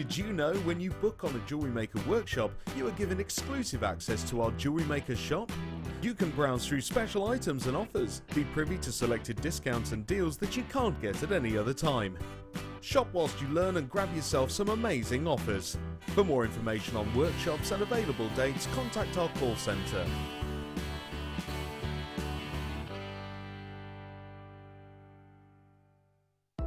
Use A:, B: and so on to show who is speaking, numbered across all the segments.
A: Did you know when you book on a Jewellery Maker workshop, you are given exclusive access to our Jewellery Maker shop? You can browse through special items and offers, be privy to selected discounts and deals that you can't get at any other time. Shop whilst you learn and grab yourself some amazing offers. For more information on workshops and available dates, contact our call centre.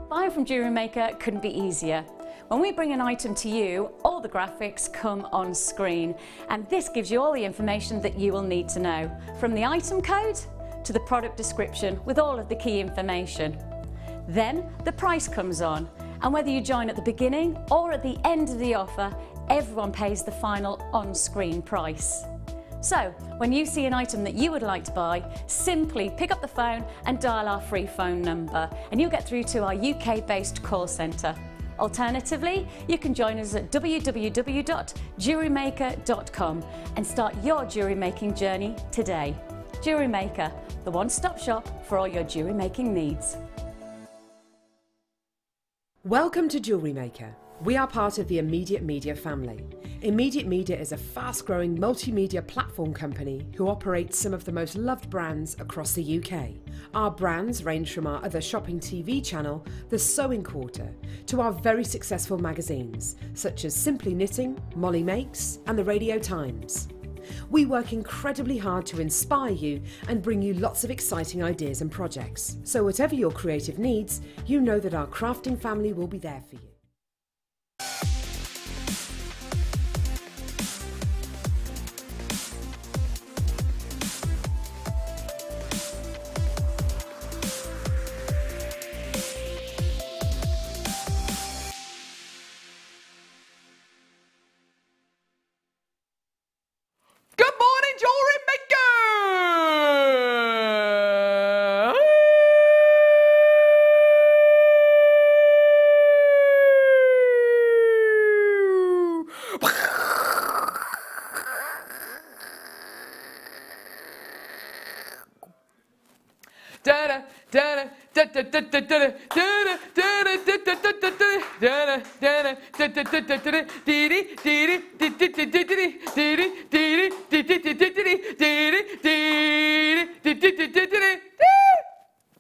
B: Buying from Jewellery Maker couldn't be easier. When we bring an item to you, all the graphics come on screen, and this gives you all the information that you will need to know, from the item code to the product description with all of the key information. Then the price comes on, and whether you join at the beginning or at the end of the offer, everyone pays the final on-screen price. So, when you see an item that you would like to buy, simply pick up the phone and dial our free phone number, and you'll get through to our UK-based call centre. Alternatively, you can join us at www.jewellerymaker.com and start your jewellery making journey today. Jewellery Maker, the one-stop shop for all your jewellery making needs.
C: Welcome to Jewellery Maker. We are part of the Immediate Media family. Immediate Media is a fast-growing multimedia platform company who operates some of the most loved brands across the UK. Our brands range from our other shopping TV channel, The Sewing Quarter, to our very successful magazines, such as Simply Knitting, Molly Makes, and the Radio Times. We work incredibly hard to inspire you and bring you lots of exciting ideas and projects. So whatever your creative needs, you know that our crafting family will be there for you.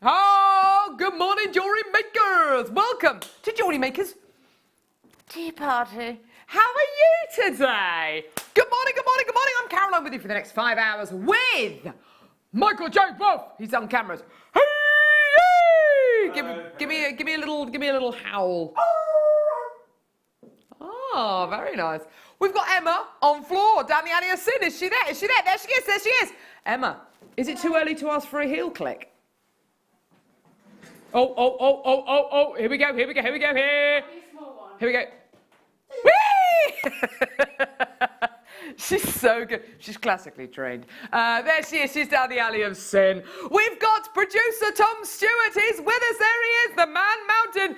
D: Oh, good morning, jewellery makers! Welcome to Jewellery Makers Tea Party. How are you today? Good morning, good morning, good morning. I'm Carol. I'm with you for the next 5 hours with Michael J. Wolf. He's on cameras. Hey, hey! Give me a little howl. Oh, very nice. We've got Emma on floor down the alley of sin. Is she there? Is she there? There she is. There she is. Emma, is it too early to ask for a heel click? Oh. Here we go. Here. Here we go. Whee! She's so good. She's classically trained. There she is. She's down the alley of sin. We've got producer Tom Stewart. He's with us. There he is, the man mountain.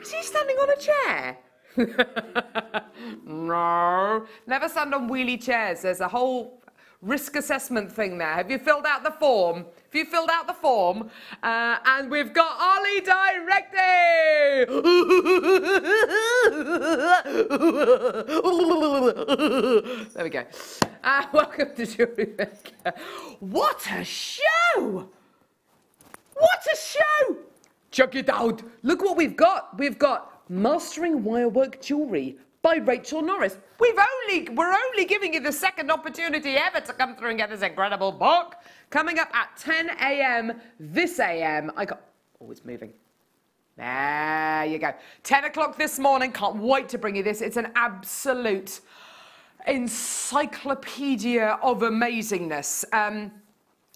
D: Is he standing on a chair? No. Never stand on wheelie chairs. There's a whole risk assessment thing there. Have you filled out the form? Have you filled out the form? And we've got Ollie directing! There we go. Welcome to Jewellery Maker. What a show! What a show! Check it out. Look what we've got. We've got Mastering Wirework Jewellery by Rachel Norris. We're only giving you the second opportunity ever to come through and get this incredible book. Coming up at 10 a.m. this a.m. Oh, it's moving. There you go. 10 o'clock this morning. Can't wait to bring you this. It's an absolute encyclopedia of amazingness.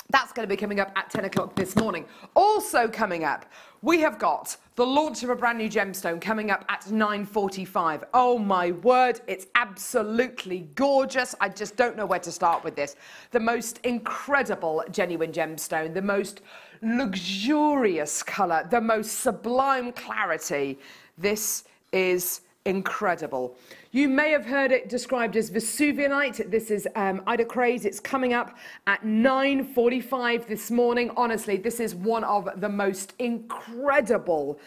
D: That's going to be coming up at 10 o'clock this morning. Also coming up, we have got the launch of a brand new gemstone coming up at 9:45. Oh my word, it's absolutely gorgeous. I just don't know where to start with this. The most incredible genuine gemstone, the most luxurious colour, the most sublime clarity. This is incredible. You may have heard it described as Vesuvianite. This is Ida Craze. It's coming up at 9:45 this morning. Honestly, this is one of the most incredible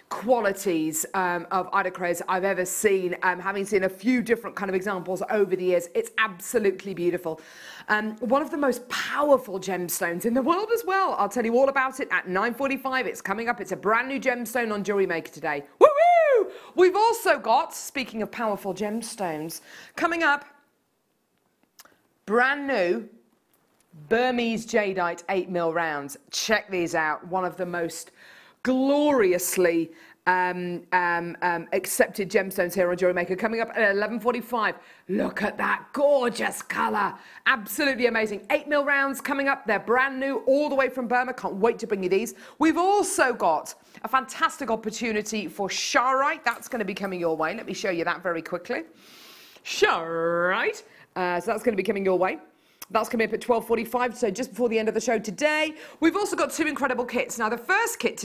D: qualities of Idocrase I've ever seen, having seen a few different kind of examples over the years. It's absolutely beautiful. One of the most powerful gemstones in the world as well. I'll tell you all about it at 9:45. It's coming up. It's a brand new gemstone on Jewelry Maker today. Woo-hoo! We've also got, speaking of powerful gemstones, coming up, brand new Burmese jadeite 8mm rounds. Check these out. One of the most gloriously accepted gemstones here on Jewelry Maker, coming up at 11:45. Look at that gorgeous colour. Absolutely amazing. 8mm rounds coming up. They're brand new all the way from Burma. Can't wait to bring you these. We've also got a fantastic opportunity for Sharite. That's going to be coming your way. Let me show you that very quickly. Sharite. So that's going to be coming your way. That's coming up at 12:45, so just before the end of the show today. We've also got two incredible kits. Now, the first kit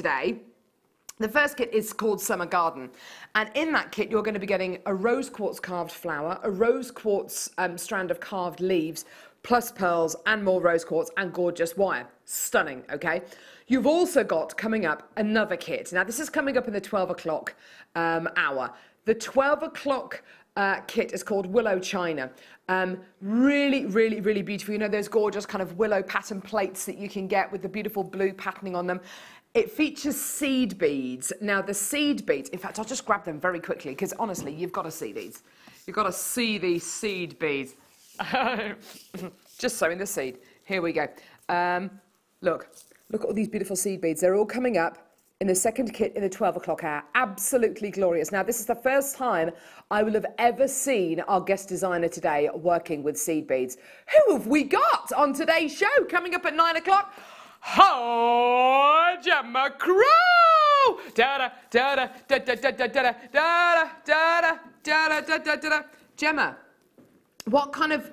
D: is called Summer Garden. And in that kit, you're going to be getting a rose quartz carved flower, a rose quartz strand of carved leaves, plus pearls and more rose quartz and gorgeous wire. Stunning, okay? You've also got coming up another kit. Now, this is coming up in the 12 o'clock hour. The 12 o'clock kit is called Willow China. Really, really, really beautiful. You know those gorgeous kind of willow pattern plates that you can get with the beautiful blue patterning on them. It features seed beads. Now the seed beads, in fact, I'll just grab them very quickly because honestly, you've got to see these. You've got to see these seed beads. Just sowing the seed. Here we go. Look at all these beautiful seed beads. They're all coming up in the second kit in the 12 o'clock hour. Absolutely glorious. Now, this is the first time I will have ever seen our guest designer today working with seed beads. Who have we got on today's show? Coming up at 9 o'clock. Oh, Gemma Crow! Gemma, what kind of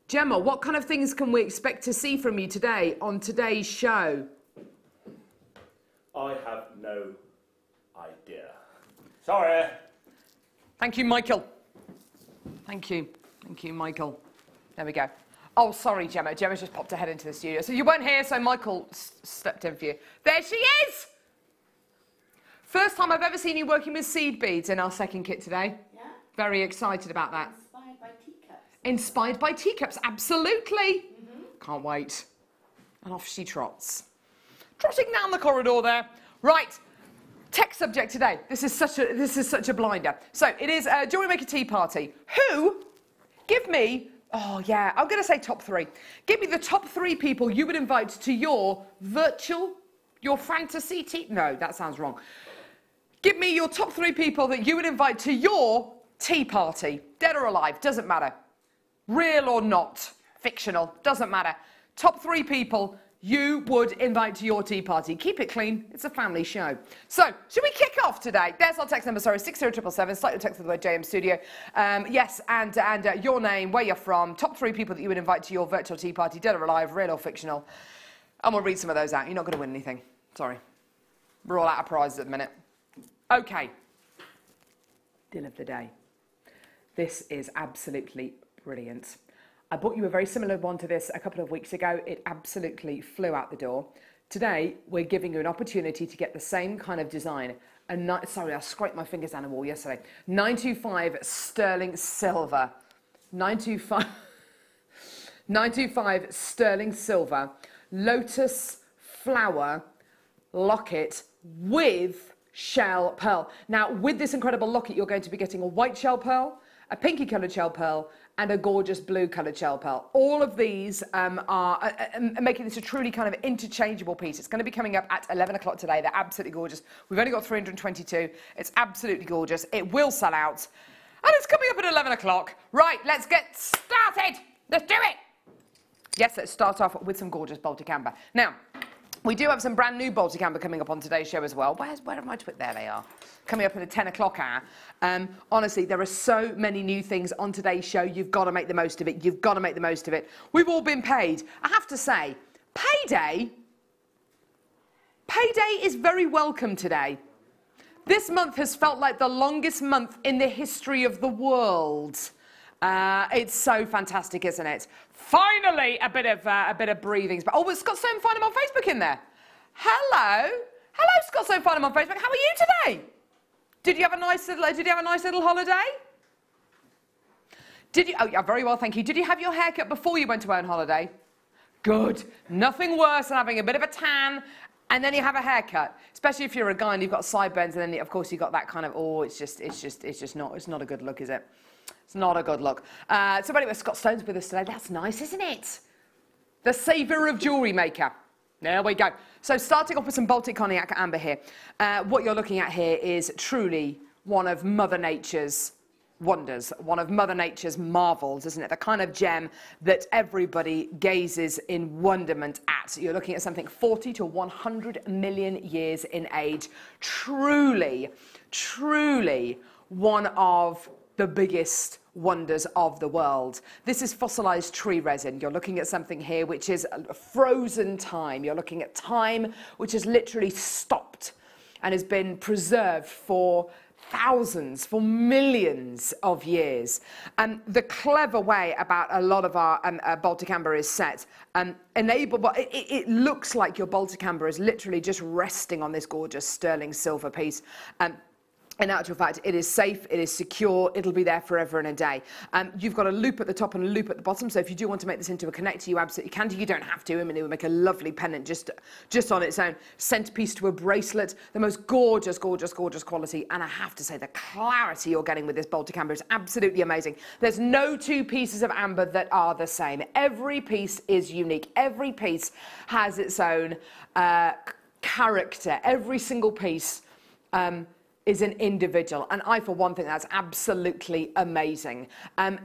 D: Gemma, what kind of things can we expect to see from you today on today's show?
E: I have no idea. Sorry.
D: Thank you, Michael. Thank you, Michael. There we go. Oh, sorry, Gemma. Gemma's just popped her head into the studio. So you weren't here, so Michael stepped in for you. There she is! First time I've ever seen you working with seed beads in our second kit today.
F: Yeah.
D: Very excited about that.
F: Inspired by teacups.
D: Inspired by teacups, absolutely. Can't wait. And off she trots. Trotting down the corridor there. Right. Tech subject today. This is such a blinder. So it is a Jewelry Maker tea party. Who? Give me. Oh, yeah, I'm going to say top three. Give me the top three people you would invite to your fantasy tea... No, that sounds wrong. Give me your top three people that you would invite to your tea party. Dead or alive, doesn't matter. Real or not, fictional, doesn't matter. Top three people you would invite to your tea party. Keep it clean. It's a family show. So, should we kick off today? There's our text number, sorry, 60777. Start your text with the word JM Studio. Yes, and your name, where you're from, top three people that you would invite to your virtual tea party, dead or alive, real or fictional. And we'll read some of those out. You're not going to win anything. Sorry. We're all out of prizes at the minute. Okay. Deal of the day. This is absolutely brilliant. I bought you a very similar one to this a couple of weeks ago. It absolutely flew out the door. Today, we're giving you an opportunity to get the same kind of design. Sorry, I scraped my fingers down the wall yesterday. 925 sterling silver. 925 sterling silver. Lotus flower locket with shell pearl. Now, with this incredible locket, you're going to be getting a white shell pearl, a pinky coloured shell pearl, and a gorgeous blue coloured shell pearl. All of these are making this a truly kind of interchangeable piece. It's going to be coming up at 11 o'clock today. They're absolutely gorgeous. We've only got 322. It's absolutely gorgeous. It will sell out. And it's coming up at 11 o'clock. Right, let's get started. Let's do it. Yes, let's start off with some gorgeous Baltic amber. Now, we do have some brand new Baltic amber coming up on today's show as well. Where have I put? There they are. Coming up at the 10 o'clock hour. Honestly, there are so many new things on today's show. You've got to make the most of it. You've got to make the most of it. We've all been paid. I have to say, payday is very welcome today. This month has felt like the longest month in the history of the world. It's so fantastic, isn't it? Finally, a bit of breathing. Oh, it's got Sam Finham on Facebook in there. Hello, Scott so fun on Facebook. How are you today? Did you have a nice little holiday? Did you? Oh, yeah, very well, thank you. Did you have your hair cut before you went away on holiday? Good. Nothing worse than having a bit of a tan and then you have a haircut, especially if you're a guy and you've got sideburns, and then of course you've got that kind of, oh, it's not a good look, is it? It's not a good look. So anyway, Scott Stone's with us today. That's nice, isn't it? The saviour of jewellery maker. There we go. So starting off with some Baltic Cognac Amber here. What you're looking at here is truly one of Mother Nature's wonders, one of Mother Nature's marvels, isn't it? The kind of gem that everybody gazes in wonderment at. You're looking at something 40 to 100 million years in age. Truly, truly one of the biggest wonders of the world. This is fossilized tree resin. You're looking at something here which is frozen time. You're looking at time which has literally stopped and has been preserved for thousands, for millions of years. The clever way about a lot of our Baltic Amber is set, it looks like your Baltic Amber is literally just resting on this gorgeous sterling silver piece. In actual fact, it is safe, it is secure, it'll be there forever and a day. You've got a loop at the top and a loop at the bottom, so if you do want to make this into a connector, you absolutely can do. You don't have to. I mean, it would make a lovely pendant just on its own. Centerpiece to a bracelet, the most gorgeous, gorgeous, gorgeous quality. And I have to say, the clarity you're getting with this Baltic Amber is absolutely amazing. There's no two pieces of amber that are the same. Every piece is unique. Every piece has its own character. Every single piece is an individual, and I, for one, think that's absolutely amazing.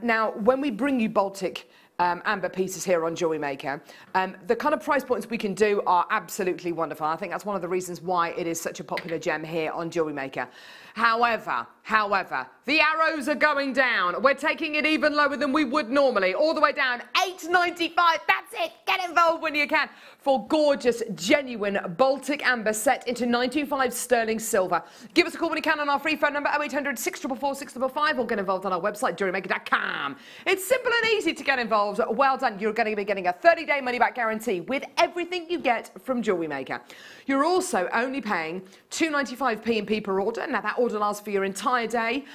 D: Now, when we bring you Baltic amber pieces here on Jewellery Maker, the kind of price points we can do are absolutely wonderful. I think that's one of the reasons why it is such a popular gem here on Jewellery Maker. However, the arrows are going down. We're taking it even lower than we would normally, all the way down, $8.95. That's it. Get involved when you can for gorgeous, genuine Baltic Amber set into 925 sterling silver. Give us a call when you can on our free phone number 0800 644 655 or get involved on our website jewellerymaker.com. It's simple and easy to get involved. Well done. You're going to be getting a 30-day money-back guarantee with everything you get from Jewellery Maker. You're also only paying $2.95 P&P per order. Now that order lasts for your entire day.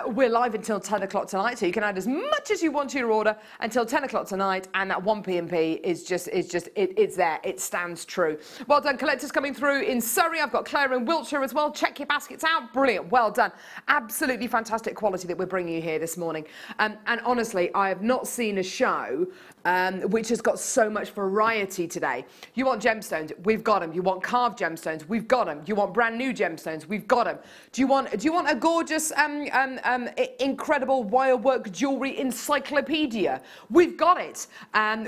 D: We're live until 10 o'clock tonight, so you can add as much as you want to your order until 10 o'clock tonight, and that 1 P&P it's there. It stands true. Well done. Collectors coming through in Surrey. I've got Claire in Wiltshire as well. Check your baskets out. Brilliant. Well done. Absolutely fantastic quality that we're bringing you here this morning. And honestly, I have not seen a show which has got so much variety today. You want gemstones? We've got them. You want carved gemstones? We've got them. You want brand new gemstones? We've got them. Do you want a gorgeous, incredible wirework jewellery encyclopedia? We've got it.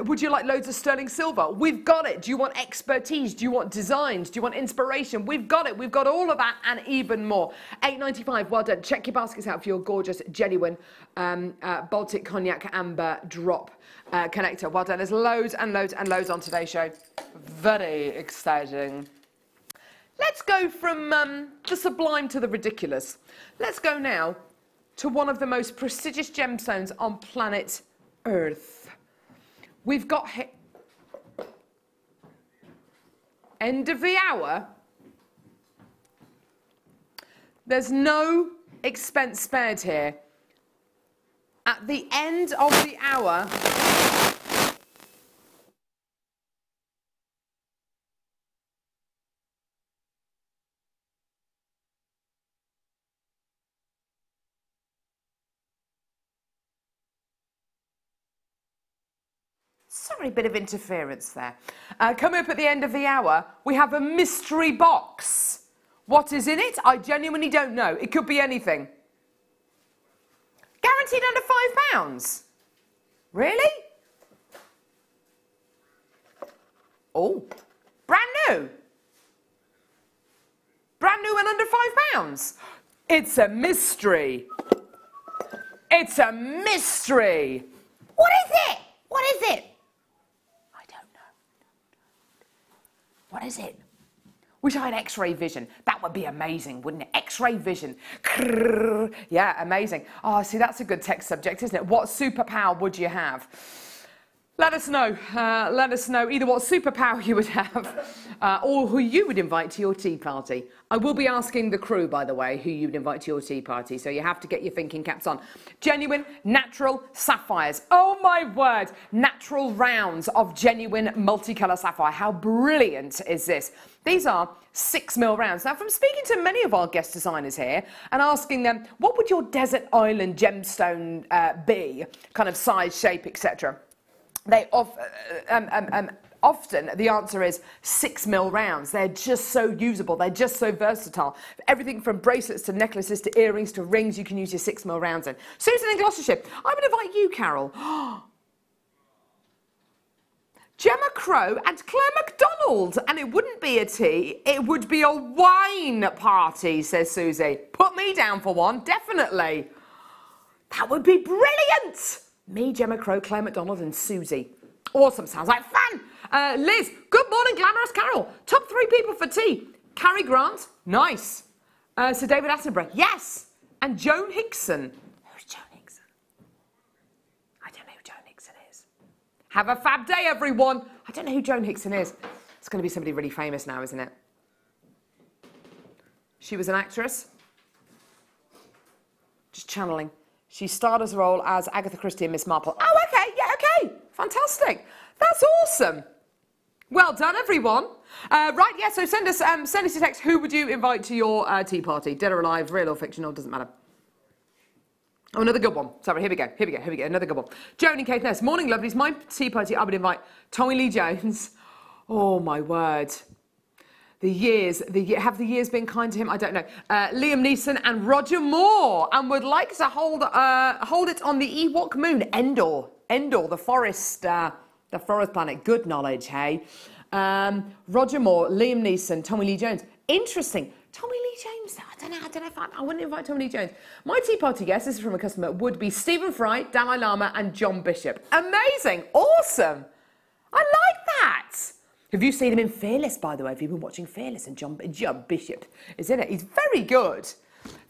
D: Would you like loads of sterling silver? We've got it. Do you want expertise? Do you want designs? Do you want inspiration? We've got it. We've got all of that and even more. $8.95. Well done. Check your baskets out for your gorgeous, genuine Baltic Cognac Amber drop connector. Well done. There's loads and loads and loads on today's show. Very exciting. Let's go from the sublime to the ridiculous. Let's go now to one of the most prestigious gemstones on planet Earth. We've got end of the hour. There's no expense spared here. At the end of the hour, sorry, bit of interference there. Coming up at the end of the hour, we have a mystery box. What is in it? I genuinely don't know. It could be anything. Guaranteed under £5. Really? Oh, brand new. Brand new and under £5. It's a mystery. It's a mystery. What is it? What is it? I don't know. What is it? Wish I had X-ray vision. That would be amazing, wouldn't it? X-ray vision. Yeah, amazing. Oh, see, that's a good tech subject, isn't it? What superpower would you have? Let us know. Let us know either what superpower you would have or who you would invite to your tea party. I will be asking the crew, by the way, who you'd invite to your tea party, so you have to get your thinking caps on. Genuine, natural sapphires. Oh my word! Natural rounds of genuine multicolour sapphire. How brilliant is this? These are 6mm rounds. Now, from speaking to many of our guest designers here and asking them, what would your desert island gemstone be? Kind of size, shape, etc. They often the answer is 6mm rounds. They're just so usable. They're just so versatile. Everything from bracelets to necklaces to earrings to rings, you can use your 6mm rounds in. Susan in Gloucestershire, I would invite you, Carol. Gemma Crow and Claire MacDonald. And it wouldn't be a tea, it would be a wine party, says Susie. Put me down for one, definitely. That would be brilliant. Me, Gemma Crow, Claire MacDonald and Susie. Awesome, sounds like fun. Liz, good morning, Glamorous Carol. Top 3 people for tea. Cary Grant, nice. Sir David Attenborough, yes. And Joan Hickson. Who's Joan Hickson? I don't know who Joan Hickson is. Have a fab day, everyone. I don't know who Joan Hickson is. It's going to be somebody really famous now, isn't it? She was an actress. Just channeling. She starred as a role as Agatha Christie and Miss Marple. Oh, okay, yeah, okay. Fantastic. That's awesome. Well done, everyone. Right, yeah, so send us a text. Who would you invite to your tea party? Dead or alive, real or fictional, doesn't matter. Oh, another good one. Sorry, here we go, another good one. Joan in Caithness. Morning, lovelies. My tea party, I would invite Tommy Lee Jones. Oh, my word. Have the years been kind to him? I don't know. Liam Neeson and Roger Moore, and would like to hold it on the Ewok moon, Endor, the forest planet. Good knowledge, hey. Roger Moore, Liam Neeson, Tommy Lee Jones. Interesting. Tommy Lee Jones. I don't know if I wouldn't invite Tommy Lee Jones. My tea party guest, this is from a customer, would be Stephen Fry, Dalai Lama, and John Bishop. Amazing. Awesome. I like that. Have you seen him in Fearless, by the way? Have you been watching Fearless? And John Bishop is in it. He's very good.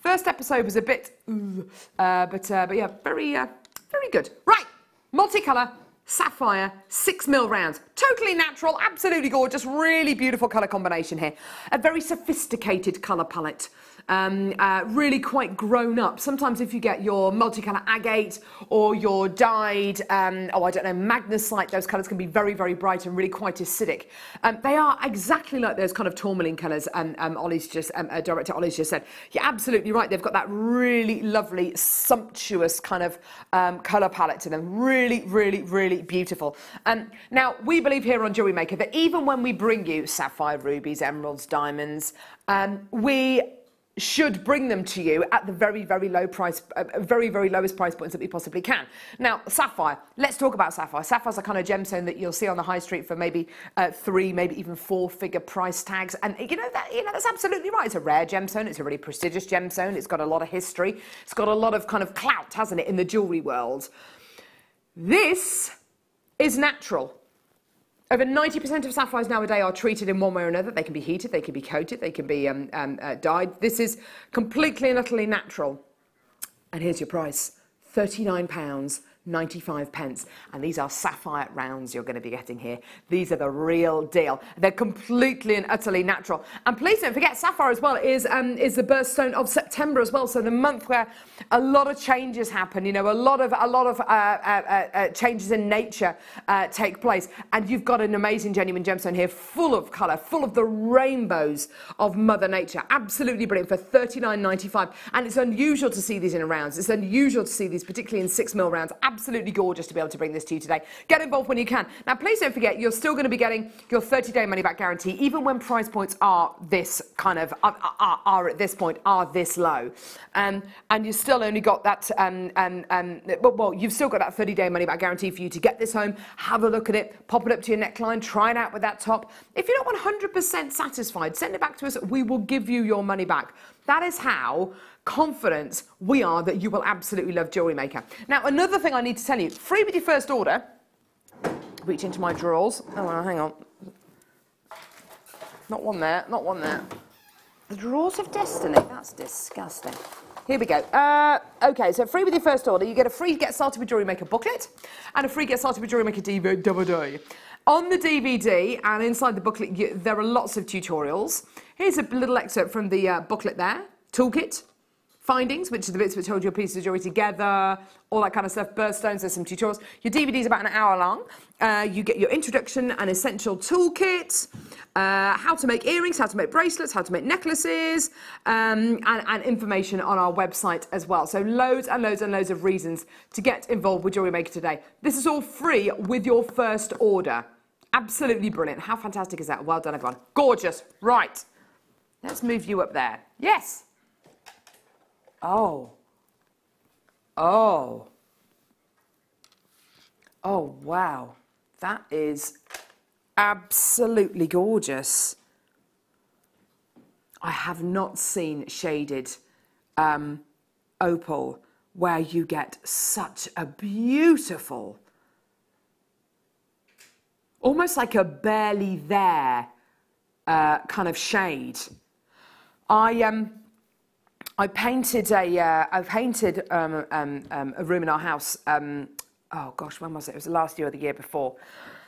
D: First episode was a bit, but yeah, very good. Right, multicolour, sapphire, 6mm rounds. Totally natural, absolutely gorgeous, really beautiful colour combination here. A very sophisticated colour palette. Really quite grown up. Sometimes if you get your multicolour agate or your dyed, I don't know, magnesite, those colours can be very, very bright and really quite acidic. They are exactly like those kind of tourmaline colours Director Ollie's just said. You're absolutely right. They've got that really lovely, sumptuous kind of colour palette to them. Really, really, really beautiful. Now, we believe here on JewelleryMaker that even when we bring you sapphire, rubies, emeralds, diamonds, we should bring them to you at the very, very low price, very, very lowest price points that we possibly can. Now, sapphire. Let's talk about sapphire. Sapphire's a kind of gemstone that you'll see on the high street for maybe 3, maybe even 4-figure price tags. And that's absolutely right. It's a rare gemstone. It's a really prestigious gemstone. It's got a lot of history. It's got a lot of kind of clout, hasn't it, in the jewellery world. This is natural. Over 90% of sapphires nowadays are treated in one way or another. They can be heated, they can be coated, they can be dyed. This is completely and utterly natural. And here's your price, £39.95. And these are sapphire rounds you're going to be getting here. These are the real deal. They're completely and utterly natural. And please don't forget, sapphire as well is the birthstone of September as well. So the month where a lot of changes happen, a lot of changes in nature take place. And you've got an amazing genuine gemstone here, full of colour, full of the rainbows of Mother Nature. Absolutely brilliant for £39.95. And it's unusual to see these in rounds. It's unusual to see these, particularly in 6mm rounds. Absolutely gorgeous to be able to bring this to you today. Get involved when you can. Now, please don't forget, you're still going to be getting your 30-day money-back guarantee, even when price points are this kind of, are at this point, are this low. And you still only got that, well, you've still got that 30-day money-back guarantee for you to get this home, have a look at it, pop it up to your neckline, try it out with that top. If you're not 100% satisfied, send it back to us. We will give you your money back. That is how confident we are that you will absolutely love JewelleryMaker. Now, another thing I need to tell you, free with your first order. Reach into my drawers. Oh, well, hang on. Not one there, not one there. The drawers of destiny, that's disgusting. Here we go. Okay, so free with your first order. You get a free Get Started with Jewellery Maker booklet and a free Get Started with Jewellery Maker DVD. On the DVD and inside the booklet, there are lots of tutorials. Here's a little excerpt from the booklet there. Toolkit. Findings, which are the bits which hold your pieces of jewellery together, all that kind of stuff. Birthstones, there's some tutorials. Your DVD is about an hour long. You get your introduction and essential toolkit, how to make earrings, how to make bracelets, how to make necklaces, and information on our website as well. So loads and loads and loads of reasons to get involved with Jewellery Maker today. This is all free with your first order. Absolutely brilliant. How fantastic is that? Well done, everyone. Gorgeous. Right. Let's move you up there. Yes. Oh. Oh. Oh, wow. That is absolutely gorgeous. I have not seen shaded opal where you get such a beautiful, almost like a barely there kind of shade. I painted a room in our house. Oh gosh, when was it? It was last year or the year before.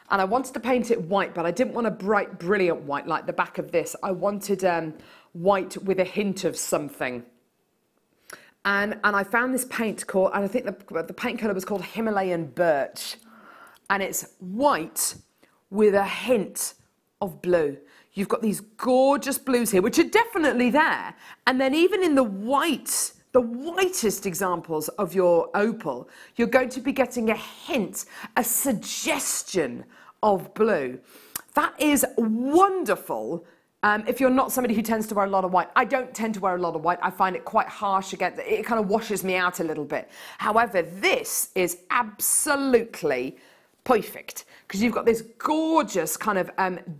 D: And I wanted to paint it white, but I didn't want a bright, brilliant white like the back of this. I wanted white with a hint of something. And I found this paint called, and I think the paint colour was called Himalayan Birch. And it's white with a hint of blue. You've got these gorgeous blues here, which are definitely there. And then even in the whitest examples of your opal, you're going to be getting a hint, a suggestion of blue. That is wonderful. If you're not somebody who tends to wear a lot of white. I don't tend to wear a lot of white. I find it quite harsh again. It kind of washes me out a little bit. However, this is absolutely perfect because you've got this gorgeous kind of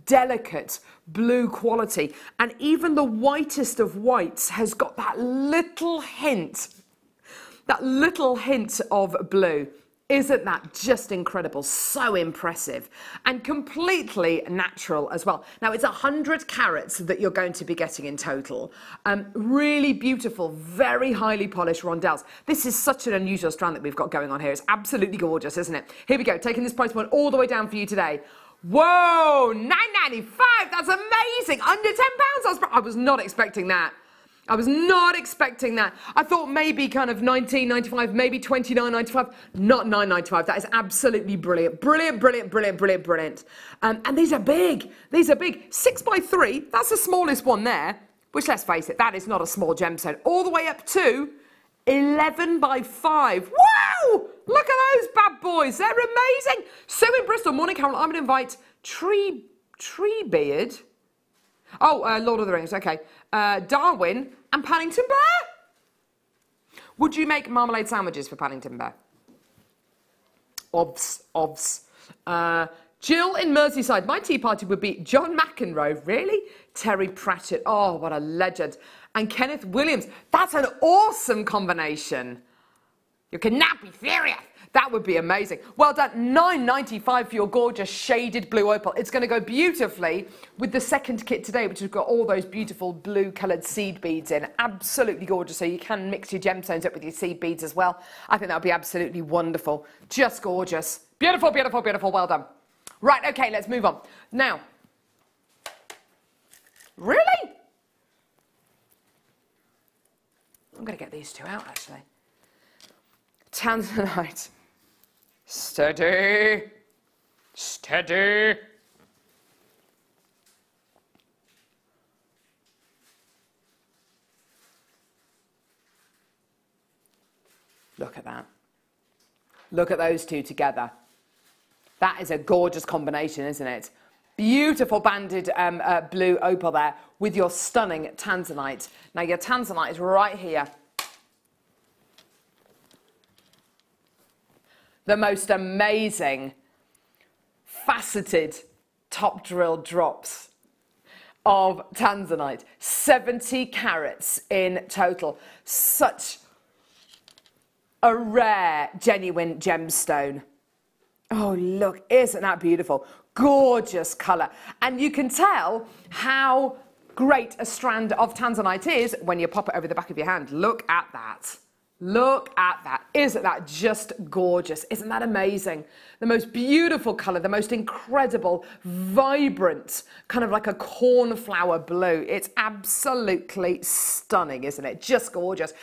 D: delicate blue quality, and even the whitest of whites has got that little hint of blue. Isn't that just incredible? So impressive and completely natural as well. Now it's 100 carats that you're going to be getting in total. Really beautiful, very highly polished rondelles. This is such an unusual strand that we've got going on here. It's absolutely gorgeous, isn't it? Here we go, taking this price point all the way down for you today. Whoa, $9.95, that's amazing. Under £10, I was not expecting that. I was not expecting that. I thought maybe kind of $19.95, maybe $29.95, not $9.95. That is absolutely brilliant. Brilliant, brilliant, brilliant, brilliant, brilliant. And these are big. These are big. 6x3, that's the smallest one there, which let's face it, that is not a small gemstone. All the way up to 11x5. Wow! Look at those bad boys. They're amazing. Sue in Bristol. Morning, Carol. I'm going to invite Treebeard. Oh, Lord of the Rings. Okay. Darwin and Paddington Bear. Would you make marmalade sandwiches for Paddington Bear? Obs. Jill in Merseyside. My tea party would be John McEnroe. Really? Terry Pratchett. Oh, what a legend. And Kenneth Williams. That's an awesome combination. You cannot be serious. That would be amazing. Well done. $9.95 for your gorgeous shaded blue opal. It's going to go beautifully with the second kit today, which has got all those beautiful blue coloured seed beads in. Absolutely gorgeous. So you can mix your gemstones up with your seed beads as well. I think that would be absolutely wonderful. Just gorgeous. Beautiful, beautiful, beautiful. Well done. Right, okay, let's move on. Now, really? I'm going to get these two out, actually. Tanzanite. Steady. Steady. Look at that. Look at those two together. That is a gorgeous combination, isn't it? Beautiful banded blue opal there with your stunning tanzanite. Now your tanzanite is right here. The most amazing faceted top drill drops of tanzanite. 70 carats in total. Such a rare, genuine gemstone. Oh, look, isn't that beautiful? Gorgeous colour. And you can tell how great a strand of tanzanite is when you pop it over the back of your hand. Look at that. Look at that. Isn't that just gorgeous? Isn't that amazing? The most beautiful colour, the most incredible, vibrant, kind of like a cornflower blue. It's absolutely stunning, isn't it? Just gorgeous.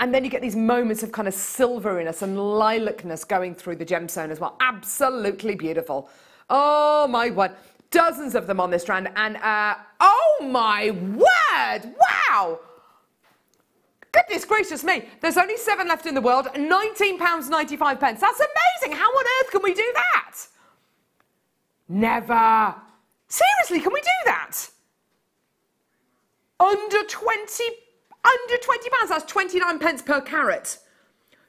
D: And then you get these moments of kind of silveriness and lilacness going through the gemstone as well. Absolutely beautiful. Oh my word. Dozens of them on this strand. And oh my word. Wow. Goodness gracious me, there's only 7 left in the world, £19.95. That's amazing. How on earth can we do that? Never. Seriously, can we do that? Under 20 pounds, that's 29 pence per carat.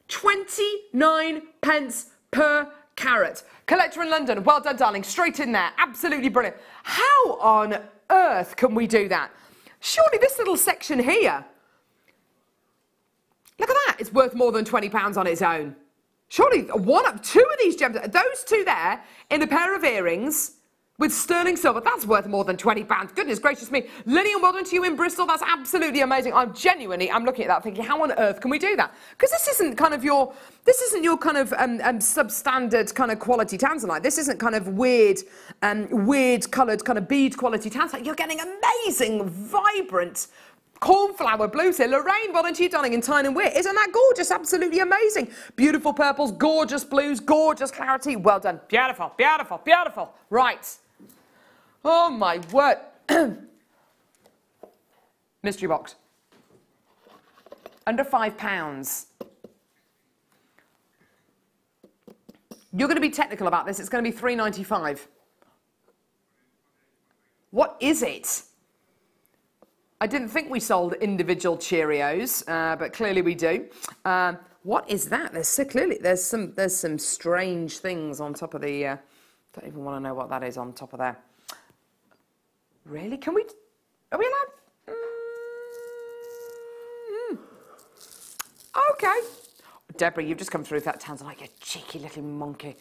D: 29 pence per carat. Collector in London, well done, darling, straight in there, absolutely brilliant. How on earth can we do that? Surely this little section here, look at that, it's worth more than £20 on its own. Surely two of these gems, those two there, in a pair of earrings with sterling silver, that's worth more than £20. Goodness gracious me. Lillian, well done to you in Bristol. That's absolutely amazing. I'm looking at that thinking, how on earth can we do that? Because this isn't your kind of substandard kind of quality tanzanite. This isn't kind of weird coloured kind of bead quality tanzanite. You're getting amazing, vibrant, cornflower blues here. Lorraine, well done to you, darling, in Tyne and Weir. Isn't that gorgeous? Absolutely amazing. Beautiful purples, gorgeous blues, gorgeous clarity. Well done. Beautiful, beautiful, beautiful. Right. Oh my word. Mystery box. Under £5. You're going to be technical about this. It's going to be £3.95. What is it? I didn't think we sold individual Cheerios, but clearly we do. What is that? There's some strange things on top of the. Don't even want to know what that is on top of there. Really? Are we allowed? Okay. Deborah, you've just come through with that tanzanite, you cheeky little monkey.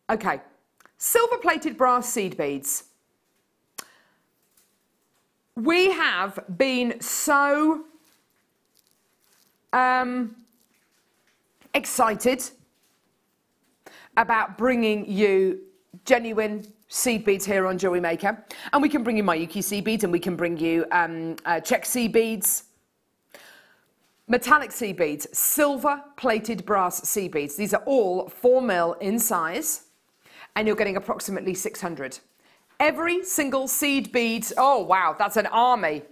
D: Okay. Silver-plated brass seed beads. We have been so excited about bringing you genuine seed beads here on Jewellery Maker. And we can bring you Mayuki seed beads, and we can bring you Czech seed beads, metallic seed beads, silver-plated brass seed beads. These are all 4mm in size, and you're getting approximately 600. Every single seed bead, oh wow, that's an army,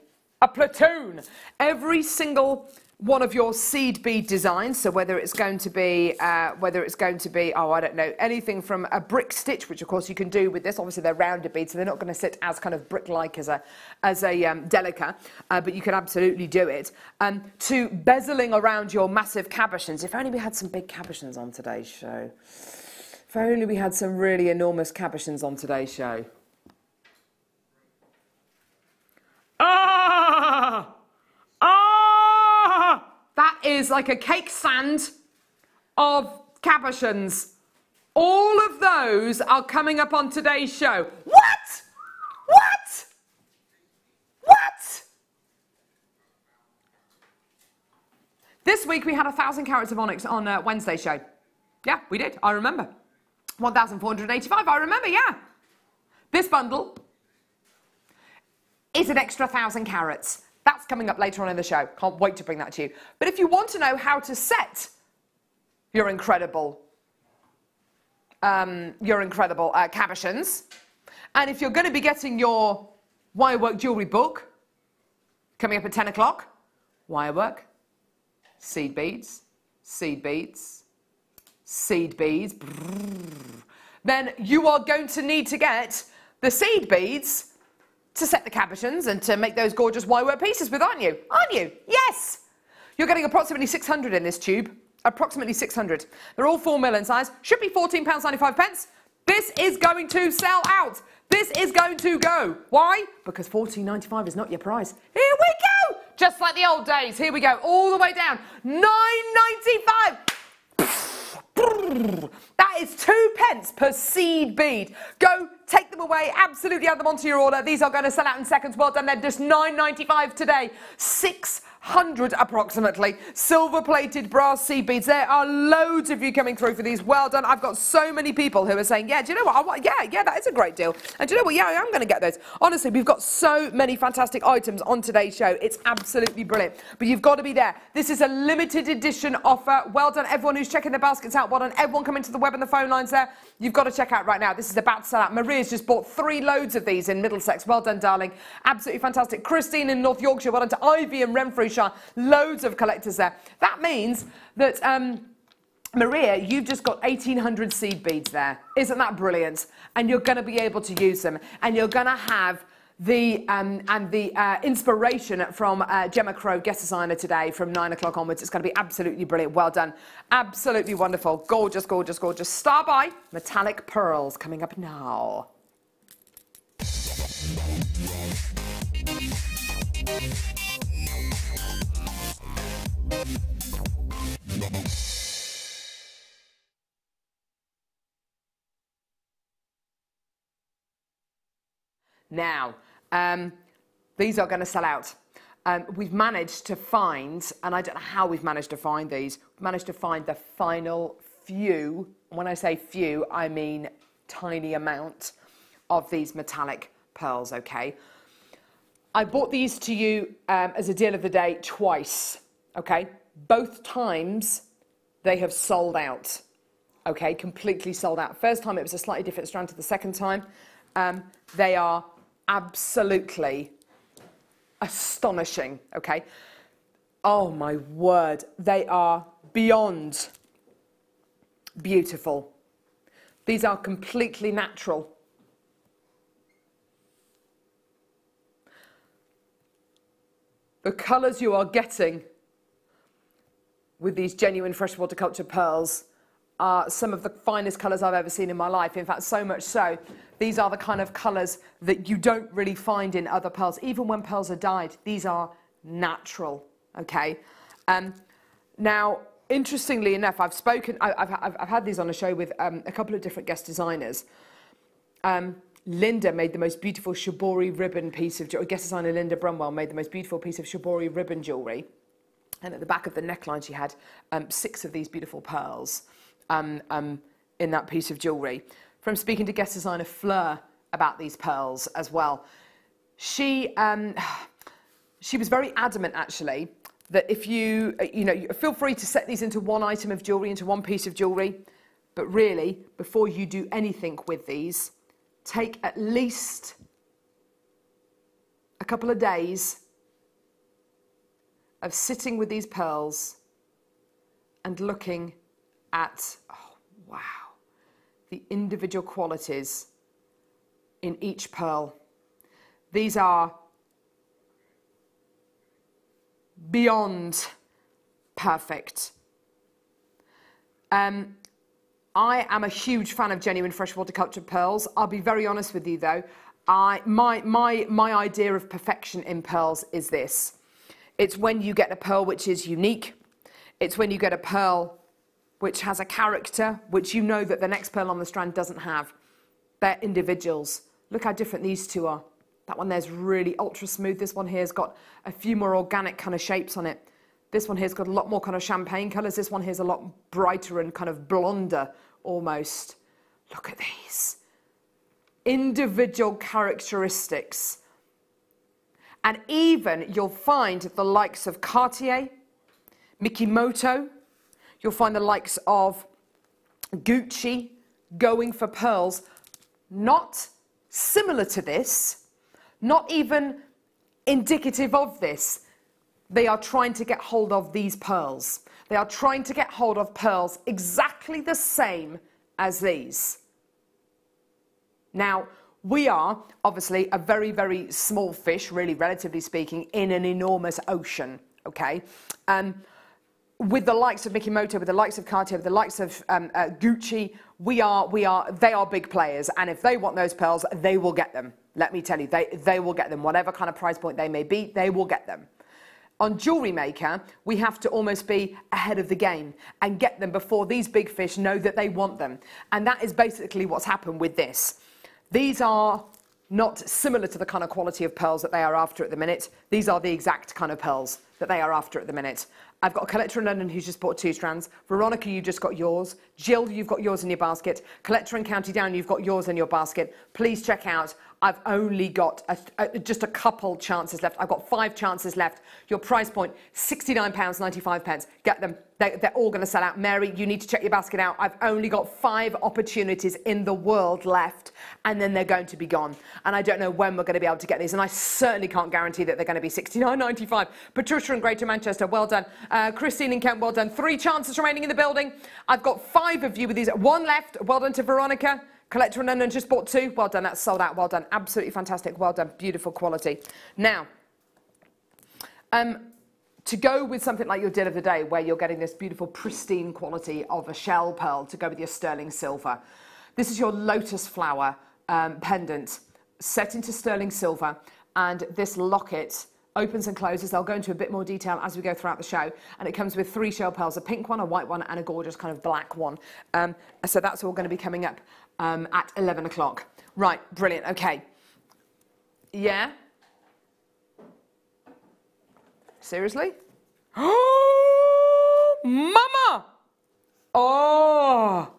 D: a platoon. Every single one of your seed bead designs, so whether it's going to be, oh, I don't know, anything from a brick stitch, which of course you can do with this. Obviously they're rounded beads, so they're not going to sit as kind of brick-like as a delica, but you can absolutely do it. To bezeling around your massive cabochons. If only we had some big cabochons on today's show. If only we had some really enormous cabochons on today's show. Ah! Ah! That is like a cake stand of cabochons. All of those are coming up on today's show. What? What? What? This week we had 1,000 carats of onyx on Wednesday's show. Yeah, we did. I remember. 1,485. I remember, yeah. This bundle is an extra 1,000 carats. That's coming up later on in the show. Can't wait to bring that to you. But if you want to know how to set your incredible cabochons, and if you're going to be getting your wirework jewellery book coming up at 10 o'clock, wirework, seed beads, seed beads, seed beads, then you are going to need to get the seed beads to set the cabochons and to make those gorgeous wirework pieces with, aren't you? Aren't you? Yes! You're getting approximately 600 in this tube. Approximately 600. They're all 4mm in size. Should be £14.95. This is going to sell out. This is going to go. Why? Because £14.95 is not your price. Here we go! Just like the old days. Here we go. All the way down. £9.95. That is 2 pence per seed bead. Go take them away, absolutely add them onto your order. These are going to sell out in seconds. Well done. They're just £9.95 today. 600 approximately silver-plated brass seed beads. There are loads of you coming through for these. Well done. I've got so many people who are saying, yeah, do you know what? Yeah, that is a great deal. And do you know what? Yeah, I am going to get those. Honestly, we've got so many fantastic items on today's show. It's absolutely brilliant. But you've got to be there. This is a limited edition offer. Well done, everyone who's checking their baskets out. Well done, everyone coming to the web and the phone lines there. You've got to check out right now. This is about to sell out. Maria's just bought 3 loads of these in Middlesex. Well done, darling. Absolutely fantastic. Christine in North Yorkshire. Well done to Ivy and Renfrewshire. Loads of collectors there. That means that, Maria, you've just got 1,800 seed beads there. Isn't that brilliant? And you're going to be able to use them. And you're going to have the inspiration from Gemma Crow, guest designer today from 9 o'clock onwards. It's going to be absolutely brilliant. Well done. Absolutely wonderful. Gorgeous, gorgeous, gorgeous. Star by Metallic Pearls coming up now. Now, these are going to sell out. We've managed to find, and I don't know how we've managed to find these, we've managed to find the final few, when I say few, I mean tiny amount of these metallic pearls, okay? I bought these to you as a deal of the day twice, okay? Both times they have sold out, okay? Completely sold out. First time it was a slightly different strand to the second time. They are absolutely astonishing, okay? Oh my word, they are beyond beautiful. These are completely natural. The colours you are getting with these genuine freshwater culture pearls are some of the finest colours I've ever seen in my life. In fact, so much so, these are the kind of colours that you don't really find in other pearls. Even when pearls are dyed, these are natural, okay? Now, interestingly enough, I've had these on a show with a couple of different guest designers. Linda made the most beautiful shibori ribbon piece of jewellery. Guest designer Linda Brunwell made the most beautiful piece of shibori ribbon jewellery. And at the back of the neckline, she had 6 of these beautiful pearls in that piece of jewellery. From speaking to guest designer Fleur about these pearls as well, she was very adamant, actually, that if you feel free to set these into one item of jewellery, into one piece of jewellery, but really, before you do anything with these, take at least a couple of days of sitting with these pearls and looking at, oh, wow, the individual qualities in each pearl. These are beyond perfect. I am a huge fan of genuine freshwater cultured pearls. I'll be very honest with you though. My idea of perfection in pearls is this. It's when you get a pearl which is unique. It's when you get a pearl which has a character, which you know that the next pearl on the strand doesn't have. They're individuals. Look how different these two are. That one there's really ultra smooth. This one here's got a few more organic kind of shapes on it. This one here's got a lot more kind of champagne colours. This one here's a lot brighter and kind of blonder almost. Look at these. Individual characteristics. And even you'll find the likes of Cartier, Mikimoto, you'll find the likes of Gucci going for pearls not similar to this, not even indicative of this. They are trying to get hold of these pearls. They are trying to get hold of pearls exactly the same as these. Now, we are obviously a very, very small fish, really, relatively speaking, in an enormous ocean, okay? With the likes of Mikimoto, with the likes of Cartier, with the likes of Gucci, they are big players. And if they want those pearls, they will get them. Let me tell you, they will get them. Whatever kind of price point they may be, they will get them. On Jewellery Maker, we have to almost be ahead of the game and get them before these big fish know that they want them. And that is basically what's happened with this. These are not similar to the kind of quality of pearls that they are after at the minute. These are the exact kind of pearls that they are after at the minute. I've got a collector in London who's just bought 2 strands. Veronica, you just got yours. Jill, you've got yours in your basket. Collector in County Down, you've got yours in your basket. Please check out. I've only got just a couple chances left. I've got 5 chances left. Your price point, £69.95. Get them. They're all going to sell out. Mary, you need to check your basket out. I've only got 5 opportunities in the world left, and then they're going to be gone. And I don't know when we're going to be able to get these, and I certainly can't guarantee that they're going to be £69.95. Patricia in Greater Manchester, well done. Christine in Kent, well done. 3 chances remaining in the building. I've got 5 of you with these. 1 left. Well done to Veronica. Collector in London just bought 2. Well done. That's sold out. Well done. Absolutely fantastic. Well done. Beautiful quality. Now, to go with something like your deal of the day, where you're getting this beautiful pristine quality of a shell pearl to go with your sterling silver. This is your lotus flower pendant set into sterling silver, and this locket opens and closes. I'll go into a bit more detail as we go throughout the show, and it comes with 3 shell pearls, a pink one, a white one, and a gorgeous kind of black one. So that's all going to be coming up at 11 o'clock. Right, brilliant. Okay. Yeah? Seriously? Oh, Mama! Oh!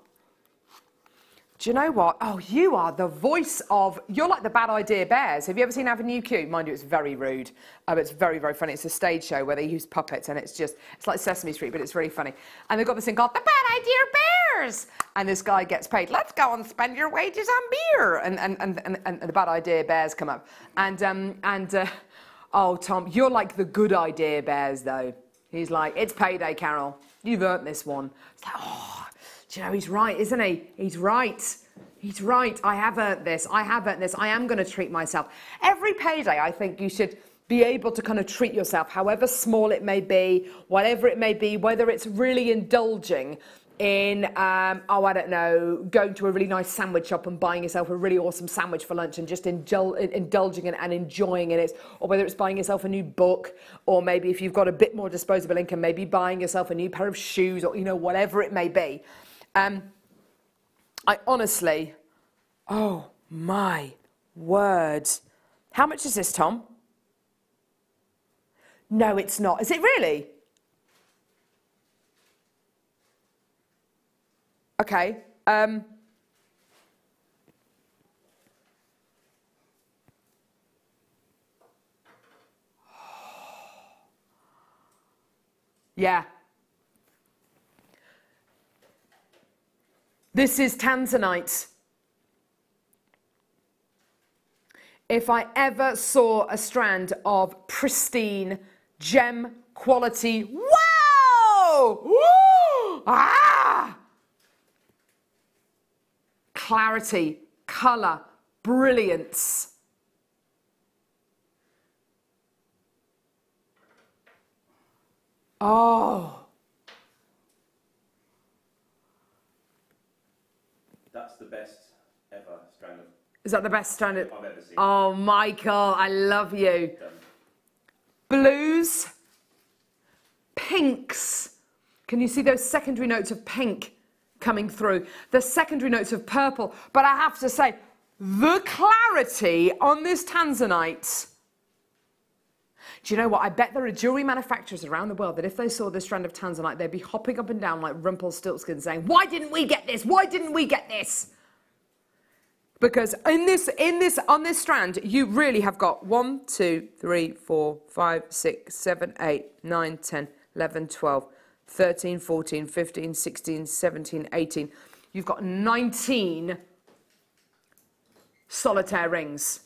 D: Do you know what? Oh, you are the voice of... You're like the Bad Idea Bears. Have you ever seen Avenue Q? Mind you, it's very rude. It's very, very funny. It's a stage show where they use puppets, and it's just... It's like Sesame Street, but it's really funny. And they've got this thing called the Bad Idea Bears! And this guy gets paid, let's go and spend your wages on beer! And the Bad Idea Bears come up. Oh, Tom, you're like the Good Idea Bears, though. He's like, it's payday, Carol. You've earned this one. It's like, oh... Do you know, he's right, isn't he? He's right. He's right. I have earned this. I have earned this. I am going to treat myself. Every payday, I think you should be able to kind of treat yourself, however small it may be, whatever it may be, whether it's really indulging in, I don't know, going to a really nice sandwich shop and buying yourself a really awesome sandwich for lunch and just indulging in and enjoying in it, or whether it's buying yourself a new book, or maybe if you've got a bit more disposable income, maybe buying yourself a new pair of shoes, or, you know, whatever it may be. I honestly, oh my word. How much is this, Tom? No, it's not. Is it really? Okay. Yeah. This is tanzanite. If I ever saw a strand of pristine gem quality, wow! Woo! Ah! Clarity, colour, brilliance. Oh.
E: That's the best ever strand of...
D: Is that the best strand of...
E: I've ever seen.
D: Oh, Michael, I love you. Blues, pinks. Can you see those secondary notes of pink coming through? The secondary notes of purple. But I have to say, the clarity on this tanzanite. Do you know what? I bet there are jewellery manufacturers around the world that if they saw this strand of tanzanite, they'd be hopping up and down like Rumpelstiltskin saying, why didn't we get this? Why didn't we get this? Because on this strand, you really have got 1, 2, 3, 4, 5, 6, 7, 8, 9, 10, 11, 12, 13, 14, 15, 16, 17, 18. You've got 19 solitaire rings.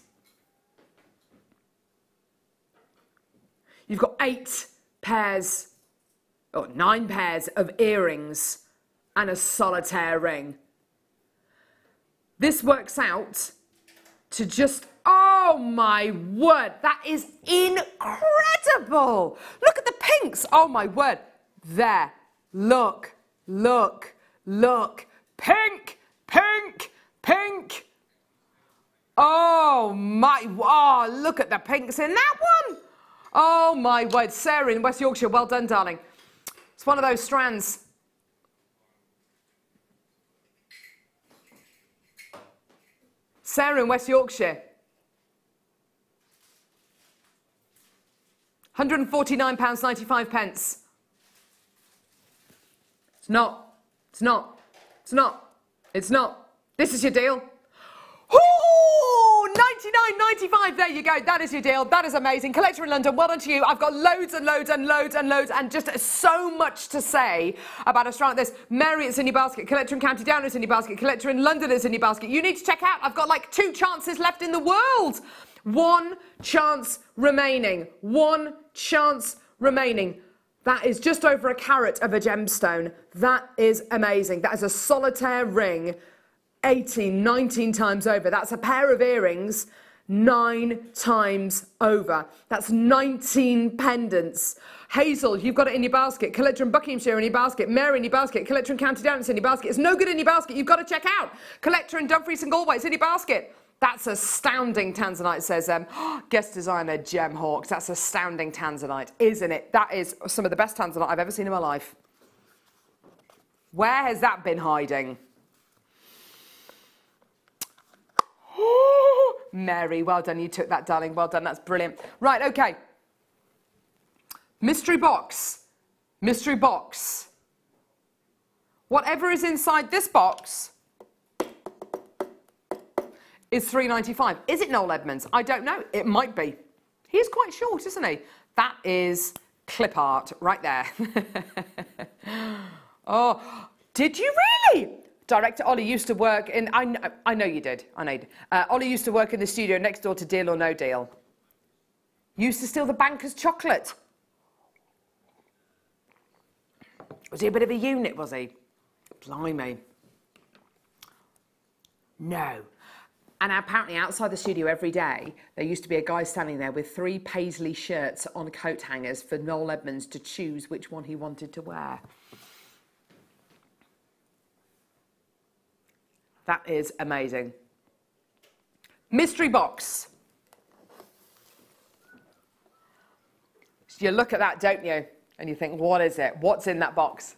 D: You've got 8 pairs, or 9 pairs of earrings and a solitaire ring. This works out to just, oh my word, that is incredible. Look at the pinks. Oh my word. There. Look, look, look. Pink, pink, pink. Oh my, oh, look at the pinks in that one. Oh my word. Sarah in West Yorkshire, well done, darling. It's one of those strands. Sarah in West Yorkshire. £149.95. It's not. It's not. It's not. It's not. This is your deal. Ooh, £99.95. There you go. That is your deal. That is amazing. Collector in London, well done to you. I've got loads and loads and loads and loads and just so much to say about a strand like this. Mary, it's in your basket. Collector in County Down, it's in your basket. Collector in London, it's in your basket. You need to check out. I've got like 2 chances left in the world. 1 chance remaining. 1 chance remaining. That is just over a carat of a gemstone. That is amazing. That is a solitaire ring 18, 19 times over. That's a pair of earrings 9 times over. That's 19 pendants. Hazel, you've got it in your basket. Collector in Buckinghamshire in your basket. Mary in your basket. Collector in County Down, it's in your basket. It's no good in your basket. You've got to check out. Collector in Dumfries and Galway, it's in your basket. That's astounding tanzanite, says guest designer Gem Hawks. That's astounding tanzanite, isn't it? That is some of the best tanzanite I've ever seen in my life. Where has that been hiding? Mary, well done. You took that, darling. Well done. That's brilliant. Right, okay. Mystery box. Mystery box. Whatever is inside this box is £3.95. Is it Noel Edmonds? I don't know. It might be. He is quite short, isn't he? That is clip art right there. Oh, did you really? Director Ollie used to work in... I know you did. I know you did. Ollie used to work in the studio next door to Deal or No Deal. Used to steal the banker's chocolate. Was he a bit of a unit, was he? Blimey. No. And apparently outside the studio every day, there used to be a guy standing there with 3 paisley shirts on coat hangers for Noel Edmonds to choose which one he wanted to wear. That is amazing. Mystery box. You look at that, don't you? And you think, what is it? What's in that box?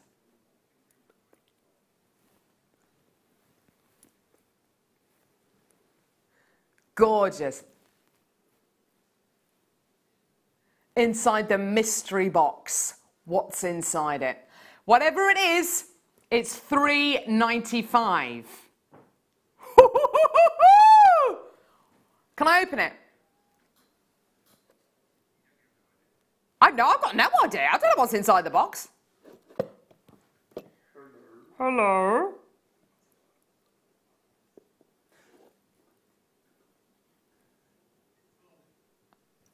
D: Gorgeous. Inside the mystery box, what's inside it? Whatever it is, it's £3.95. Can I open it? I've got no idea. I don't know what's inside the box. Hello.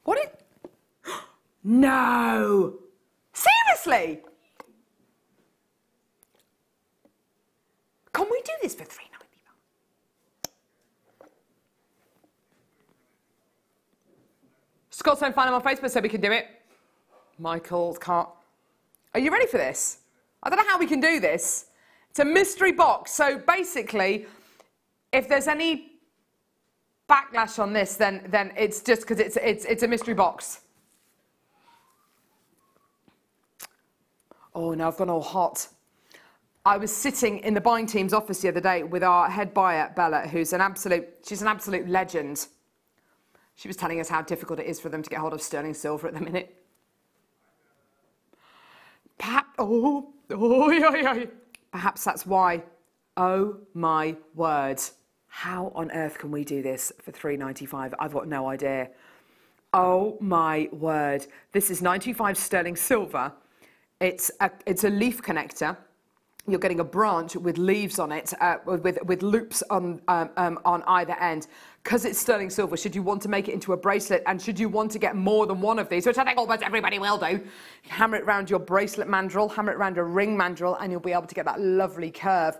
D: What is... No! Seriously? Can we do this for £3.95? Scott's find him on Facebook so we can do it. Michael can't. Are you ready for this? I don't know how we can do this. It's a mystery box. So basically, if there's any backlash on this, then it's just because it's a mystery box. Oh, now I've gone all hot. I was sitting in the buying team's office the other day with our head buyer, Bella, she's an absolute legend. She was telling us how difficult it is for them to get hold of sterling silver at the minute. Perhaps that's why. Oh my word. How on earth can we do this for £3.95? I've got no idea. Oh my word. This is 925 sterling silver. It's a leaf connector. You're getting a branch with leaves on it, with loops on either end. Because it's sterling silver, should you want to make it into a bracelet, and should you want to get more than one of these, which I think almost everybody will do, hammer it around your bracelet mandrel, hammer it around a ring mandrel, and you'll be able to get that lovely curve.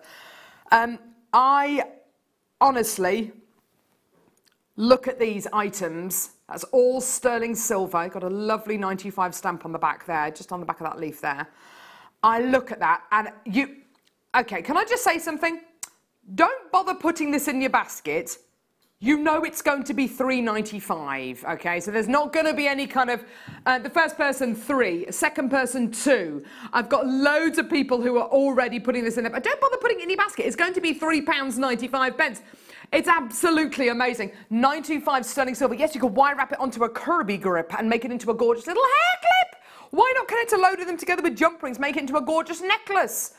D: I honestly look at these items. That's all sterling silver. Got a lovely 925 stamp on the back there, just on the back of that leaf there. I look at that and okay, can I just say something? Don't bother putting this in your basket. You know it's going to be £3.95, okay? So there's not going to be any kind of, the first person 3, second person 2. I've got loads of people who are already putting this in there, but don't bother putting it in your basket. It's going to be £3.95. It's absolutely amazing. 925 sterling silver. Yes, you could wire wrap it onto a Kirby grip and make it into a gorgeous little hair clip. Why not connect a load of them together with jump rings, make it into a gorgeous necklace?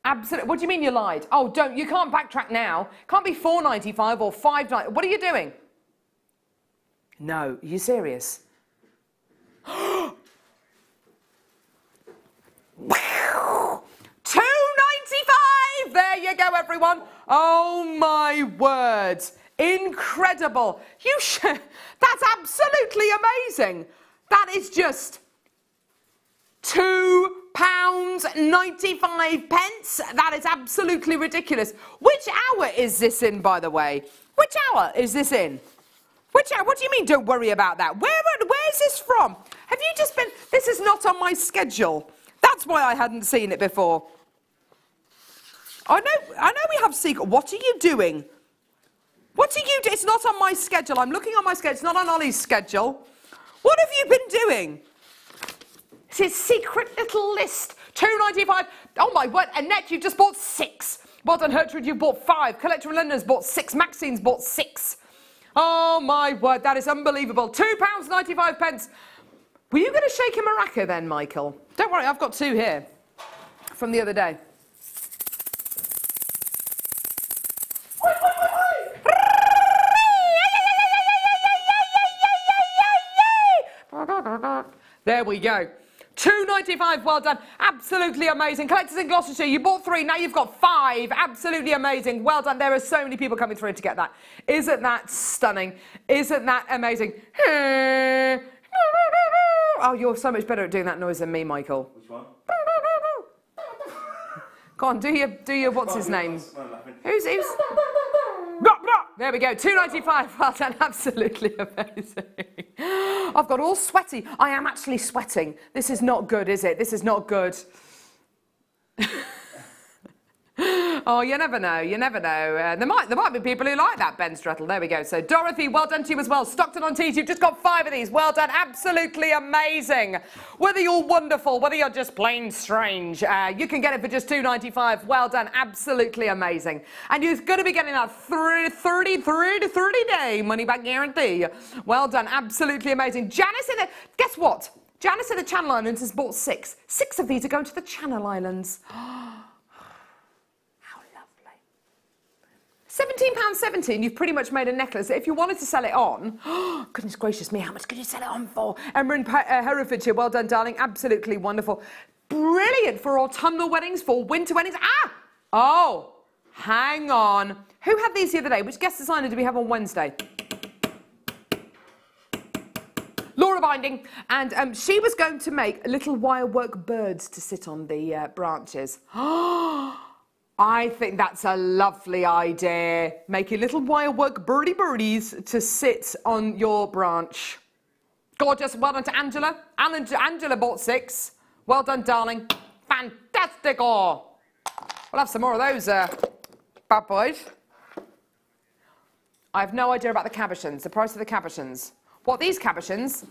D: Absolutely. What do you mean you lied? Oh, don't. You can't backtrack now. Can't be $4.95 or $5.95. What are you doing? No. Are you serious? $2.95. There you go, everyone. Oh, my word. Incredible. That's absolutely amazing. That is just £2.95. That is absolutely ridiculous. Which hour is this in, by the way? Which hour is this in? Which hour? What do you mean, don't worry about that? Where is this from? Have you just been... This is not on my schedule. That's why I hadn't seen it before. I know we have secret... What are you doing? What are you doing? It's not on my schedule. I'm looking on my schedule. It's not on Ollie's schedule. What have you been doing? It's his secret little list. $2.95. Oh, my word. Annette, you've just bought 6. Well done, Gertrude. You've bought 5. Collector and London's bought 6. Maxine's bought 6. Oh, my word. That is unbelievable. £2.95. Were you going to shake a maraca then, Michael? Don't worry. I've got 2 here from the other day. There we go. $2.95, well done. Absolutely amazing. Collectors in Gloucestershire, you bought 3, now you've got 5. Absolutely amazing. Well done. There are so many people coming through to get that. Isn't that stunning? Isn't that amazing? Oh, you're so much better at doing that noise than me, Michael.
E: Which one?
D: Go on, do your what's his name? Who's... There we go, $2.95, well done, absolutely amazing. I've got all sweaty. I am actually sweating. This is not good, is it? This is not good. Oh, you never know, you never know. There might be people who like that, Ben Strettle. There we go. So, Dorothy, well done to you as well. Stockton-on-Tees, you've just got 5 of these. Well done, absolutely amazing. Whether you're wonderful, whether you're just plain strange, you can get it for just $2.95. Well done, absolutely amazing. And you're going to be getting that 30-day money-back guarantee. Well done, absolutely amazing. Janice in the... Guess what? Janice in the Channel Islands has bought 6. 6 of these are going to the Channel Islands. £17.70, you've pretty much made a necklace. If you wanted to sell it on, oh, goodness gracious me, how much could you sell it on for? Emma in Herefordshire, well done, darling, absolutely wonderful. Brilliant for autumnal weddings, for winter weddings. Ah! Oh, hang on. Who had these the other day? Which guest designer did we have on Wednesday? Laura Binding, and she was going to make little wirework birds to sit on the branches. Oh! I think that's a lovely idea. Making little wirework birdies to sit on your branch. Gorgeous. Well done to Angela. Angela bought 6. Well done, darling. Fantastic. Oh, we'll have some more of those bad boys. I have no idea about the cabochons, the price of the cabochons. What, these cabochons?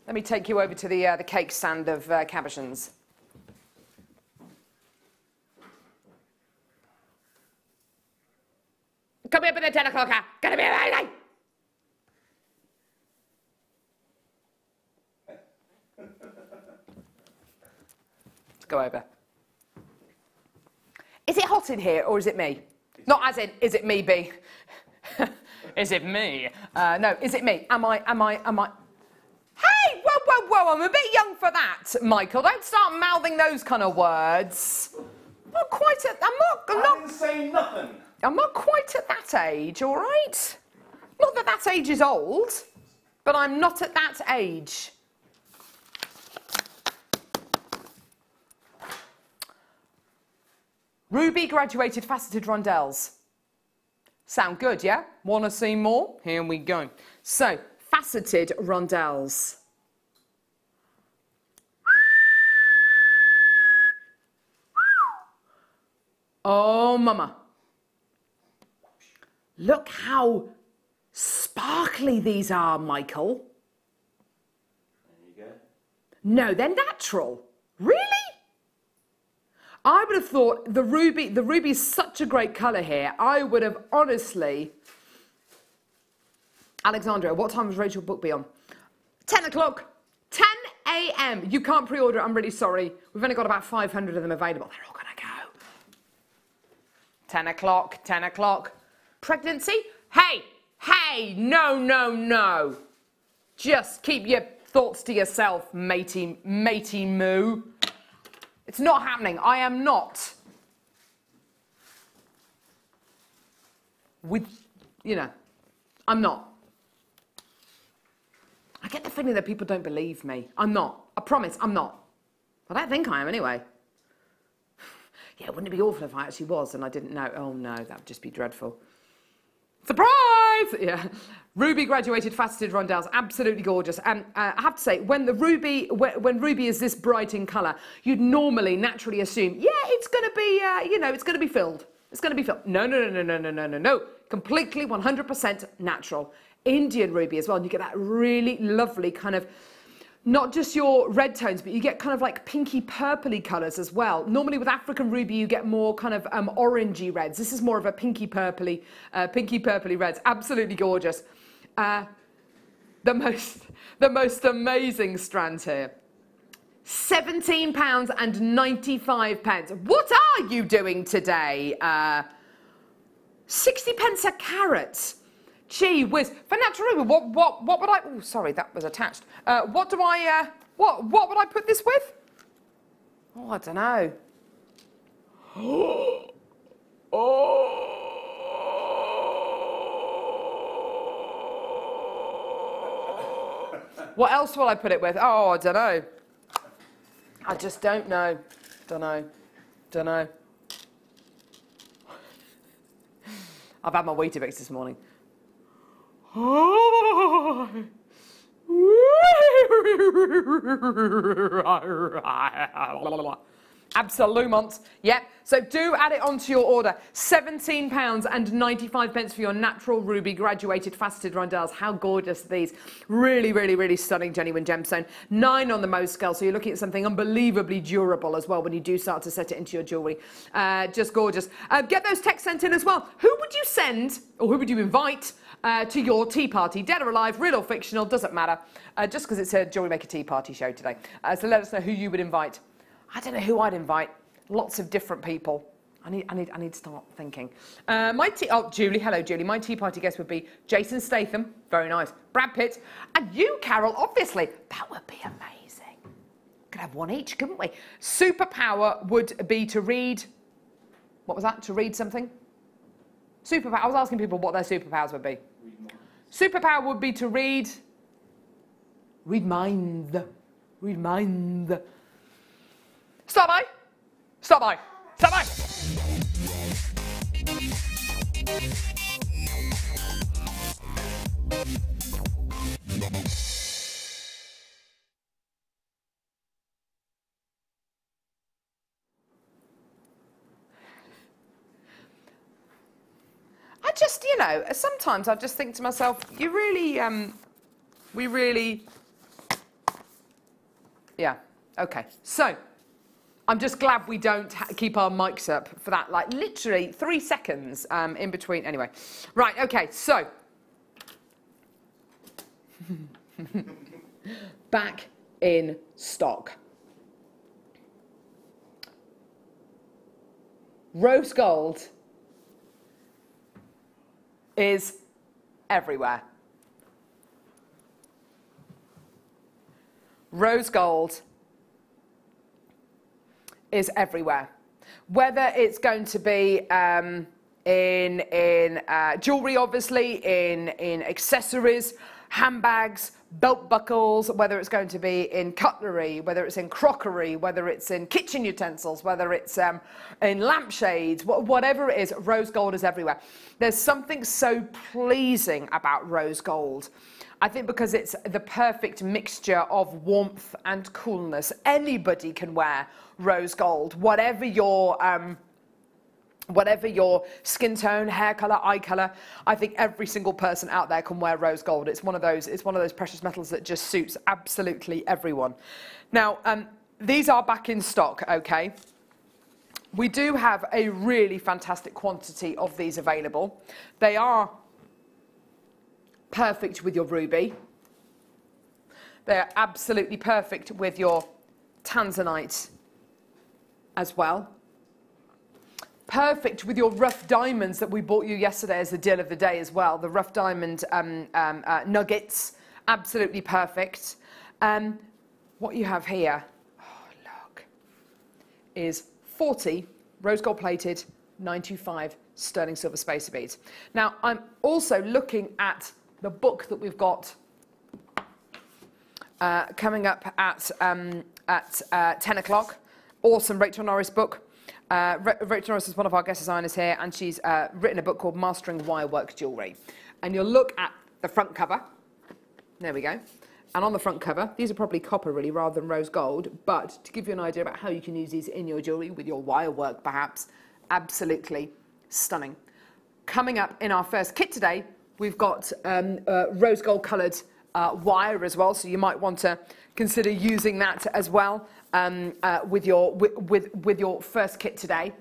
D: Let me take you over to the cake stand of cabochons. Come here for the 10 o'clock hour. Gonna be amazing. Let's go over. Is it hot in here or is it me? Not as in, is it me, B? Is it me? No, is it me? Am I? Hey, whoa, I'm a bit young for that, Michael. Don't start mouthing those kind of words. Not quite at, I
E: didn't say nothing.
D: I'm not quite at that age, all right? Not that that age is old, but I'm not at that age. Ruby graduated faceted rondelles. Sound good, yeah? Want to see more? Here we go. So, faceted rondelles. Oh, mama. Look how sparkly these are, Michael.
E: There you go.
D: No, they're natural. Really? I would have thought the ruby is such a great colour here. I would have honestly... Alexandra, what time was Rachel's book be on? 10 o'clock. 10 a.m. You can't pre-order it, I'm really sorry. We've only got about 500 of them available. They're all going to go. 10 o'clock, 10 o'clock. Pregnancy? Hey, no. Just keep your thoughts to yourself, matey moo. It's not happening. I am not. I'm not. I get the feeling that people don't believe me. I'm not. I promise, I'm not. I don't think I am anyway. Yeah, wouldn't it be awful if I actually was and I didn't know? Oh no, that would just be dreadful. Surprise! Yeah. Ruby graduated faceted rondelles, absolutely gorgeous. And I have to say, when ruby is this bright in colour, you'd normally naturally assume, yeah, it's going to be, it's going to be filled. It's going to be filled. No. Completely 100% natural. Indian ruby as well, and you get that really lovely kind of, not just your red tones, but you get kind of like pinky purpley colours as well. Normally with African ruby you get more kind of orangey reds. This is more of a pinky purpley reds. Absolutely gorgeous. The most amazing strand here. £17.95. What are you doing today? 60 pence a carat. Gee whiz. For natural ruby, what would I... Oh, sorry, that was attached. What would I put this with? Oh, I don't know. What else will I put it with? Oh, I don't know. I just don't know. Don't know. I've had my Weetabix this morning. Absolumont. Yep. So do add it onto your order. £17.95 for your natural ruby graduated faceted rondelles. How gorgeous are these? Really stunning genuine gemstone. 9 on the Mohs scale, so you're looking at something unbelievably durable as well when you do start to set it into your jewellery. Just gorgeous. Get those texts sent in as well. Who would you send, or who would you invite to your tea party? Dead or alive, real or fictional, doesn't matter. Just because it's a Jewellery Maker tea party show today. So let us know who you would invite. I don't know who I'd invite. Lots of different people. I need to start thinking. Julie, hello Julie. My tea party guest would be Jason Statham, very nice. Brad Pitt, and you, Carol, obviously. That would be amazing. Could have one each, couldn't we? Superpower would be to read. What was that? To read something? Superpower. I was asking people what their superpowers would be. Superpower would be to read. Read minds. Read minds. Stop by. I just, sometimes I just think to myself, you really, yeah, okay. So, I'm just glad we don't keep our mics up for that, like, literally 3 seconds in between. Anyway, right, okay, so. Back in stock. Rose gold is everywhere. Rose gold is everywhere. Whether it's going to be in jewellery, obviously, in accessories, handbags, belt buckles, whether it's going to be in cutlery, whether it's in crockery, whether it's in kitchen utensils, whether it's in lampshades, whatever it is, rose gold is everywhere. There's something so pleasing about rose gold. I think because it's the perfect mixture of warmth and coolness. Anybody can wear rose gold, whatever your skin tone, hair color, eye color. I think every single person out there can wear rose gold. It's one of those precious metals that just suits absolutely everyone. Now, these are back in stock, okay? We do have a really fantastic quantity of these available. They are perfect with your ruby. They are absolutely perfect with your tanzanite as well. Perfect with your rough diamonds that we bought you yesterday as the deal of the day as well. The rough diamond nuggets, absolutely perfect. What you have here, oh look, is 40 rose gold plated 925 sterling silver spacer beads. Now I'm also looking at the book that we've got coming up at 10 o'clock. Awesome Rachel Norris book. Rachel Norris is one of our guest designers here, and she's written a book called Mastering Wirework Jewellery. And you'll look at the front cover. There we go. And on the front cover, these are probably copper really rather than rose gold, but to give you an idea about how you can use these in your jewellery with your wirework perhaps, absolutely stunning. Coming up in our first kit today, we've got rose gold coloured wire as well, so you might want to consider using that as well with your first kit today.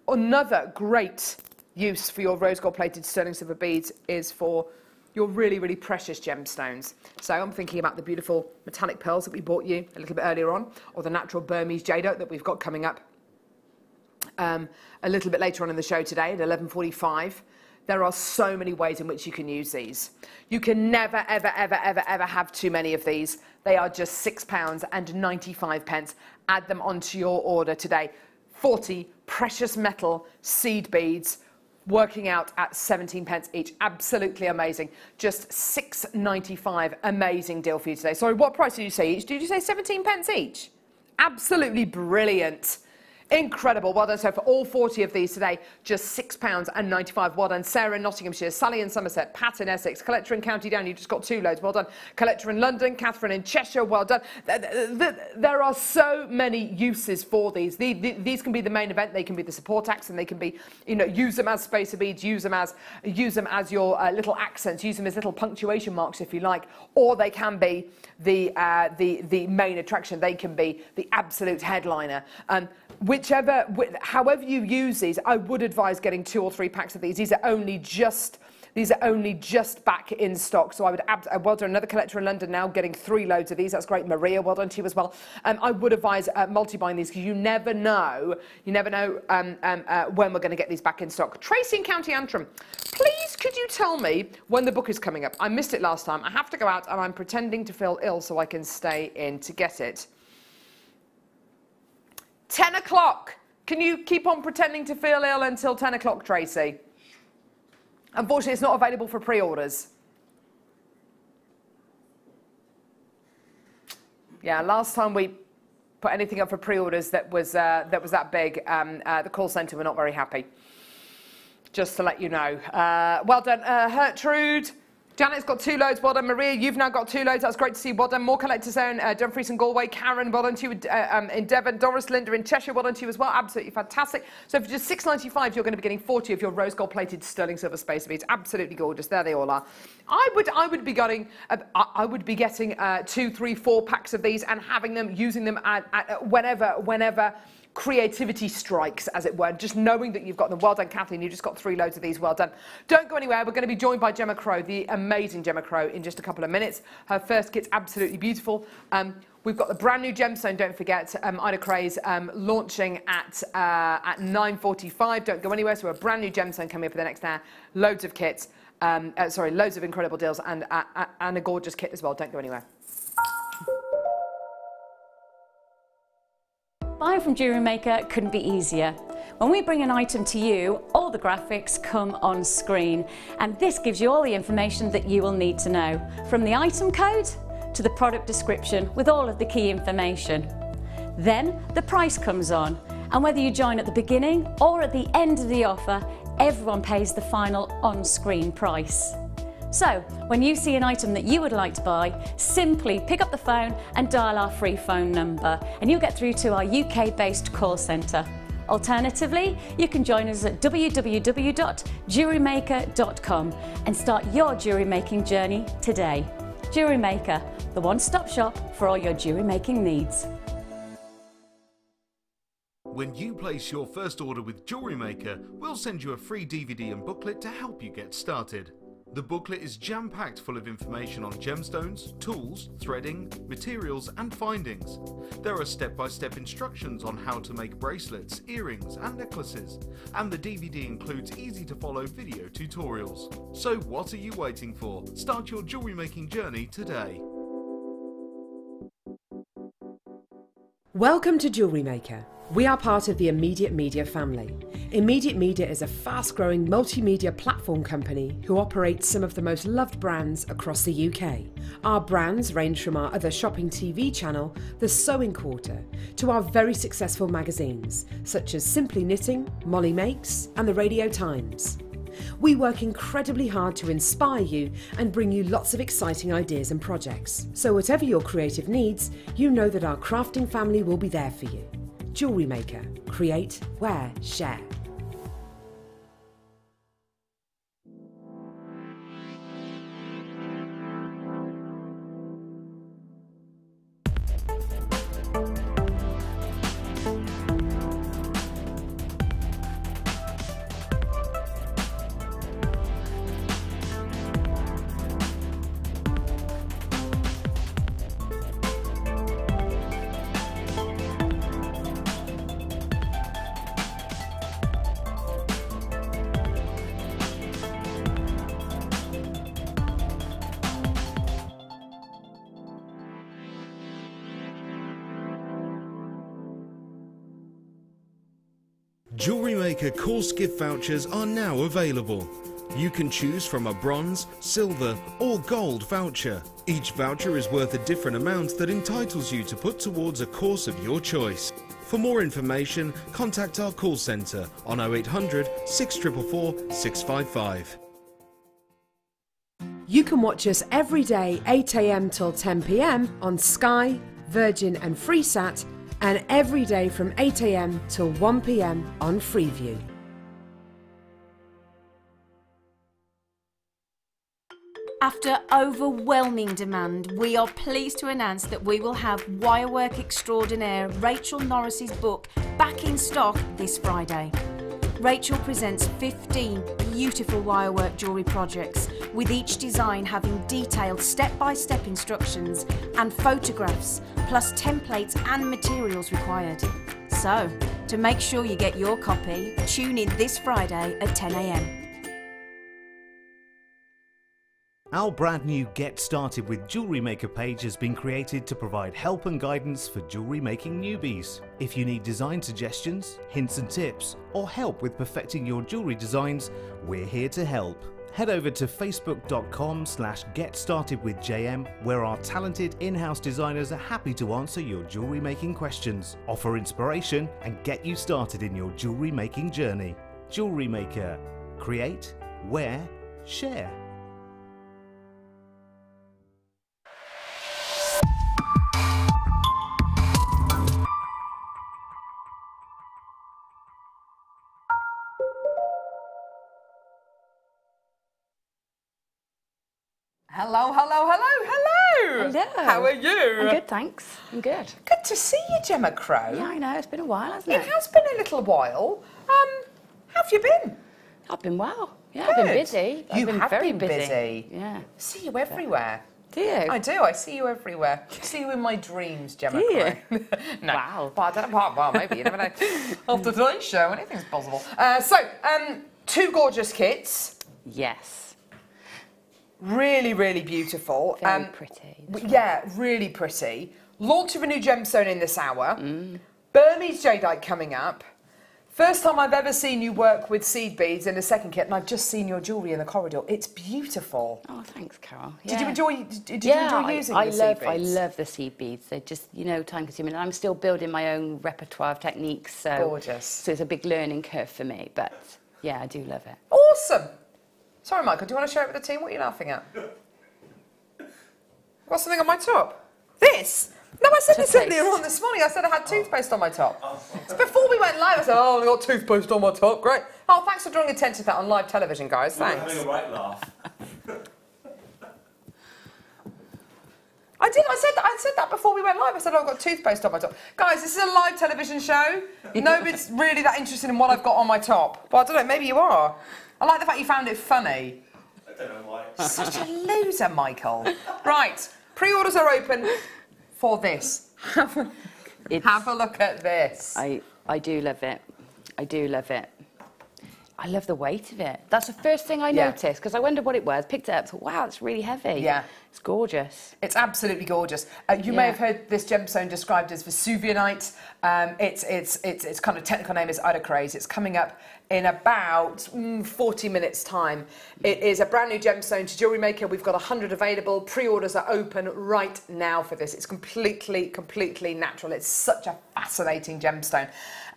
D: Another great use for your rose gold plated sterling silver beads is for your really, really precious gemstones. So I'm thinking about the beautiful metallic pearls that we bought you a little bit earlier on, or the natural Burmese jade oak that we've got coming up a little bit later on in the show today at 11:45. There are so many ways in which you can use these. You can never, ever, ever, ever, ever have too many of these. They are just £6.95. Add them onto your order today. 40 precious metal seed beads, working out at 17p each. Absolutely amazing. Just £6.95. Amazing deal for you today. Sorry, what price did you say each? Did you say 17p each? Absolutely brilliant. Incredible. Well done. So for all 40 of these today, just £6.95. Well done. Sarah in Nottinghamshire, Sally in Somerset, Pat in Essex, Collector in County Down. You just got 2 loads. Well done. Collector in London, Catherine in Cheshire. Well done. There are so many uses for these. These can be the main event. They can be the support acts, and they can be, you know, use them as spacer beads, use them as your little accents, use them as little punctuation marks if you like, or they can be the main attraction. They can be the absolute headliner. However you use these, I would advise getting 2 or 3 packs of these. These are only just back in stock. So I would well done. Another collector in London now getting 3 loads of these. That's great. Maria, well done to you as well. I would advise multi-buying these because you never know when we're going to get these back in stock. Tracy in County Antrim, please could you tell me when the book is coming up? I missed it last time. I have to go out and I'm pretending to feel ill so I can stay in to get it. 10 o'clock. Can you keep on pretending to feel ill until 10 o'clock, Tracy? Unfortunately, it's not available for pre-orders. Yeah, last time we put anything up for pre-orders that was that big, the call centre were not very happy. Just to let you know. Well done, Gertrude. Janet's got 2 loads. Well done, Maria. You've now got 2 loads. That's great to see. Well done. More collectors there in Dumfries and Galway. Karen, well done to you in Devon. Doris, Linda in Cheshire, well done to you as well. Absolutely fantastic. So for just £6.95, you're going to be getting 40 of your rose gold plated sterling silver spacer beads. Absolutely gorgeous. There they all are. I would be getting 2, 3, 4 packs of these and having them, using them whenever creativity strikes, as it were, just knowing that you've got them. Well done, Kathleen, you just got 3 loads of these. Well done. Don't go anywhere. We're going to be joined by Gemma Crow, the amazing Gemma Crow, in just a couple of minutes. Her first kit's absolutely beautiful. We've got the brand new gemstone, don't forget, Ida Cray's launching at 9:45. Don't go anywhere. So a brand new gemstone coming up for the next hour. Loads of kits, loads of incredible deals, and a gorgeous kit as well. Don't go anywhere.
B: Buying from JewelleryMaker couldn't be easier. When we bring an item to you, all the graphics come on screen, and this gives you all the information that you will need to know, from the item code to the product description with all of the key information. Then the price comes on, and whether you join at the beginning or at the end of the offer, everyone pays the final on-screen price. So, when you see an item that you would like to buy, simply pick up the phone and dial our free phone number, and you'll get through to our UK-based call centre. Alternatively, you can join us at www.jewellerymaker.com and start your jewellery making journey today. JewelleryMaker, the one-stop shop for all your jewellery making needs.
A: When you place your first order with JewelleryMaker, we'll send you a free DVD and booklet to help you get started. The booklet is jam-packed full of information on gemstones, tools, threading, materials and findings. There are step-by-step instructions on how to make bracelets, earrings and necklaces, and the DVD includes easy-to-follow video tutorials. So what are you waiting for? Start your jewellery making journey today.
C: Welcome to JewelleryMaker. We are part of the Immediate Media family. Immediate Media is a fast-growing multimedia platform company who operates some of the most loved brands across the UK. Our brands range from our other shopping TV channel, The Sewing Quarter, to our very successful magazines, such as Simply Knitting, Molly Makes, and the Radio Times. We work incredibly hard to inspire you and bring you lots of exciting ideas and projects. So whatever your creative needs, you know that our crafting family will be there for you. JewelleryMaker. Create, wear, share.
A: JewelleryMaker course gift vouchers are now available. You can choose from a bronze, silver or gold voucher. Each voucher is worth a different amount that entitles you to put towards a course of your choice. For more information, contact our call centre on 0800 644 655.
C: You can watch us every day 8 AM till 10 PM on Sky, Virgin and Freesat, and every day from 8 AM till 1 PM on Freeview.
F: After overwhelming demand, we are pleased to announce that we will have wirework extraordinaire Rachel Norris's book back in stock this Friday. Rachel presents 15 beautiful wirework jewellery projects, with each design having detailed step-by-step instructions and photographs, plus templates and materials required. So, to make sure you get your copy, tune in this Friday at 10 AM.
G: Our brand new Get Started with JewelleryMaker page has been created to provide help and guidance for jewellery making newbies. If you need design suggestions, hints and tips, or help with perfecting your jewellery designs, we're here to help. Head over to facebook.com/getstartedwithjm, where our talented in-house designers are happy to answer your jewellery making questions, offer inspiration and get you started in your jewellery making journey. JewelleryMaker. Create, wear, share.
D: Hello, hello, hello, hello!
H: Hello.
D: How are you?
H: I'm good, thanks. I'm good.
D: Good to see you, Gemma Crow.
H: Yeah, I know. It's been a while, hasn't
D: It
H: it?
D: has been a little while. How have you been?
H: I've been well. Yeah, I've been
D: Good.
H: busy. I've
D: You
H: been
D: have
H: very
D: been busy.
H: Yeah.
D: See you everywhere.
H: Do you?
D: I do. I see you everywhere. I see you in my dreams, Gemma
H: Do you?
D: Crow. No.
H: Wow.
D: Well, I don't know. Well, maybe. You never know. After today's show, anything's possible. Two gorgeous kits.
H: Yes.
D: Really, really beautiful.
H: Very pretty.
D: Yeah, really pretty. Launch of a new gemstone in this hour. Burmese jadeite coming up. First time I've ever seen you work with seed beads in a second kit, and I've just seen your jewellery in the corridor. It's beautiful.
H: Oh, thanks, Carol.
D: Did you enjoy? Did you
H: Yeah,
D: enjoy using
H: I
D: the seed
H: love.
D: beads?
H: I love the seed beads. They're just, time consuming. And I'm still building my own repertoire of techniques. So
D: Gorgeous.
H: So it's a big learning curve for me. But yeah, I do love it.
D: Awesome. Sorry, Michael. Do you want to share it with the team? What are you laughing at? I've got something on my top. This. No, I said this
H: Toothpaste.
D: earlier on this morning. I said I had toothpaste on my top. So before we went live, I said, oh, I got toothpaste on my top. Great. Oh, thanks for drawing attention to that on live television, guys. Thanks.
E: Having a right laugh.
D: I did. I said that before we went live. I said, oh, I've got toothpaste on my top. Guys, this is a live television show. Nobody's really that interested in what I've got on my top. Well, I don't know. Maybe you are. I like the fact you found it funny.
E: I don't know why.
D: Such a loser, Michael. Right. Pre-orders are open for this. Have a look at this.
H: I do love it. I do love it. I love the weight of it. That's the first thing I noticed, because I wondered what it was. Picked it up, thought, wow, it's really heavy.
D: Yeah.
H: It's gorgeous.
D: It's absolutely gorgeous. You may have heard this gemstone described as Vesuvianite. Its kind of technical name is Idocrase. It's coming up in about 40 minutes' time. It is a brand new gemstone to Jewellery Maker. We've got 100 available. Pre-orders are open right now for this. It's completely natural. It's such a fascinating gemstone.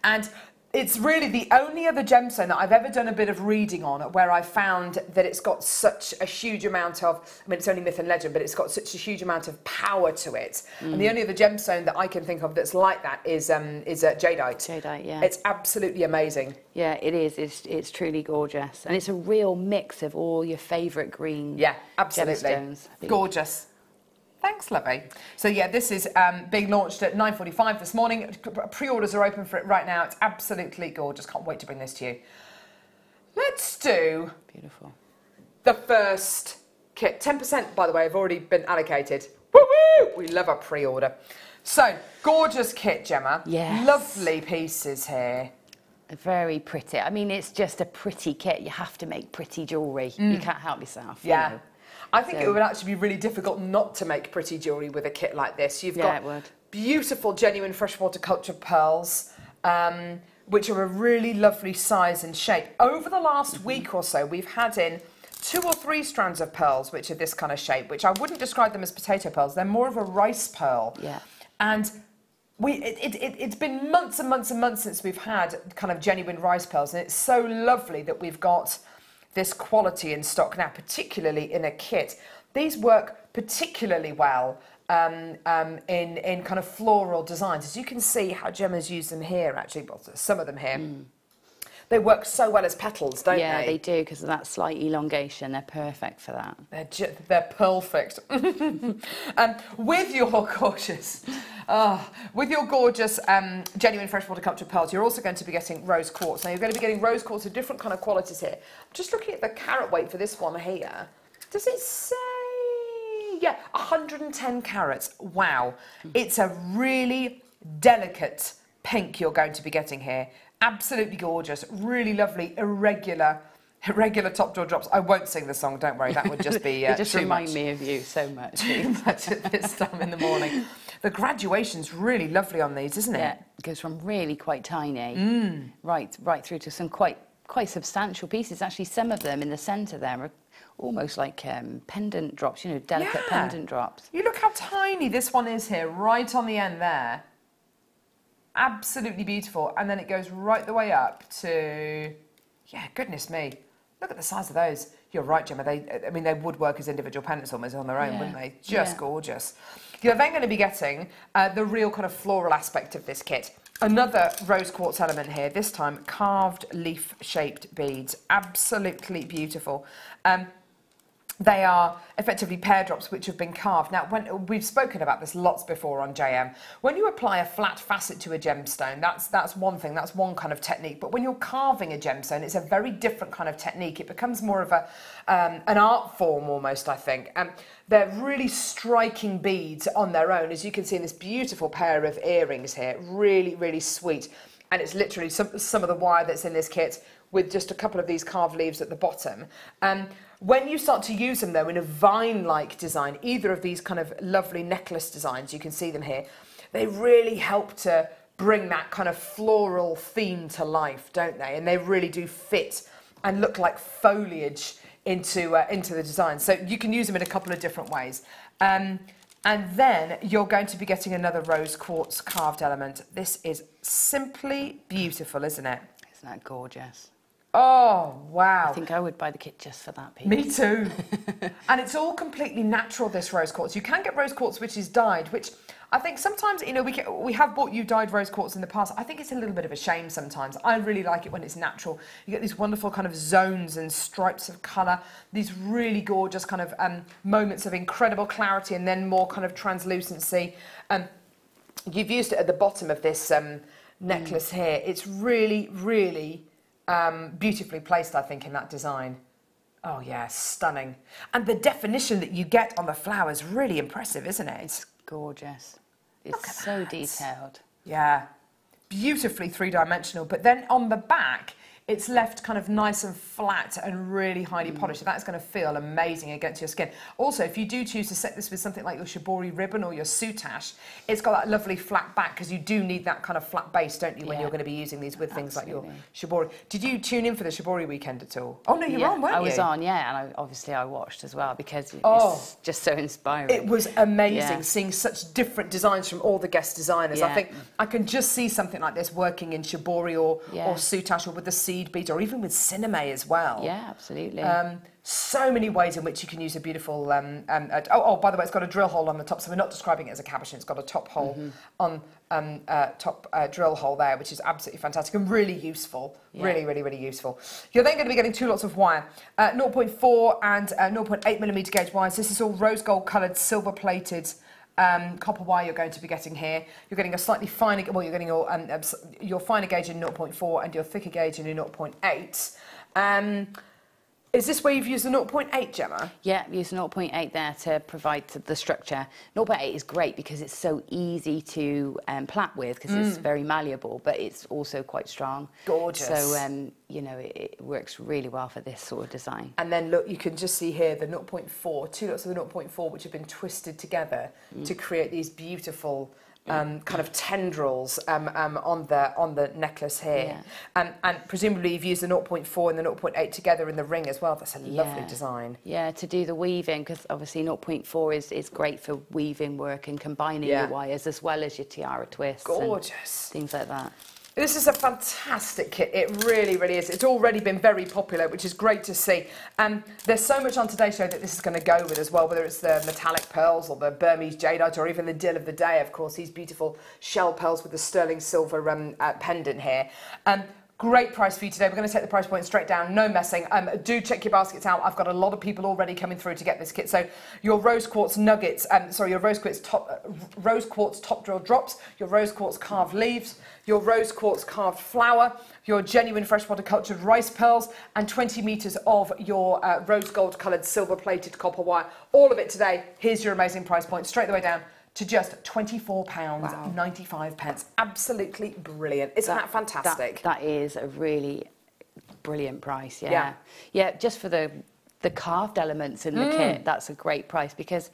D: And it's really the only other gemstone that I've ever done a bit of reading on where I found that it's got such a huge amount of, I mean, it's only myth and legend, but it's got such a huge amount of power to it. And the only other gemstone that I can think of that's like that is jadeite.
H: Jadeite, yeah.
D: It's absolutely amazing.
H: Yeah, it is. It's truly gorgeous. And it's a real mix of all your favourite green
D: absolutely.
H: gemstones.
D: Gorgeous. Thanks, lovey. So yeah, this is being launched at 9:45 this morning. Pre-orders are open for it right now. It's absolutely gorgeous. Can't wait to bring this to you. Let's do
H: Beautiful.
D: the first kit. 10%, by the way, have already been allocated. Woo-woo! We love a pre-order. So, gorgeous kit, Gemma.
H: Yes.
D: Lovely pieces here.
H: Very pretty. I mean, it's just a pretty kit. You have to make pretty jewellery. You can't help yourself. You know.
D: I think it would actually be really difficult not to make pretty jewellery with a kit like this. You've got
H: it would.
D: Beautiful, genuine freshwater culture pearls, which are a really lovely size and shape. Over the last week or so, we've had in 2 or 3 strands of pearls, which are this kind of shape, which I wouldn't describe them as potato pearls. They're more of a rice pearl.
H: Yeah.
D: And it's been months and months and months since we've had kind of genuine rice pearls, and it's so lovely that we've got this quality in stock now, particularly in a kit. These work particularly well in kind of floral designs. As you can see how Gemma's used them here, actually, well, some of them here. They work so well as petals, don't they?
H: Yeah, they do, because of that slight elongation. They're perfect for that.
D: They're perfect. With your gorgeous genuine freshwater culture pearls, you're also going to be getting rose quartz. Now, you're going to be getting rose quartz of different kind of qualities here. I'm just looking at the carat weight for this one here. Does it say? Yeah, 110 carats. Wow. It's a really delicate pink you're going to be getting here. Absolutely gorgeous, really lovely, irregular top jaw drops. I won't sing the song, don't worry, that would just be
H: it just
D: too
H: remind
D: much.
H: me of you so much.
D: Too much at this time in the morning. The graduation's really lovely on these, isn't it?
H: Yeah, it goes from really quite tiny right through to some quite substantial pieces. Actually, some of them in the centre there are almost like pendant drops, you know, delicate pendant drops.
D: You look how tiny this one is here, right on the end there. Absolutely beautiful. And then it goes right the way up to, yeah, goodness me. Look at the size of those. You're right, Gemma. They would work as individual pendants almost on their own, wouldn't they? Just gorgeous. You're then going to be getting the real kind of floral aspect of this kit. Another rose quartz element here, this time carved leaf-shaped beads. Absolutely beautiful. They are effectively pear drops which have been carved. Now, we've spoken about this lots before on JM. When you apply a flat facet to a gemstone, that's one thing, that's one kind of technique. But when you're carving a gemstone, it's a very different kind of technique. It becomes more of an art form almost, I think. They're really striking beads on their own, as you can see in this beautiful pair of earrings here. Really, really sweet. And it's literally some of the wire that's in this kit with just a couple of these carved leaves at the bottom. When you start to use them, though, in a vine-like design, either of these kind of lovely necklace designs, you can see them here, they really help to bring that kind of floral theme to life, don't they? And they really do fit and look like foliage into the design. So you can use them in a couple of different ways. And then you're going to be getting another rose quartz carved element. This is simply beautiful, isn't it?
H: Isn't that gorgeous?
D: Oh, wow.
H: I think I would buy the kit just for that piece.
D: Me too. And it's all completely natural, this rose quartz. You can get rose quartz which is dyed, which I think sometimes, you know, we have bought you dyed rose quartz in the past. I think it's a little bit of a shame sometimes. I really like it when it's natural. You get these wonderful kind of zones and stripes of colour, these really gorgeous kind of moments of incredible clarity and then more kind of translucency. You've used it at the bottom of this necklace here. It's really, really beautifully placed, I think, in that design. Oh yeah, stunning. And the definition that you get on the flower is really impressive, isn't it? It's
H: gorgeous. It's so detailed.
D: Yeah, beautifully three-dimensional. But then on the back, it's left kind of nice and flat and really highly polished. So that's going to feel amazing against your skin. Also, if you do choose to set this with something like your shibori ribbon or your soutache, it's got that lovely flat back because you do need that kind of flat base, don't you, when you're going to be using these with things like your shibori. Did you tune in for the shibori weekend at all? Oh, no, you were on, weren't you?
H: I was on, yeah, and obviously I watched as well because it's just so inspiring.
D: It was amazing seeing such different designs from all the guest designers. I think I can just see something like this working in shibori or soutache or with the seed beads or even with cinema as well.
H: Yeah, absolutely.
D: So many ways in which you can use a beautiful... by the way, it's got a drill hole on the top, so we're not describing it as a cabochon. It's got a top hole on drill hole there, which is absolutely fantastic and really useful. Really, really, really useful. You're then going to be getting 2 lots of wire, 0.4 and 0.8mm gauge wires. This is all rose gold coloured, silver plated copper wire you're going to be getting here. You're getting a slightly finer, well, you're getting your finer gauge in 0.4 and your thicker gauge in 0.8. Is this where you've used the 0.8, Gemma?
H: Yeah, I've used 0.8 there to provide the structure. 0.8 is great because it's so easy to plait with because it's very malleable, but it's also quite strong.
D: Gorgeous.
H: So, you know, it works really well for this sort of design.
D: And then, look, you can just see here the 0.4, 2 lots of the 0.4, which have been twisted together to create these beautiful... kind of tendrils on the necklace here. And presumably you've used the 0.4 and the 0.8 together in the ring as well. That's a lovely design.
H: Yeah, to do the weaving, because obviously 0.4 is great for weaving work and combining your wires as well as your tiara twists.
D: Gorgeous.
H: And things like that.
D: This is a fantastic kit. It really, really is. It's already been very popular, which is great to see. There's so much on today's show that this is going to go with as well, whether it's the metallic pearls or the Burmese jadeite or even the deal of the day, of course, these beautiful shell pearls with the sterling silver pendant here. Great price for you today. We're going to take the price point straight down, no messing. Do check your baskets out. I've got a lot of people already coming through to get this kit. So your rose quartz nuggets, your rose quartz top drill drops, your rose quartz carved leaves, your rose quartz carved flower, your genuine freshwater cultured rice pearls, and 20 metres of your rose gold coloured silver plated copper wire. All of it today. Here's your amazing price point straight the way down to just £24.95. Absolutely brilliant. Isn't that fantastic?
H: That is a really brilliant price, yeah. Yeah, just for the carved elements in the kit, that's a great price because,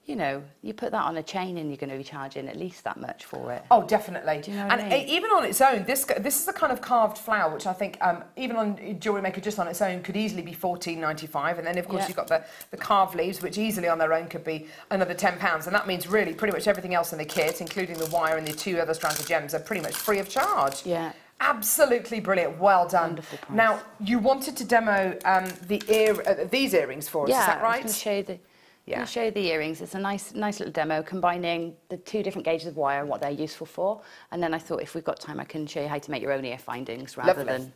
H: you know, you put that on a chain and you're going to be charging at least that much for it.
D: Oh, definitely.
H: Do you know what I mean?
D: Even on its own, this is the kind of carved flower which I think even on JewelleryMaker just on its own could easily be £14.95, and then of course you've got the carved leaves which easily on their own could be another £10, and that means really pretty much everything else in the kit, including the wire and the 2 other strands of gems, are pretty much free of charge.
H: Yeah.
D: Absolutely brilliant. Well done.
H: Wonderful price. Now,
D: you wanted to demo these earrings for us, is that right?
H: I was going to show you I'll show you the earrings. It's a nice little demo combining the 2 different gauges of wire and what they're useful for. And then I thought if we've got time, I can show you how to make your own ear findings rather than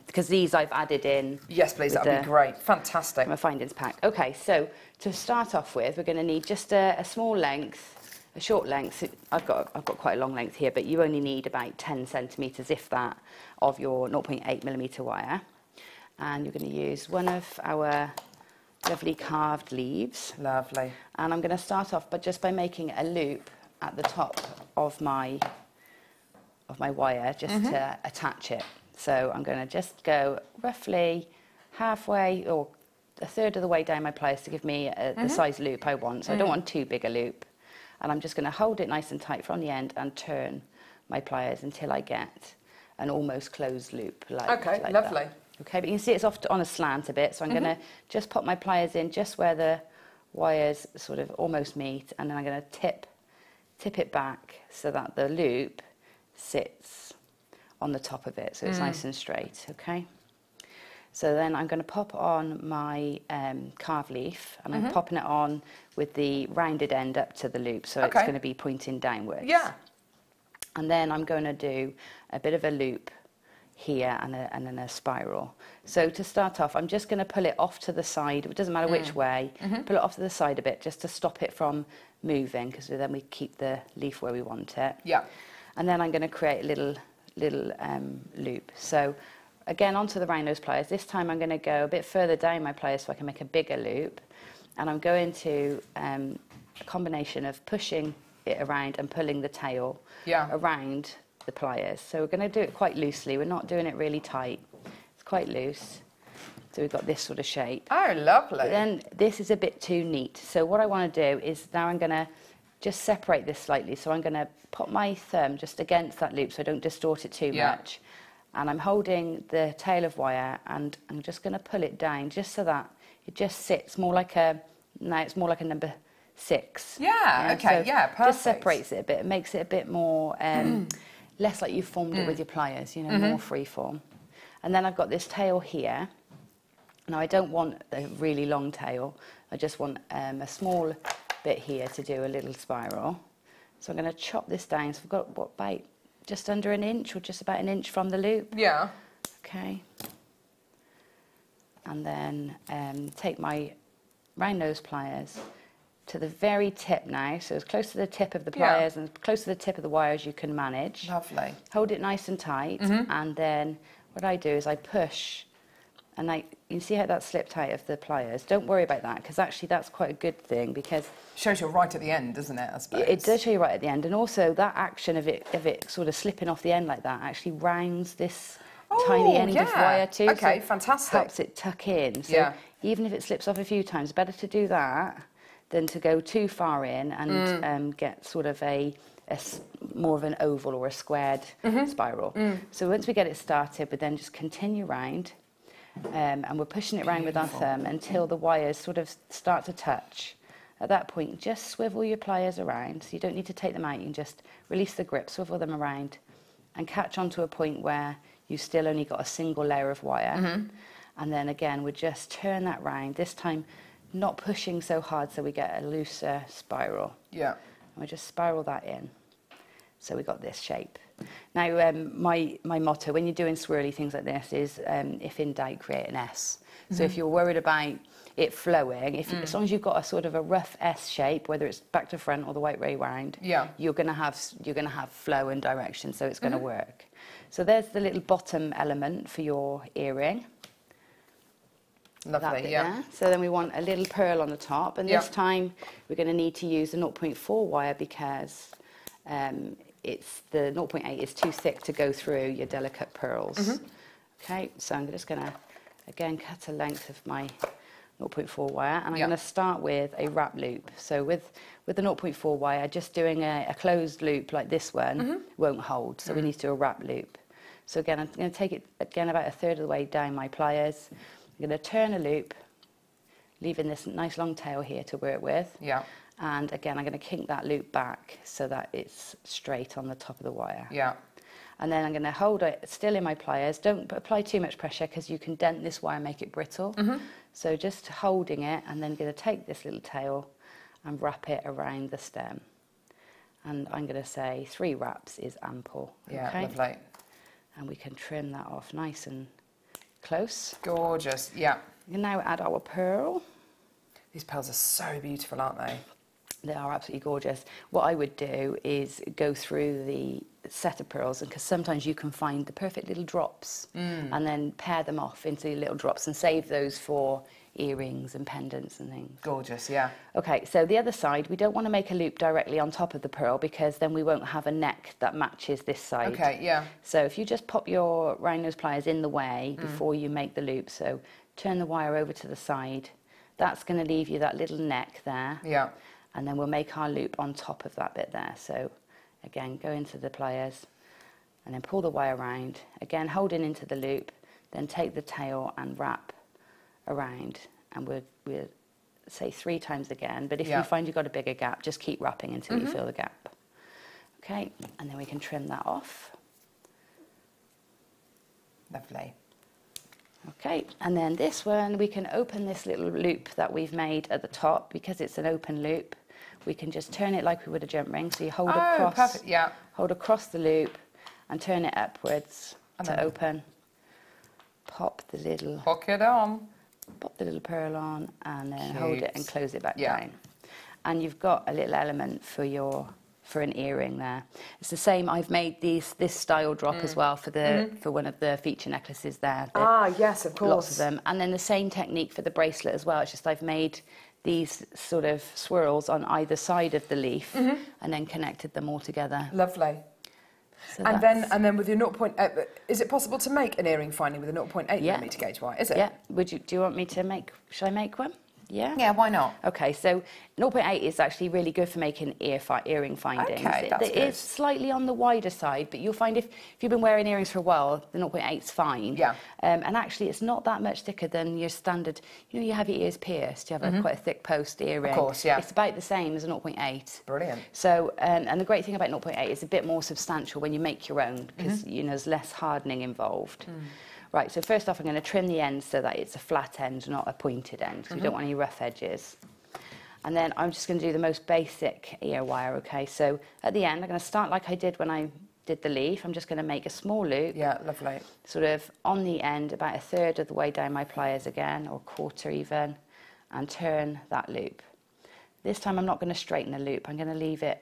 H: because these I've added in.
D: Yes, please. That'd be great. Fantastic.
H: My findings pack. Okay, so to start off with, we're going to need just a small length, a short length. I've got quite a long length here, but you only need about 10 centimetres, if that, of your 0.8mm wire. And you're going to use one of our lovely carved leaves.
D: Lovely.
H: And I'm going to start off by making a loop at the top of my wire just to attach it. So I'm going to just go roughly halfway or a third of the way down my pliers to give me the size loop I want. So I don't want too big a loop. And I'm just going to hold it nice and tight from the end and turn my pliers until I get an almost closed loop like
D: lovely.
H: That. Okay, but you can see it's off on a slant a bit, so I'm going to just pop my pliers in just where the wires sort of almost meet, and then I'm going to tip it back so that the loop sits on the top of it, so it's nice and straight, okay? So then I'm going to pop on my carved leaf, and I'm popping it on with the rounded end up to the loop, so it's going to be pointing downwards.
D: Yeah.
H: And then I'm going to do a bit of a loop here and then a spiral. So to start off, I'm just going to pull it off to the side. It doesn't matter which way. Pull it off to the side a bit just to stop it from moving, because then we keep the leaf where we want it.
D: Yeah.
H: And then I'm going to create a little loop. So again, onto the round nose pliers. This time I'm going to go a bit further down my pliers so I can make a bigger loop. And I'm going to a combination of pushing it around and pulling the tail around the pliers. So we're going to do it quite loosely. We're not doing it really tight. It's quite loose. So we've got this sort of shape.
D: Oh, lovely.
H: But then this is a bit too neat. So what I want to do is now I'm going to just separate this slightly. So I'm going to put my thumb just against that loop so I don't distort it too much. And I'm holding the tail of wire and I'm just going to pull it down just so that it just sits more like a, now it's more like a number 6.
D: Yeah, okay,
H: so
D: yeah, perfect.
H: Just separates it a bit. It makes it a bit more, less like you've formed it with your pliers, you know, more free form. And then I've got this tail here. Now I don't want a really long tail. I just want a small bit here to do a little spiral. So I'm going to chop this down. So I've got, what, about just under an inch or just about an inch from the loop.
D: Yeah.
H: Okay. And then take my round nose pliers to the very tip now, so as close to the tip of the pliers and close to the tip of the wire as you can manage.
D: Lovely.
H: Hold it nice and tight, and then what I do is I push, and you can see how that slipped out of the pliers. Don't worry about that, because actually that's quite a good thing, because
D: shows you right at the end, doesn't it, I suppose?
H: It does show you right at the end, and also that action of it sort of slipping off the end like that actually rounds this tiny end of wire too.
D: Okay,
H: so
D: fantastic.
H: Helps it tuck in. So even if it slips off a few times, better to do that than to go too far in and get sort of a more of an oval or a squared spiral. So once we get it started, we then just continue round, and we're pushing it round with our thumb until the wires sort of start to touch. At that point, just swivel your pliers around. So you don't need to take them out. You can just release the grip, swivel them around, and catch onto a point where you've still only got a single layer of wire. And then again, we just turn that round. This time, not pushing so hard so we get a looser spiral. Yeah. And we just spiral that in. So we got this shape. Now, my motto when you're doing swirly things like this is, if in doubt, create an S. So if you're worried about it flowing, as long as you've got a sort of a rough S shape, whether it's back to front or the right way round, you're going to have flow and direction, so it's going to work. So there's the little bottom element for your earring.
D: Lovely, yeah.
H: So then we want a little pearl on the top, and this time we're going to need to use the 0.4 wire because it's the 0.8 is too thick to go through your delicate pearls. Okay, so I'm just going to again cut a length of my 0.4 wire, and I'm going to start with a wrap loop. So with the 0.4 wire, just doing a closed loop like this one won't hold, so we need to do a wrap loop. So again, I'm going to take it again about a third of the way down my pliers. I'm going to turn a loop, leaving this nice long tail here to work with. Yeah. And again, I'm going to kink that loop back so that it's straight on the top of the wire. Yeah. And then I'm going to hold it still in my pliers. Don't apply too much pressure because you can dent this wire and make it brittle. So just holding it, and then going to take this little tail and wrap it around the stem. And I'm going to say 3 wraps is ample.
D: Yeah,
H: okay?
D: lovely.
H: And we can trim that off nice and close.
D: Gorgeous, yeah.
H: We can now add our pearl.
D: These pearls are so beautiful, aren't they?
H: They are absolutely gorgeous. What I would do is go through the set of pearls, because sometimes you can find the perfect little drops and then pair them off into little drops and save those for earrings and pendants and things.
D: Gorgeous, yeah.
H: Okay, so the other side, we don't want to make a loop directly on top of the pearl because then we won't have a neck that matches this side.
D: Okay, yeah.
H: So if you just pop your round nose pliers in the way before you make the loop, so turn the wire over to the side, that's going to leave you that little neck there. Yeah. And then we'll make our loop on top of that bit there. So again, go into the pliers and then pull the wire around. Again, holding into the loop, then take the tail and wrap around. And we'll say 3 times again. But if you find you've got a bigger gap, just keep wrapping until you fill the gap. Okay, and then we can trim that off.
D: Lovely.
H: Okay, and then this one, we can open this little loop that we've made at the top. Because it's an open loop, we can just turn it like we would a jump ring. So you hold across,
D: perfect. Yeah.
H: hold across the loop and turn it upwards
D: And
H: to
D: then
H: open. Pop the little
D: pearl on.
H: and then hold it and close it back
D: Yeah.
H: down. And you've got a little element for an earring there. It's the same. I've made this style drop as well for for one of the feature necklaces there.
D: Yes, of course.
H: Lots of them. And then the same technique for the bracelet as well. It's just I've made these sort of swirls on either side of the leaf and then connected them all together.
D: Lovely.
H: So
D: And then with your 0.8, is it possible to make an earring finding with a 0.8 millimetre gauge wire? Is it?
H: Yeah. Do you want me to make? Should I make one? Yeah.
D: Yeah, why not?
H: Okay, so 0.8 is actually really good for making earring findings.
D: Okay, that's
H: It
D: good.
H: is slightly on the wider side, but you'll find if you've been wearing earrings for a while, the 0.8 is fine.
D: Yeah.
H: And actually, it's not that much thicker than your standard. You know, you have your ears pierced. You have quite a thick post earring.
D: Of course, yeah.
H: It's about the same as a 0.8.
D: Brilliant.
H: So, and the great thing about 0.8 is a bit more substantial when you make your own because you know there's less hardening involved. Right, so first off I'm going to trim the end so that it's a flat end, not a pointed end, because we don't want any rough edges. And then I'm just going to do the most basic ear wire, okay? So at the end I'm going to start like I did when I did the leaf. I'm just going to make a small loop.
D: Yeah, lovely.
H: Sort of on the end, about a third of the way down my pliers again, or quarter even, and turn that loop. This time I'm not going to straighten the loop, I'm going to leave it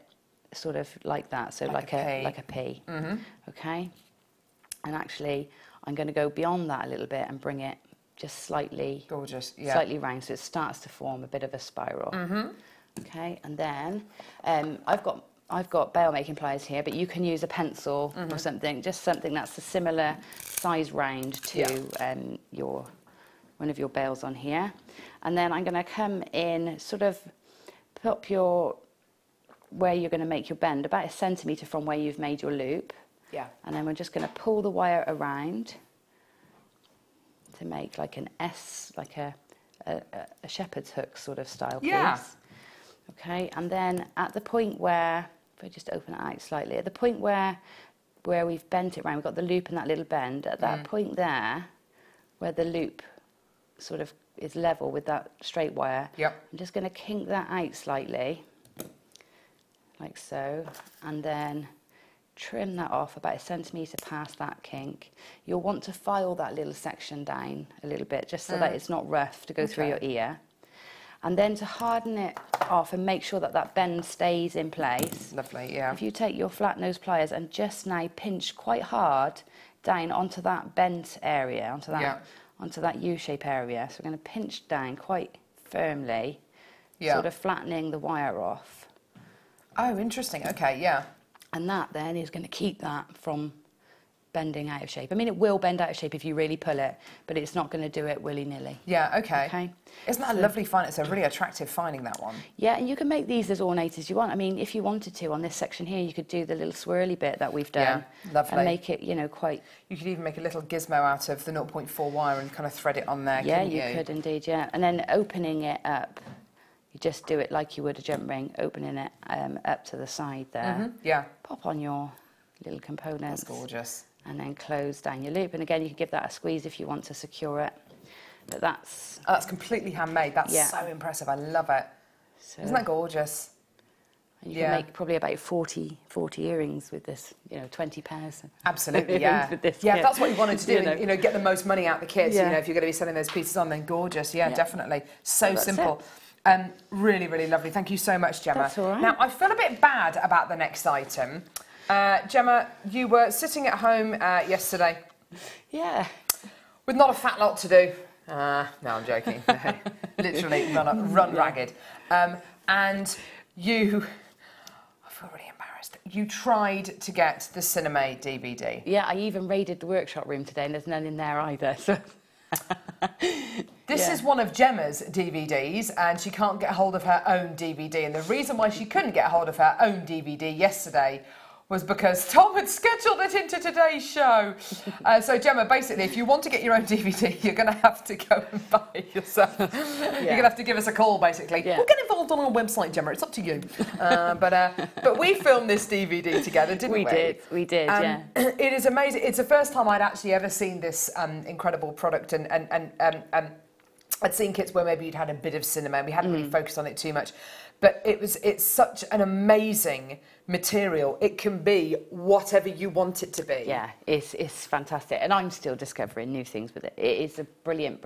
H: sort of like that, so like a P. Okay? And actually I'm going to go beyond that a little bit and bring it just slightly, slightly round, so it starts to form a bit of a spiral. Okay, and then I've got bail making pliers here, but you can use a pencil or something, just something that's a similar size round to one of your bails on here. And then I'm going to come in, sort of pop where you're going to make your bend about 1 centimetre from where you've made your loop.
D: Yeah.
H: And then we're just going to pull the wire around to make like an S, like a shepherd's hook sort of style piece. Okay, and then at the point where, if I just open it out slightly, at the point where we've bent it around, we've got the loop and that little bend, at that point there, where the loop sort of is level with that straight wire, I'm just going to kink that out slightly, like so, and then trim that off about 1 centimetre past that kink. You'll want to file that little section down a little bit just so that it's not rough to go through your ear. And then to harden it off and make sure that that bend stays in place.
D: Lovely, yeah.
H: If you take your flat nose pliers and just now pinch quite hard down onto that bent area, onto that U-shape area. So we're going to pinch down quite firmly, sort of flattening the wire off.
D: Oh, interesting. Okay, yeah.
H: And that then is going to keep that from bending out of shape. I mean, it will bend out of shape if you really pull it, but it's not going to do it willy-nilly.
D: Yeah, okay. Isn't that a lovely find? It's a really attractive finding, that one.
H: Yeah, and you can make these as ornate as you want. I mean, if you wanted to, on this section here, you could do the little swirly bit that we've done.
D: Yeah, lovely.
H: And make it, you know, quite...
D: You could even make a little gizmo out of the 0.4 wire and kind of thread it on there,
H: yeah,
D: couldn't
H: you could indeed, yeah. And then opening it up, you just do it like you would a jump ring, opening it up to the side there.
D: Yeah.
H: Pop on your little components.
D: That's gorgeous.
H: And then close down your loop. And again, you can give that a squeeze if you want to secure it. But that's...
D: Oh, that's completely handmade. That's so impressive. I love it.
H: So,
D: isn't that gorgeous?
H: And you can make probably about 40 earrings with this, you know, 20 pairs.
D: Absolutely, yeah.
H: With this
D: yeah,
H: kit.
D: if that's what you wanted to do, you know, get the most money out of the kids,
H: Yeah.
D: you know, if you're going to be selling those pieces on, then gorgeous. Yeah, definitely. So
H: that's
D: simple. Really, really lovely. Thank you so much, Gemma.
H: That's all right.
D: Now, I feel a bit bad about the next item. Gemma, you were sitting at home yesterday.
H: Yeah.
D: With not a fat lot to do. No, I'm joking. Literally run ragged. And you... I feel really embarrassed. You tried to get the Cinema DVD.
H: Yeah, I even raided the workshop room today and there's none in there either. So.
D: This is one of Gemma's DVDs and she can't get hold of her own DVD. And the reason why she couldn't get hold of her own DVD yesterday was because Tom had scheduled it into today's show. So Gemma, basically, if you want to get your own DVD, you're going to have to go and buy it yourself. You're going to have to give us a call, basically. We'll get involved all done on our website, Gemma. It's up to you. But we filmed this DVD together, didn't we?
H: We did, yeah.
D: It is amazing. It's the first time I'd actually ever seen this incredible product, and I'd seen kits where maybe you'd had a bit of cinema and we hadn't really focused on it too much. But it's such an amazing material. It can be whatever you want it to be.
H: Yeah, it's fantastic. And I'm still discovering new things with it. It is a brilliant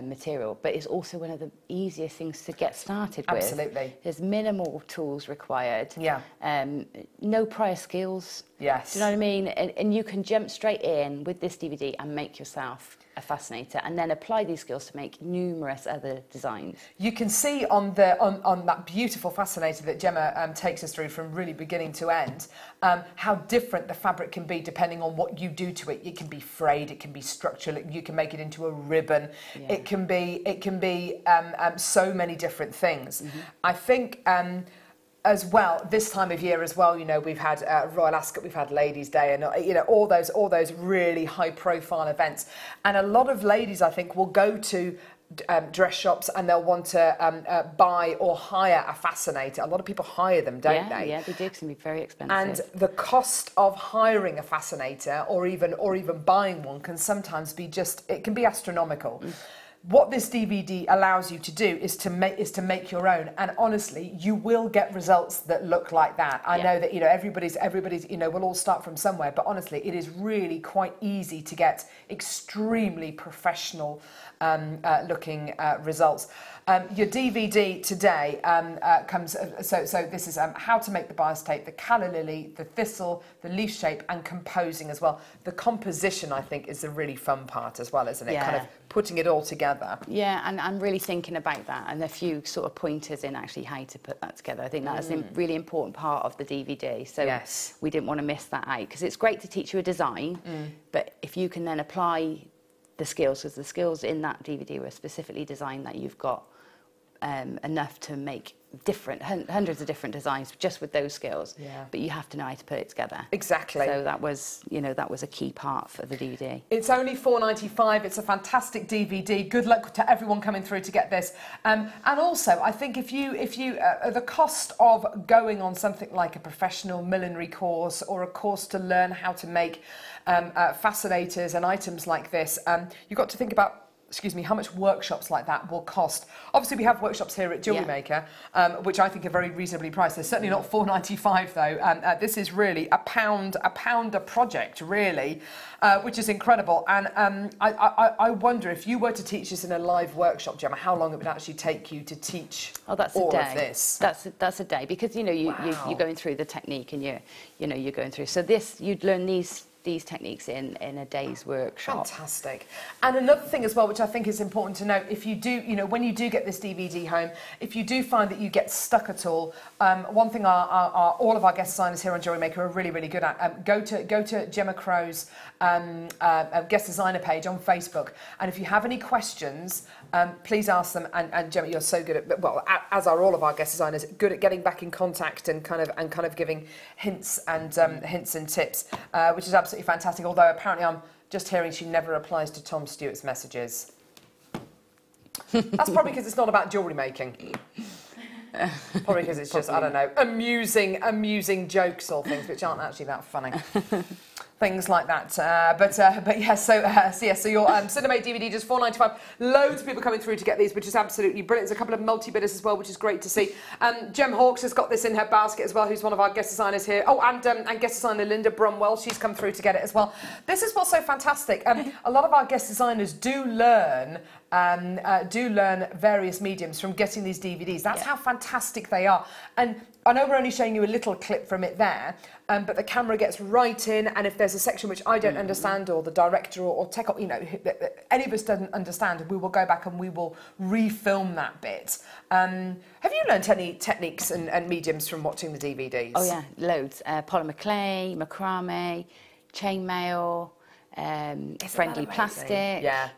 H: material, but it's also one of the easiest things to get started with.
D: Absolutely.
H: There's minimal tools required.
D: Yeah.
H: No prior skills.
D: Yes.
H: Do you know what I mean? And you can jump straight in with this DVD and make yourself a fascinator, and then apply these skills to make numerous other designs.
D: You can see on that beautiful fascinator that Gemma takes us through from really beginning to end, how different the fabric can be depending on what you do to it. It can be frayed, it can be structural, you can make it into a ribbon. Yeah. It can be so many different things. I think as well, this time of year as well, you know, we've had Royal Ascot, we've had Ladies' Day, and you know, all those really high-profile events. And a lot of ladies, I think, will go to dress shops and they'll want to buy or hire a fascinator. A lot of people hire them, don't they?
H: Yeah, they do. It can be very expensive.
D: And the cost of hiring a fascinator or even buying one can sometimes be it can be astronomical. What this DVD allows you to do is to make your own, and honestly, you will get results that look like that. I know that, you know, everybody's you know, we'll all start from somewhere, but honestly, it is really quite easy to get extremely professional looking results. Your DVD today comes, so this is how to make the bias tape, the calla lily, the thistle, the leaf shape, and composing as well. The composition, I think, is the really fun part as well, isn't it? Kind of putting it all together.
H: Yeah, and I'm really thinking about that, and a few sort of pointers in actually how to put that together. I think that is a really important part of the DVD. So we didn't want to miss that out, because it's great to teach you a design, but if you can then apply the skills, because the skills in that DVD were specifically designed that you've got enough to make hundreds of different designs just with those skills. But you have to know how to put it together.
D: Exactly.
H: So that was, you know, that was a key part for the DVD.
D: It's only £4.95. It's a fantastic DVD. Good luck to everyone coming through to get this. And also, I think if you the cost of going on something like a professional millinery course or a course to learn how to make fascinators and items like this, you've got to think about, how much workshops like that will cost. Obviously, we have workshops here at JewelleryMaker, which I think are very reasonably priced. They're certainly not £4.95 though. This is really a pound a project, really, which is incredible. And I wonder if you were to teach this in a live workshop, Gemma, how long it would actually take you to teach all of this?
H: That's a day, because you know you're going through the technique, and you're going through. So you'd learn these techniques in a day's workshop.
D: Fantastic. And another thing as well, which I think is important to note, if you do, you know, when you do get this DVD home, if you do find that you get stuck at all, one thing all of our guest designers here on JewelleryMaker are really, really good at, go to Gemma Crow's guest designer page on Facebook, and if you have any questions, please ask them. And Gemma, you're so good at, well, as are all of our guest designers, good at getting back in contact and kind of giving hints and tips, which is absolutely fantastic. Although apparently I'm just hearing she never replies to Tom Stewart's messages. That's probably because it's not about jewellery making. Probably because it's just, I don't know, amusing jokes or things which aren't actually that funny. Things like that. But yeah, so your Cinemate DVD, just £4.95. Loads of people coming through to get these, which is absolutely brilliant. There's a couple of multi-bidders as well, which is great to see. Jem Hawkes has got this in her basket as well, who's one of our guest designers here. Oh, and guest designer Linda Brumwell, she's come through to get it as well. This is what's so fantastic. A lot of our guest designers do learn various mediums from getting these DVDs. That's how fantastic they are. And I know we're only showing you a little clip from it there, but the camera gets right in, and if there's a section which I don't understand, or the director or tech, you know, any of us doesn't understand, we will go back and we will refilm that bit. Have you learnt any techniques and mediums from watching the DVDs?
H: Oh yeah, loads. Polymer clay, macrame, chainmail, friendly plastic.
D: Yeah.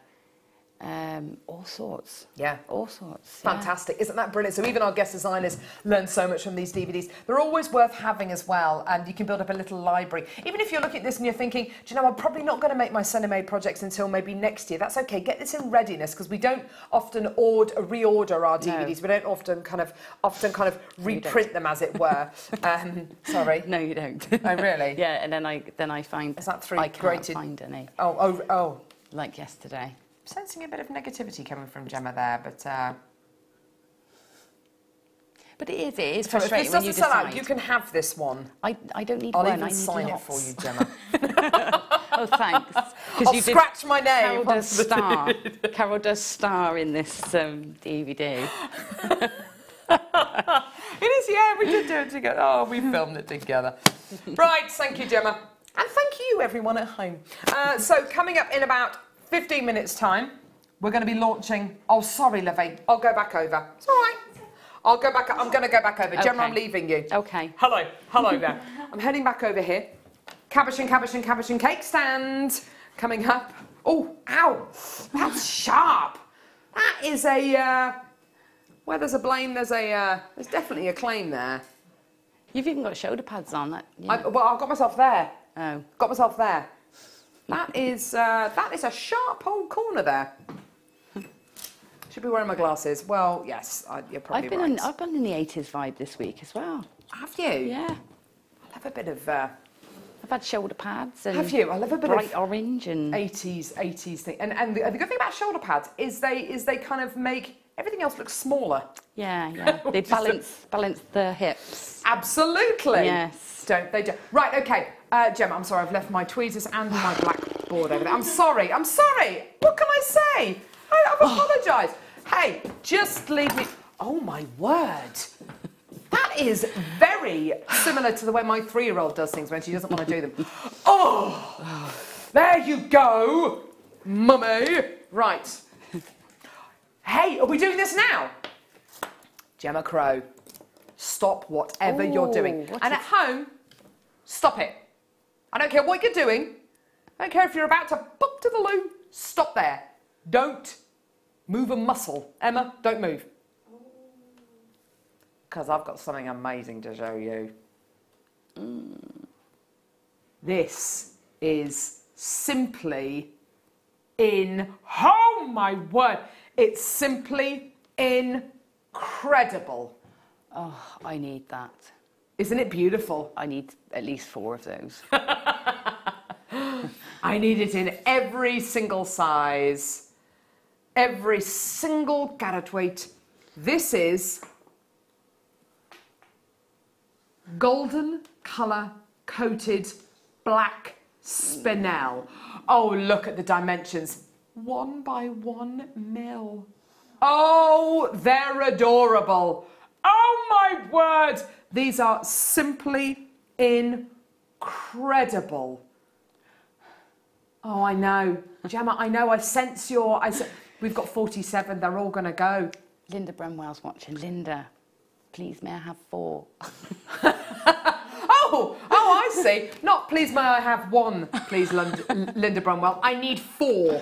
H: All sorts.
D: Yeah.
H: All sorts. Yeah.
D: Fantastic. Isn't that brilliant? So even our guest designers learn so much from these DVDs. They're always worth having as well, and you can build up a little library. Even if you're looking at this and you're thinking, do you know, I'm probably not going to make my Sew-Made projects until maybe next year. That's okay. Get this in readiness, because we don't often reorder our DVDs.
H: No.
D: We don't often kind of reprint them, as it were. Sorry.
H: No, you don't.
D: Oh, really?
H: Yeah, and then I find
D: Is that three
H: I can't
D: grated?
H: find any.
D: Oh.
H: Like yesterday.
D: Sensing a bit of negativity coming from Gemma there,
H: but it is
D: so if
H: frustrating
D: this
H: when you
D: doesn't sell out,
H: decide.
D: you can have this one.
H: I don't need
D: I'll
H: one.
D: even
H: I need
D: sign
H: lots.
D: it for you, Gemma.
H: Oh, thanks.
D: I'll scratch my name.
H: Carol does star in this DVD.
D: It is, yeah, we did do it together. Oh, we filmed it together. Right, thank you, Gemma. And thank you, everyone at home. So coming up in about 15 minutes' time, we're going to be launching... Oh, sorry, Lovey. I'll go back over. It's all right. I'm going to go back over. Gemma, I'm leaving you.
H: Okay.
D: Hello there. I'm heading back over here. Cabbage and cake stand coming up. Oh, ow. That's sharp. That is a... where there's a blame, there's definitely a claim there.
H: You've even got shoulder pads on.
D: I've got myself there.
H: Oh.
D: Got myself there. That is a sharp old corner there. Should be wearing my glasses. Well, yes, you're probably right.
H: I've been in the 80s vibe this week as well.
D: Have you?
H: Yeah.
D: I love a bit of...
H: I've had shoulder pads and
D: have you? I love a bit
H: bright
D: of
H: orange and
D: 80s thing. And the good thing about shoulder pads is they kind of make everything else look smaller.
H: yeah. They balance the hips.
D: Absolutely.
H: Yes.
D: Don't they? Right. Okay. Gemma, I'm sorry. I've left my tweezers and my blackboard over there. I'm sorry. What can I say? I've apologised. Hey, just leave me. Oh my word. That is very similar to the way my 3-year-old does things when she doesn't want to do them. Oh, there you go, mummy. Right. Hey, are we doing this now? Gemma Crow, stop whatever you're doing. And at home, stop it. I don't care what you're doing. I don't care if you're about to pop to the loo. Stop there. Don't move a muscle. Emma, don't move. Because I've got something amazing to show you. This is simply oh my word, it's simply incredible.
H: Oh, I need that.
D: Isn't it beautiful?
H: I need at least 4 of those.
D: I need it in every single size, every single carat weight. This is golden colour coated black spinel. Oh, look at the dimensions. 1 by 1 mil. Oh, they're adorable. Oh my word. These are simply incredible. Oh, I know. Gemma, I know. I sense we've got 47. They're all going to go.
H: Linda Bramwell's watching. Linda, please may I have 4?
D: Oh, I see. Not please may I have 1, please, Linda Bramwell. I need 4.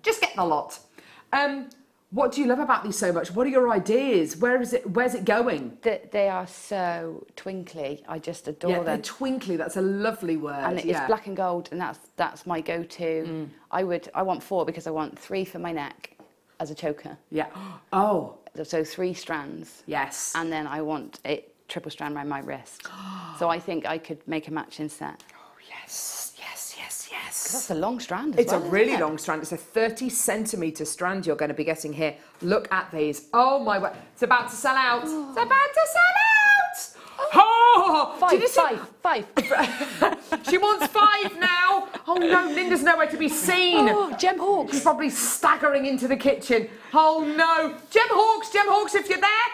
D: Just get the lot. What do you love about these so much? What are your ideas? Where's it going?
H: They are so twinkly. I just adore them.
D: They're twinkly. That's a lovely word.
H: And it's black and gold, and that's my go-to. I want 4 because I want 3 for my neck as a choker.
D: Yeah. Oh.
H: So 3 strands.
D: Yes.
H: And then I want it triple strand around my wrist. So I think I could make a matching set.
D: Oh, yes.
H: Because that's a long strand
D: It's a really long strand. It's a 30-centimetre strand you're going to be getting here. Look at these. Oh, my word. It's about to sell out. Oh. It's about to sell out. Oh,
H: 5.
D: Did you see? 5. She wants 5 now. Oh, no, Linda's nowhere to be seen.
H: Oh, Gem Hawks.
D: She's probably staggering into the kitchen. Oh, no. Gem Hawks, if you're there.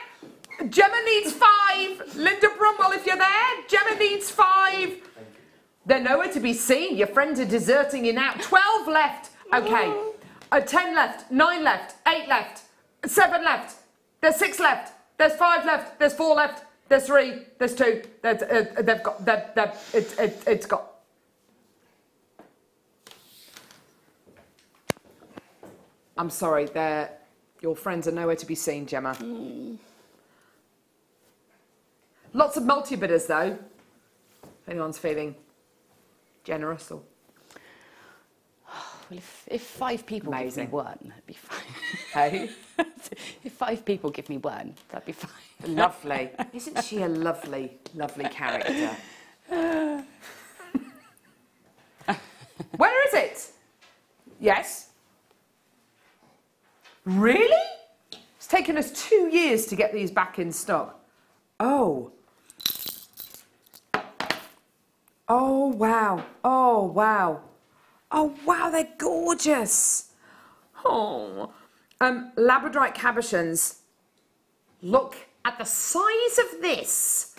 D: Gemma needs 5. Linda Brumwell, if you're there. Gemma needs 5. They're nowhere to be seen. Your friends are deserting you now. 12 left. Okay. 10 left. 9 left. 8 left. 7 left. There's 6 left. There's 5 left. There's 4 left. There's 3. There's 2. It's got. I'm sorry, your friends are nowhere to be seen, Gemma. Lots of multi-bidders, though. If anyone's feeling generous or...
H: Well, if 5 people give me one, that'd be fine.
D: Hey?
H: If 5 people give me one, that'd be fine.
D: Lovely. Isn't she a lovely, lovely character? Where is it? Yes? Really? It's taken us 2 years to get these back in stock. Oh. Oh, wow. Oh, wow. Oh, wow, they're gorgeous. Oh. Labradorite cabochons. Look at the size of this.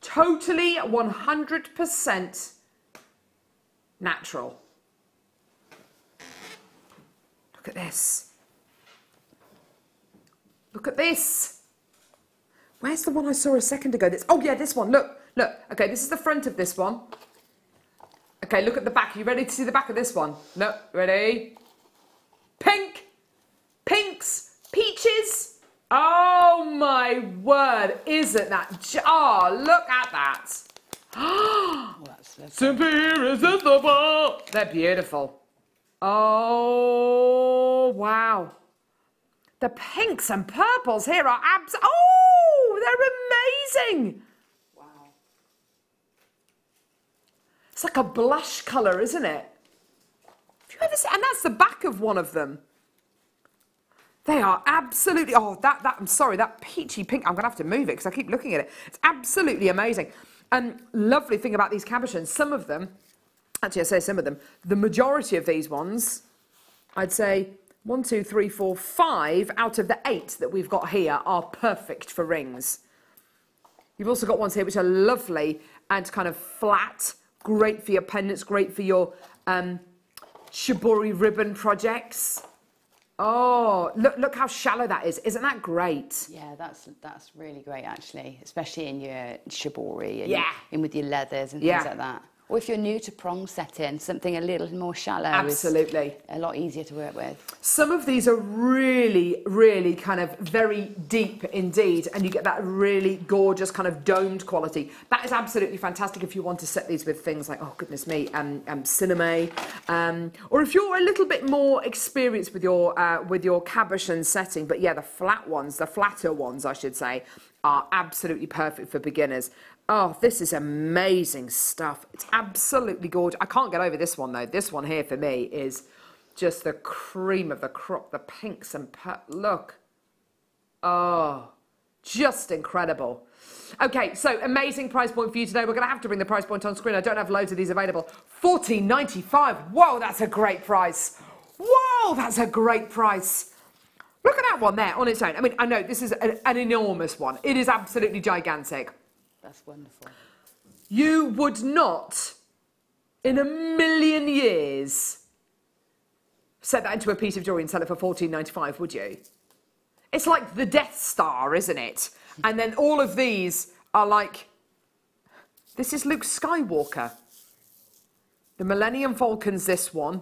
D: Totally 100% natural. Look at this. Look at this. Where's the one I saw a second ago? Oh yeah, this one. Look, look. Okay, this is the front of this one. Okay, look at the back. Are you ready to see the back of this one? Look, ready? Pink, pinks, peaches. Oh my word, isn't that? Oh, look at that. Oh, that's simply irresistible. They're beautiful. Oh, wow. The pinks and purples here are oh, they're amazing. Wow. It's like a blush colour, isn't it? Have you ever seen? And that's the back of one of them. They are absolutely, oh, I'm sorry, that peachy pink, I'm going to have to move it because I keep looking at it. It's absolutely amazing. And lovely thing about these cabochons, some of them, actually I say some of them, the majority of these ones, I'd say 1, 2, 3, 4, 5 out of the 8 that we've got here are perfect for rings. You've also got ones here which are lovely and kind of flat, great for your pendants, great for your shibori ribbon projects. Oh, look how shallow that is. Isn't that great?
H: Yeah, that's really great, actually, especially in your shibori and
D: yeah.
H: in with your leathers and things like that. Or if you're new to prong setting, something a little more shallow
D: absolutely
H: is a lot easier to work with.
D: Some of these are really, really kind of very deep indeed, and you get that really gorgeous kind of domed quality. That is absolutely fantastic if you want to set these with things like, oh goodness me, cinema, or if you're a little bit more experienced with your cabochon setting. But yeah, the flatter ones, I should say, are absolutely perfect for beginners. Oh, this is amazing stuff. It's absolutely gorgeous. I can't get over this one, though. This one here, for me, is just the cream of the crop. The pinks and look. Oh, just incredible. Okay, so amazing price point for you today. We're going to have to bring the price point on screen. I don't have loads of these available. $14.95. Whoa, that's a great price. Whoa, that's a great price. Look at that one there on its own. I mean, I know this is an enormous one. It is absolutely gigantic.
H: That's wonderful.
D: You would not, in a million years, set that into a piece of jewellery and sell it for $14.95, would you? It's like the Death Star, isn't it? And then all of these are like, this is Luke Skywalker. The Millennium Falcon's this one.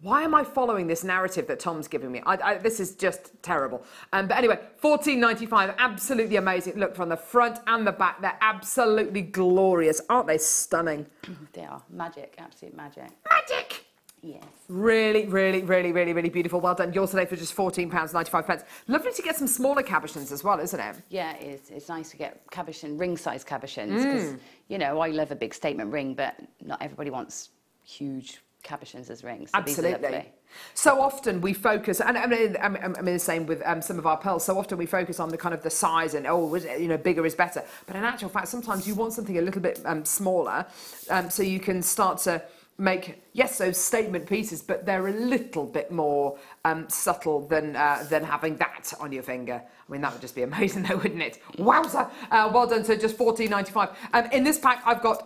D: Why am I following this narrative that Tom's giving me? This is just terrible. But anyway, $14.95, absolutely amazing. Look, from the front and the back, they're absolutely glorious. Aren't they stunning?
H: They are. Magic, absolute magic.
D: Magic!
H: Yes.
D: Really, really, really, really, really beautiful. Well done. Yours today for just £14.95. Lovely to get some smaller cabochons as well, isn't it?
H: Yeah, it is. It's nice to get cabochon, ring-size cabochons, because, you know, I love a big statement ring, but not everybody wants huge cabochons as rings. So
D: absolutely. So often we focus, and I mean the same with some of our pearls. So often we focus on the kind of the size and bigger is better. But in actual fact, sometimes you want something a little bit smaller, so you can start to make those statement pieces, but they're a little bit more subtle than having that on your finger. I mean, that would just be amazing, though, wouldn't it? Wowza! Well done. So just $14.95. In this pack, I've got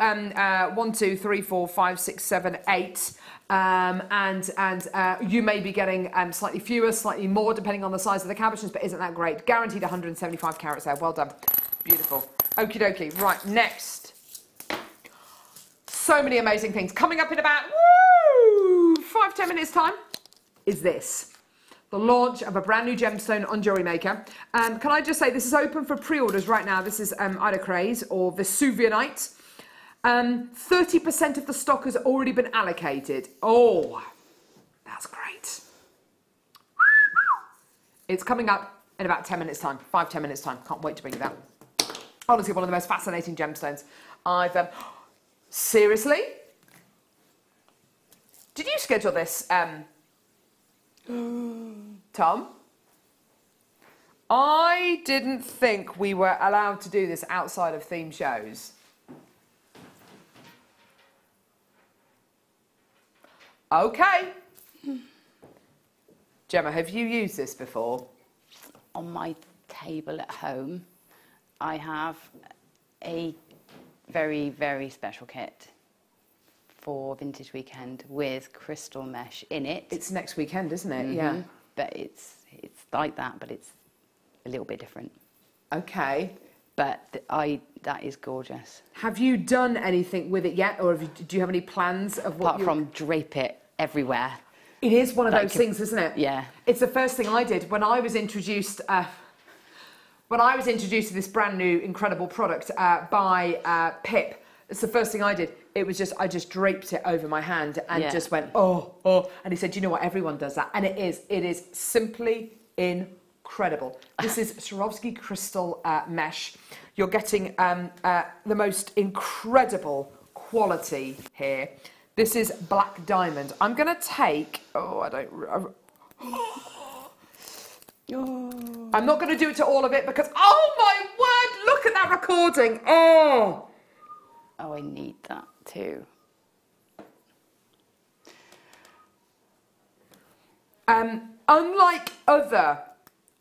D: 1, 2, 3, 4, 5, 6, 7, 8. And you may be getting slightly fewer, slightly more, depending on the size of the cabochons, but isn't that great? Guaranteed 175 carats there. Well done. Beautiful. Okie dokie. Right, next. So many amazing things coming up in about 5-10 minutes time is this. The launch of a brand new gemstone on JewelleryMaker. Can I just say, this is open for pre-orders right now. This is Ida Craze or Vesuvianite. 30% of the stock has already been allocated. Oh, that's great. It's coming up in about 10 minutes time, 5-10 minutes time. Can't wait to bring you that. Honestly, one of the most fascinating gemstones I've... seriously? Did you schedule this, Tom? I didn't think we were allowed to do this outside of theme shows. Okay. Gemma, have you used this before?
H: On my table at home, I have a very, very special kit for Vintage Weekend with crystal mesh in it.
D: It's next weekend, isn't it? Yeah.
H: But it's like that, but it's a little bit different.
D: Okay.
H: But that is gorgeous.
D: Have you done anything with it yet, or do you have any plans of what?
H: Apart from drape it everywhere.
D: It is one of those things, isn't it?
H: Yeah.
D: It's the first thing I did when I was introduced. When I was introduced to this brand new incredible product by Pip, it's the first thing I did. It was just, I just draped it over my hand and just went, oh. And he said, you know what, everyone does that. And it is simply incredible. This is Swarovski crystal mesh. You're getting the most incredible quality here. This is black diamond. I'm going to take, I'm not going to do it to all of it because, oh my word, look at that recording. Oh,
H: I need that too.
D: Unlike other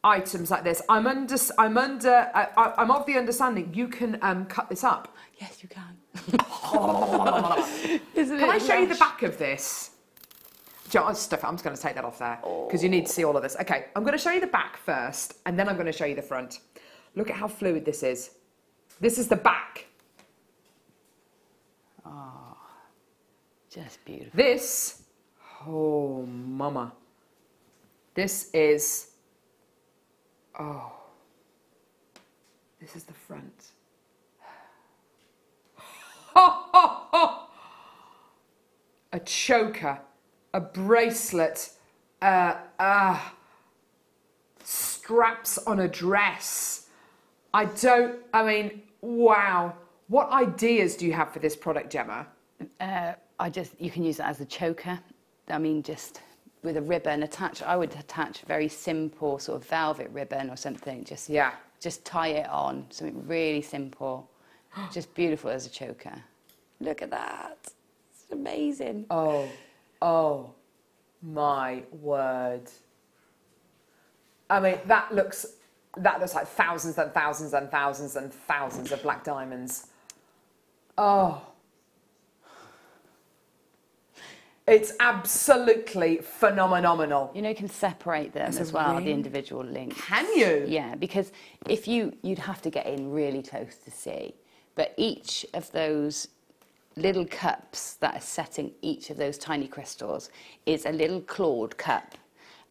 D: items like this, I'm of the understanding you can cut this up.
H: Yes, you can.
D: Can I show you the back of this? I'm just going to take that off there because you need to see all of this. Okay, I'm going to show you the back first and then I'm going to show you the front. Look at how fluid this is. This is the back.
H: Oh, just beautiful.
D: This, oh mama. This is, this is the front. A choker, a bracelet, straps on a dress. Wow. What ideas do you have for this product, Gemma?
H: You can use it as a choker. Just with a ribbon attached. I would attach a very simple sort of velvet ribbon or something. Just tie it on, something really simple. Just beautiful as a choker. Look at that. It's amazing.
D: Oh my word. That looks like thousands and thousands and thousands and thousands of black diamonds. Oh. It's absolutely phenomenal.
H: You can separate them as well, the individual links.
D: Can you?
H: Yeah, because if you'd have to get in really close to see, but each of those little cups that are setting each of those tiny crystals is a little clawed cup.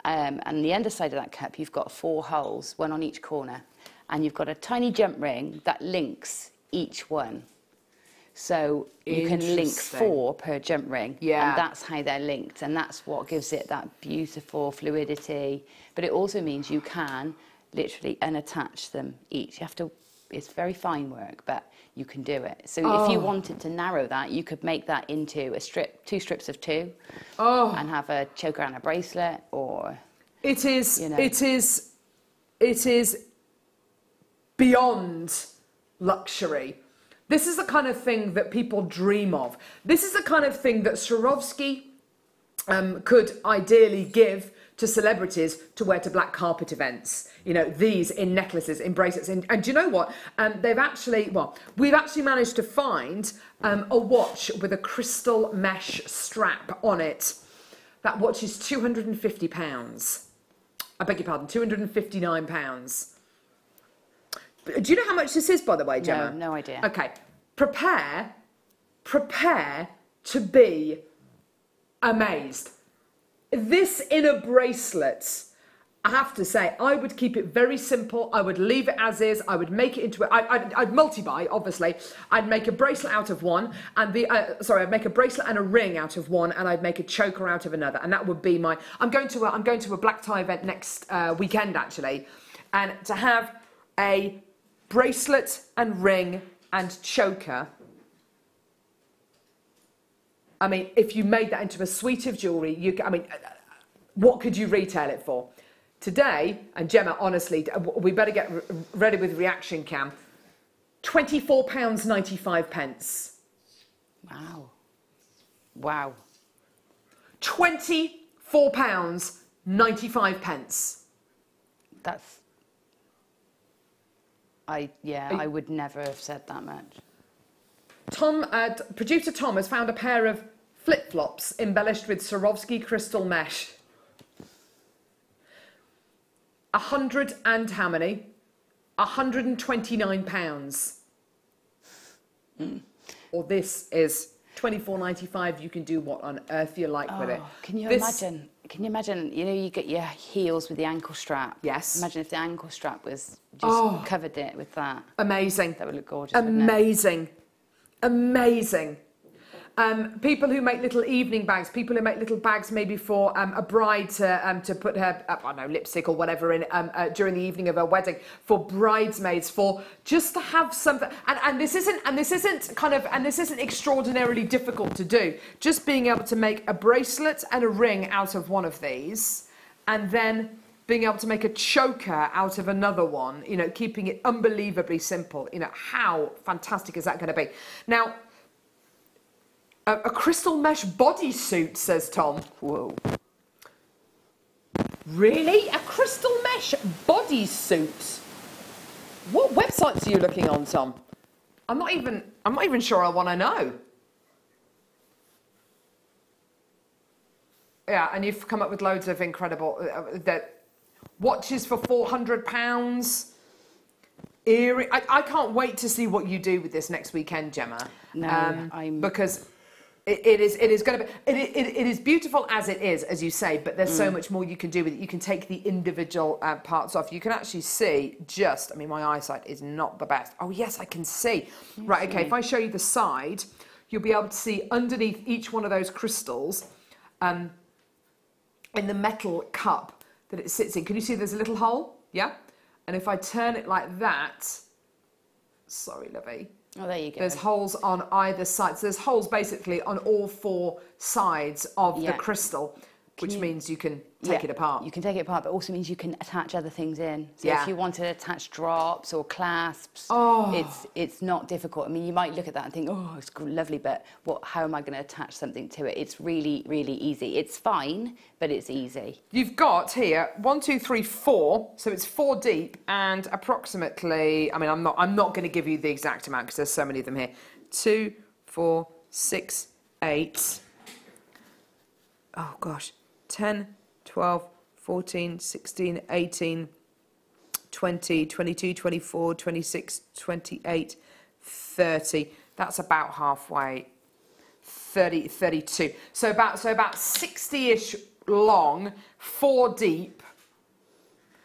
H: And the underside of that cup, you've got 4 holes, one on each corner, and you've got a tiny jump ring that links each one. So you can link 4 per jump ring, and that's how they're linked, and that's what gives it that beautiful fluidity. But it also means you can literally unattach them each. You have to. It's very fine work, but you can do it. So if you wanted to narrow that, you could make that into a strip, 2 strips of 2, and have a choker and a bracelet, or
D: it is. It is beyond luxury. This is the kind of thing that people dream of. This is the kind of thing that Swarovski could ideally give to celebrities to wear to black carpet events. These in necklaces, in bracelets. And do you know what? We've actually managed to find a watch with a crystal mesh strap on it. That watch is £250. I beg your pardon, £259. Do you know how much this is, by the way, Gemma?
H: No idea.
D: Okay. Prepare to be amazed. This in a bracelet, I have to say, I would keep it very simple. I would leave it as is. I would make it into I'd multi-buy, obviously. I'd make a bracelet out of one, and I'd make a bracelet and a ring out of one, and I'd make a choker out of another, and that would be my. I'm going to a black tie event next weekend actually, and to have a bracelet and ring and choker. I mean, if you made that into a suite of jewellery, what could you retail it for? Today, and Gemma, honestly, we better get ready with reaction cam. £24.95.
H: Wow. Wow.
D: £24.95.
H: That's... I would never have said that much.
D: Producer Tom has found a pair of flip-flops embellished with Swarovski crystal mesh. 100 and how many? £129. Or this is £24.95. You can do what on earth you like with it.
H: Can you imagine? Can you imagine? You know, you get your heels with the ankle strap.
D: Yes.
H: Imagine if the ankle strap was just covered it with that.
D: Amazing.
H: That would look gorgeous.
D: Amazing. Amazing. People who make little evening bags, people who make little bags maybe for a bride to put her, I don't know, lipstick or whatever in during the evening of her wedding, for bridesmaids, for just to have something. And this isn't extraordinarily difficult to do. Just being able to make a bracelet and a ring out of one of these, and then being able to make a choker out of another one. You know, keeping it unbelievably simple. You know, how fantastic is that going to be? Now. A crystal mesh bodysuit, says Tom. Whoa. Really? A crystal mesh bodysuit? What websites are you looking on, Tom? I'm not even sure I want to know. Yeah, and you've come up with loads of incredible watches for £400. Earring. I can't wait to see what you do with this next weekend, Gemma.
H: No,
D: because it is going to be. It is beautiful as it is, as you say, but there's so much more you can do with it. You can take the individual parts off. You can actually see just. I mean, my eyesight is not the best. Oh yes, I can see. Yes, right. Okay. If I show you the side, you'll be able to see underneath each one of those crystals, in the metal cup that it sits in. Can you see there's a little hole? Yeah. And if I turn it like that, sorry, lovey.
H: Oh, there you go.
D: There's holes on either side. So there's holes basically on all four sides of the crystal, which means you can take it apart.
H: You can take it apart, but also means you can attach other things in. So if you want to attach drops or clasps, it's not difficult. I mean, you might look at that and think, oh, it's lovely, but how am I going to attach something to it? It's really, really easy. It's fine, but it's easy.
D: You've got here 1, 2, 3, 4. So it's 4 deep and approximately. I mean, I'm not going to give you the exact amount because there's so many of them here. 2, 4, 6, 8. Oh gosh, 10. 12, 14, 16, 18, 20, 22, 24, 26, 28, 30. That's about halfway. 30, 32. So about 60-ish long, 4 deep.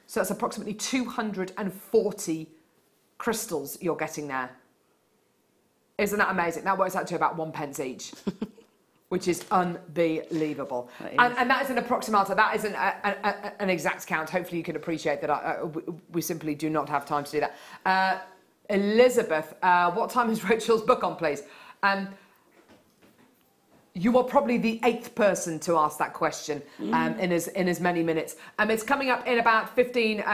D: So that's approximately 240 crystals you're getting there. Isn't that amazing? That works out to about 1 pence each. Which is unbelievable. And that is an approximata. That isn't an exact count. Hopefully you can appreciate that we simply do not have time to do that. Elizabeth, what time is Rachel's book on, please? You are probably the 8th person to ask that question in as many minutes. It's coming up in about 15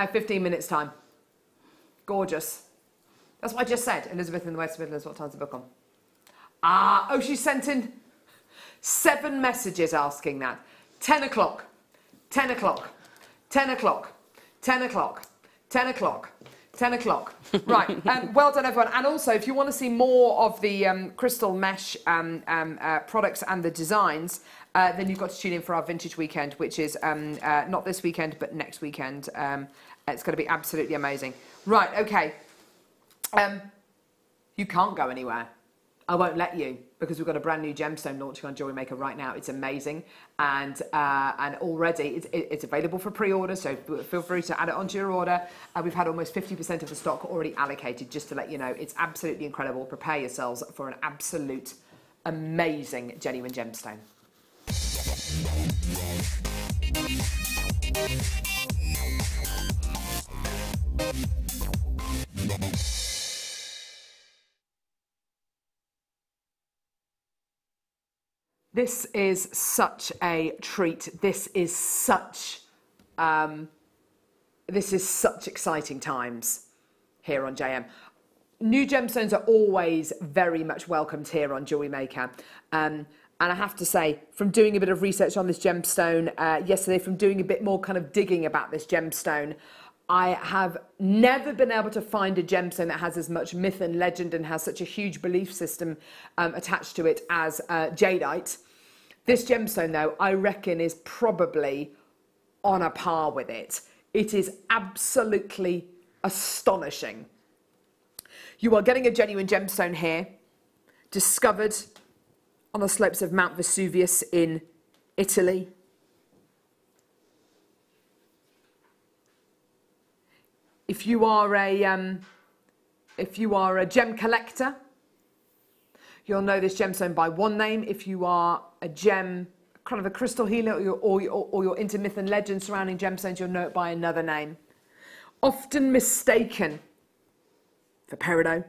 D: minutes' time. Gorgeous. That's what I just said. Elizabeth in the West Midlands, what time's the book on? She sent in 7 messages asking that. 10 o'clock, 10 o'clock, 10 o'clock, 10 o'clock, 10 o'clock, 10 o'clock. Right, well done everyone. And also, if you want to see more of the crystal mesh products and the designs, then you've got to tune in for our vintage weekend, which is not this weekend, but next weekend. It's going to be absolutely amazing. Right, okay. You can't go anywhere. I won't let you, because we've got a brand new gemstone launching on Jewellery Maker right now. It's amazing, and already it's available for pre-order, so feel free to add it onto your order. We've had almost 50% of the stock already allocated, just to let you know. It's absolutely incredible. Prepare yourselves for an absolute amazing genuine gemstone. This is such a treat. This is such exciting times here on JM. New gemstones are always very much welcomed here on Jewellery Maker. And I have to say, from doing a bit of research on this gemstone yesterday, from doing a bit more kind of digging about this gemstone, I have never been able to find a gemstone that has as much myth and legend and has such a huge belief system attached to it as jadeite. This gemstone, though, I reckon is probably on a par with it. It is absolutely astonishing. You are getting a genuine gemstone here, discovered on the slopes of Mount Vesuvius in Italy. If you are a gem collector, you'll know this gemstone by one name. If you are a gem, kind of a crystal healer, or you're into myth and legend surrounding gemstones, you'll know it by another name. Often mistaken for peridot,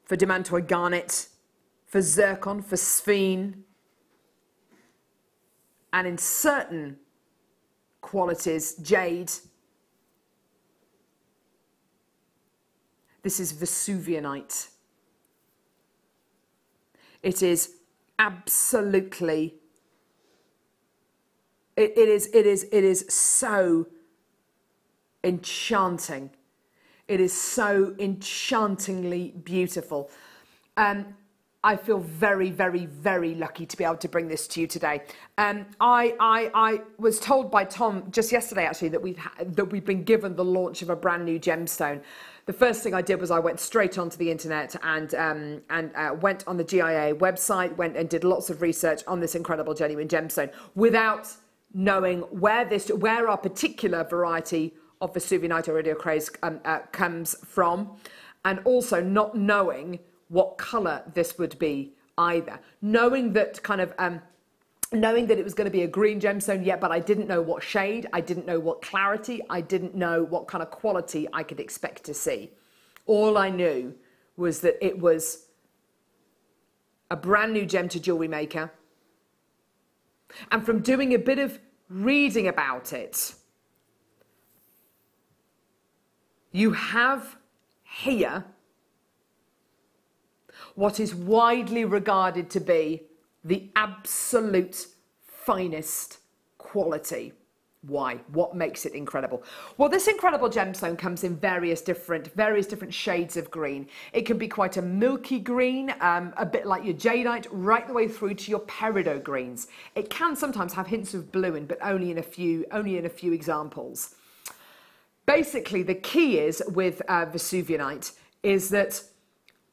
D: for demantoid garnet, for zircon, for sphene, and in certain qualities, jade. This is Vesuvianite. It is absolutely, it is so enchanting. It is so enchantingly beautiful. I feel very, very, very lucky to be able to bring this to you today. I was told by Tom just yesterday, actually, that we've been given the launch of a brand new gemstone. The first thing I did was I went straight onto the internet and went on the GIA website, went and did lots of research on this incredible genuine gemstone without knowing where our particular variety of Vesuvianite or iridocrase comes from, and also not knowing what colour this would be either. Knowing that it was going to be a green gemstone, yeah, but I didn't know what shade, I didn't know what clarity, I didn't know what kind of quality I could expect to see. All I knew was that it was a brand new gem to Jewellery Maker. And from doing a bit of reading about it, you have here what is widely regarded to be the absolute finest quality. Why? What makes it incredible? Well, this incredible gemstone comes in various different shades of green. It can be quite a milky green, a bit like your jadeite, right the way through to your peridot greens. It can sometimes have hints of blue in, but only in a few examples. Basically, the key is with Vesuvianite is that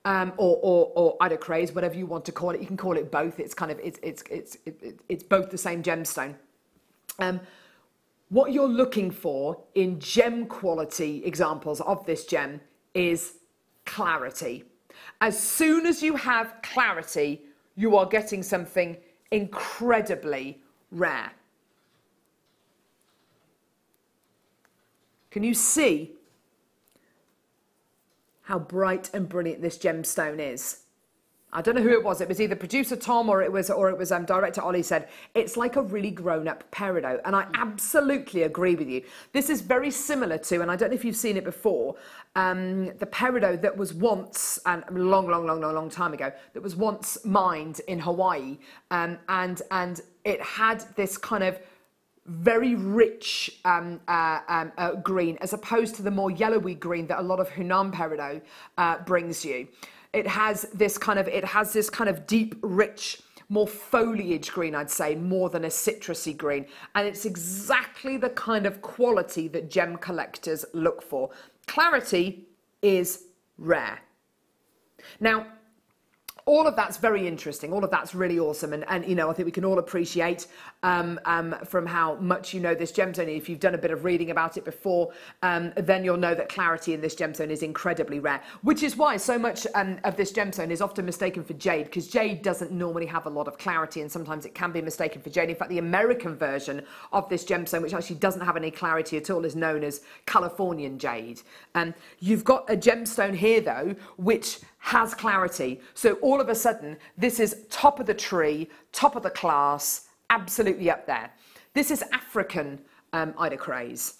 D: or iridocrase, whatever you want to call it. You can call it both. It's kind of it's both the same gemstone. What you're looking for in gem quality examples of this gem is clarity. As soon as you have clarity, you are getting something incredibly rare. Can you see how bright and brilliant this gemstone is? I don't know who it was. It was either producer Tom or it was director Ollie said, it's like a really grown-up peridot. And I absolutely agree with you. This is very similar to, and I don't know if you've seen it before, the peridot that was once, and a long time ago, that was once mined in Hawaii. And it had this kind of very rich green, as opposed to the more yellowy green that a lot of Hunan peridot brings you. It has this kind of deep, rich, more foliage green, I'd say, more than a citrusy green. And it's exactly the kind of quality that gem collectors look for. Clarity is rare. Now, all of that's very interesting. All of that's really awesome. And you know, I think we can all appreciate from how much you know this gemstone. If you've done a bit of reading about it before, then you'll know that clarity in this gemstone is incredibly rare, which is why so much of this gemstone is often mistaken for jade, because jade doesn't normally have a lot of clarity, and sometimes it can be mistaken for jade. In fact, the American version of this gemstone, which actually doesn't have any clarity at all, is known as Californian jade. You've got a gemstone here, though, which has clarity. So all of a sudden, this is top of the tree, top of the class, absolutely up there. This is African Ida Craze.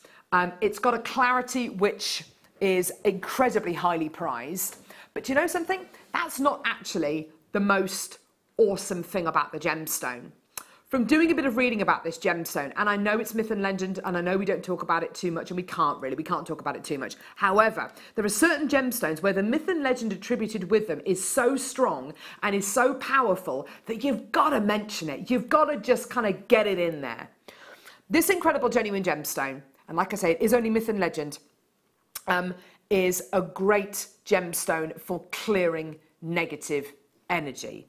D: It's got a clarity which is incredibly highly prized. But you know something? That's not actually the most awesome thing about the gemstone. From doing a bit of reading about this gemstone, and I know it's myth and legend, and I know we don't talk about it too much, and we can't talk about it too much. However, there are certain gemstones where the myth and legend attributed with them is so strong and is so powerful that you've got to mention it. You've got to just kind of get it in there. This incredible genuine gemstone, and like I say, it is only myth and legend, is a great gemstone for clearing negative energy.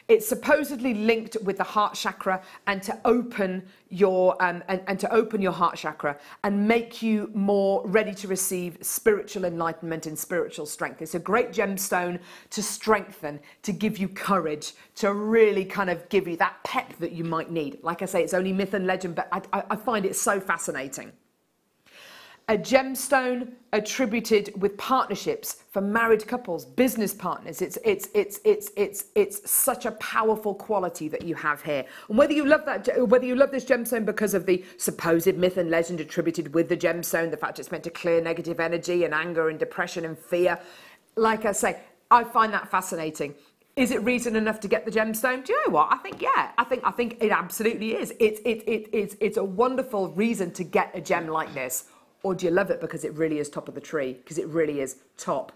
D: It's supposedly linked with the heart chakra, and to open your your heart chakra and make you more ready to receive spiritual enlightenment and spiritual strength. It's a great gemstone to strengthen, to give you courage, to really kind of give you that pep that you might need. Like I say, it's only myth and legend, but I find it so fascinating. A gemstone attributed with partnerships for married couples, business partners. It's such a powerful quality that you have here. And whether you love this gemstone because of the supposed myth and legend attributed with the gemstone, the fact it's meant to clear negative energy and anger and depression and fear, like I say, I find that fascinating. Is it reason enough to get the gemstone? Do you know what? I think, yeah. I think it absolutely is. It's a wonderful reason to get a gem like this. Or do you love it because it really is top of the tree? Because it really is top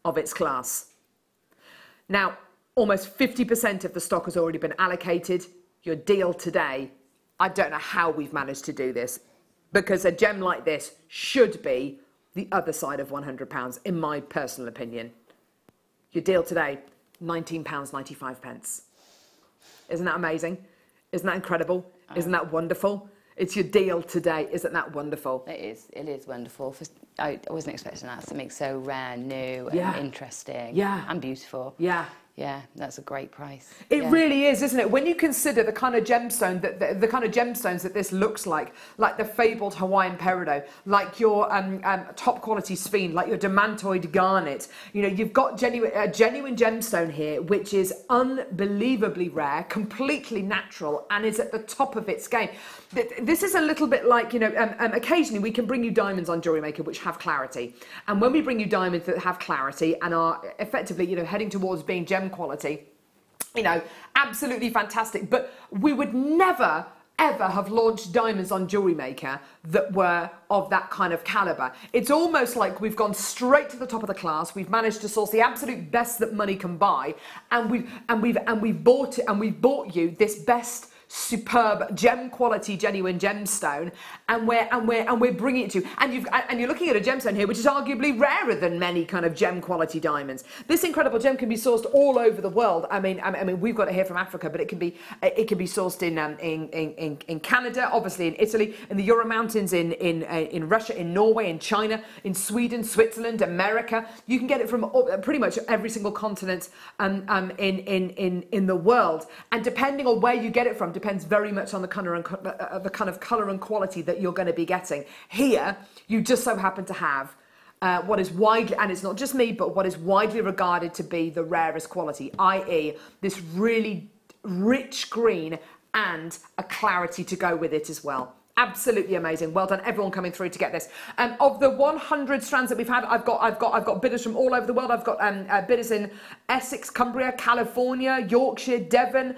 D: of its class. Now, almost 50% of the stock has already been allocated. Your deal today, I don't know how we've managed to do this, because a gem like this should be the other side of £100, in my personal opinion. Your deal today, £19.95. Isn't that amazing? Isn't that incredible? Isn't that wonderful? It's your deal today. Isn't that wonderful?
H: It is wonderful. I wasn't expecting that. Something so rare, new, and interesting, and beautiful. Yeah, that's a great price.
D: It really is, isn't it? When you consider the kind of gemstone that the kind of gemstones that this looks like the fabled Hawaiian peridot, like your top quality sphene, like your demantoid garnet. You know, you've got a genuine gemstone here, which is unbelievably rare, completely natural, and is at the top of its game. This is a little bit like, you know, occasionally we can bring you diamonds on Jewelry Maker which have clarity, and when we bring you diamonds that have clarity and are effectively, you know, heading towards being gem quality, you know, absolutely fantastic. But we would never ever have launched diamonds on Jewelry Maker that were of that kind of caliber. It's almost like we've gone straight to the top of the class. We've managed to source the absolute best that money can buy, and we've bought you this best, superb gem quality genuine gemstone, and we're bringing it to you, and you're looking at a gemstone here which is arguably rarer than many kind of gem quality diamonds. This incredible gem can be sourced all over the world. I mean we've got it here from Africa, but it can be sourced in Canada, obviously in Italy, in the Ural Mountains, in Russia, in Norway, in China, in Sweden, Switzerland, America. You can get it from pretty much every single continent in the world, and depending on where you get it from depends very much on the kind of colour and quality that you're going to be getting. Here, you just so happen to have what is widely, and it's not just me, but what is widely regarded to be the rarest quality, i.e. this really rich green and a clarity to go with it as well. Absolutely amazing. Well done, everyone coming through to get this. Of the 100 strands that we've had, I've got bidders from all over the world. I've got bidders in Essex, Cumbria, California, Yorkshire, Devon,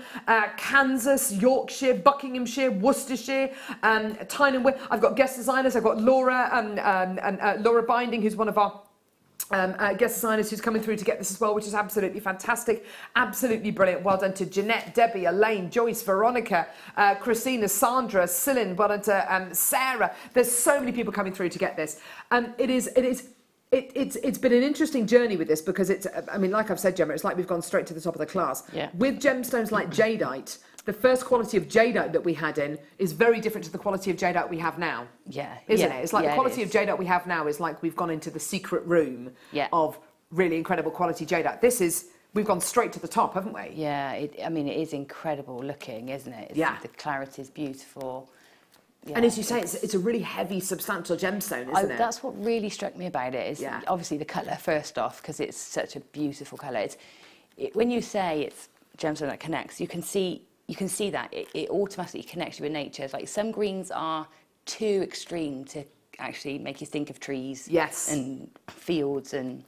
D: Kansas, Yorkshire, Buckinghamshire, Worcestershire, Tyne. I've got guest designers. I've got Laura Laura Binding, who's one of our guest designers, who's coming through to get this as well, which is absolutely fantastic, absolutely brilliant. Well done to Jeanette, Debbie, Elaine, Joyce, Veronica, Christina, Sandra, Cylin. Well done to Sarah. There's so many people coming through to get this. It is It's been an interesting journey with this because it's, I mean, like I've said, Gemma, it's like we've gone straight to the top of the class.
H: Yeah.
D: With gemstones like jadeite, the first quality of jadeite that we had in is very different to the quality of jadeite we have now.
H: Yeah.
D: Isn't it? It's like the quality
H: of
D: jadeite we have now is like we've gone into the secret room of really incredible quality jadeite. This is, we've gone straight to the top, haven't we?
H: Yeah, I mean, it is incredible looking, isn't it? The clarity is beautiful. Yeah,
D: and as you say, it's a really heavy, substantial gemstone, isn't it?
H: That's what really struck me about it, is obviously the colour, first off, because it's such a beautiful colour. When you say it's gemstone that connects, you can see that it automatically connects you with nature. It's like some greens are too extreme to actually make you think of trees and fields and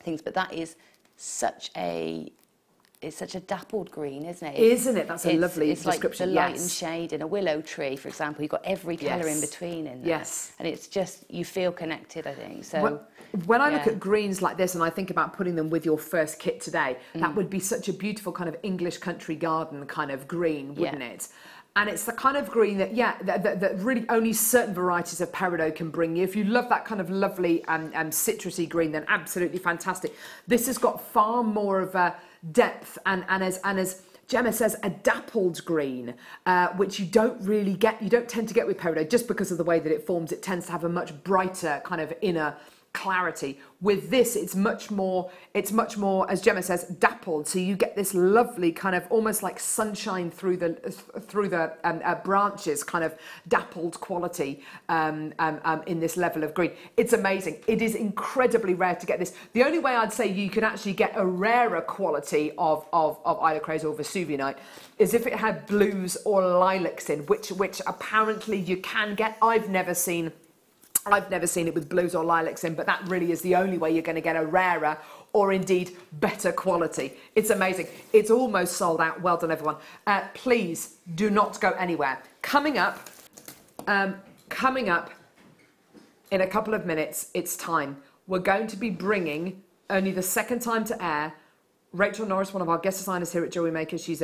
H: things, but that is such a dappled green, isn't it?
D: Isn't it? That's a lovely description.
H: It's like the light and shade in a willow tree, for example. You've got every colour in between in there.
D: Yes.
H: And it's just, you feel connected, I think. So
D: when I look at greens like this and I think about putting them with your first kit today, that would be such a beautiful kind of English country garden kind of green, wouldn't it? And it's the kind of green that, that really only certain varieties of peridot can bring you. If you love that kind of lovely citrusy green, then absolutely fantastic. This has got far more of a depth and as Gemma says, a dappled green, which you don't really get, you don't tend to get with peridot just because of the way that it forms. It tends to have a much brighter kind of inner clarity. With this, it's much more, as Gemma says, dappled. So you get this lovely kind of almost like sunshine through the branches, kind of dappled quality in this level of green. It's amazing. It is incredibly rare to get this. The only way I'd say you can actually get a rarer quality of Isocrase or Vesuvianite is if it had blues or lilacs in, which apparently you can get. I've never seen it with blues or lilacs in, but that really is the only way you're going to get a rarer or indeed better quality. It's amazing. It's almost sold out. Well done, everyone. Please do not go anywhere. Coming up in a couple of minutes, it's time. We're going to be bringing, only the second time to air, Rachel Norris, one of our guest designers here at JewelleryMaker. She's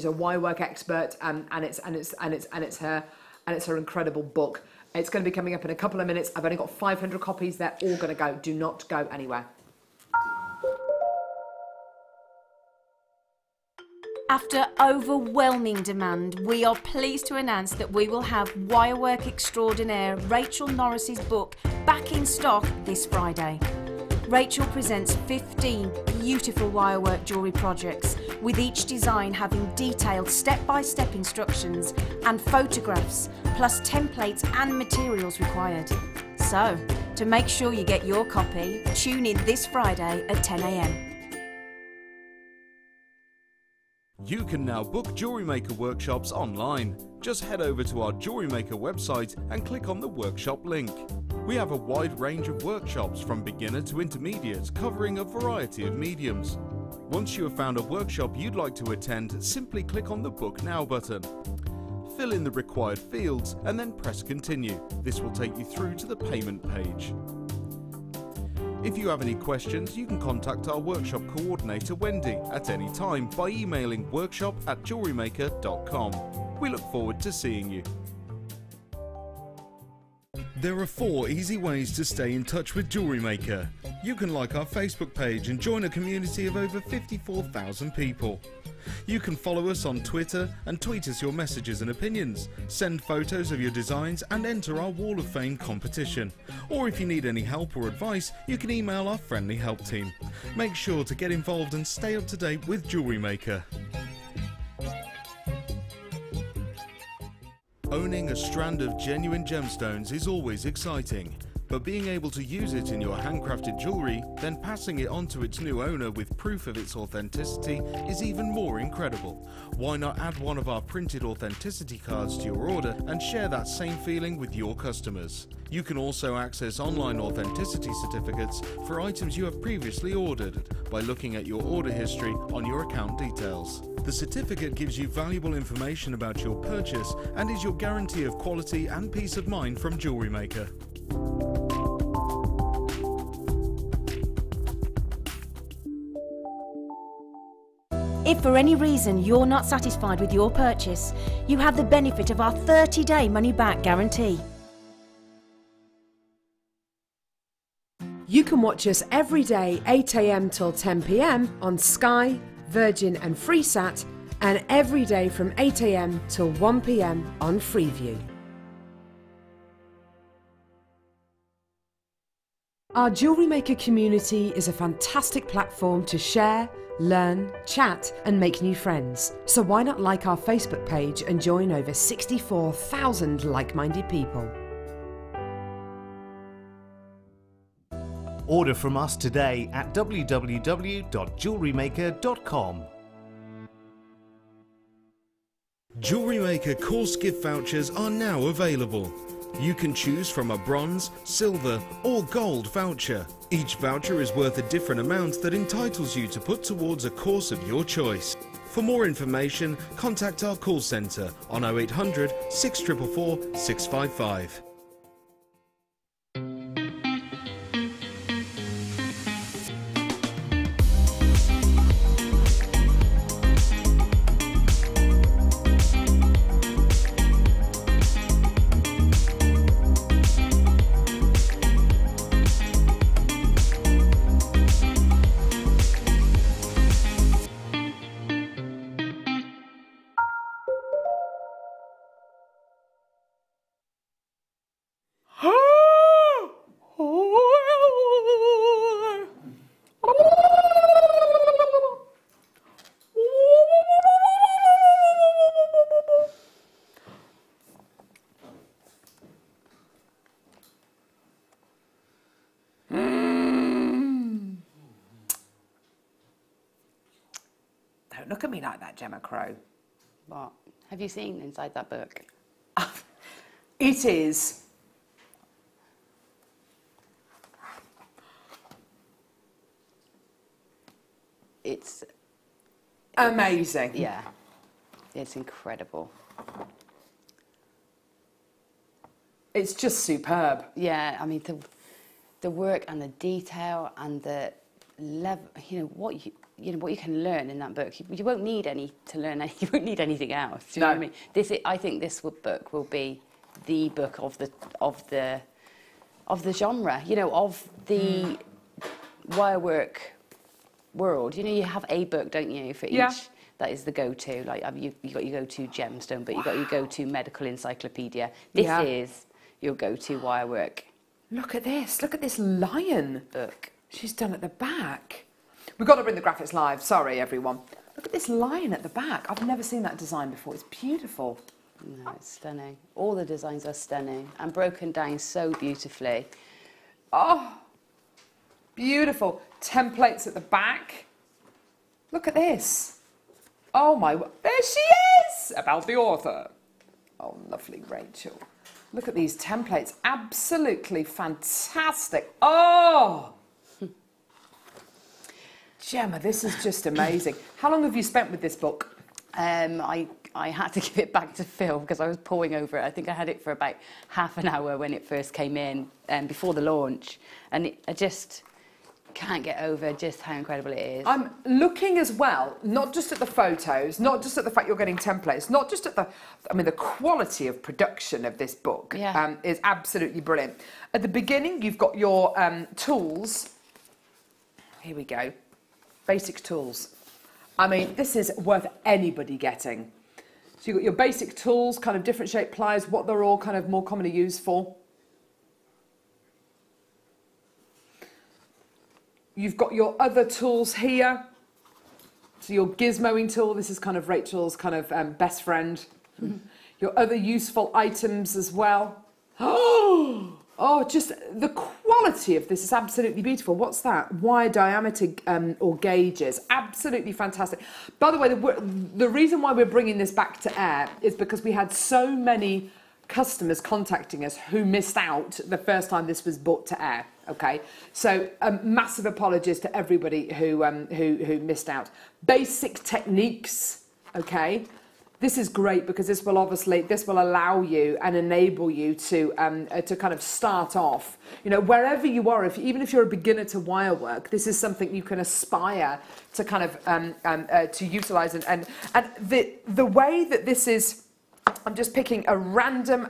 D: a wirework expert, and it's her incredible book. It's going to be coming up in a couple of minutes. I've only got 500 copies. They're all going to go. Do not go anywhere.
F: After overwhelming demand, we are pleased to announce that we will have wirework extraordinaire Rachel Norris's book back in stock this Friday. Rachel presents 15 beautiful wirework jewellery projects, with each design having detailed step-by-step instructions and photographs, plus templates and materials required. So, to make sure you get your copy, tune in this Friday at 10 AM.
A: You can now book JewelleryMaker workshops online. Just head over to our JewelleryMaker website and click on the workshop link. We have a wide range of workshops from beginner to intermediate, covering a variety of mediums. Once you have found a workshop you'd like to attend, simply click on the Book Now button. Fill in the required fields and then press Continue. This will take you through to the payment page. If you have any questions, you can contact our workshop coordinator Wendy at any time by emailing workshop@jewellerymaker.com. We look forward to seeing you. There are 4 easy ways to stay in touch with JewelleryMaker. You can like our Facebook page and join a community of over 54,000 people. You can follow us on Twitter and tweet us your messages and opinions, send photos of your designs and enter our Wall of Fame competition. Or if you need any help or advice, you can email our friendly help team. Make sure to get involved and stay up to date with JewelleryMaker. Owning a strand of genuine gemstones is always exciting, but being able to use it in your handcrafted jewellery, then passing it on to its new owner with proof of its authenticity is even more incredible. Why not add one of our printed authenticity cards to your order and share that same feeling with your customers? You can also access online authenticity certificates for items you have previously ordered by looking at your order history on your account details. The certificate gives you valuable information about your purchase and is your guarantee of quality and peace of mind from JewelleryMaker.
F: If for any reason you're not satisfied with your purchase, you have the benefit of our 30-day money-back guarantee.
C: You can watch us every day 8 AM till 10 PM on Sky, Virgin and Freesat, and every day from 8 AM till 1 PM on Freeview. Our Jewellery Maker community is a fantastic platform to share, learn, chat and make new friends. So why not like our Facebook page and join over 64,000 like-minded people?
G: Order from us today at www.jewellerymaker.com.
A: Jewellery Maker course gift vouchers are now available. You can choose from a bronze, silver or gold voucher. Each voucher is worth a different amount that entitles you to put towards a course of your choice. For more information, contact our call centre on 0800 644 655.
D: Don't look at me like that, Gemma Crow.
H: What? Have you seen inside that book?
D: It is.
H: It's
D: amazing.
H: Yeah, it's incredible.
D: It's just superb.
H: Yeah, I mean the work and the detail and the level. What you can learn in that book. You won't need you won't need anything else. Do you know what I mean? I think this book will be the book of the genre. Of the wirework world. You have a book, don't you, for each.
D: Yeah.
H: That is the go-to. Like you got your go-to gemstone, but you got your go-to medical encyclopedia. This is your go-to wirework.
D: Look at this. Look at this lion
H: book
D: she's done at the back. We've got to bring the graphics live. Sorry, everyone. Look at this lion at the back. I've never seen that design before. It's beautiful.
H: No, it's stunning. All the designs are stunning and broken down so beautifully.
D: Oh, beautiful. Templates at the back. Look at this. Oh my, there she is! About the author. Oh, lovely Rachel. Look at these templates. Absolutely fantastic. Oh! Gemma, this is just amazing. How long have you spent with this book?
H: I had to give it back to Phil because I was poring over it. I think I had it for about half an hour when it first came in, before the launch. And I just can't get over just how incredible it is.
D: I'm looking as well, not just at the photos, not just at the fact you're getting templates, not just at the quality of production of this book is absolutely brilliant. At the beginning, you've got your tools. Here we go. Basic tools. I mean, this is worth anybody getting. So you've got your basic tools, kind of different shaped pliers, what they're all kind of more commonly used for. You've got your other tools here. So your gizmoing tool, this is kind of Rachel's kind of best friend. Your other useful items as well. Oh, just the quality of this is absolutely beautiful. What's that? Wire diameter or gauges. Absolutely fantastic. By the way, the reason why we're bringing this back to air is because we had so many customers contacting us who missed out the first time this was brought to air. Okay, so massive apologies to everybody who missed out. Basic techniques. Okay. This is great because this will allow you and enable you to kind of start off, wherever you are. Even if you're a beginner to wire work, this is something you can aspire to kind of to utilise and the way that this is I'm just picking a random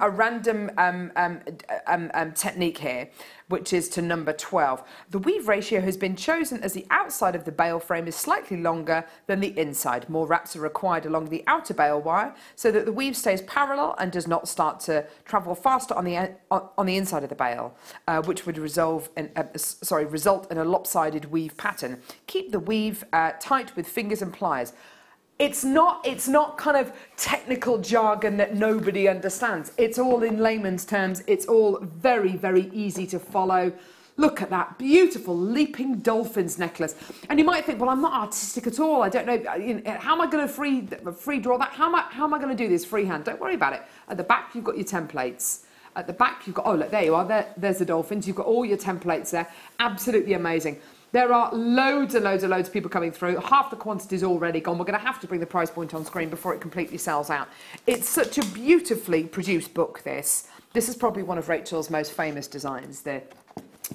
D: technique here, which is to number 12. The weave ratio has been chosen as the outside of the bail frame is slightly longer than the inside. More wraps are required along the outer bail wire so that the weave stays parallel and does not start to travel faster on the inside of the bail, which would result in a lopsided weave pattern. Keep the weave tight with fingers and pliers. It's not kind of technical jargon that nobody understands. It's all in layman's terms. It's all very, very easy to follow. Look at that beautiful leaping dolphins necklace. And you might think, well, I'm not artistic at all. I don't know. How am I going to free draw that? How am I going to do this freehand? Don't worry about it. At the back, you've got your templates. At the back, you've got, oh, look, there you are. There's the dolphins. You've got all your templates there. Absolutely amazing. There are loads and loads and loads of people coming through. Half the quantity is already gone. We're going to have to bring the price point on screen before it completely sells out. It's such a beautifully produced book, this. This is probably one of Rachel's most famous designs, the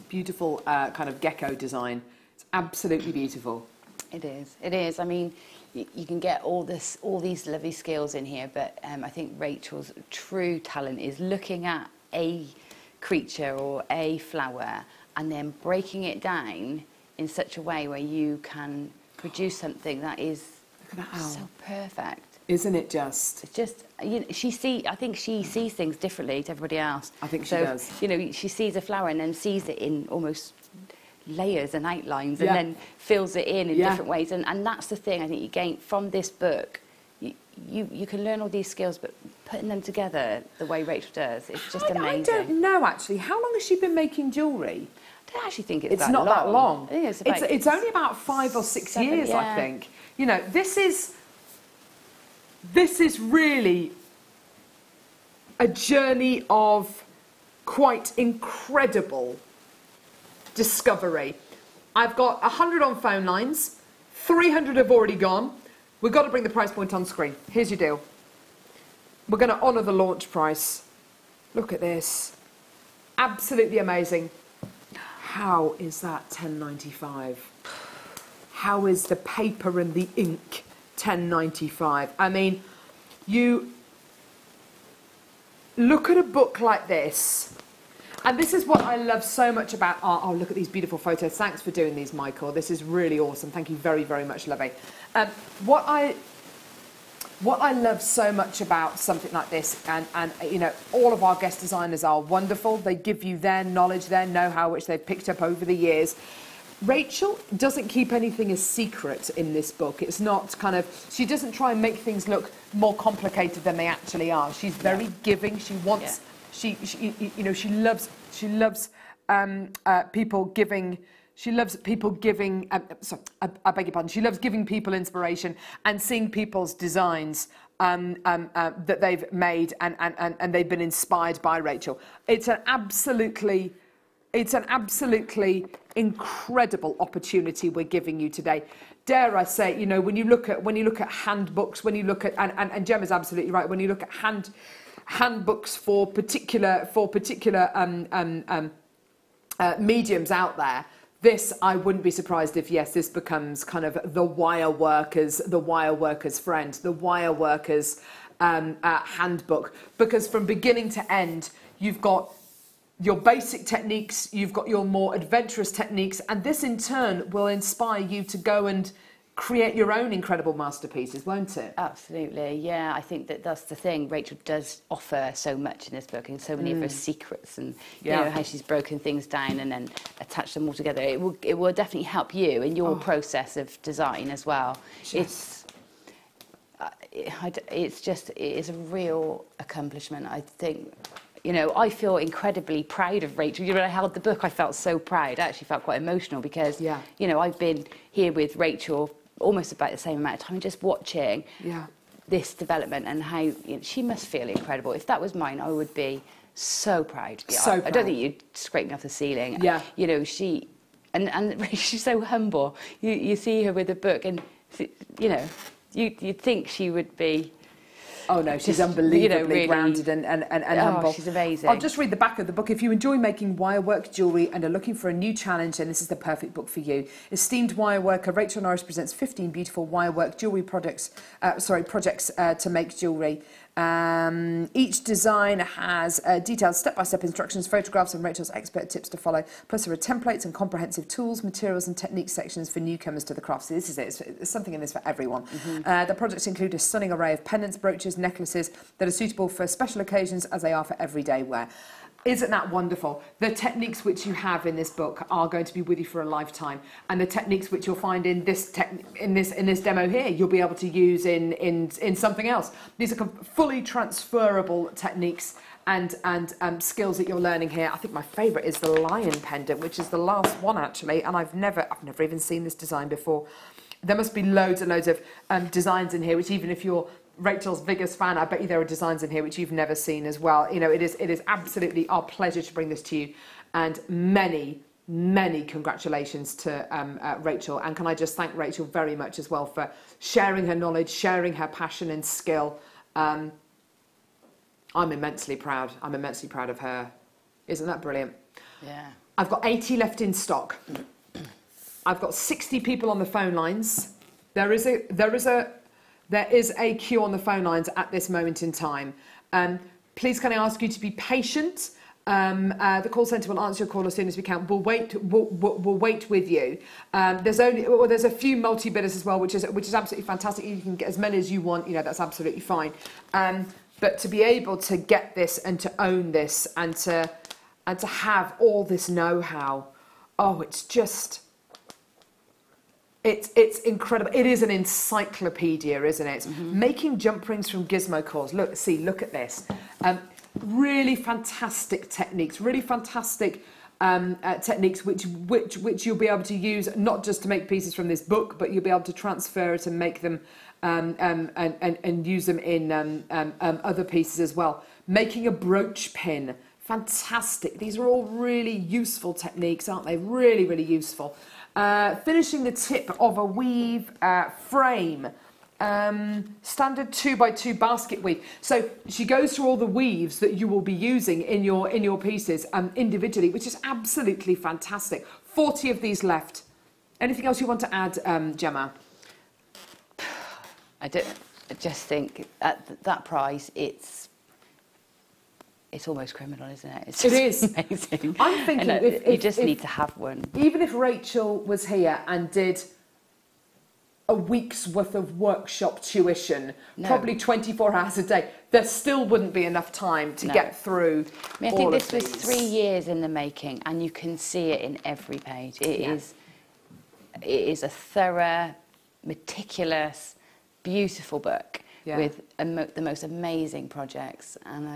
D: beautiful kind of gecko design. It's absolutely beautiful.
H: It is. It is. I mean, you can get all these lovely skills in here, but I think Rachel's true talent is looking at a creature or a flower and then breaking it down in such a way where you can produce something that is so perfect.
D: Isn't it just?
H: It's just, you know, I think she sees things differently to everybody else.
D: I think she does.
H: You know, she sees a flower and then sees it in almost layers and outlines and then fills it in different ways. And that's the thing I think you gain from this book. You can learn all these skills, but putting them together the way Rachel does, it's just amazing. I
D: don't know, actually. How long has she been making jewellery?
H: I don't actually think it's
D: not that long.
H: I think
D: it's only about 5 or 6 years, I think. You know, this is really a journey of quite incredible discovery. I've got 100 on phone lines, 300 have already gone. We've got to bring the price point on screen. Here's your deal. We're going to honour the launch price. Look at this. Absolutely amazing. How is that £10.95? How is the paper and the ink £10.95? I mean, you look at a book like this, and this is what I love so much about art. Oh, look at these beautiful photos. Thanks for doing these, Michael. This is really awesome. Thank you very, very much, Lovey. What I love so much about something like this, and you know, all of our guest designers are wonderful. They give you their knowledge, their know-how, which they've picked up over the years. Rachel doesn't keep anything a secret in this book. It's not kind of, she doesn't try and make things look more complicated than they actually are. She's very giving. She wants, she loves people giving. She loves people giving, I beg your pardon, she loves giving people inspiration and seeing people's designs that they've made and they've been inspired by Rachel. It's an absolutely incredible opportunity we're giving you today. Dare I say, you know, when you look at handbooks, when you look at, and Gemma's absolutely right, when you look at handbooks for particular mediums out there, this, I wouldn't be surprised if, yes, this becomes kind of the wire worker's friend, the wire worker's handbook. Because from beginning to end, you've got your basic techniques, you've got your more adventurous techniques, and this in turn will inspire you to go and create your own incredible masterpieces, won't it?
H: Absolutely, yeah. I think that's the thing. Rachel does offer so much in this book, and so many of her secrets, and you know how she's broken things down and then attached them all together. It will definitely help you in your process of design as well. It's a real accomplishment. I think. You know, I feel incredibly proud of Rachel. You know, when I held the book, I felt so proud. I actually felt quite emotional because, you know, I've been here with Rachel almost about the same amount of time, just watching this development and how, you know, she must feel incredible. If that was mine, I would be so proud. Yeah, so proud. I don't think you'd scrape me off the ceiling. Yeah. You know, and she's so humble. You see her with a book and, you know, you'd think she would be...
D: Oh no, she's unbelievably, you know, really grounded and humble.
H: She's amazing.
D: I'll just read the back of the book. If you enjoy making wirework jewellery and are looking for a new challenge, then this is the perfect book for you. Esteemed wireworker Rachel Norris presents 15 beautiful wirework jewellery projects to make jewellery. Each design has detailed step-by-step instructions, photographs and Rachel's expert tips to follow. Plus there are templates and comprehensive tools, materials and technique sections for newcomers to the craft. So this is it. There's something in this for everyone. The projects include a stunning array of pendants, brooches, necklaces that are suitable for special occasions as they are for everyday wear. Isn't that wonderful? The techniques which you have in this book are going to be with you for a lifetime, and the techniques which you'll find in this demo here, you'll be able to use in something else. These are fully transferable techniques and skills that you're learning here. I think my favourite is the lion pendant, which is the last one actually, and I've never even seen this design before. There must be loads and loads of designs in here, which even if you're Rachel's biggest fan, I bet you there are designs in here which you've never seen as well. You know, it is absolutely our pleasure to bring this to you, and many congratulations to Rachel. And can I just thank Rachel very much as well for sharing her knowledge, sharing her passion and skill. I'm immensely proud. I'm immensely proud of her. Isn't that brilliant?
H: Yeah.
D: I've got 80 left in stock. I've got 60 people on the phone lines. There is a queue on the phone lines at this moment in time. Please can I ask you to be patient? The call centre will answer your call as soon as we can. We'll wait with you. There's a few multi-bidders as well, which is absolutely fantastic. You can get as many as you want. You know, that's absolutely fine. But to be able to get this and to own this and to have all this know-how, oh, it's just. It's incredible. It is an encyclopedia, isn't it? Making jump rings from gizmo cores. Look at this. Really fantastic techniques. Really fantastic techniques which you'll be able to use not just to make pieces from this book, but you'll be able to transfer it and make them and use them in other pieces as well. Making a brooch pin. Fantastic. These are all really useful techniques, aren't they? Really, really useful. Finishing the tip of a weave frame, standard 2x2 basket weave. So she goes through all the weaves that you will be using in your pieces individually, which is absolutely fantastic. 40 of these left. Anything else you want to add, Gemma?
H: I just think at that price, it's almost criminal, isn't it? It's just amazing.
D: I'm thinking
H: you just need to have one.
D: Even if Rachel was here and did a week's worth of workshop tuition, probably 24 hours a day, there still wouldn't be enough time to get through.
H: I think this was 3 years in the making, and you can see it in every page. It is a thorough, meticulous, beautiful book with the most amazing projects, and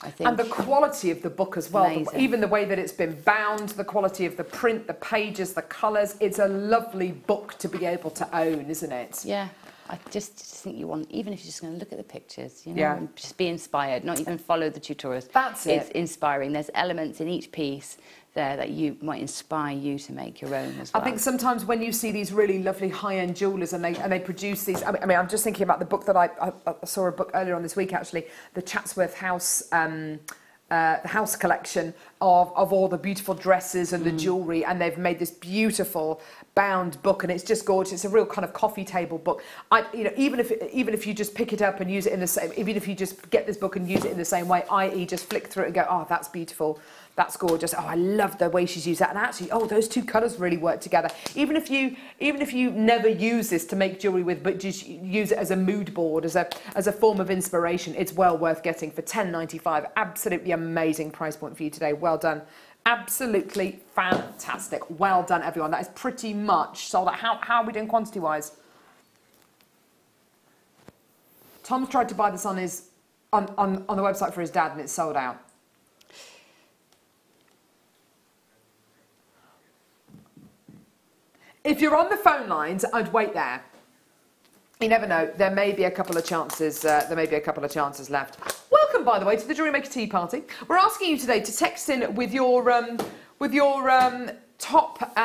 H: I think... And
D: the quality of the book as well, even the way that it's been bound, the quality of the print, the pages, the colours, it's a lovely book to be able to own, isn't it?
H: Yeah, I just think you want, even if you're just going to look at the pictures, you know, and just be inspired, not even follow the tutorials.
D: That's it.
H: It's inspiring. There's elements in each piece there that you might inspire you to make your own as well.
D: I think sometimes when you see these really lovely high-end jewellers and they produce these, I mean, I'm just thinking about the book that I saw a book earlier on this week actually, the Chatsworth House, the house collection of all the beautiful dresses and the jewellery, and they've made this beautiful bound book, and it's just gorgeous. It's a real kind of coffee table book. You know, even if you just pick it up and use it in the same, even if you just get this book and use it in the same way, i.e. just flick through it and go, oh, that's beautiful. That's gorgeous. Oh, I love the way she's used that. And actually, oh, those two colours really work together. Even if you never use this to make jewellery with, but just use it as a mood board, as a form of inspiration, it's well worth getting for £10.95. Absolutely amazing price point for you today. Well done. Absolutely fantastic. Well done, everyone. That is pretty much sold out. How are we doing quantity-wise? Tom's tried to buy this on the website for his dad, and it's sold out. If you're on the phone lines, I'd wait there. You never know. There may be a couple of chances. Left. Welcome, by the way, to the Jewellery Maker Tea Party. We're asking you today to text in with your top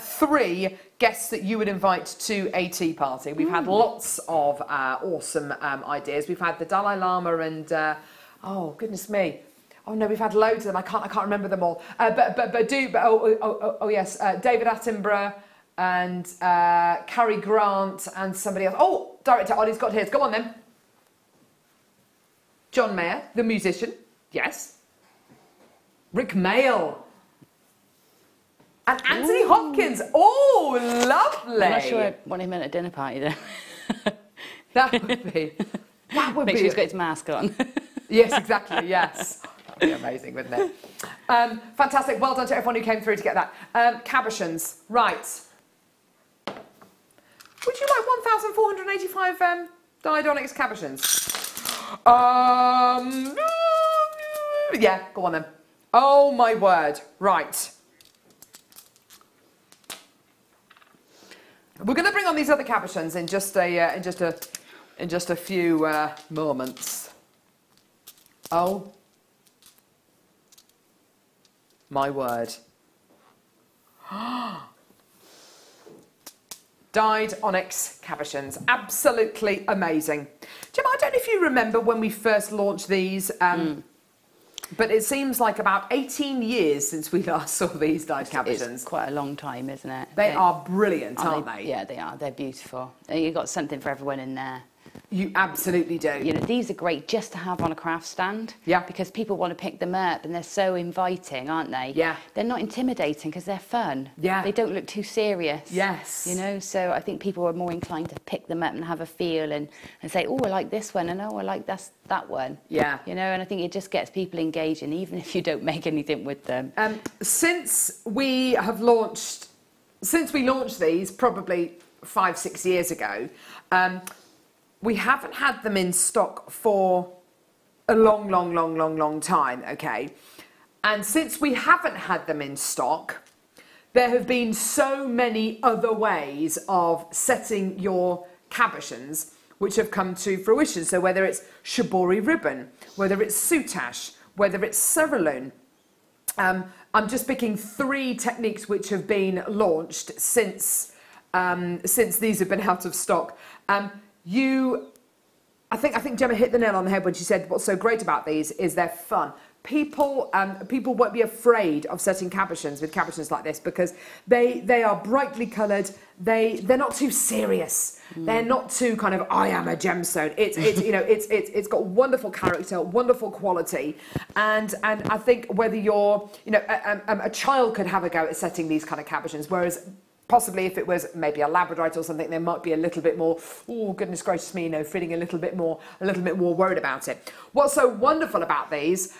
D: 3 guests that you would invite to a tea party. We've had lots of awesome ideas. We've had the Dalai Lama and oh goodness me. Oh no, we've had loads of them. I can't remember them all. Yes, David Attenborough and Cary Grant and somebody else. Oh, director Ollie's got his. Go on then. John Mayer, the musician. Yes. Rick Mail. And Anthony Hopkins. Oh, lovely.
H: I'm not sure I want him at a dinner party then.
D: That would be. That would
H: Make
D: be.
H: sure he's got his mask on.
D: Yes, exactly. Yes. That would be amazing, wouldn't it? Fantastic. Well done to everyone who came through to get that. Cabochons. Right. Would you like 1,485 dyed onyx cabochons? Yeah, go on then. Oh my word. Right. We're going to bring on these other cabochons in just a few moments. Oh my word. Dyed onyx cabochons. Absolutely amazing. Gemma, I don't know if you remember when we first launched these, but it seems like about 18 years since we last saw these dyed cabochons.
H: It's quite a long time, isn't it?
D: They are brilliant, aren't they?
H: Yeah, they are. They're beautiful. You've got something for everyone in there.
D: You absolutely do.
H: You know, these are great just to have on a craft stand.
D: Yeah.
H: Because people want to pick them up and they're so inviting, aren't they?
D: Yeah.
H: They're not intimidating because they're fun.
D: Yeah.
H: They don't look too serious.
D: Yes.
H: You know, so I think people are more inclined to pick them up and have a feel and say, oh, I like this one, and oh, I like that one.
D: Yeah.
H: You know, and I think it just gets people engaging, even if you don't make anything with them.
D: Since we launched these probably 5-6 years ago, we haven't had them in stock for a long time, okay? And since we haven't had them in stock, there have been so many other ways of setting your cabochons which have come to fruition. So whether it's shibori ribbon, whether it's soutache, whether it's cerulean, I'm just picking 3 techniques which have been launched since these have been out of stock. I think Gemma hit the nail on the head when she said what's so great about these is they're fun. People won't be afraid of setting cabochons with cabochons like this because they are brightly coloured. They're not too serious. They're not too kind of I am a gemstone. It's got wonderful character, wonderful quality, and I think whether you're a child could have a go at setting these kind of cabochons, whereas possibly if it was maybe a labradorite or something, they might be a little bit more, oh goodness gracious me, feeling a little bit more worried about it. What's so wonderful about these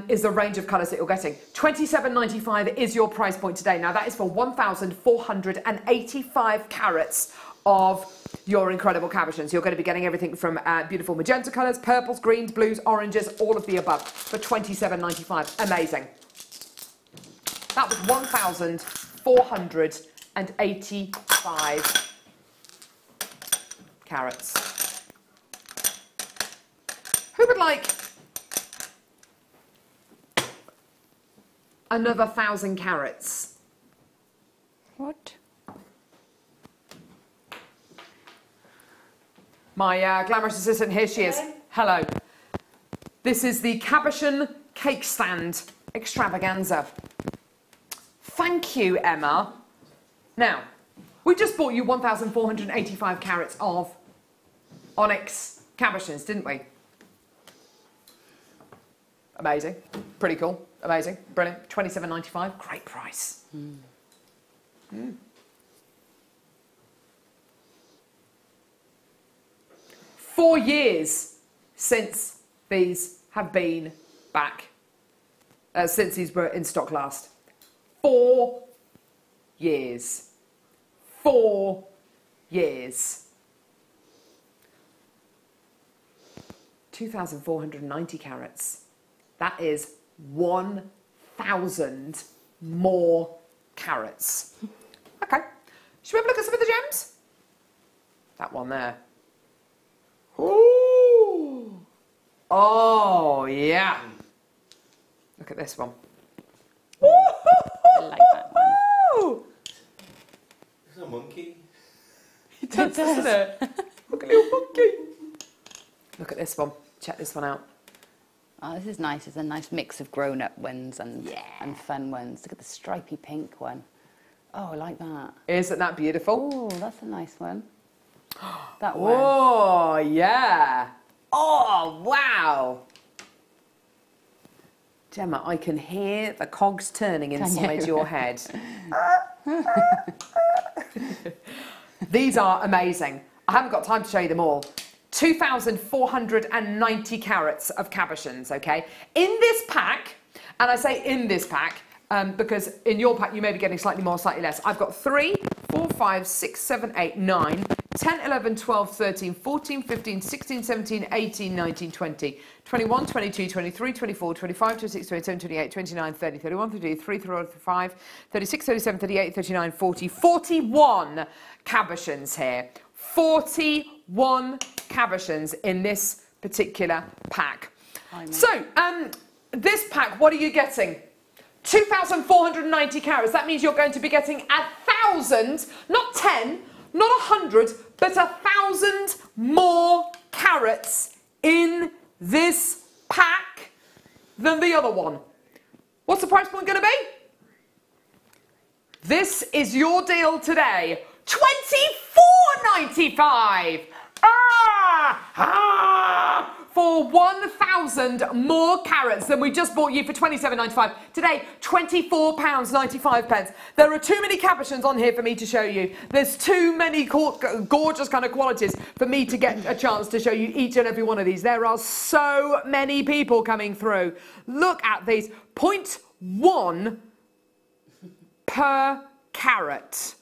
D: is the range of colours that you're getting. $27.95 is your price point today. Now that is for 1,485 carats of your incredible cabochons. You're going to be getting everything from beautiful magenta colours, purples, greens, blues, oranges, all of the above for $27.95. Amazing. That was 1,485 carats. Who would like another 1,000 carats?
H: What?
D: My glamorous assistant, here she is. Hello. This is the Cabochon Cake Stand Extravaganza. Thank you, Emma. Now, we just bought you 1,485 carats of onyx cabochons, didn't we? Amazing. Pretty cool. Amazing. Brilliant. $27.95. Great price. 4 years since these have been back, since these were in stock last. 4 years. 4 years. 2,490 carats. That is 1,000 more carats. Okay. Should we have a look at some of the gems? That one there. Ooh. Oh, yeah. Look at this one.
H: I like that one.
E: There's a monkey.
D: It does, doesn't it? Look at little monkey. Look at this one. Check this one out.
H: Oh, this is nice. It's a nice mix of grown-up ones and fun ones. Look at the stripy pink one. Oh, I like that.
D: Isn't that beautiful?
H: Oh, that's a nice one. That one.
D: Oh, yeah. Oh, wow. Gemma, I can hear the cogs turning inside your head. These are amazing. I haven't got time to show you them all. 2,490 carats of cabochons, okay? In this pack, and I say in this pack, because in your pack you may be getting slightly more, slightly less. I've got 3, 4, 5, 6, 7, 8, 9, 10, 11, 12, 13, 14, 15, 16, 17, 18, 19, 20, 21, 22, 23, 24, 25, 26, 27, 28, 29, 30, 31, 32, 33, 35, 36, 37, 38, 39, 40, 41 cabochons here. 41 cabochons in this particular pack. So, this pack, what are you getting? 2,490 carats. That means you're going to be getting 1,000, not 10, not 100, but 1,000 more carats in this pack than the other one. What's the price point going to be? This is your deal today. $24.95. For 1,000 more carats than we just bought you for £27.95. Today, £24.95. There are too many cabochons on here for me to show you. There's too many gorgeous kind of qualities for me to get a chance to show you each and every one of these. There are so many people coming through. Look at these. 0.1 per carat.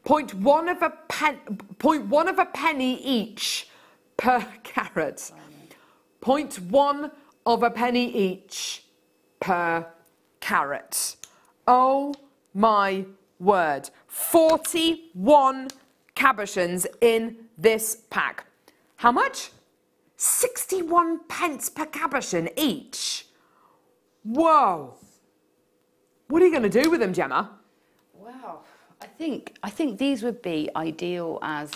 D: 0.1 of a penny each per carat. 0.1 of a penny each per carat. Oh my word. 41 cabochons in this pack. How much? 61 pence per cabochon each. Whoa. What are you going to do with them, Gemma?
H: Wow. I think these would be ideal as,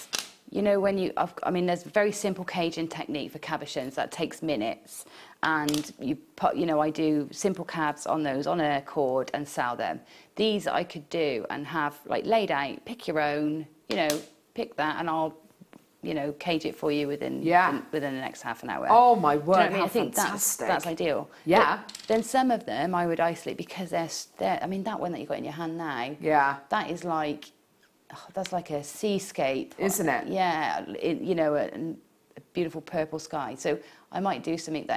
H: you know, when you, I mean, there's a very simple caging technique for cabochons that takes minutes, and you put, you know, I do simple cabs on those on a cord and sell them. These I could do and have like laid out, pick your own, you know, pick that, and I'll, you know, cage it for you within the next half an hour.
D: Oh my word!
H: Do you know what I mean? I think
D: fantastic.
H: that's ideal.
D: Yeah.
H: But then some of them I would isolate because they're. I mean, that one that you got in your hand now.
D: Yeah.
H: That is like, that's like a seascape,
D: isn't it?
H: Yeah. You know, a beautiful purple sky. So I might do something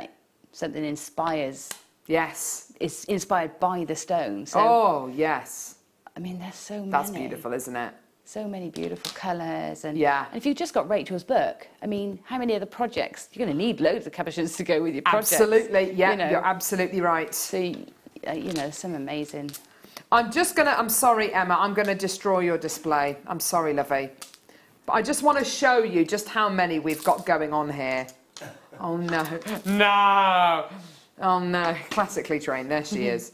H: inspires.
D: Yes.
H: It's inspired by the stone. So,
D: oh yes.
H: I mean, there's so many.
D: That's beautiful, isn't it?
H: So many beautiful colours, and
D: yeah.
H: And if you've just got Rachel's book, I mean, how many other projects? You're going to need loads of cabochons to go with your projects.
D: Absolutely, yeah,
H: you know.
D: You're absolutely right.
H: So, you know, some amazing.
D: I'm sorry, Emma, I'm gonna destroy your display. I'm sorry, lovey, but I just want to show you just how many we've got going on here. Oh no, no, oh no! Classically trained. There she is.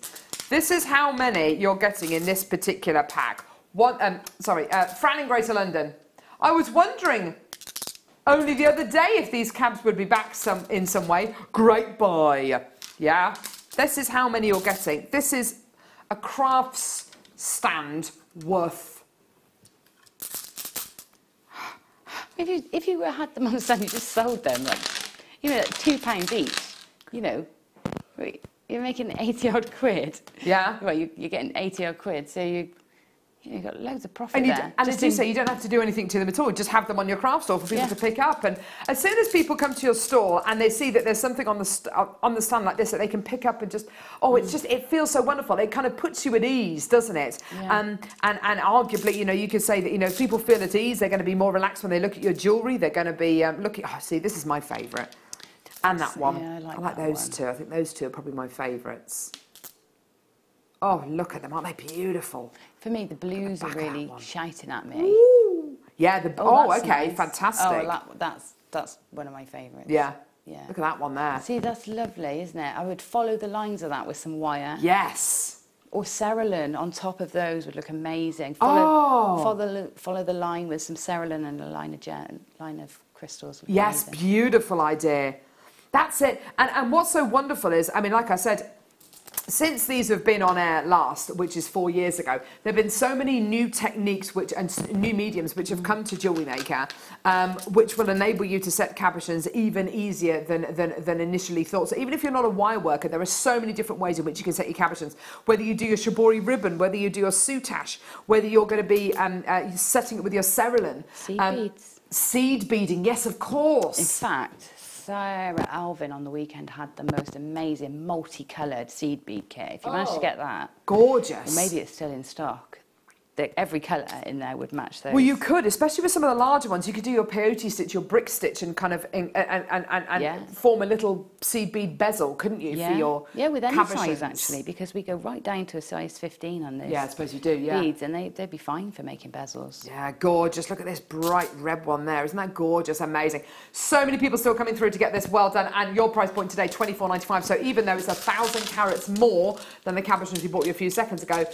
D: This is how many you're getting in this particular pack. Fran in Greater London. I was wondering only the other day if these cabs would be back in some way. Great buy. Yeah. This is how many you're getting. This is a crafts stand worth.
H: If you had them on the stand, you just sold them, like, you know, like £2 each. You know, you're making 80-odd quid.
D: Yeah.
H: Well, you're getting 80-odd quid, so you've got loads of profit
D: and
H: there.
D: And as you say, you don't have to do anything to them at all. Just have them on your craft store for people to pick up. And as soon as people come to your store and they see that there's something on the stand like this that they can pick up and just, it feels so wonderful. It kind of puts you at ease, doesn't it? Yeah. And arguably, you know, you could say that, you know, if people feel at ease, they're going to be more relaxed when they look at your jewellery. They're going to be looking, see, this is my favourite. And that one.
H: Yeah, I
D: like those two. I think those two are probably my favourites. Oh, look at them. Aren't they beautiful?
H: For me, the blues are really shouting at me.
D: Ooh. Yeah, okay,
H: nice.
D: Fantastic.
H: Oh, that's one of my favourites.
D: Yeah.
H: Yeah.
D: Look at that one there.
H: See, that's lovely, isn't it? I would follow the lines of that with some wire.
D: Yes.
H: Or cerulean on top of those would look amazing. Follow the line with some cerulean and a line of crystals.
D: Yes, beautiful idea. That's it. And what's so wonderful is, I mean, like I said, since these have been on air last, which is 4 years ago, there have been so many new techniques and new mediums which have come to Jewellery Maker, which will enable you to set cabochons even easier than initially thought. So even if you're not a wire worker, there are so many different ways in which you can set your cabochons. Whether you do your shibori ribbon, whether you do your soutache, whether you're going to be setting it with your cerulean.
H: Seed beads.
D: Seed beading, yes, of course.
H: In fact, Sarah Alvin on the weekend had the most amazing multicoloured seed bead kit. If you managed to get that.
D: Gorgeous.
H: Or maybe it's still in stock. Every colour in there would match those.
D: Well, you could, especially with some of the larger ones. You could do your peyote stitch, your brick stitch, and kind of form a little seed bead bezel, couldn't you? For your
H: with any
D: cabochons.
H: size actually, because we go right down to a size 15 on this.
D: Yeah, I suppose you do. Yeah,
H: beads, and they'd be fine for making bezels.
D: Yeah, gorgeous. Look at this bright red one there. Isn't that gorgeous? Amazing. So many people still coming through to get this. Well done. And your price point today, $24.95. So even though it's 1,000 carats more than the cabochons we bought you a few seconds ago,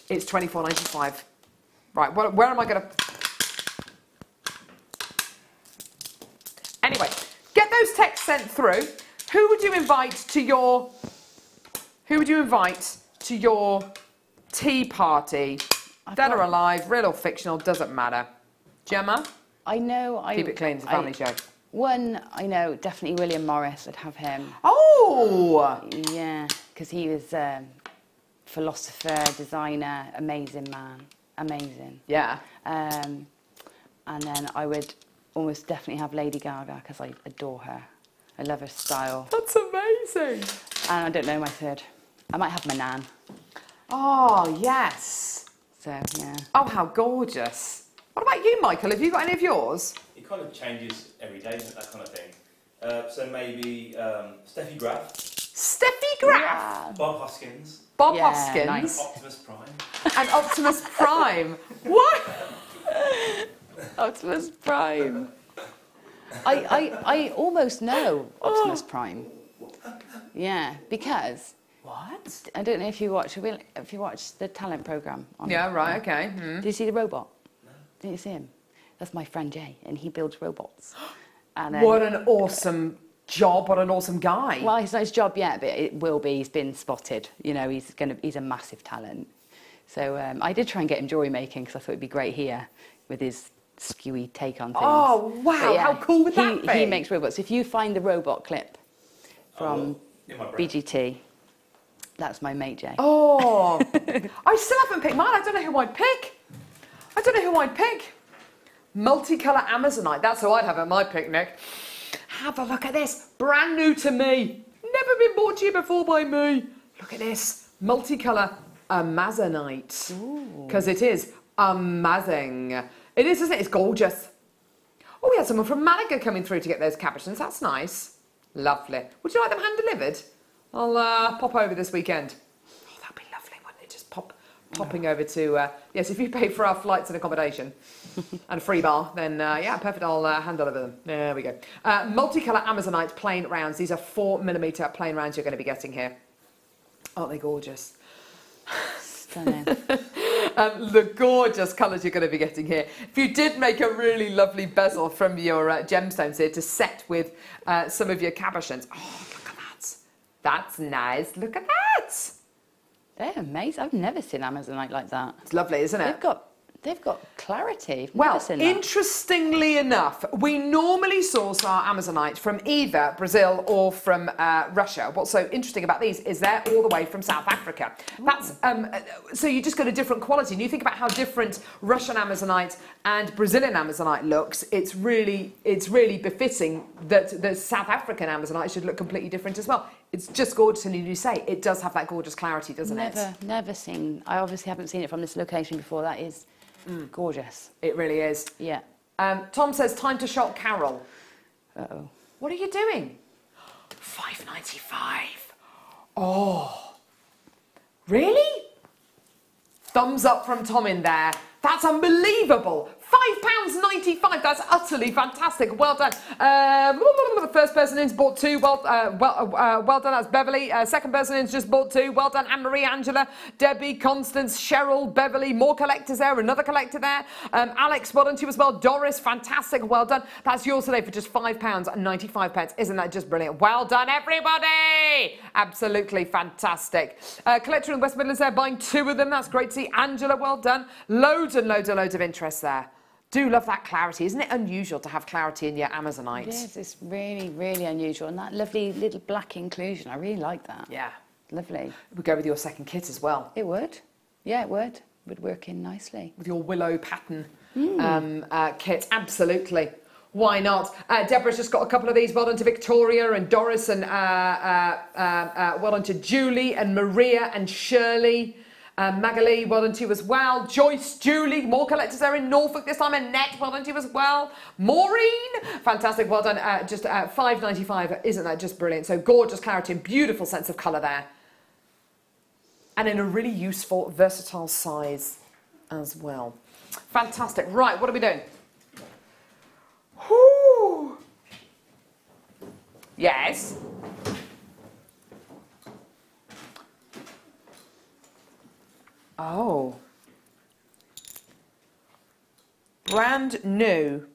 D: it's $24.95. Right, where am I going to... Anyway, get those texts sent through. Who would you invite to your... tea party? Dead or alive, real or fictional, doesn't matter. Gemma?
H: I know...
D: Keep it clean, it's a family show.
H: One, I know, definitely William Morris. I'd have him.
D: Oh!
H: Yeah, because he was philosopher, designer, amazing man. Amazing.
D: Yeah.
H: And then I would almost definitely have Lady Gaga because I adore her. I love her style.
D: That's amazing.
H: And I don't know my third. I might have my nan.
D: Oh, yes.
H: So, yeah.
D: Oh, how gorgeous. What about you, Michael? Have you got any of yours?
E: It kind of changes every day, that kind of thing. So maybe Steffi Graf.
D: Steffi Graf?
E: Bob Hoskins.
D: Bob Hoskins.
E: Nice. Optimus Prime.
D: And Optimus Prime. What?
H: Optimus Prime. I almost know Optimus Prime. Yeah, because...
D: What?
H: I don't know if you watch the talent programme.
D: Yeah, right, okay.
H: Did you see the robot? No. Didn't you see him? That's my friend Jay, and he builds robots. And,
D: what an awesome job, what an awesome guy.
H: Well, it's not his job yet, but it will be. He's been spotted. You know, he's a massive talent. So I did try and get him jewellery making because I thought it'd be great here with his skewy take on things.
D: Oh, wow, yeah, how cool would that be?
H: He makes robots. If you find the robot clip from BGT, that's my mate Jay.
D: Oh, I still haven't picked mine. I don't know who I'd pick. Multicolour Amazonite. That's who I'd have at my picnic. Have a look at this. Brand new to me. Never been bought to you before by me. Look at this. Multicolour Amazonite. Because it is amazing. It is, isn't it? It's gorgeous. Oh, we had someone from Malaga coming through to get those cabochons. That's nice. Lovely. Would you like them hand-delivered? I'll pop over this weekend. Oh, that'd be lovely, wouldn't it? Just popping over to... yes, if you pay for our flights and accommodation and a free bar, then yeah, perfect. I'll hand deliver them. There we go. Multicolour Amazonite plain rounds. These are 4mm plain rounds you're going to be getting here. Aren't they gorgeous?
H: Stunning.
D: The gorgeous colours you're going to be getting here. If you did make a really lovely bezel from your gemstones here to set with some of your cabochons. Oh, look at that. That's nice. Look at that.
H: They're amazing. I've never seen Amazonite like that.
D: It's lovely, isn't it?
H: They've got clarity.
D: Well, interestingly enough, we normally source our Amazonite from either Brazil or from Russia. What's so interesting about these is they're all the way from South Africa. That's so you just got a different quality. And you think about how different Russian Amazonite and Brazilian Amazonite looks. It's really befitting that the South African Amazonite should look completely different as well. It's just gorgeous, and you say it does have that gorgeous clarity, doesn't it?
H: Never seen. I obviously haven't seen it from this location before. That is gorgeous.
D: It really is.
H: Yeah.
D: Tom says, time to shop Carol.
H: Uh-oh.
D: What are you doing? $5.95. Oh. Really? Thumbs up from Tom in there. That's unbelievable. £5.95. That's utterly fantastic. Well done. The first person in's bought 2. Well done. That's Beverly. Second person in's just bought 2. Well done. Anne-Marie, Angela, Debbie, Constance, Cheryl, Beverly. More collectors there. Another collector there. Alex, well done to you as well. Doris, fantastic. Well done. That's yours today for just £5.95. Isn't that just brilliant? Well done, everybody. Absolutely fantastic. Collector in West Midlands there buying 2 of them. That's great to see. Angela, well done. Loads and loads and loads of interest there. Do love that clarity. Isn't it unusual to have clarity in your Amazonite?
H: Yes, it's really, really unusual. And that lovely little black inclusion, I really like that.
D: Yeah.
H: Lovely.
D: It would go with your second kit as well.
H: It would. Yeah, it would. Would work in nicely.
D: With your willow pattern kit, absolutely. Why not? Deborah's just got a couple of these. Well done to Victoria and Doris and well done to Julie and Maria and Shirley. Magali, well done to you as well. Joyce, Julie, more collectors there in Norfolk this time. Annette, well done to you as well. Maureen, fantastic, well done. Just £5.95, isn't that just brilliant? So gorgeous clarity and beautiful sense of colour there. And in a really useful, versatile size as well. Fantastic. Right, what are we doing? Whoo! Yes. Oh. Brand new.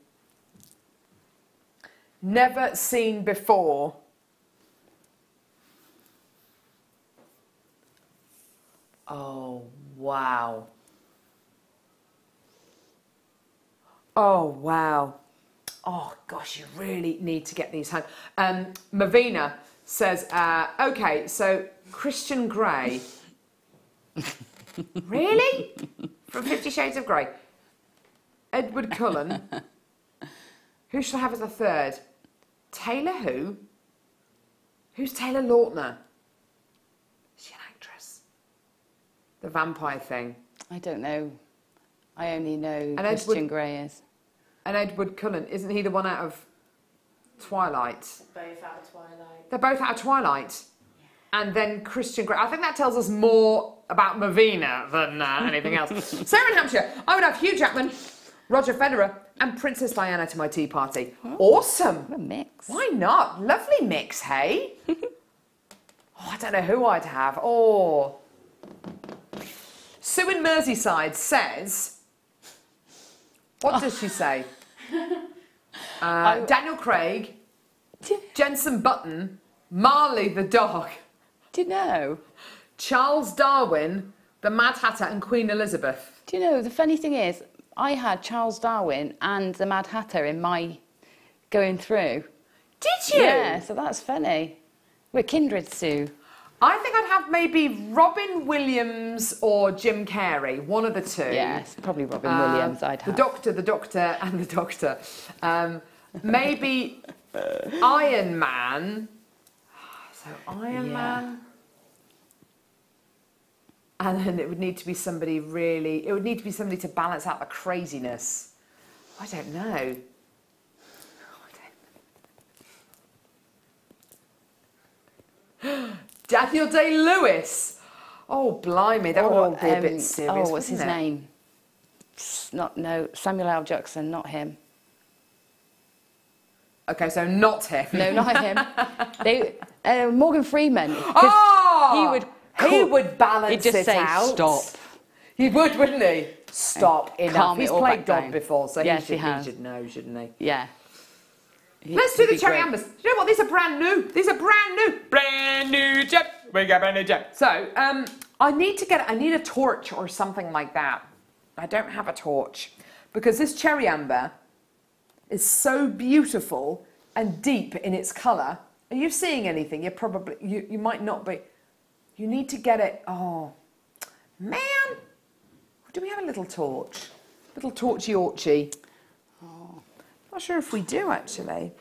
D: Never seen before. Oh, wow. Oh, wow. Oh, gosh, you really need to get these home. Mavina says, okay, so Christian Grey. Really? From 50 Shades of Grey. Edward Cullen. Who should I have as a third? Taylor who? Who's Taylor Lautner? Is she an actress? The vampire thing.
H: I don't know. I only know Christian Grey is.
D: And Edward Cullen, isn't he the one out of Twilight?
I: Both out of Twilight.
D: They're both out of Twilight. And then Christian Grey. I think that tells us more about Mavina than anything else. Sarah in Hampshire. I would have Hugh Jackman, Roger Federer, and Princess Diana to my tea party. Oh, awesome.
H: What a mix.
D: Why not? Lovely mix, hey? Oh, I don't know who I'd have. Oh. Sue in Merseyside says... What does she say? Daniel Craig, Jensen Button, Marley the dog.
H: Do you know?
D: Charles Darwin, the Mad Hatter, and Queen Elizabeth.
H: Do you know, the funny thing is, I had Charles Darwin and the Mad Hatter in my going through.
D: Did you?
H: Yeah, so that's funny. We're kindred, Sue.
D: I think I'd have maybe Robin Williams or Jim Carrey, one of the two.
H: Yes, probably Robin Williams I'd have.
D: The Doctor and the Doctor. Maybe Iron Man. So Iron Man. And then it would need to be somebody really... It would need to be somebody to balance out the craziness. I don't know. Daniel Day-Lewis. Oh, blimey, that would all be a bit serious,
H: what's his name? Samuel L. Jackson, not him.
D: Okay, so not him.
H: No, not him. Morgan Freeman.
D: Oh! He would balance
H: He'd just
D: it
H: say,
D: out.
H: stop.
D: He would, wouldn't he? Stop, enough. He's played God
H: down.
D: before, so
H: yes,
D: he should know, shouldn't he?
H: Yeah.
D: Let's do the cherry ambers. You know what? These are brand new. These are brand new. Brand new gem. We got brand new gem. So, I need a torch or something like that. I don't have a torch. Because this cherry amber is so beautiful and deep in its colour. Are you seeing anything? You're probably, you might not be. You need to get it, oh, man. Do we have a little torch? Little torchy-orchy. Not sure if we do, actually.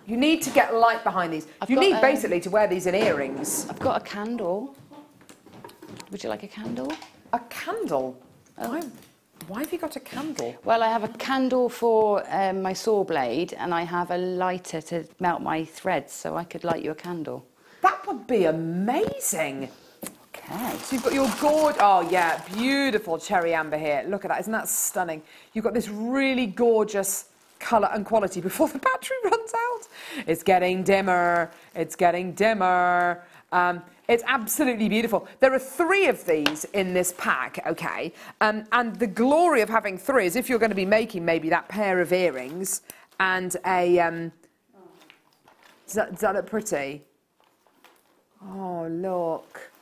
D: You need to get light behind these. You need basically to wear these in earrings.
H: I've got a candle. Would you like a candle?
D: A candle? Oh. Why have you got a candle?
H: Well, I have a candle for my saw blade, and I have a lighter to melt my threads, so I could light you a candle.
D: That would be amazing.
H: Okay.
D: So you've got your gorgeous, oh yeah, beautiful cherry amber here. Look at that, isn't that stunning? You've got this really gorgeous colour and quality before the battery runs out. It's getting dimmer, it's getting dimmer. It's absolutely beautiful. There are 3 of these in this pack, okay? And the glory of having 3 is if you're going to be making maybe that pair of earrings and a... does that look pretty? Oh, look.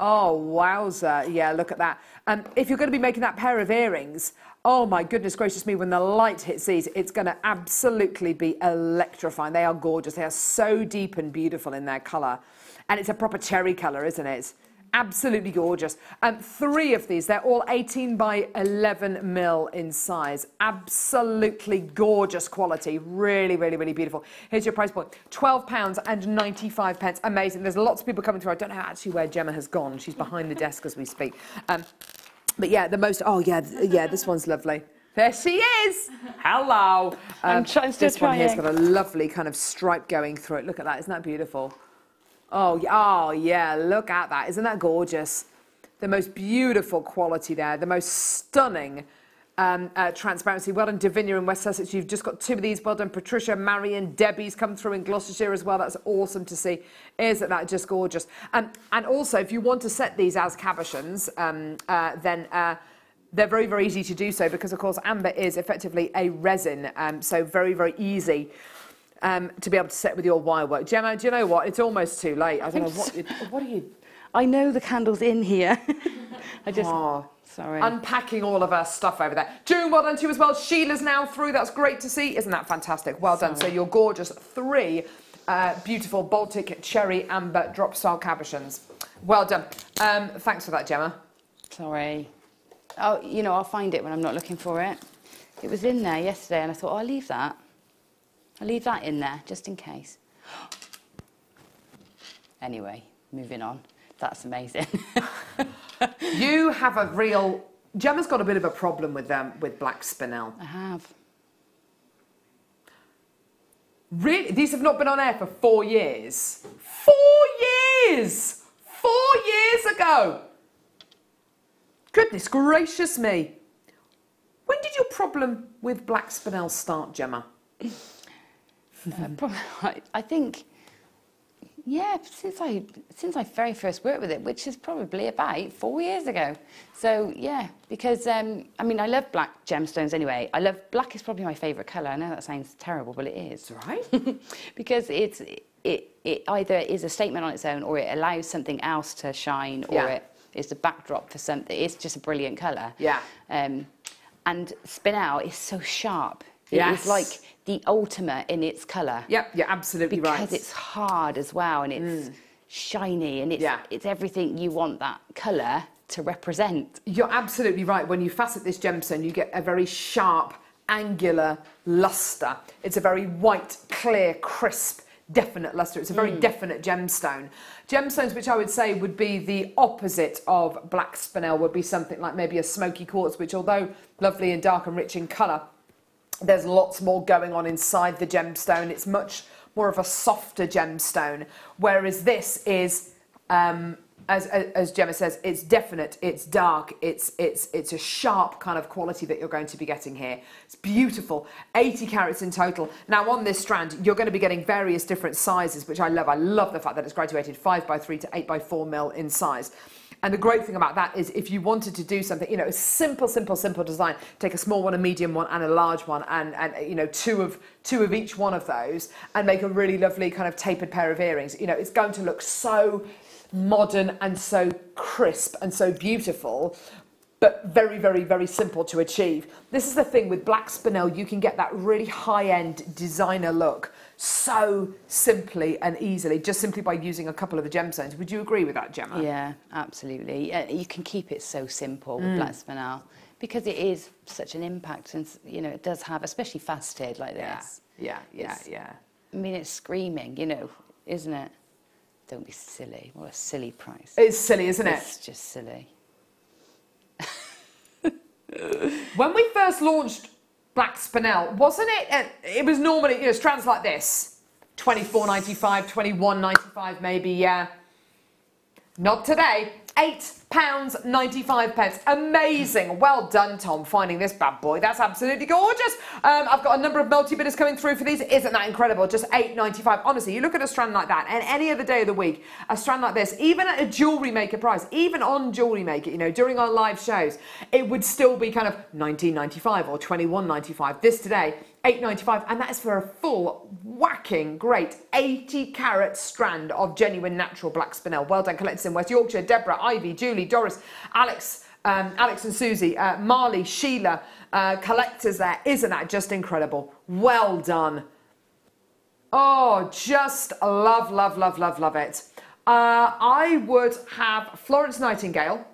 D: Oh, wowza. Yeah, look at that. If you're going to be making that pair of earrings, oh my goodness gracious me, when the light hits these, it's going to absolutely be electrifying. They are gorgeous. They are so deep and beautiful in their colour. And it's a proper cherry colour, isn't it? Absolutely gorgeous. 3 of these, they're all 18 by 11 mil in size. Absolutely gorgeous quality. Really, really, really beautiful. Here's your price point. £12.95. Amazing. There's lots of people coming through. I don't know actually where Gemma has gone. She's behind the desk as we speak. But yeah, the most, oh yeah, this one's lovely. There she is. Hello.
H: I'm still
D: this
H: trying.
D: one here's got a lovely kind of stripe going through it. Look at that. Isn't that beautiful? Oh yeah, look at that. Isn't that gorgeous? The most beautiful quality there, the most stunning transparency. Well done, Davinia in West Sussex. You've just got 2 of these. Well done, Patricia, Marion, Debbie's come through in Gloucestershire as well. That's awesome to see. Isn't that just gorgeous? And also, if you want to set these as cabochons, then they're very, very easy to do so because, of course, amber is effectively a resin, so very, very easy. To be able to set with your wire work. Gemma, do you know what? It's almost too late. I don't know what are you...
H: I know the candle's in here. I just...
D: Oh,
H: sorry.
D: Unpacking all of our stuff over there. June, well done to you as well. Sheila's now through. That's great to see. Isn't that fantastic? Well done. So you're gorgeous. 3 beautiful Baltic cherry amber drop style cabochons. Well done. Thanks for that, Gemma.
H: Sorry. Oh, you know, I'll find it when I'm not looking for it. It was in there yesterday and I thought, oh, I'll leave that. I'll leave that in there, just in case. Anyway, moving on. That's amazing.
D: You have a real... Gemma's got a bit of a problem with black spinel.
H: I have.
D: Really? These have not been on air for 4 years? 4 years! 4 years ago! Goodness gracious me. When did your problem with black spinel start, Gemma?
H: I think, yeah, since I very first worked with it, which is probably about 4 years ago. So yeah, because I mean, I love black gemstones anyway. Black is probably my favourite colour. I know that sounds terrible, but it is.
D: It's right.
H: Because it either is a statement on its own, or it allows something else to shine, or it is the backdrop for something. It's just a brilliant colour.
D: Yeah.
H: And spinel is so sharp.
D: Yes.
H: It is like the ultimate in its colour.
D: Yep, you're absolutely right.
H: Because it's hard as well, and it's shiny, and it's everything you want that colour to represent.
D: You're absolutely right. When you facet this gemstone, you get a very sharp, angular lustre. It's a very white, clear, crisp, definite lustre. It's a very definite gemstone. Gemstones, which I would say would be the opposite of black spinel, would be something like maybe a smoky quartz, which, although lovely and dark and rich in colour, there's lots more going on inside the gemstone. It's much more of a softer gemstone, whereas this is, as Gemma says, it's definite, it's dark, it's a sharp kind of quality that you're going to be getting here. It's beautiful, 80 carats in total. Now on this strand, you're going to be getting various different sizes, which I love. I love the fact that it's graduated 5x3 to 8x4 mil in size. And the great thing about that is if you wanted to do something, you know, a simple design, take a small one, a medium one and a large one, and you know, two of each one of those, and make a really lovely kind of tapered pair of earrings. You know, it's going to look so modern and so crisp and so beautiful, but very, very, very simple to achieve. This is the thing with black spinel, you can get that really high-end designer look so simply and easily, just simply by using a couple of the gemstones. Would you agree with that, Gemma?
H: Yeah, absolutely. You can keep it so simple with black spinel because it is such an impact, and you know, it does have, especially faceted like this.
D: Yeah.
H: I mean, it's screaming, you know, isn't it? Don't be silly. What a silly price.
D: It's silly, isn't it?
H: It's just silly.
D: When we first launched black spinel, wasn't it? It was normally, you know, strands like this, $24.95, $21.95 maybe, yeah. Not today. £8.95. Amazing. Well done, Tom, finding this bad boy. That's absolutely gorgeous. I've got a number of multi-bidders coming through for these. Isn't that incredible? Just £8.95. Honestly, you look at a strand like that, and any other day of the week, a strand like this, even at a Jewellery Maker price, even on Jewellery Maker, you know, during our live shows, it would still be kind of £19.95 or £21.95. This today, £8.95, and that is for a full, whacking, great 80-carat strand of genuine natural black spinel. Well done, collectors in West Yorkshire, Deborah, Ivy, Julie, Doris, Alex and Susie, Marley, Sheila, collectors there. Isn't that just incredible? Well done. Oh, just love, love, love, love, love it. I would have Florence Nightingale.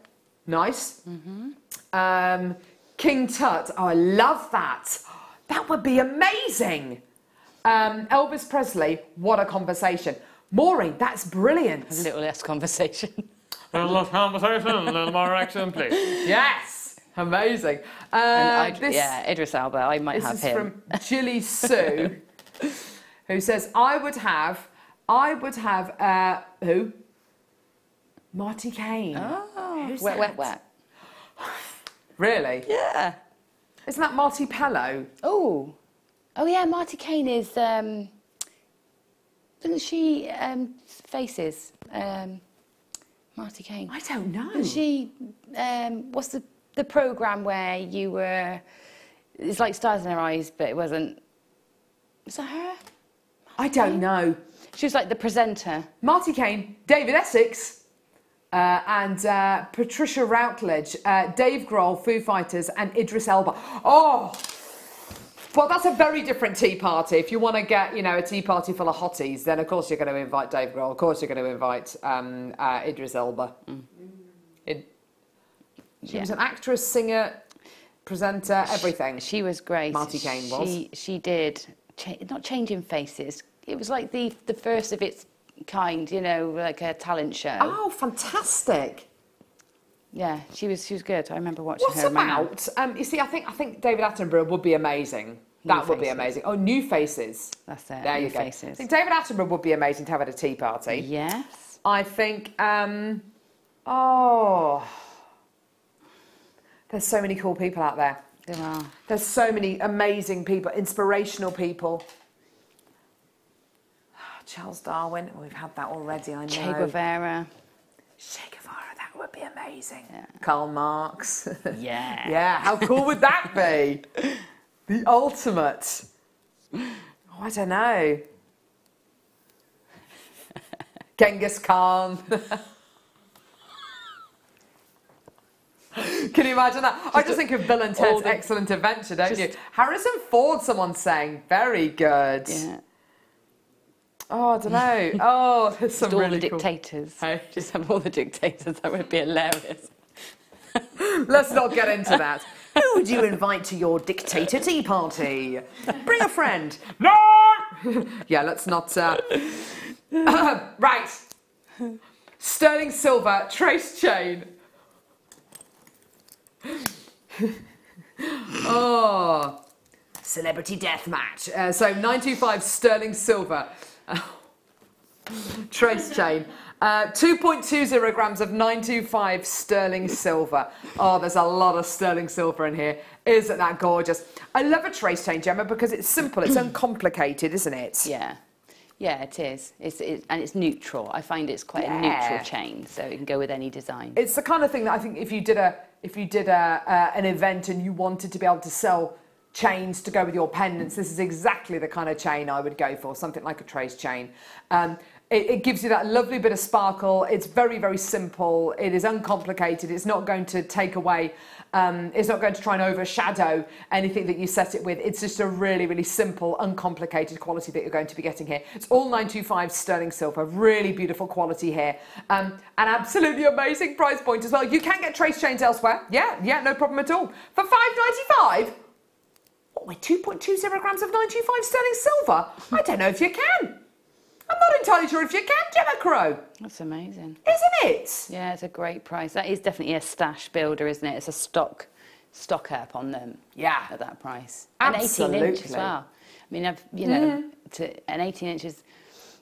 D: Nice. King Tut. Oh, I love that. That would be amazing. Elvis Presley, what a conversation. Maureen, that's brilliant.
H: A little less conversation.
D: A little less conversation, a little more action, please. Yes, amazing.
H: Yeah, Idris Elba, I might have him.
D: This is from Jilly Sue, who says, I would have, who? Marty Kane.
H: Oh,
D: Who's
H: wet,
D: that?
H: wet, wet.
D: Really?
H: Yeah.
D: Isn't that Marty Pello?
H: Oh. Oh, yeah, Marty Kane is, doesn't she, Faces, Marty Kane.
D: I don't know.
H: Was she, what's the programme where you were, it's like Stars in Her Eyes, but it wasn't, was that her?
D: I don't know.
H: She was like the presenter.
D: Marty Kane, David Essex, and Patricia Routledge, Dave Grohl, Foo Fighters, and Idris Elba. Oh, well, that's a very different tea party. If you want to get, you know, a tea party full of hotties, then of course you're going to invite Dave Grohl. Of course you're going to invite Idris Elba. She was an actress, singer, presenter, everything.
H: She was great.
D: Marty Kane was.
H: She did, not Changing Faces. It was like the first of its kind, you know, like a talent show.
D: Oh, fantastic.
H: Yeah, she was good. I remember watching her.
D: What about, you see, I think David Attenborough would be amazing. That would be amazing. Oh, New Faces.
H: That's it.
D: There you go. I think David Attenborough would be amazing to have at a tea party.
H: Yes.
D: I think, there's so many cool people out there.
H: There are.
D: There's so many amazing people, inspirational people. Charles Darwin, we've had that already, I know.
H: Che Guevara.
D: That would be amazing. Yeah. Karl Marx.
H: Yeah.
D: Yeah, how cool would that be? The ultimate. Oh, I don't know. Genghis Khan. Can you imagine that? I just think of Bill and Ted's Excellent Adventure, don't you? Harrison Ford, someone's saying. Very good.
H: Yeah.
D: Oh, I don't know. Oh, there's some really
H: all the dictators.
D: Cool.
H: Just have all the dictators. That would be hilarious.
D: Let's not get into that. Who would you invite to your dictator tea party? Bring a friend. No! Yeah, let's not... right. Sterling silver trace chain. Oh. Celebrity death match. So 925 sterling silver. Trace chain. 2.20 grams of 925 sterling silver. Oh, there's a lot of sterling silver in here. Isn't that gorgeous? I love a trace chain, Gemma, because it's simple. It's uncomplicated, isn't it?
H: Yeah. Yeah, it is. And it's neutral. I find it's quite a neutral chain, so it can go with any design. It's
D: the kind of thing that I think if you did an event and you wanted to be able to sell chains to go with your pendants, this is exactly the kind of chain I would go for, something like a trace chain. It gives you that lovely bit of sparkle. It's very, very simple. It is uncomplicated. It's not going to take away, it's not going to try and overshadow anything that you set it with. It's just a really, really simple, uncomplicated quality that you're going to be getting here. It's all 925 sterling silver, really beautiful quality here. An absolutely amazing price point as well. You can get trace chains elsewhere. Yeah, no problem at all. For £5.95? What, with 2.20 grams of 925 sterling silver? I don't know if you can. I'm not entirely sure if you can, Gemma Crow.
H: That's amazing.
D: Isn't it?
H: Yeah, it's a great price. That is definitely a stash builder, isn't it? It's a stock up on them.
D: Yeah.
H: At that price.
D: Absolutely.
H: An 18 inch as well. I mean, an 18 inches,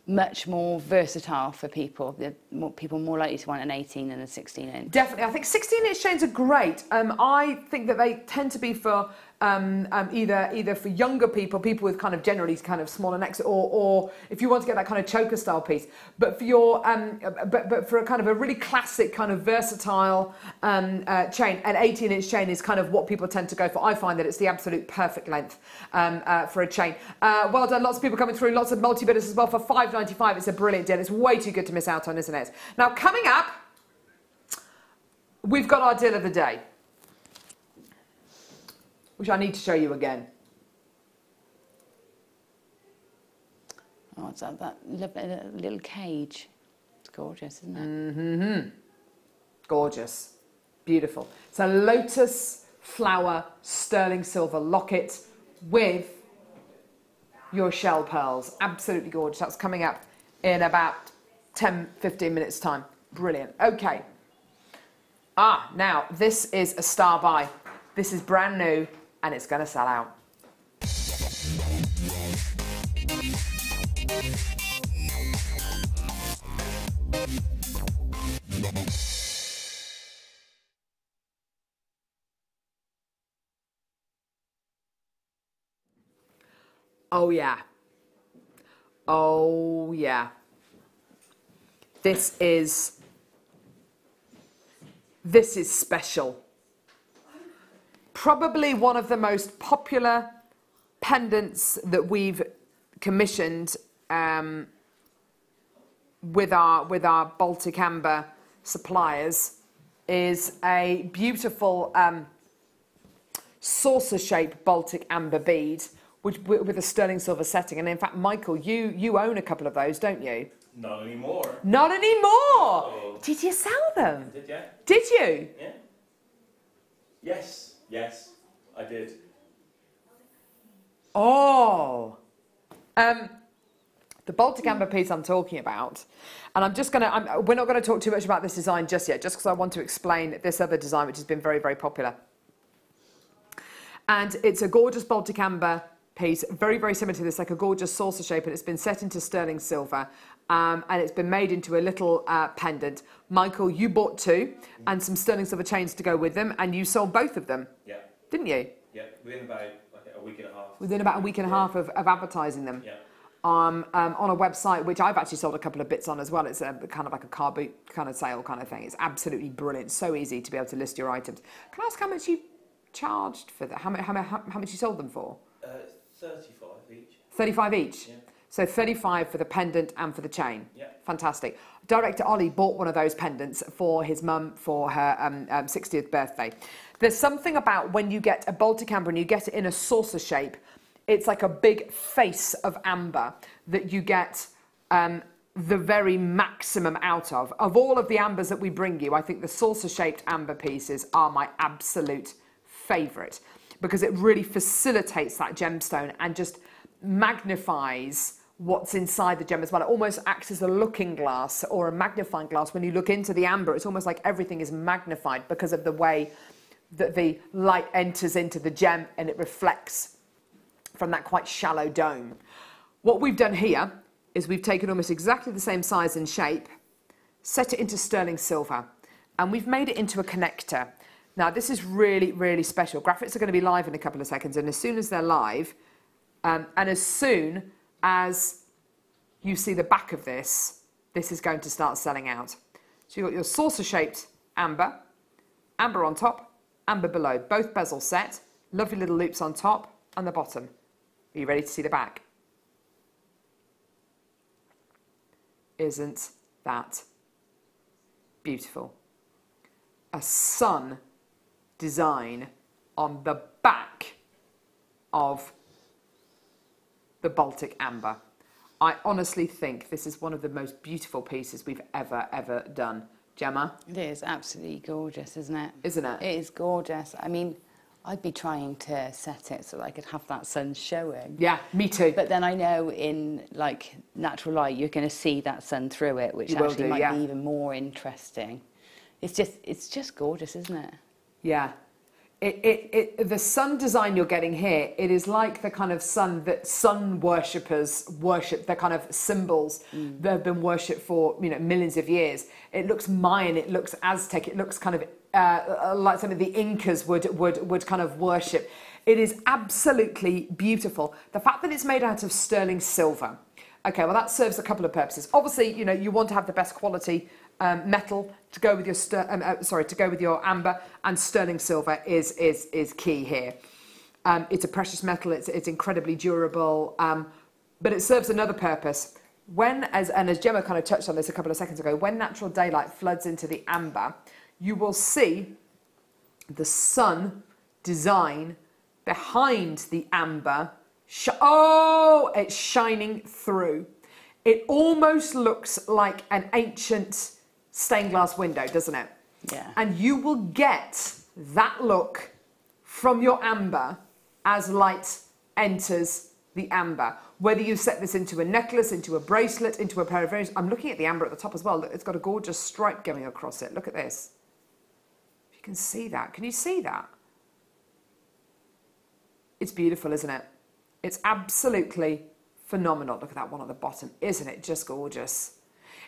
H: much more versatile for people. People more likely to want an 18 than a 16 inch.
D: Definitely, I think 16-inch chains are great. I think that they tend to be for either for younger people with kind of generally kind of smaller necks, or if you want to get that kind of choker style piece. But for your but for a kind of a really classic kind of versatile chain, an 18-inch chain is kind of what people tend to go for. I find that it's the absolute perfect length for a chain. Well done, lots of people coming through, lots of multi-bidders as well for £5.95. It's a brilliant deal. It's way too good to miss out on, isn't it? Now coming up, we've got our deal of the day, which I need to show you again.
H: Oh, it's that little cage. It's gorgeous, isn't it?
D: Mm-hmm. Gorgeous. Beautiful. It's a lotus flower sterling silver locket with your shell pearls. Absolutely gorgeous. That's coming up in about 10-15 minutes time. Brilliant. Okay. Now this is a star buy. This is brand new and it's going to sell out. Oh yeah. Oh yeah. This is special. Probably one of the most popular pendants that we've commissioned with our Baltic Amber suppliers is a beautiful saucer-shaped Baltic Amber bead with a sterling silver setting. And in fact, Michael, you own a couple of those, don't you?
E: Not anymore.
D: Not anymore!
E: Oh.
D: Did you sell them?
E: I did, yeah.
D: Did you?
E: Yeah. Yes, I did.
D: Oh. The Baltic Amber piece I'm talking about, and we're not going to talk too much about this design just yet, just because I want to explain this other design which has been very, very popular. And it's a gorgeous Baltic Amber piece, very, very similar to this, like a gorgeous saucer shape, and it's been set into sterling silver, and it's been made into a little pendant. Michael, you bought two, and some sterling silver chains to go with them, and you sold both of them.
E: Yeah.
D: Didn't you?
E: Yeah, within about a week and a half.
D: Within about a week and a half of advertising them.
E: Yeah.
D: On a website which I've actually sold a couple of bits on as well. It's a kind of like a car boot kind of sale kind of thing. It's absolutely brilliant. So easy to be able to list your items. Can I ask how much you charged for that? How much you sold them for?
E: 35 each.
D: 35 each?
E: Yeah.
D: So 35 for the pendant and for the chain?
E: Yeah.
D: Fantastic. Director Ollie bought one of those pendants for his mum for her 60th birthday. There's something about when you get a Baltic Amber and you get it in a saucer shape, it's like a big face of amber that you get the very maximum out of. Of all of the ambers that we bring you, I think the saucer-shaped amber pieces are my absolute favourite because it really facilitates that gemstone and just magnifies what's inside the gem as well. It almost acts as a looking glass or a magnifying glass. When you look into the amber, it's almost like everything is magnified because of the way that the light enters into the gem and it reflects from that quite shallow dome. What we've done here is we've taken almost exactly the same size and shape, set it into sterling silver, and we've made it into a connector. Now this is really, really special. Graphics are going to be live in a couple of seconds, and as soon as they're live, and as soon as you see the back of this, this is going to start selling out. So you've got your saucer-shaped amber, amber on top, amber below, both bezels set, lovely little loops on top and the bottom. Are you ready to see the back? Isn't that beautiful? A sun design on the back of the Baltic Amber. I honestly think this is one of the most beautiful pieces we've ever done. Gemma?
H: It is absolutely gorgeous, isn't it?
D: Isn't it?
H: It is gorgeous. I mean, I'd be trying to set it so that I could have that sun showing.
D: Yeah, me too.
H: But then I know in like natural light you're going to see that sun through it, which actually might be even more interesting. It's just gorgeous, isn't it?
D: Yeah. the sun design you're getting here, it is like the kind of sun that sun worshippers worship, the kind of symbols that have been worshipped for, you know, millions of years. It looks Mayan, it looks Aztec, it looks kind of like something the Incas would kind of worship. It is absolutely beautiful. The fact that it's made out of sterling silver. Okay, well that serves a couple of purposes. Obviously, you know, you want to have the best quality metal to go with your to go with your amber, and sterling silver is key here. It's a precious metal. It's incredibly durable, but it serves another purpose. As Gemma kind of touched on this a couple of seconds ago, when natural daylight floods into the amber, you will see the sun design behind the amber. It's shining through. It almost looks like an ancient stained glass window, doesn't it?
H: Yeah.
D: And you will get that look from your amber as light enters the amber. Whether you set this into a necklace, into a bracelet, into a pair of earrings. I'm looking at the amber at the top as well. Look, it's got a gorgeous stripe going across it. Look at this. If you can see that. Can you see that? It's beautiful, isn't it? It's absolutely phenomenal. Look at that one at the bottom. Isn't it just gorgeous?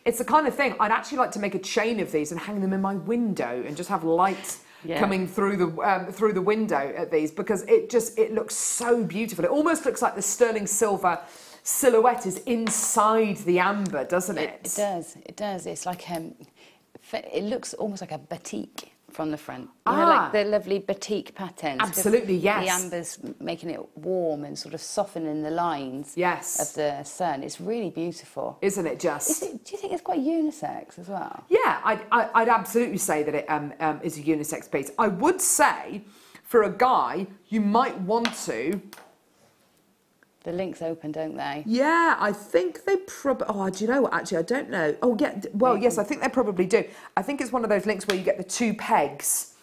D: It's the kind of thing, I'd actually like to make a chain of these and hang them in my window and just have light coming through the window at these, because it looks so beautiful. It almost looks like the sterling silver silhouette is inside the amber, doesn't it?
H: It does. It does. It's like it looks almost like a batik from the front. You know, like the lovely batik patterns.
D: Absolutely, yes.
H: The amber's making it warm and sort of softening the lines of the sun. It's really beautiful.
D: Isn't it just?
H: Do you think it's quite unisex as well?
D: Yeah, I'd absolutely say that it is a unisex piece. I would say, for a guy, you might want to...
H: The links open, don't they?
D: Yeah, I think they probably... Oh, do you know what? Actually, I don't know. Oh, yeah. Well, yes, I think they probably do. I think it's one of those links where you get the two pegs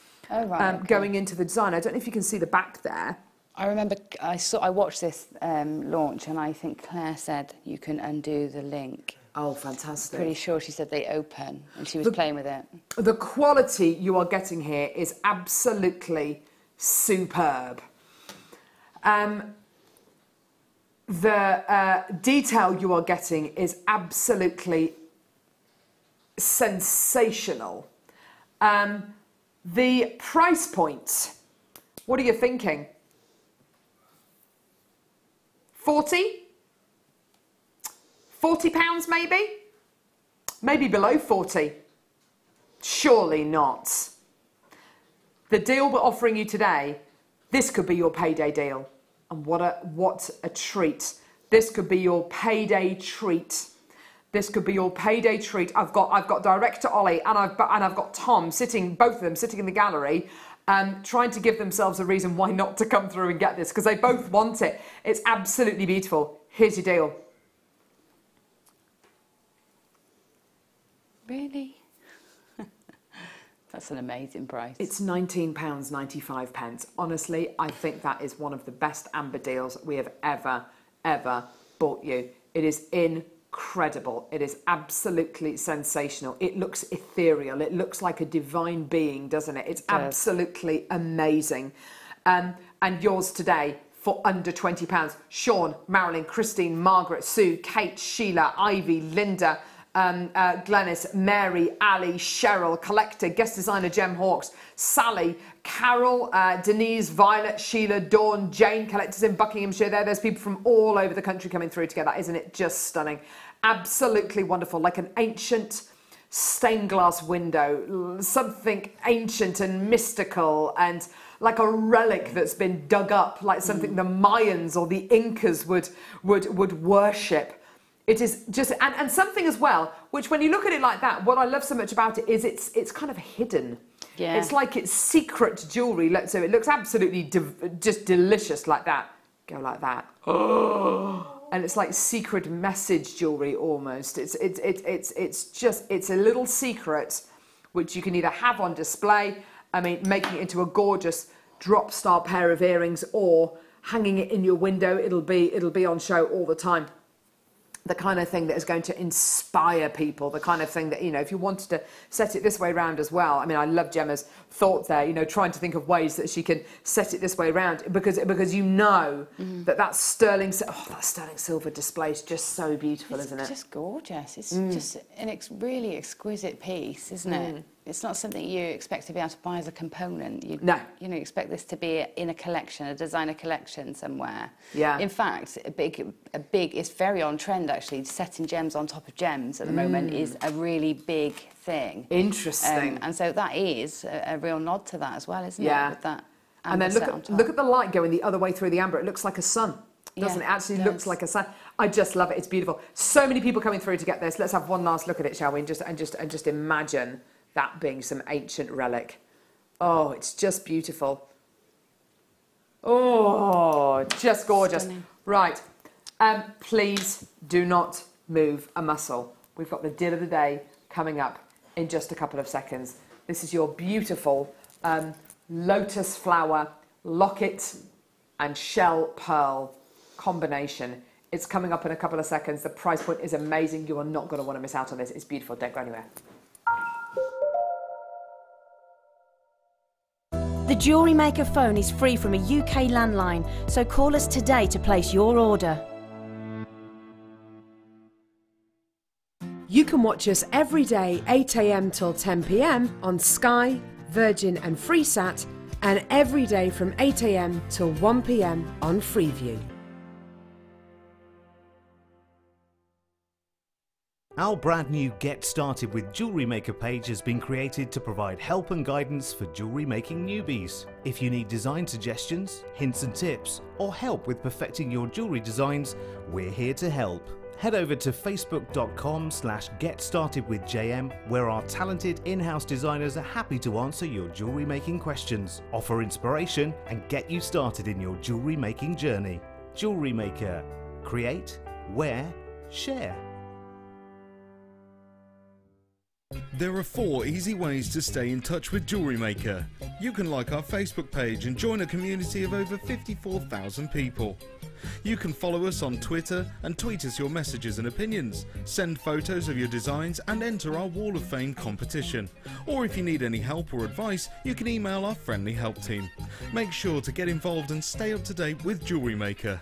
D: going into the design. I don't know if you can see the back there.
H: I remember I watched this launch, and I think Claire said you can undo the link.
D: Oh, fantastic.
H: Pretty sure she said they open, and she was playing with it.
D: The quality you are getting here is absolutely superb. The detail you are getting is absolutely sensational. The price point, what are you thinking? 40? £40 maybe? Maybe below 40? Surely not. The deal we're offering you today, this could be your payday deal. And what a treat. This could be your payday treat. This could be your payday treat. I've got director Ollie and I've got Tom both of them sitting in the gallery, trying to give themselves a reason why not to come through and get this, because they both want it. It's absolutely beautiful. Here's your deal.
H: Really? That's an amazing price.
D: It's £19.95. Honestly, I think that is one of the best amber deals we have ever bought you. It is incredible. It is absolutely sensational. It looks ethereal. It looks like a divine being, doesn't it? It's absolutely amazing. And yours today for under £20. Sean, Marilyn, Christine, Margaret, Sue, Kate, Sheila, Ivy, Linda, Glenys, Mary, Ali, Cheryl, Collector, Guest Designer Jem Hawkes, Sally, Carol, Denise, Violet, Sheila, Dawn, Jane, Collectors in Buckinghamshire. There's people from all over the country coming through together. Isn't it just stunning? Absolutely wonderful, like an ancient stained glass window, something ancient and mystical, and like a relic that's been dug up, like something the Mayans or the Incas would worship. It is just, and something as well, which when you look at it like that, what I love so much about it is it's kind of hidden.
H: Yeah.
D: It's like it's secret jewellery. So it looks absolutely just delicious like that. Go like that. And it's like secret message jewellery almost. It's a little secret which you can either have on display, I mean, making it into a gorgeous drop style pair of earrings, or hanging it in your window. It'll be on show all the time. the kind of thing that is going to inspire people, the kind of thing that, you know, if you wanted to set it this way around as well. I mean, I love Gemma's thought there, you know, trying to think of ways that she can set it this way around, because you know that sterling silver display is just so beautiful, isn't it?
H: It's just gorgeous. It's just an really exquisite piece, isn't it? It's not something you expect to be able to buy as a component. You expect this to be in a collection, a designer collection somewhere.
D: Yeah.
H: In fact, it's very on trend actually. Setting gems on top of gems at the moment is a really big thing.
D: Interesting.
H: And so that is a real nod to that as well, isn't it? With that
D: and then look at the light going the other way through the amber. It looks like a sun. Doesn't it? Actually looks like a sun. I just love it. It's beautiful. So many people coming through to get this. Let's have one last look at it, shall we? And just imagine that being some ancient relic. Oh, it's just beautiful. Oh, just gorgeous. Stunning. Right. Please do not move a muscle. We've got the deal of the day coming up in just a couple of seconds. This is your beautiful lotus flower locket and shell pearl combination. It's coming up in a couple of seconds. The price point is amazing. You are not going to want to miss out on this. It's beautiful. Don't go anywhere.
F: The Jewellery Maker phone is free from a UK landline, so call us today to place your order.
C: You can watch us every day 8 AM till 10 PM on Sky, Virgin and Freesat, and every day from 8 AM till 1 PM on Freeview.
G: Our brand new Get Started with Jewellery Maker page has been created to provide help and guidance for jewellery making newbies. If you need design suggestions, hints and tips, or help with perfecting your jewellery designs, we're here to help. Head over to facebook.com/GetStartedWithJM, where our talented in-house designers are happy to answer your jewellery making questions, offer inspiration, and get you started in your jewellery making journey. Jewellery Maker. Create, wear, share.
A: There are 4 easy ways to stay in touch with Jewellery Maker. You can like our Facebook page and join a community of over 54,000 people. You can follow us on Twitter and tweet us your messages and opinions, send photos of your designs and enter our Wall of Fame competition. Or if you need any help or advice, you can email our friendly help team. Make sure to get involved and stay up to date with Jewellery Maker.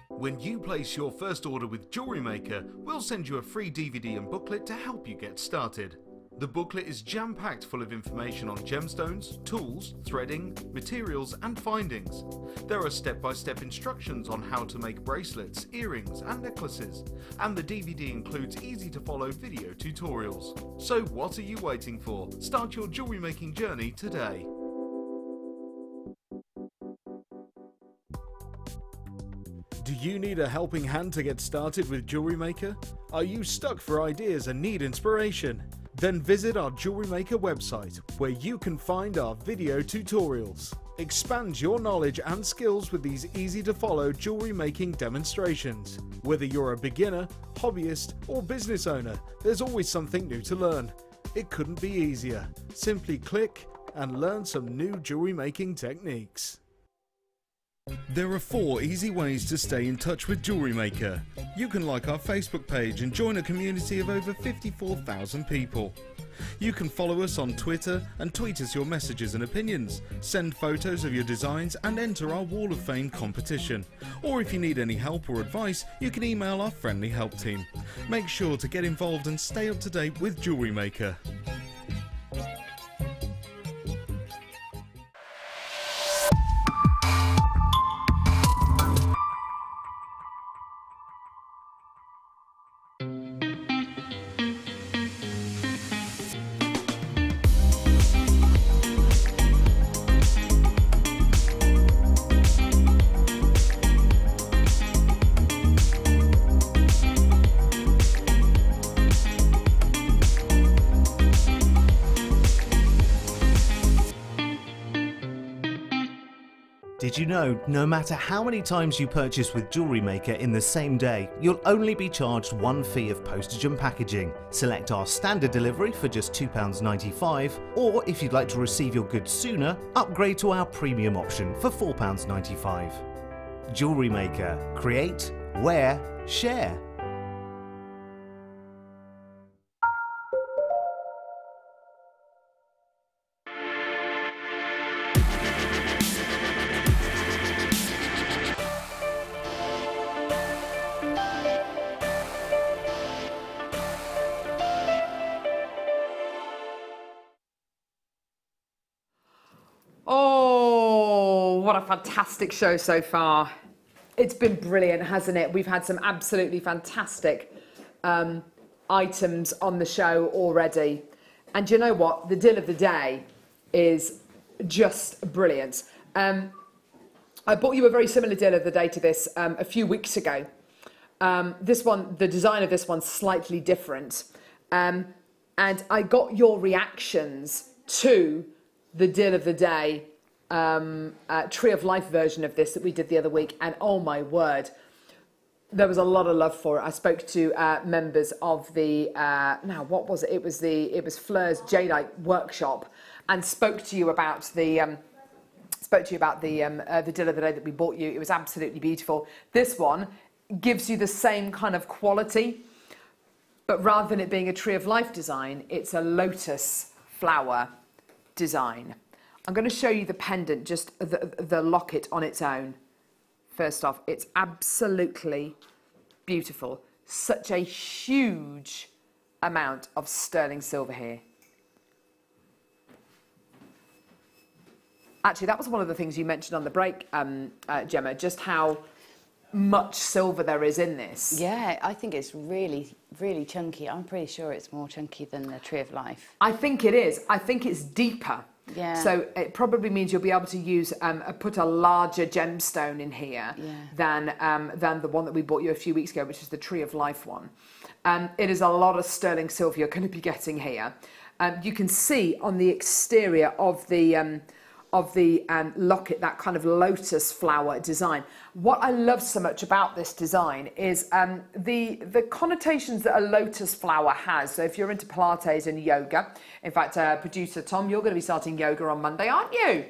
A: When you place your first order with Jewellery Maker, we'll send you a free DVD and booklet to help you get started. The booklet is jam-packed full of information on gemstones, tools, threading, materials and findings. There are step-by-step instructions on how to make bracelets, earrings and necklaces. And the DVD includes easy-to-follow video tutorials. So what are you waiting for? Start your jewellery making journey today. Do you need a helping hand to get started with Jewellery Maker? Are you stuck for ideas and need inspiration? Then visit our Jewellery Maker website, where you can find our video tutorials. Expand your knowledge and skills with these easy-to-follow jewellery making demonstrations. Whether you're a beginner, hobbyist or business owner, there's always something new to learn. It couldn't be easier. Simply click and learn some new jewellery making techniques. There are 4 easy ways to stay in touch with Jewellery Maker. You can like our Facebook page and join a community of over 54,000 people. You can follow us on Twitter and tweet us your messages and opinions, send photos of your designs and enter our Wall of Fame competition. Or if you need any help or advice, you can email our friendly help team. Make sure to get involved and stay up to date with Jewellery Maker.
G: Did you know, no matter how many times you purchase with Jewellery Maker in the same day, you'll only be charged 1 fee of postage and packaging. Select our standard delivery for just £2.95, or if you'd like to receive your goods sooner, upgrade to our premium option for £4.95. Jewellery Maker. Create, wear, share.
D: Oh, what a fantastic show so far. It's been brilliant, hasn't it? We've had some absolutely fantastic items on the show already. And you know what? The deal of the day is just brilliant. I bought you a very similar deal of the day to this a few weeks ago. This one, the design of this one's slightly different. And I got your reactions to the deal of the day Tree of Life version of this that we did the other week, and oh my word, there was a lot of love for it. I spoke to members of the now what was it? It was Fleur's Jadeite workshop, and spoke to you about the deal of the day that we bought you. It was absolutely beautiful. This one gives you the same kind of quality, but rather than it being a Tree of Life design, it's a lotus flower design. I'm going to show you the pendant, just the locket on its own. First off, it's absolutely beautiful. Such a huge amount of sterling silver here. Actually, that was one of the things you mentioned on the break, Gemma, just how much silver there is in this.
H: Yeah, I think it's really, really chunky. I'm pretty sure it's more chunky than the Tree of Life.
D: I think it is. I think it's deeper.
H: Yeah.
D: So it probably means you'll be able to use put a larger gemstone in here than the one that we bought you a few weeks ago, which is the Tree of Life one. It is a lot of sterling silver you're going to be getting here. You can see on the exterior of the locket that kind of lotus flower design. What I love so much about this design is the connotations that a lotus flower has. So if you're into Pilates and yoga, in fact, producer Tom, you're going to be starting yoga on Monday, aren't you?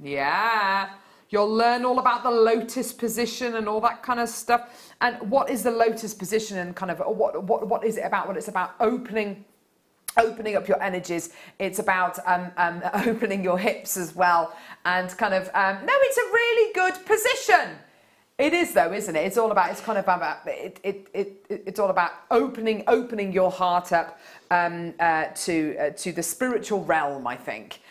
D: Yeah. You'll learn all about the lotus position and all that kind of stuff. And what is the lotus position and kind of what is it about? Well, it's about opening up your energies. It's about opening your hips as well, and kind of no, it's a really good position. It is though, isn't it? It's all about, it's kind of about it's all about opening your heart up to the spiritual realm, I think.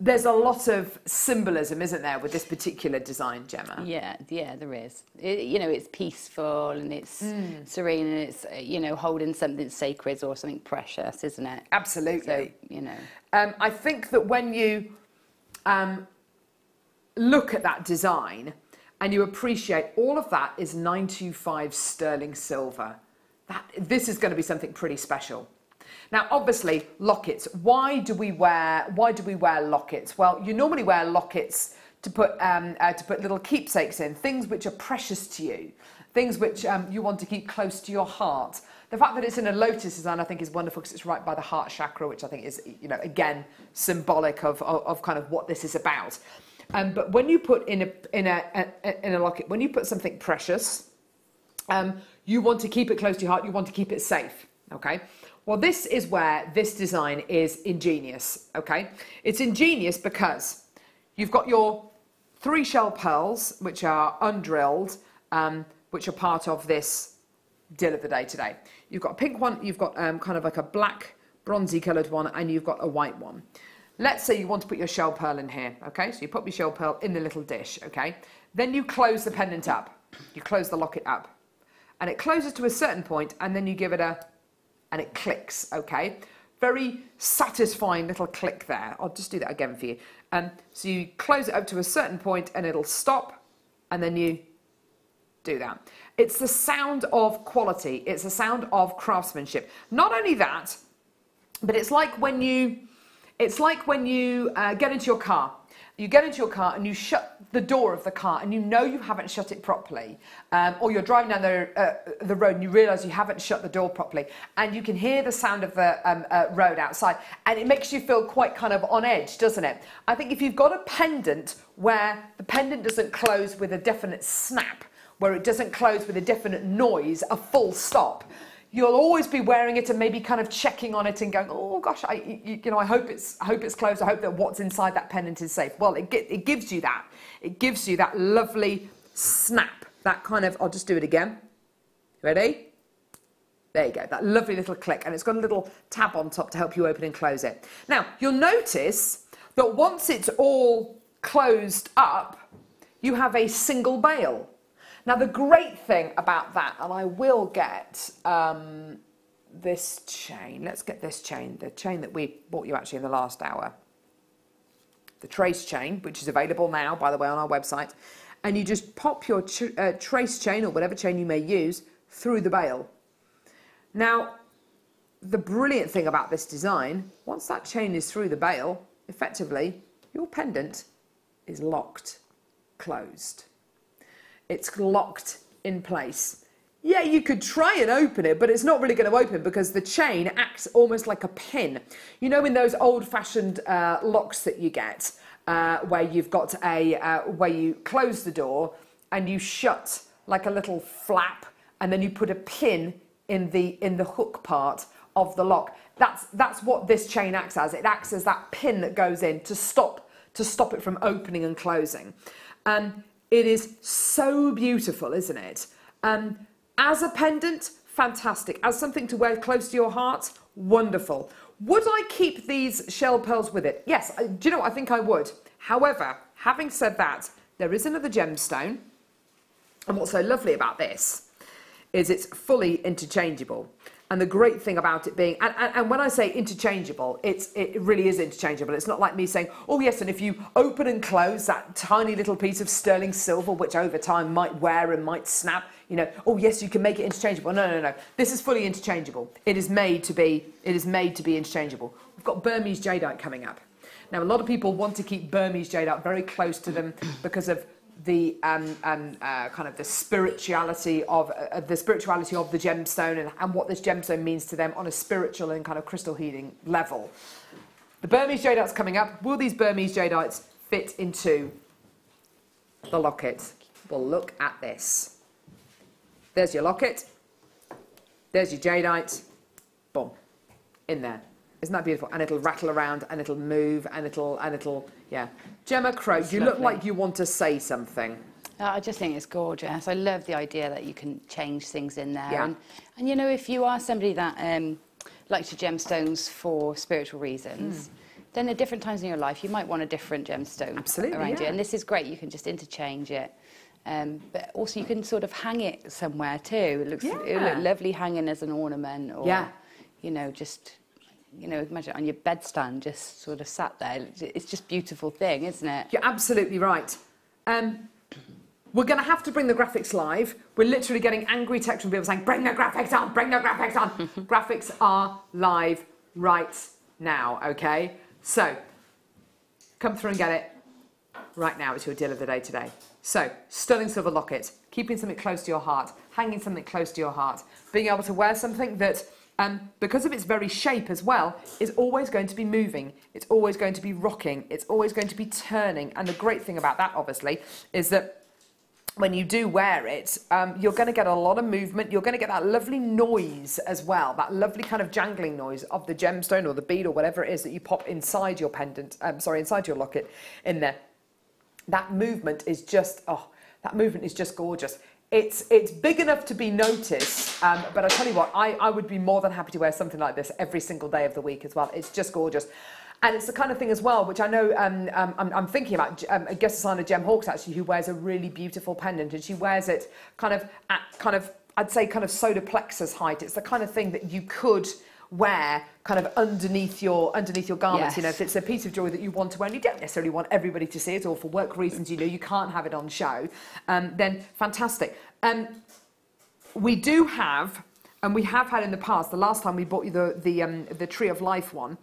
D: There's a lot of symbolism, isn't there, with this particular design, Gemma?
H: Yeah, there is. You know, it's peaceful and it's serene and it's, you know, holding something sacred or something precious, isn't it?
D: Absolutely.
H: So, you know.
D: I think that when you look at that design and you appreciate all of that is 925 sterling silver, this is going to be something pretty special. Now, obviously, lockets. Why do we wear lockets? Well, you normally wear lockets to put little keepsakes in, things which are precious to you, things which you want to keep close to your heart. The fact that it's in a lotus design, I think, is wonderful because it's right by the heart chakra, which I think is, you know, again, symbolic of kind of what this is about. But when you put in a locket, when you put something precious, you want to keep it close to your heart. You want to keep it safe. Okay. Well, this is where this design is ingenious, okay? It's ingenious because you've got your 3 shell pearls, which are undrilled, which are part of this deal of the day today. You've got a pink one, you've got kind of like a black, bronzy coloured one, and you've got a white one. Let's say you want to put your shell pearl in here, okay? So you put your shell pearl in the little dish, okay? Then you close the pendant up. You close the locket up. And it closes to a certain point, and then you give it and it clicks, okay? Very satisfying little click there. I'll just do that again for you. So you close it up to a certain point and it'll stop, and then you do that. It's the sound of quality. It's the sound of craftsmanship. Not only that, but it's like when you get into your car You get into your car and you shut the door of the car and you know you haven't shut it properly, or you're driving down the road and you realise you haven't shut the door properly, and you can hear the sound of the road outside, and it makes you feel quite kind of on edge, doesn't it? I think if you've got a pendant where the pendant doesn't close with a definite snap, where it doesn't close with a definite noise, a full stop, you'll always be wearing it and maybe kind of checking on it and going, oh gosh, I hope it's closed. I hope that what's inside that pendant is safe. Well, it gives you that. It gives you that lovely snap. That kind of, I'll just do it again. Ready? There you go. That lovely little click, and it's got a little tab on top to help you open and close it. Now you'll notice that once it's all closed up, you have a single bail. Now, the great thing about that, and I will get this chain. Let's get this chain, the chain that we bought you actually in the last hour. The trace chain, which is available now, by the way, on our website. And you just pop your trace chain, or whatever chain you may use, through the bail. Now, the brilliant thing about this design, once that chain is through the bail, effectively, your pendant is locked, closed. It's locked in place. Yeah, you could try and open it, but it's not really going to open because the chain acts almost like a pin. You know, in those old-fashioned locks that you get, where you've got where you close the door and you shut like a little flap, and then you put a pin in the hook part of the lock. That's what this chain acts as. It acts as that pin that goes in to stop it from opening and closing. It is so beautiful, isn't it? As a pendant, fantastic. As something to wear close to your heart, wonderful. Would I keep these shell pearls with it? Yes, do you know what? I think I would. However, having said that, there is another gemstone. And what's so lovely about this is it's fully interchangeable. And the great thing about it being, and when I say interchangeable, it really is interchangeable. It's not like me saying, oh yes, and if you open and close that tiny little piece of sterling silver, which over time might wear and might snap, you know, oh yes, you can make it interchangeable. No, no, no. This is fully interchangeable. It is made to be interchangeable. We've got Burmese jadeite coming up. Now, a lot of people want to keep Burmese jadeite very close to them because of the kind of the spirituality of the gemstone and what this gemstone means to them on a spiritual and kind of crystal healing level. The Burmese jadeite's coming up. Will these Burmese jadeites fit into the locket? Well, look at this. There's your locket. There's your jadeite. Boom, in there. Isn't that beautiful? And it'll rattle around and it'll move and it'll, yeah. Gemma Crow, you look like you want to say something.
H: I just think it's gorgeous. I love the idea that you can change things in there.
D: Yeah.
H: And you know, if you are somebody that likes your gemstones for spiritual reasons, then at different times in your life, you might want a different gemstone around you. And this is great. You can just interchange it. But also you can sort of hang it somewhere too. It looks lovely hanging as an ornament or, you know, just... You know, imagine on your bedstand, just sort of sat there. It's just a beautiful thing, isn't it?
D: You're absolutely right. We're going to have to bring the graphics live. We're literally getting angry texts from people saying, bring the graphics on, bring the graphics on. Graphics are live right now, okay? So, come through and get it right now. It's your deal of the day today. So, stunning silver locket, keeping something close to your heart, hanging something close to your heart, being able to wear something that... because of its very shape as well, is always going to be moving. It's always going to be rocking. It's always going to be turning. And the great thing about that, obviously, is that when you do wear it, you're going to get a lot of movement. You're going to get that lovely noise as well, that lovely kind of jangling noise of the gemstone or the bead or whatever it is that you pop inside your pendant, inside your locket in there. That movement is just, that movement is just gorgeous. It's big enough to be noticed, but I tell you what, I would be more than happy to wear something like this every single day of the week as well. It's just gorgeous. And it's the kind of thing as well, which I know I'm thinking about a guest designer, Gem Hawkes, actually, who wears a really beautiful pendant, and she wears it I'd say kind of solar plexus height. It's the kind of thing that you could wear kind of underneath your garments.
H: Yes.
D: You know, if it's a piece of jewellery that you want to wear and you don't necessarily want everybody to see it, or for work reasons, you know, you can't have it on show, then fantastic. We do have, and we have had in the past, the last time we bought you the Tree of Life one,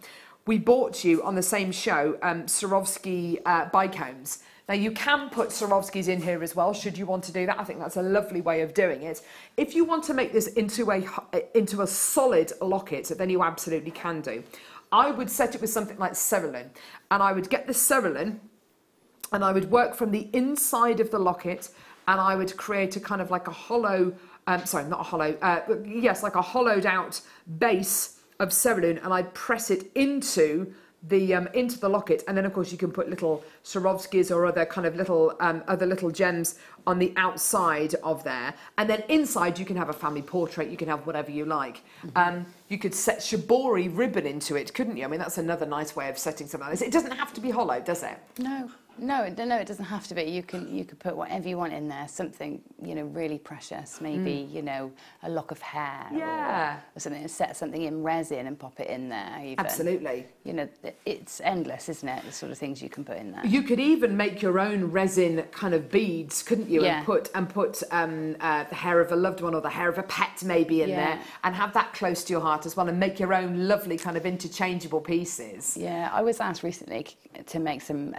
D: we bought you on the same show Swarovski bicombs. Now you can put Swarovskis in here as well, should you want to do that. I think that's a lovely way of doing it. If you want to make this into a solid locket, then you absolutely can do. I would set it with something like cerulean, and I would get the cerulean, and I would work from the inside of the locket, and I would create a kind of like a hollow, sorry, not a hollow, yes, like a hollowed out base of cerulean, and I'd press it into the locket, and then of course you can put little Swarovskis or other kind of little other little gems on the outside of there, and then inside you can have a family portrait, you can have whatever you like. You could set shibori ribbon into it, couldn't you? I mean, that's another nice way of setting something like this. It doesn't have to be hollow, does it?
H: No, it doesn't have to be. You could put whatever you want in there. Something, you know, really precious. Maybe, you know, a lock of hair.
D: Yeah.
H: Or something. Set something in resin and pop it in there. Even.
D: Absolutely.
H: You know, it's endless, isn't it? The sort of things you can put in there.
D: You could even make your own resin kind of beads, couldn't you?
H: Yeah.
D: And put the hair of a loved one or the hair of a pet maybe in there, and have that close to your heart as well, and make your own lovely kind of interchangeable pieces.
H: Yeah, I was asked recently to make some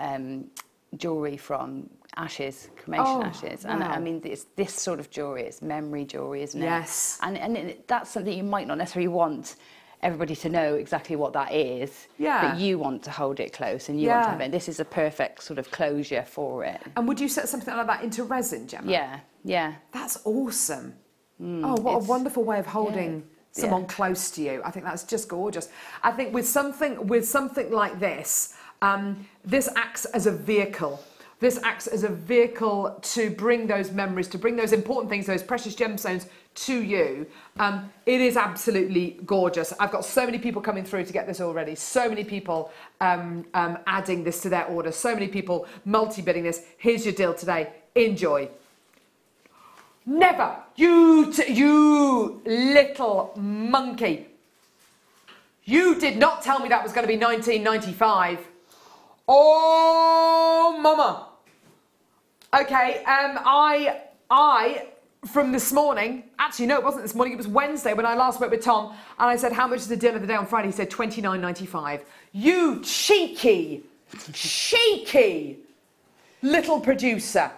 H: jewellery from ashes, cremation ashes, and I mean it's this sort of jewellery, it's memory jewellery, isn't it?
D: Yes.
H: And that's something you might not necessarily want everybody to know exactly what that is, but you want to hold it close, and you want to have it. This is a perfect sort of closure for it.
D: And would you set something like that into resin, Gemma?
H: Yeah.
D: That's awesome. Oh, what a wonderful way of holding someone close to you. I think that's just gorgeous. I think with something like this, this acts as a vehicle. This acts as a vehicle to bring those memories, to bring those important things, those precious gemstones to you. It is absolutely gorgeous. I've got so many people coming through to get this already. So many people adding this to their order. So many people multi-bidding this. Here's your deal today. Enjoy. Never, you little monkey. You did not tell me that was going to be $19.95. Oh, mama. Okay, I from this morning, actually no, it wasn't this morning, it was Wednesday when I last spoke with Tom, and I said, how much is the deal of the day on Friday? He said $29.95. You cheeky little producer.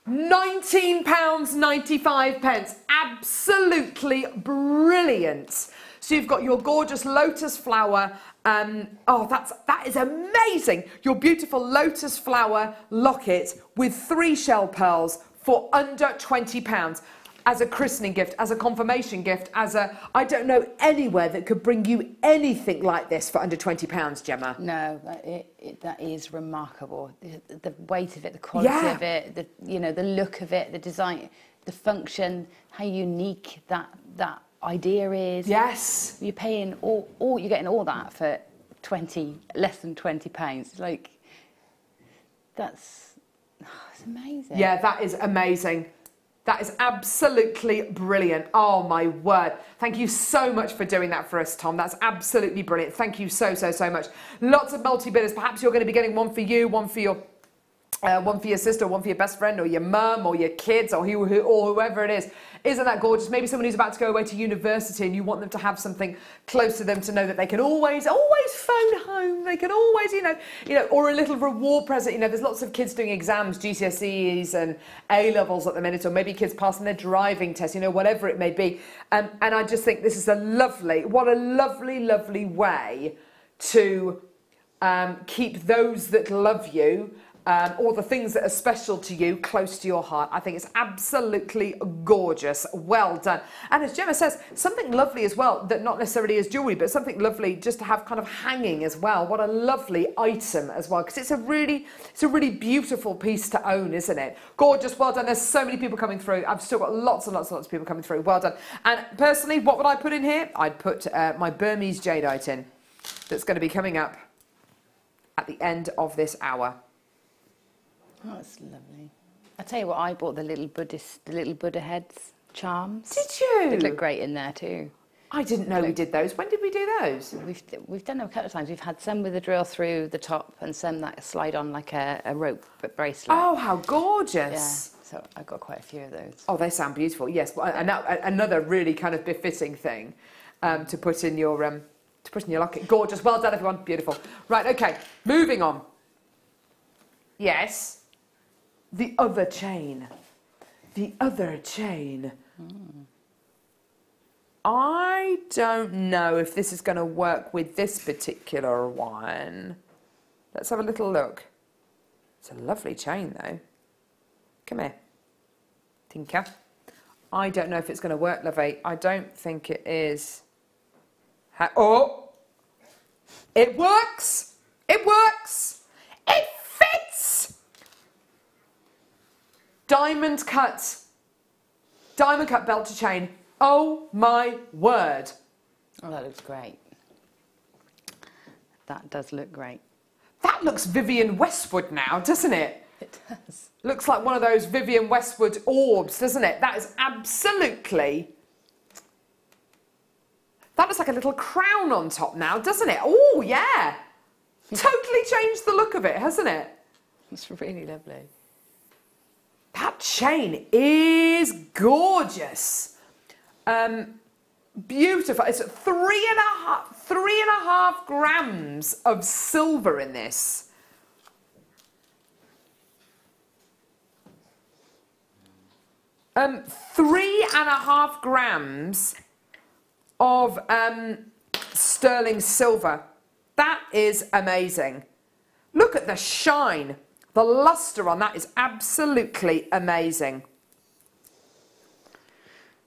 D: £19.95. Absolutely brilliant. So you've got your gorgeous lotus flower. That is amazing. Your beautiful lotus flower locket with 3 shell pearls for under £20 as a christening gift, as a confirmation gift, I don't know anywhere that could bring you anything like this for under £20, Gemma.
H: No, that is remarkable. The weight of it, the quality of it, the look of it, the design, the function, how unique that idea is.
D: Yes.
H: You're paying you're getting all that for less than £20. Like, it's amazing.
D: Yeah, that is amazing. That is absolutely brilliant. Oh my word. Thank you so much for doing that for us, Tom. That's absolutely brilliant. Thank you so much. Lots of multi-bidders. Perhaps you're going to be getting one for you, one for your sister, one for your best friend, or your mum, or your kids, or whoever it is. Isn't that gorgeous? Maybe someone who's about to go away to university and you want them to have something close to them to know that they can always phone home. They can always, or a little reward present. There's lots of kids doing exams, GCSEs and A-levels at the minute, or maybe kids passing their driving test, whatever it may be. And I just think this is what a lovely way to keep those that love you, or the things that are special to you, close to your heart. I think it's absolutely gorgeous. Well done. And as Gemma says, something lovely as well, that not necessarily is jewellery, but something lovely just to have kind of hanging as well. What a lovely item as well, because it's a really beautiful piece to own, isn't it? Gorgeous, well done. There's so many people coming through. I've still got lots of people coming through. Well done. And personally, what would I put in here? I'd put my Burmese jadeite in. That's going to be coming up at the end of this hour.
H: Oh, that's lovely. I tell you what, I bought the little Buddha heads charms.
D: Did you?
H: They look great in there too.
D: I didn't know we did those. When did we do those?
H: We've done them a couple of times. We've had some with a drill through the top and some that slide on like a rope bracelet.
D: Oh, how gorgeous.
H: Yeah, so I've got quite a few of those.
D: Oh, they sound beautiful. Yes, another really kind of befitting thing. to put in your locket. Gorgeous. Well done, everyone. Beautiful. Right. Okay. Moving on. Yes. The other chain. The other chain. I don't know if this is going to work with this particular one. Let's have a little look. It's a lovely chain, though. Come here, Tinker. I don't know if it's going to work, Lovey. I don't think it is. Oh! It works! It works! It fits! Diamond cut belt to chain. Oh my word.
H: Oh, that looks great. That does look great.
D: That looks Vivienne Westwood now, doesn't it?
H: It does.
D: Looks like one of those Vivienne Westwood orbs, doesn't it? That is absolutely... That looks like a little crown on top now, doesn't it? Oh, yeah. Totally changed the look of it, hasn't it?
H: It's really lovely.
D: That chain is gorgeous. Beautiful. It's 3.5 grams of silver in this. Um, 3.5 grams of sterling silver. That is amazing. Look at the shine. The luster on that is absolutely amazing.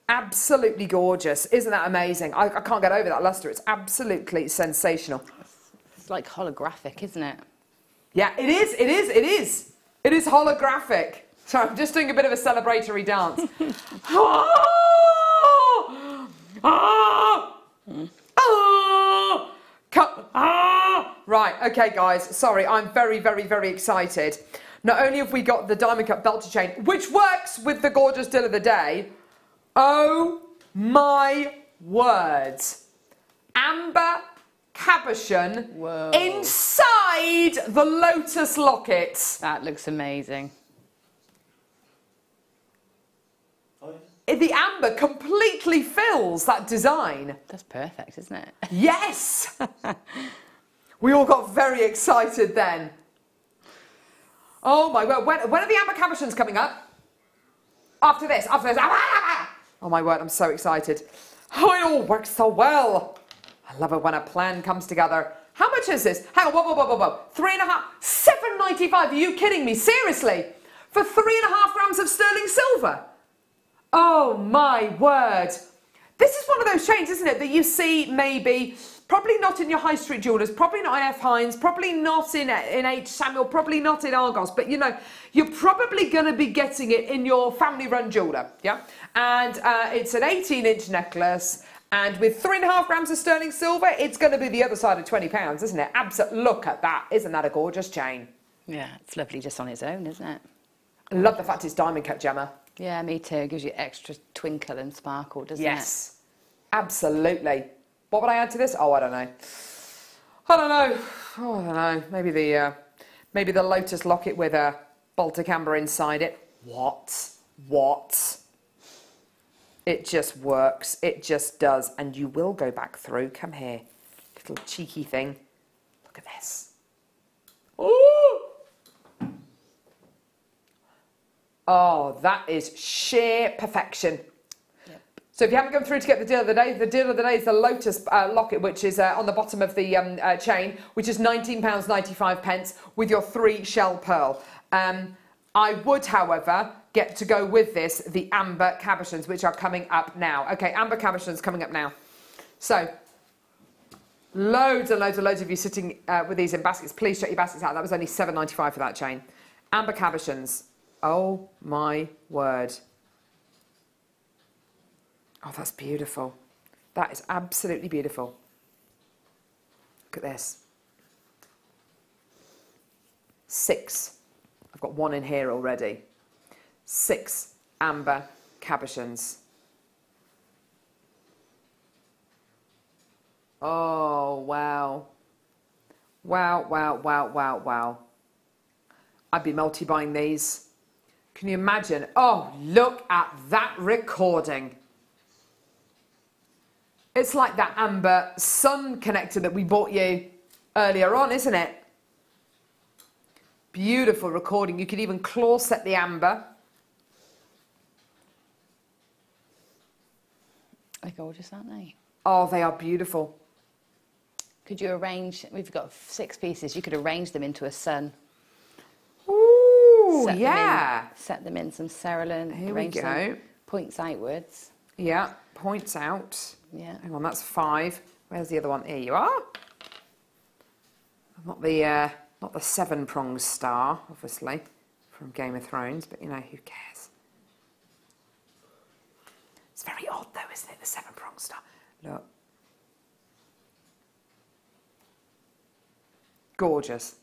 D: Absolutely gorgeous. Isn't that amazing? I can't get over that luster. It's absolutely sensational.
H: It's like holographic, isn't it?
D: Yeah, it is. It is. It is. It is holographic. Sorry, I'm just doing a bit of a celebratory dance. Oh! Oh! Oh! Right, okay, guys. Sorry, I'm very, very, very excited. Not only have we got the diamond cut belt to chain, which works with the gorgeous deal of the day. Oh my word. Amber cabochon inside the lotus locket.
H: That looks amazing.
D: The amber completely fills that design.
H: That's perfect, isn't it?
D: Yes! We all got very excited then. Oh my word, when are the amber cabochons coming up? After this. Oh my word, I'm so excited. Oh, it all works so well. I love it when a plan comes together. How much is this? Hang on, whoa. 3.5, $7.95. Are you kidding me? Seriously? For 3.5 grams of sterling silver? Oh my word. This is one of those chains, isn't it, that you see maybe, probably not in your high street jewellers, probably not in F. Hines, probably not in H. Samuel, probably not in Argos, but you know, you're probably going to be getting it in your family run jeweller, yeah? And it's an 18-inch necklace, and with 3.5 grams of sterling silver, it's going to be the other side of £20, isn't it? Look at that. Isn't that a gorgeous chain?
H: Yeah, it's lovely just on its own, isn't it?
D: I love the fact it's diamond cut, Gemma.
H: Yeah, me too. It gives you extra twinkle and sparkle, doesn't it?
D: Yes, absolutely. What would I add to this? Oh, I don't know. I don't know. Oh, I don't know. Maybe the lotus locket with a Baltic amber inside it. What? It just works. It just does. And you will go back through. Come here. Little cheeky thing. Look at this. Ooh! Oh, that is sheer perfection. Yep. So if you haven't gone through to get the deal of the day is the lotus locket, which is on the bottom of the chain, which is £19.95 with your 3 shell pearl. I would, however, get to go with this the amber cabochons, which are coming up now. Okay, amber cabochons coming up now. So, loads and loads of you sitting with these in baskets. Please check your baskets out. That was only £7.95 for that chain. Amber cabochons. Oh my word. Oh, that's beautiful. That is absolutely beautiful. Look at this. 6. I've got 1 in here already. 6 amber cabochons. Oh, wow. Wow. I'd be multi-buying these. Can you imagine? Oh, look at that recording. It's like that amber sun connector that we bought you earlier on, isn't it? Beautiful recording. You could even claw set the amber.
H: They're gorgeous, aren't they?
D: Oh, they are beautiful.
H: Could you arrange, we've got 6 pieces, you could arrange them into a sun.
D: Ooh, yeah.
H: Set them in some cerulean.
D: Here we
H: arrange
D: go.
H: them points outwards.
D: Yeah, points out.
H: Yeah.
D: Hang on, that's 5. Where's the other one? Here you are. Not the 7-pronged star, obviously, from Game of Thrones, but you know, who cares? It's very odd though, isn't it, the 7-pronged star? Look. Gorgeous.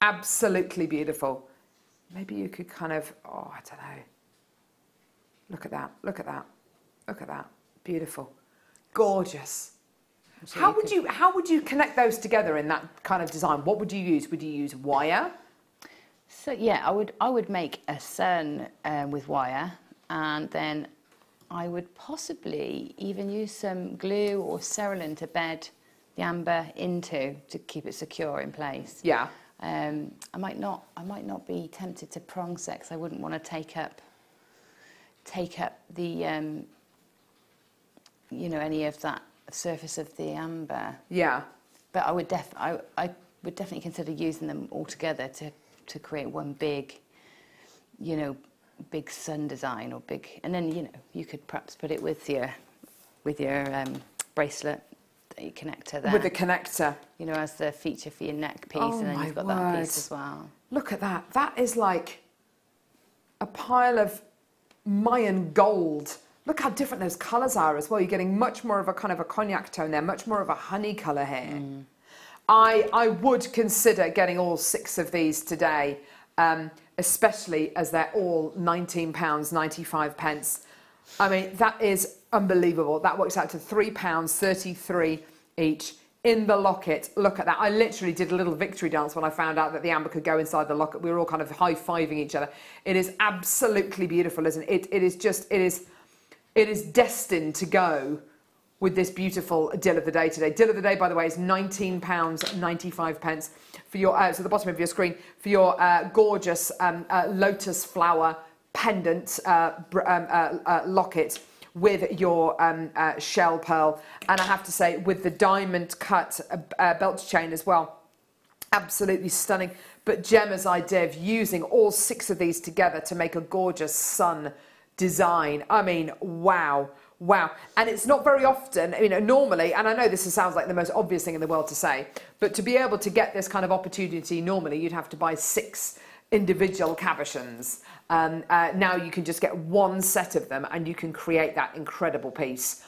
D: Absolutely beautiful. Maybe you could kind of, oh, I don't know. Look at that, look at that, look at that. Beautiful. Gorgeous.
H: So
D: How would you connect those together in that kind of design? What would you use? Would you use wire?
H: So yeah, I would make a sun with wire, and then I would possibly even use some glue or cerulean to bed the amber into to keep it secure in place.
D: Yeah.
H: I might not be tempted to prong set because I wouldn't want to take up the you know, any of that surface of the amber.
D: Yeah.
H: But I would definitely consider using them all together to create one big, you know, big sun design or big, and then you know you could perhaps put it with your bracelet that you connect to there.
D: With the connector.
H: You know, as the feature for your neck piece,
D: Oh
H: and then
D: my
H: you've got that
D: word.
H: piece as well.
D: Look at that. That is like a pile of Mayan gold. Look how different those colours are as well. You're getting much more of a kind of a cognac tone there, much more of a honey colour here. I would consider getting all 6 of these today, especially as they're all £19.95. I mean, that is unbelievable. That works out to £3.33 each in the locket. Look at that. I literally did a little victory dance when I found out that the amber could go inside the locket. We were all kind of high-fiving each other. It is absolutely beautiful, isn't it? It is destined to go with this beautiful deal of the day today. Deal of the day, by the way, is £19.95 for your, so the bottom of your screen, for your gorgeous lotus flower pendant locket with your shell pearl. And I have to say, with the diamond cut belt chain as well. Absolutely stunning. But Gemma's idea of using all 6 of these together to make a gorgeous sun design. I mean, wow. Wow. And it's not very often, you know, normally, and I know this sounds like the most obvious thing in the world to say, but to be able to get this kind of opportunity, normally you'd have to buy 6 individual cabochons. Now you can just get 1 set of them and you can create that incredible piece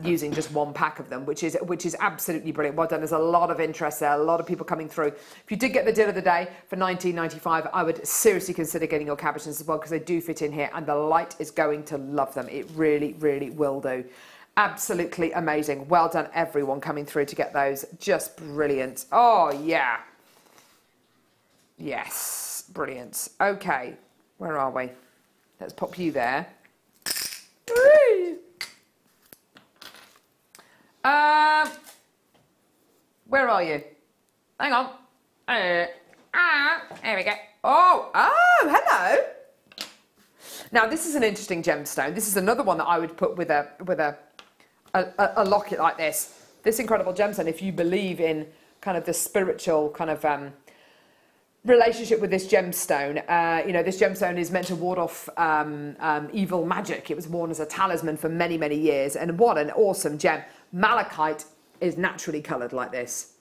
D: using just 1 pack of them, which is absolutely brilliant. Well done. There's a lot of interest there, a lot of people coming through. If you did get the deal of the day for £19.95, I would seriously consider getting your cabochons as well, because they do fit in here and the light is going to love them. It really, really will do. Absolutely amazing. Well done, everyone coming through to get those. Just brilliant. Oh, yeah. Yes, brilliant. Okay, where are we? Let's pop you there. Whee! Where are you? Hang on. There we go. Oh, hello. Now this is an interesting gemstone. This is another one that I would put with a locket like this. This incredible gemstone, if you believe in kind of the spiritual kind of relationship with this gemstone, you know, this gemstone is meant to ward off evil magic. It was worn as a talisman for many, many years, and what an awesome gem. Malachite is naturally coloured like this.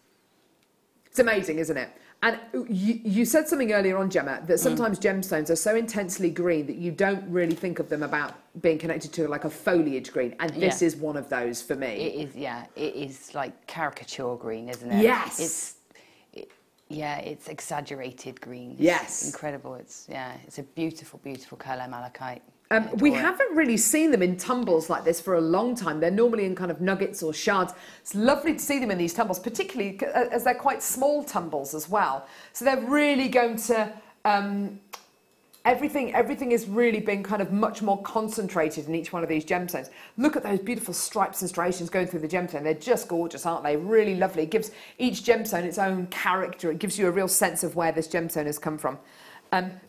D: It's amazing, isn't it? And you said something earlier on, Gemma, that sometimes gemstones are so intensely green that you don't really think of them about being connected to like a foliage green, and this is one of those for me.
H: It is, yeah. It is like caricature green, isn't it?
D: Yes.
H: It's exaggerated green. It's
D: yes.
H: Incredible. It's a beautiful, beautiful colour, malachite.
D: We haven't really seen them in tumbles like this for a long time. They're normally in kind of nuggets or shards. It's lovely to see them in these tumbles, particularly as they're quite small tumbles as well. So they're really going to Everything is really being kind of much more concentrated in each one of these gemstones. Look at those beautiful stripes and striations going through the gemstone. They're just gorgeous, aren't they? Really lovely. It gives each gemstone its own character. It gives you a real sense of where this gemstone has come from.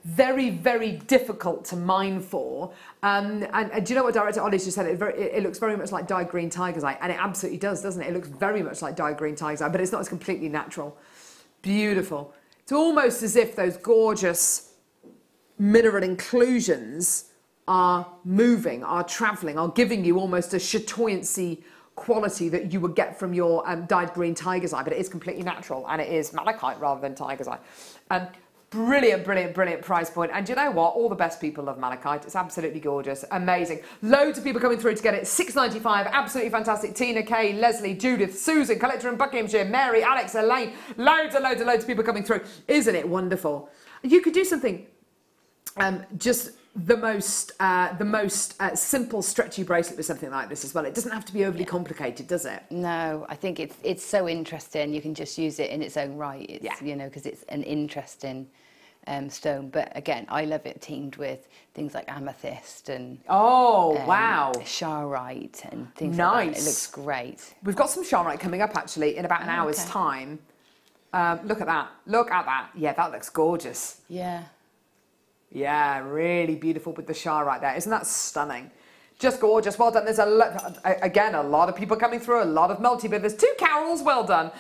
D: Very, very difficult to mine for. And do you know what Director Ollie's just said? It looks very much like dyed green tiger's eye. And it absolutely does, doesn't it? It looks very much like dyed green tiger's eye, but it's not as completely natural. Beautiful. It's almost as if those gorgeous mineral inclusions are moving, are travelling, are giving you almost a chatoyancy quality that you would get from your dyed green tiger's eye, but it is completely natural, and it is malachite rather than tiger's eye. Brilliant, brilliant, brilliant price point. And do you know what? All the best people love malachite. It's absolutely gorgeous. Amazing. Loads of people coming through to get it. $6.95. Absolutely fantastic. Tina, Kay, Leslie, Judith, Susan, collector in Buckinghamshire, Mary, Alex, Elaine. Loads and loads and loads of people coming through. Isn't it wonderful? You could do something just the most simple stretchy bracelet with something like this as well. It doesn't have to be overly complicated, does it?
H: No, I think it's so interesting. You can just use it in its own right. It's, you know, because it's an interesting stone. But again, I love it teamed with things like amethyst and
D: wow,
H: charoite and things like that. It looks great.
D: We've got some charoite coming up actually in about an hour's time. Look at that. Look at that. Yeah, that looks gorgeous.
H: Yeah.
D: Yeah, really beautiful with the charoite there. Isn't that stunning? Just gorgeous. Well done. There's a lot of people coming through, a lot of multi-bid. There's 2 Carols. Well done.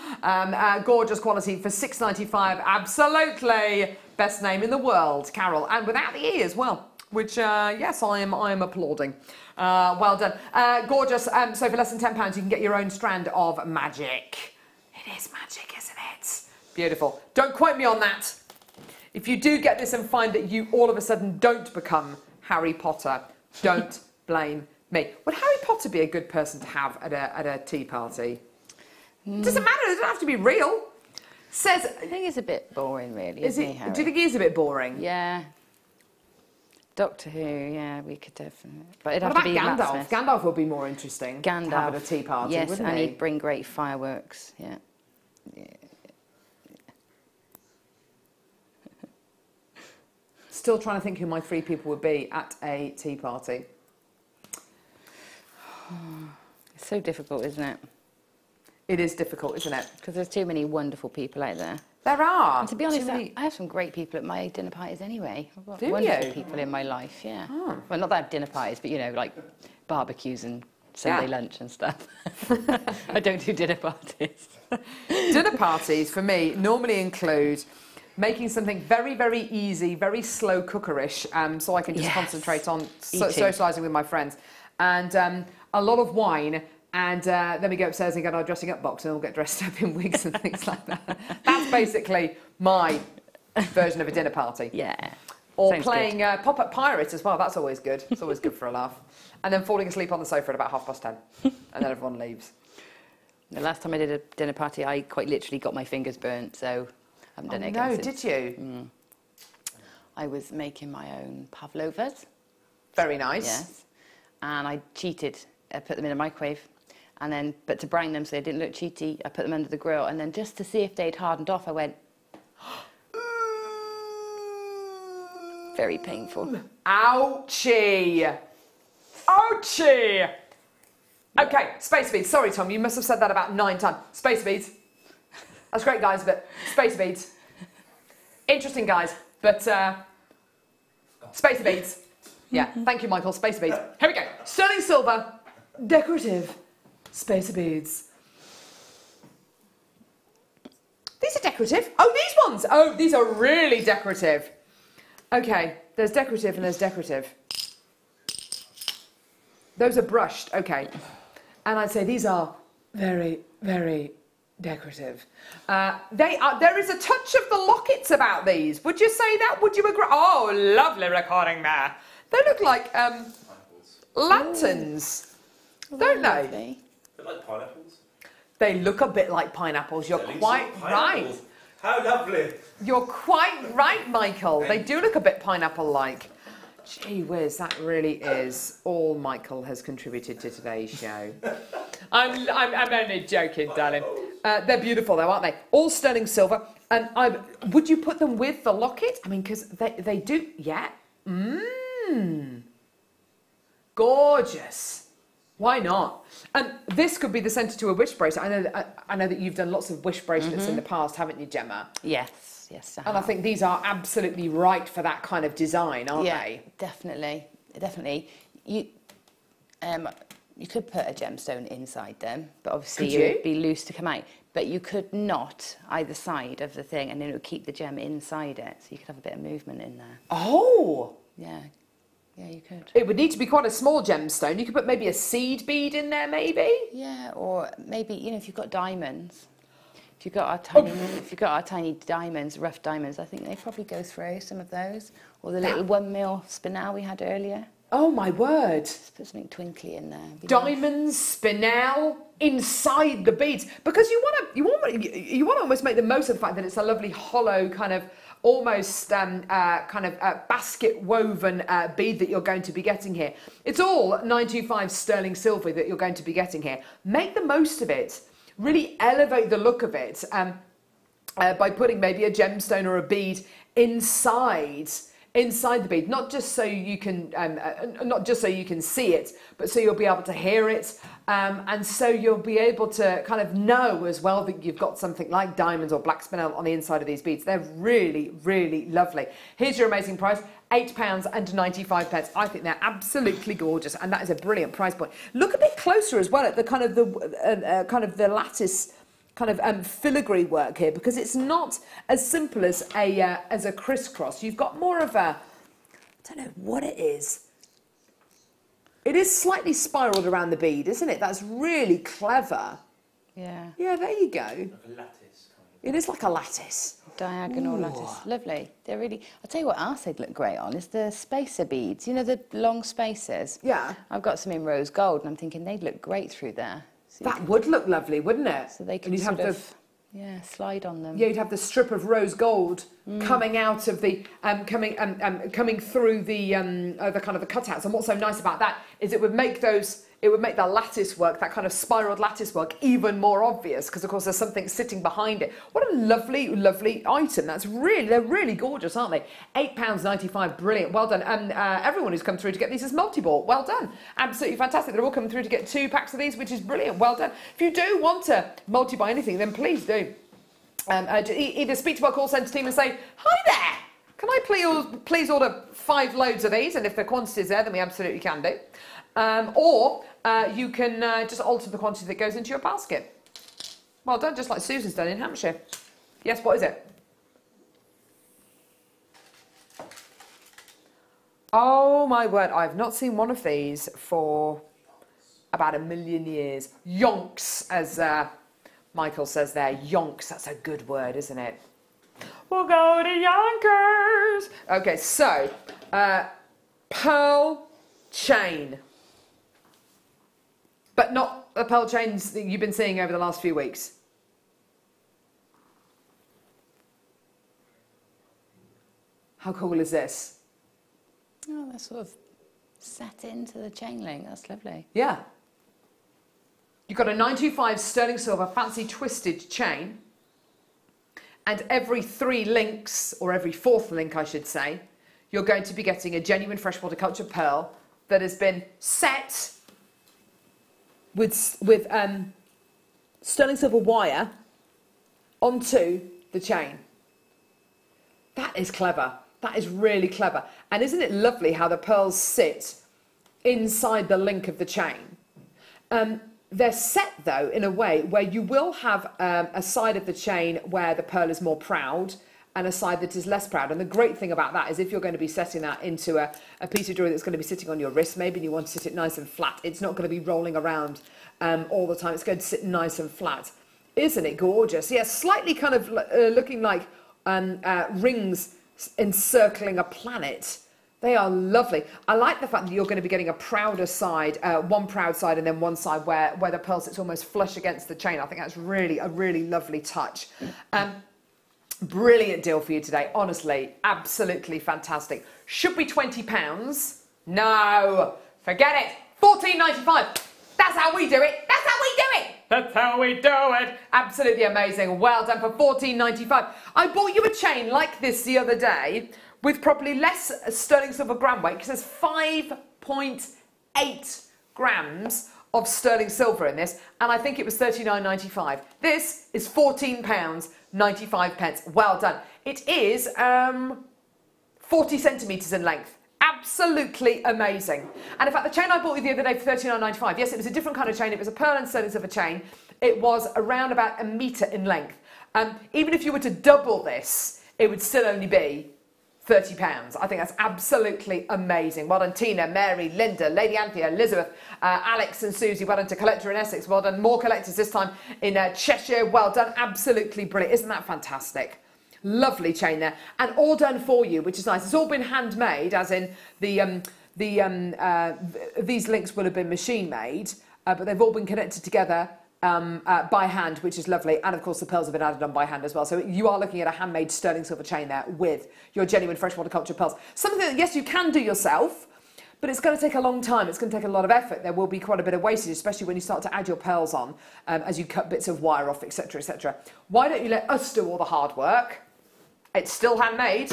D: Gorgeous quality for $6.95. Absolutely. Best name in the world, Carol. And without the E as well, which, yes, I am applauding. Well done. Gorgeous. So for less than £10, you can get your own strand of magic. It is magic, isn't it? Beautiful. Don't quote me on that. If you do get this and find that you all of a sudden don't become Harry Potter, don't blame me. Would Harry Potter be a good person to have at a tea party? Doesn't matter, it doesn't have to be real. Says,
H: I think it's a bit boring, really, isn't he, Harry?
D: Do you think he is a bit boring?
H: Yeah. Doctor Who, yeah, we could definitely. But it'd have
D: what
H: to be
D: about Gandalf?
H: Matt Smith.
D: Gandalf would be more interesting to have at a tea party,
H: yes,
D: wouldn't
H: and
D: he?
H: he'd bring great fireworks, yeah.
D: Still trying to think who my 3 people would be at a tea party.
H: It's so difficult, isn't it?
D: It is difficult, isn't it?
H: Because there's too many wonderful people out there.
D: There are.
H: And to be honest, I have some great people at my dinner parties anyway. I've got
D: Do
H: wonderful
D: you?
H: people in my life, yeah.
D: Oh.
H: Well, not that I have dinner parties, but, you know, like barbecues and Sunday lunch and stuff. I don't do dinner parties.
D: Dinner parties, for me, normally include making something very, very easy, very slow cookerish, so I can just concentrate on socialising with my friends. And a lot of wine, and then we go upstairs and get our dressing up box and we'll get dressed up in wigs and things like that. That's basically my version of a dinner party.
H: Yeah.
D: Or
H: Sounds
D: playing Pop-Up Pirates as well. That's always good. It's always good for a laugh. And then falling asleep on the sofa at about 10:30. And then everyone leaves.
H: The last time I did a dinner party, I quite literally got my fingers burnt, so I haven't done it again since.
D: Did you?
H: I was making my own pavlovas.
D: Very nice.
H: Yes. And I cheated. I put them in a microwave. And then, but to brown them so they didn't look cheaty, I put them under the grill. And then just to see if they'd hardened off, I went... Very painful.
D: Ouchie. Ouchie. Okay, space beads. Sorry, Tom, you must have said that about 9 times. Space beads. That's great, guys, but space beads. Interesting, guys, but space beads. Yeah, thank you, Michael. Space beads. Here we go. Sterling silver, decorative spacer beads. These are decorative. Oh, these ones. Oh, these are really decorative. Okay, there's decorative and there's decorative. Those are brushed. Okay, and I'd say these are very, very decorative. They are. There is a touch of the lockets about these. Would you say that? Would you agree? Oh, lovely recording there. They look like lanterns, don't they?
E: They're like pineapples.
D: They look a bit like pineapples. You're quite right.
E: How lovely.
D: You're quite right, Michael. They do look a bit pineapple-like. Gee whiz, that really is all Michael has contributed to today's show. I'm only joking, darling. They're beautiful though, aren't they? All sterling silver. And would you put them with the locket? I mean, because they do, yeah. Gorgeous. Why not? And this could be the centre to a wish bracelet. I know that you've done lots of wish bracelets in the past, haven't you, Gemma?
H: Yes, I have.
D: And I think these are absolutely right for that kind of design, aren't they?
H: Definitely. You could put a gemstone inside them, but obviously it would be loose to come out. But you could knot either side of the thing, and then it would keep the gem inside it, so you could have a bit of movement in there.
D: Oh!
H: Yeah, you could.
D: It would need to be quite a small gemstone. You could put maybe a seed bead in there, maybe?
H: Yeah, or maybe, if you've got diamonds. If you've got our tiny diamonds, rough diamonds, I think they probably go through some of those. Or the little 1 mil spinel we had earlier.
D: Oh my word!
H: Just put something twinkly in there.
D: Diamonds, spinel inside the beads, because you want to almost make the most of the fact that it's a lovely hollow kind of almost basket woven bead that you're going to be getting here. It's all 925 sterling silver that you're going to be getting here. Make the most of it. Really elevate the look of it by putting maybe a gemstone or a bead inside the bead, not just so you can see it, but so you'll be able to hear it, and so you'll be able to kind of know as well that you've got something like diamonds or black spinel on the inside of these beads. They're really, really lovely. Here's your amazing price. £8.95. I think they're absolutely gorgeous, and that is a brilliant price point. Look a bit closer as well at the kind of the lattice kind of filigree work here, because it's not as simple as a crisscross. You've got more of a, I don't know what it is. It is slightly spiraled around the bead, isn't it? That's really clever.
H: Yeah.
D: Yeah, there you go.
E: Like a lattice.
D: It is like a lattice.
H: Diagonal lattice. Lovely. They're really, I'll tell you what else they'd look great on is the spacer beads. You know, the long spacers?
D: Yeah.
H: I've got some in rose gold, and I'm thinking they'd look great through there. So
D: That would look lovely, wouldn't it?
H: So they could sort of slide on them.
D: Yeah, you'd have the strip of rose gold coming out of the coming through the kind of the cutouts. And what's so nice about that is it would make the lattice work, that kind of spiraled lattice work, even more obvious, because of course there's something sitting behind it. What a lovely, lovely item. They're really gorgeous, aren't they? £8.95, brilliant, well done. And everyone who's come through to get these is multi-ball, well done. Absolutely fantastic. They're all coming through to get 2 packs of these, which is brilliant, well done. If you do want to multi-buy anything, then please do. Either speak to our call centre team and say, hi there, can I please order 5 loads of these? And if the quantity is there, then we absolutely can do. Or you can just alter the quantity that goes into your basket. Well done, just like Susan's done in Hampshire. Yes, what is it? Oh my word, I've not seen one of these for about 1 million years. Yonks, as Michael says there. Yonks, that's a good word, isn't it? We'll go to Yonkers. Okay, so, pearl chain. But not the pearl chains that you've been seeing over the last few weeks. How cool is this?
H: Oh, they're sort of set into the chain link. That's lovely.
D: Yeah. You've got a 925 sterling silver fancy twisted chain. And every 3 links, or every 4th link, I should say, you're going to be getting a genuine freshwater culture pearl that has been set with sterling silver wire onto the chain. That is clever. That is really clever. And isn't it lovely how the pearls sit inside the link of the chain? They're set, though, in a way where you will have a side of the chain where the pearl is more proud and a side that is less proud. And the great thing about that is if you're going to be setting that into a piece of jewellery that's going to be sitting on your wrist, maybe, and you want to sit it nice and flat, it's not going to be rolling around all the time. It's going to sit nice and flat. Isn't it gorgeous? Yeah, slightly kind of looking like rings encircling a planet. They are lovely. I like the fact that you're going to be getting a prouder side, one proud side, and then one side where the pearl sits almost flush against the chain. I think that's really a really lovely touch. Brilliant deal for you today. Honestly, absolutely fantastic. Should be £20. No, forget it. £14.95. That's how we do it. That's how we do it. That's how we do it. Absolutely amazing. Well done for $14.95. I bought you a chain like this the other day with probably less sterling silver gram weight, because there's 5.8 grams of sterling silver in this, and I think it was $39.95. This is £14.95. Well done. It is 40 centimetres in length. Absolutely amazing. And in fact, the chain I bought you the other day for $39.95, yes, it was a different kind of chain. It was a pearl and sterling silver chain. It was around about a metre in length. Even if you were to double this, it would still only be £30. I think that's absolutely amazing. Well done, Tina, Mary, Linda, Lady Anthea, Elizabeth, Alex and Susie. Well done to Collector in Essex. Well done, more collectors this time in Cheshire. Well done, absolutely brilliant. Isn't that fantastic? Lovely chain there, and all done for you, which is nice. It's all been handmade, as in these links will have been machine made, but they've all been connected together by hand, which is lovely. And of course, the pearls have been added on by hand as well. So you are looking at a handmade sterling silver chain there with your genuine freshwater culture pearls. Something that, yes, you can do yourself, but it's going to take a long time. It's going to take a lot of effort. There will be quite a bit of wastage, especially when you start to add your pearls on as you cut bits of wire off, etc., etc. Why don't you let us do all the hard work? It's still handmade,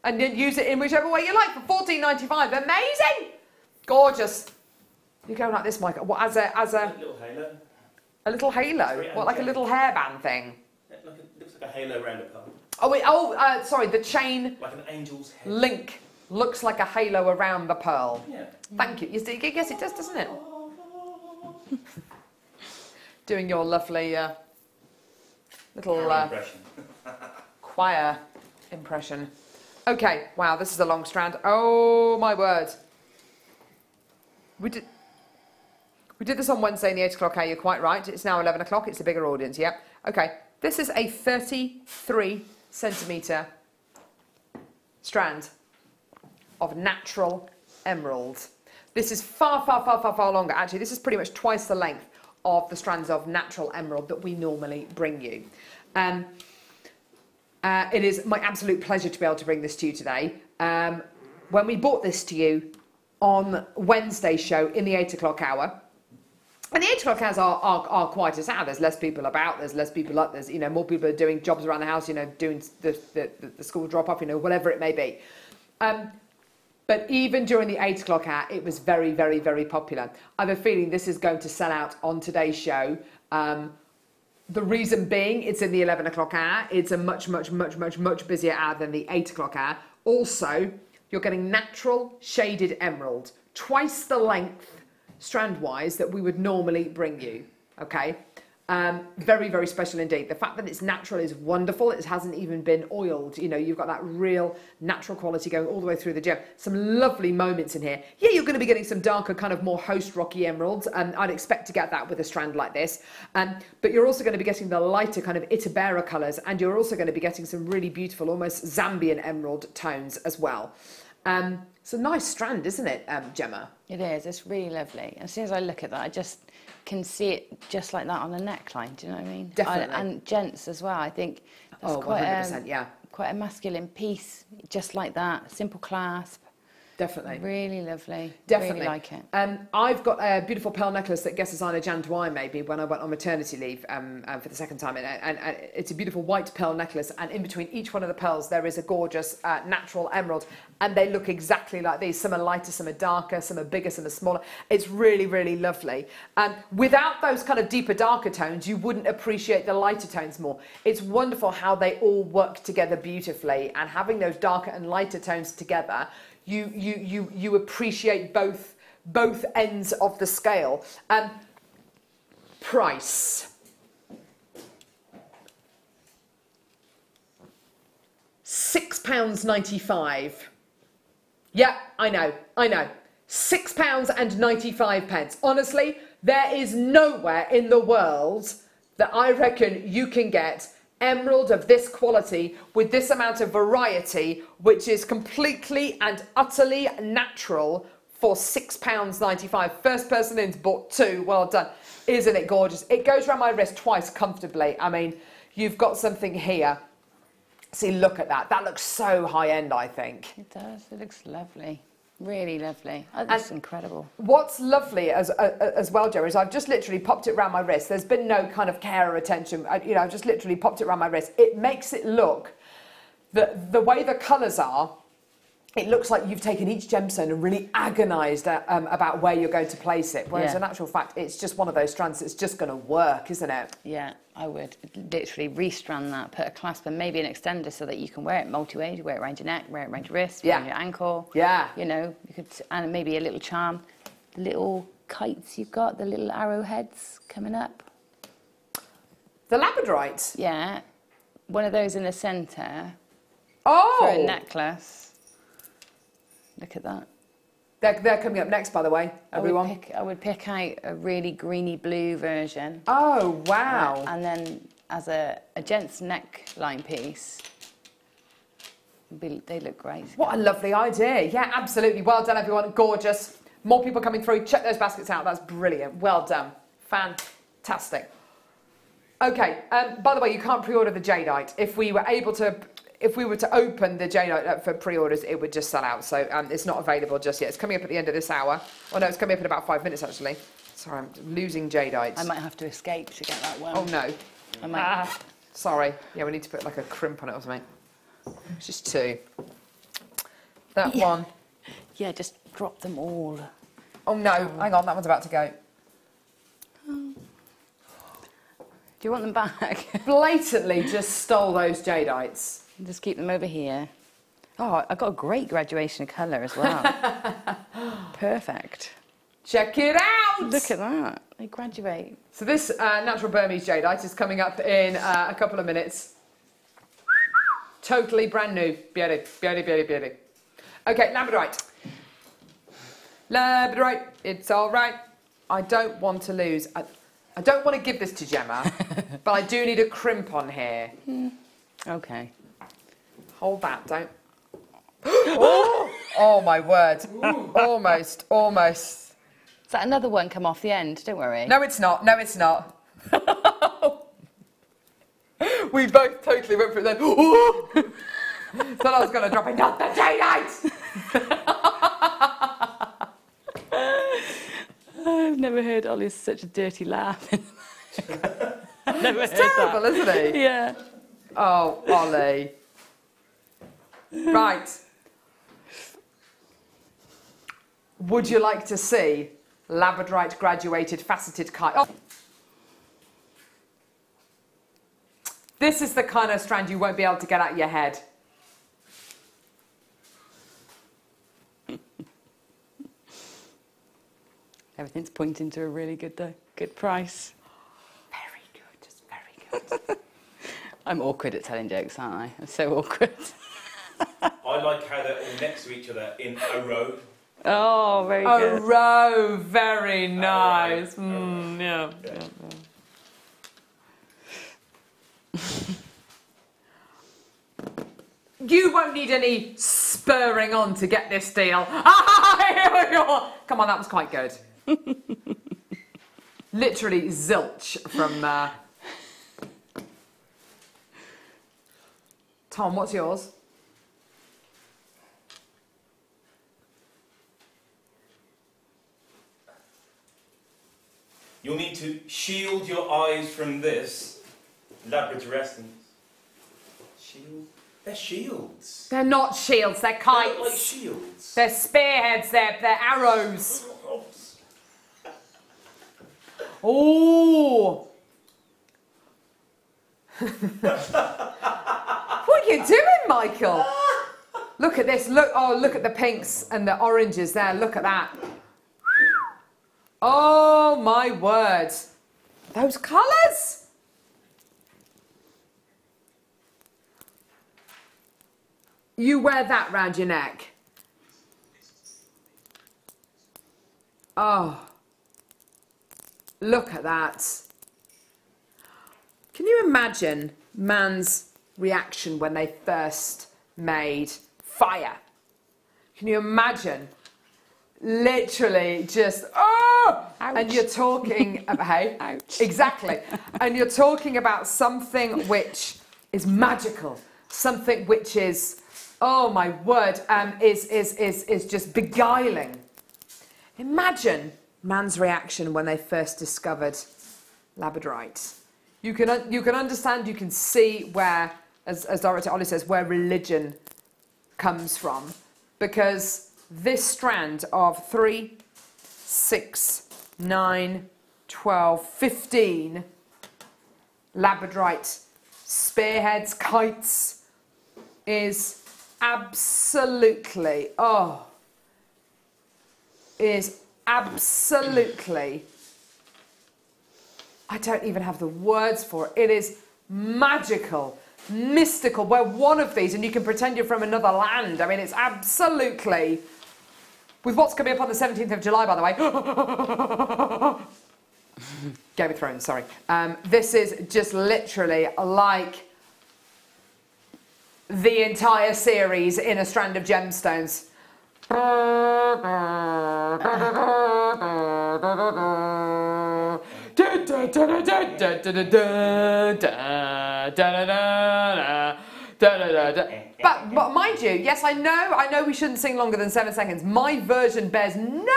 D: and then use it in whichever way you like for $14.95. Amazing, gorgeous. You go like this, Mike. What, as a
E: little halo.
D: A little halo. What, like a little hairband thing?
E: It looks like a halo around a pearl.
D: Oh wait. Sorry. The chain.
E: Like an angel's head.
D: Link looks like a halo around the pearl.
E: Yeah.
D: Thank you. Yes, it does, doesn't it? Doing your lovely little
E: impression.
D: choir impression. Okay, wow, this is a long strand. Oh my word. We did this on Wednesday in the 8 o'clock hour, you're quite right. It's now 11 o'clock, it's a bigger audience, yeah. Okay, this is a 33 centimetre strand of natural emerald. This is far, far, far, far, far longer. Actually, this is pretty much twice the length of the strands of natural emerald that we normally bring you. It is my absolute pleasure to be able to bring this to you today. When we brought this to you on Wednesday's show in the 8 o'clock hour, and the 8 o'clock hours are quite as sad. There's less people about, there's less people up, there's, more people are doing jobs around the house, doing the school drop off, whatever it may be. But even during the 8 o'clock hour, it was very, very, very popular. I have a feeling this is going to sell out on today's show. The reason being, it's in the 11 o'clock hour. It's a much, much, much, much, much busier hour than the 8 o'clock hour. Also, you're getting natural shaded emerald, twice the length strand-wise that we would normally bring you, okay? Very, very special indeed. The fact that it's natural is wonderful. It hasn't even been oiled. You've got that real natural quality going all the way through the gem. Some lovely moments in here. Yeah, you're going to be getting some darker, kind of more host rocky emeralds, and I'd expect to get that with a strand like this. But you're also going to be getting the lighter kind of Itabera colours, and you're also going to be getting some really beautiful, almost Zambian emerald tones as well. It's a nice strand, isn't it, Gemma?
H: It is. It's really lovely. As soon as I look at that, I just can see it just like that on the neckline. Do you know what I mean?
D: Definitely.
H: And gents as well. I think that's
D: 100%, yeah.
H: Quite a masculine piece, just like that. Simple clasp.
D: Definitely.
H: Really lovely.
D: Definitely.
H: Really like it.
D: I've got a beautiful pearl necklace that guest designer Jan Dwyer made me when I went on maternity leave for the second time. And it's a beautiful white pearl necklace. And in between each one of the pearls, there is a gorgeous natural emerald. And they look exactly like these. Some are lighter, some are darker, some are bigger, some are smaller. It's really, really lovely. Without those kind of deeper, darker tones, you wouldn't appreciate the lighter tones more. It's wonderful how they all work together beautifully. And having those darker and lighter tones together, you appreciate both ends of the scale. Price. £6.95. Yeah, I know. £6.95. Honestly, there is nowhere in the world that I reckon you can get emerald of this quality with this amount of variety, which is completely and utterly natural, for £6.95. First person in's bought two. Well done. Isn't it gorgeous? It goes around my wrist twice comfortably. I mean, you've got something here. See, look at that. That looks so high end, I think.
H: It does. It looks lovely. Really lovely. Oh, that's incredible.
D: What's lovely as well, Joe, is I've just literally popped it around my wrist. There's been no kind of care or attention. You know, I've just literally popped it around my wrist. It makes it look, the way the colours are, it looks like you've taken each gemstone and really agonised about where you're going to place it. Whereas in actual fact, it's just one of those strands that's just going to work, isn't it?
H: Yeah, I would literally restrand that, put a clasp and maybe an extender so that you can wear it multi-way, wear it around your neck, wear it around your wrist, around your ankle.
D: Yeah.
H: You know, you could, and maybe a little charm. The little kites you've got, the little arrowheads coming up.
D: The labradorite?
H: Yeah. One of those in the centre.
D: Oh!
H: For a necklace. Look at that.
D: They're coming up next, by the way, everyone.
H: I would pick out a really greeny blue version.
D: Oh, wow.
H: And then as a gent's neckline piece, they look great.
D: What a lovely idea. Yeah, absolutely. Well done, everyone. Gorgeous. More people coming through. Check those baskets out. That's brilliant. Well done. Fantastic. Okay, by the way, you can't pre-order the jadeite. If we were to open the jadeite for pre-orders, it would just sell out. So it's not available just yet. It's coming up at the end of this hour. Oh no, it's coming up in about 5 minutes actually. Sorry, I'm losing jadeite.
H: I might have to escape to get that one.
D: Oh no.
H: I might.
D: Sorry. Yeah, we need to put like a crimp on it or something. It's just 2. That one.
H: Yeah, just drop them all.
D: Oh no, hang on, that one's about to go.
H: Do you want them back?
D: Blatantly just stole those jadeites.
H: Just keep them over here. Oh, I've got a great graduation of colour as well. Perfect.
D: Check it out!
H: Look at that. They graduate.
D: So this natural Burmese jadeite is coming up in a couple of minutes. Totally brand new. Beauty, beauty, beauty, beauty. Okay, labradorite. Labradorite, it's all right. I don't want to lose. I don't want to give this to Gemma, but I do need a crimp on here.
H: Okay.
D: Hold that, don't. Oh my word. Almost, almost.
H: Is that another one come off the end? Don't worry.
D: No, it's not. No, it's not. We both totally went for it then. Thought I was going to drop it. Not the jadeite!
H: I've never heard Ollie's such a dirty laugh. I've never
D: It's
H: heard
D: terrible,
H: that.
D: isn't he?
H: Yeah.
D: Oh, Ollie. Right. Would you like to see labradorite graduated faceted kite? Oh. This is the kind of strand you won't be able to get out of your head.
H: Everything's pointing to a really good price.
D: Very good, just very good.
H: I'm awkward at telling jokes, aren't I? I'm so awkward.
E: I like how they're all next to each other in a row.
H: Oh, very
D: A
H: good.
D: row, very nice. Yeah. You won't need any spurring on to get this deal. Come on, that was quite good. Literally zilch from... Tom, what's yours?
E: You'll need to shield your eyes from this labradorescence. Shield? They're shields.
D: They're not shields, they're
E: They're
D: kites.
E: like shields.
D: They're spearheads, they're arrows. Oh! What are you doing, Michael? Look at this. Look! Oh, look at the pinks and the oranges there. Look at that. Oh my word! Those colours. You wear that round your neck. Oh. Look at that. Can you imagine man's reaction when they first made fire? Can you imagine? Literally just, oh!
H: Ouch.
D: And you're talking about, hey?
H: Ouch.
D: Exactly. And you're talking about something which is magical, something which is oh my word, is just beguiling. Imagine man's reaction when they first discovered labradorite. You can understand, you can see where, as Director Ollie says, where religion comes from, because this strand of 3, 6, 9, 12, 15 labradorite spearheads, kites, is absolutely, I don't even have the words for it. It is magical, mystical. We're one of these, and you can pretend you're from another land. I mean, it's absolutely, with what's coming up on the 17th of July, by the way. Game of Thrones, sorry. This is just literally like the entire series in a strand of gemstones. But mind you, yes, I know we shouldn't sing longer than 7 seconds. My version bears no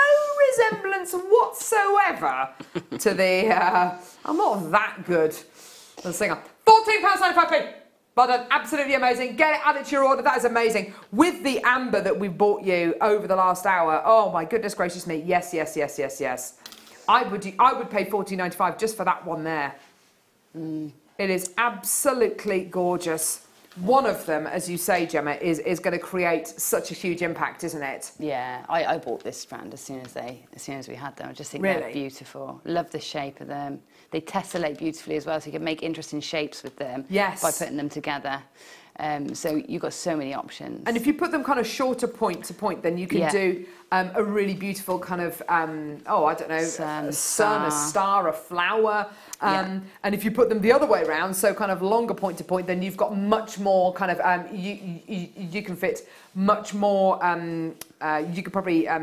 D: resemblance whatsoever to the, I'm not that good as a singer. £14.95p. Well done, absolutely amazing. Get it added to your order, that is amazing. With the amber that we've bought you over the last hour, oh my goodness gracious me, yes. I would pay £14.95 just for that one there. It is absolutely gorgeous. One of them, as you say, Gemma, is going to create such a huge impact, isn't it?
H: Yeah, I bought this strand as soon as we had them. I just think they're beautiful. Love the shape of them. They tessellate beautifully as well, so you can make interesting shapes with them. Yes. By putting them together. So you've got so many options.
D: And if you put them kind of shorter point to point, then you can do a really beautiful kind of, I don't know, a sun, a star, a flower. And if you put them the other way around, so kind of longer point to point, then you've got much more kind of, you can fit much more, you could probably, I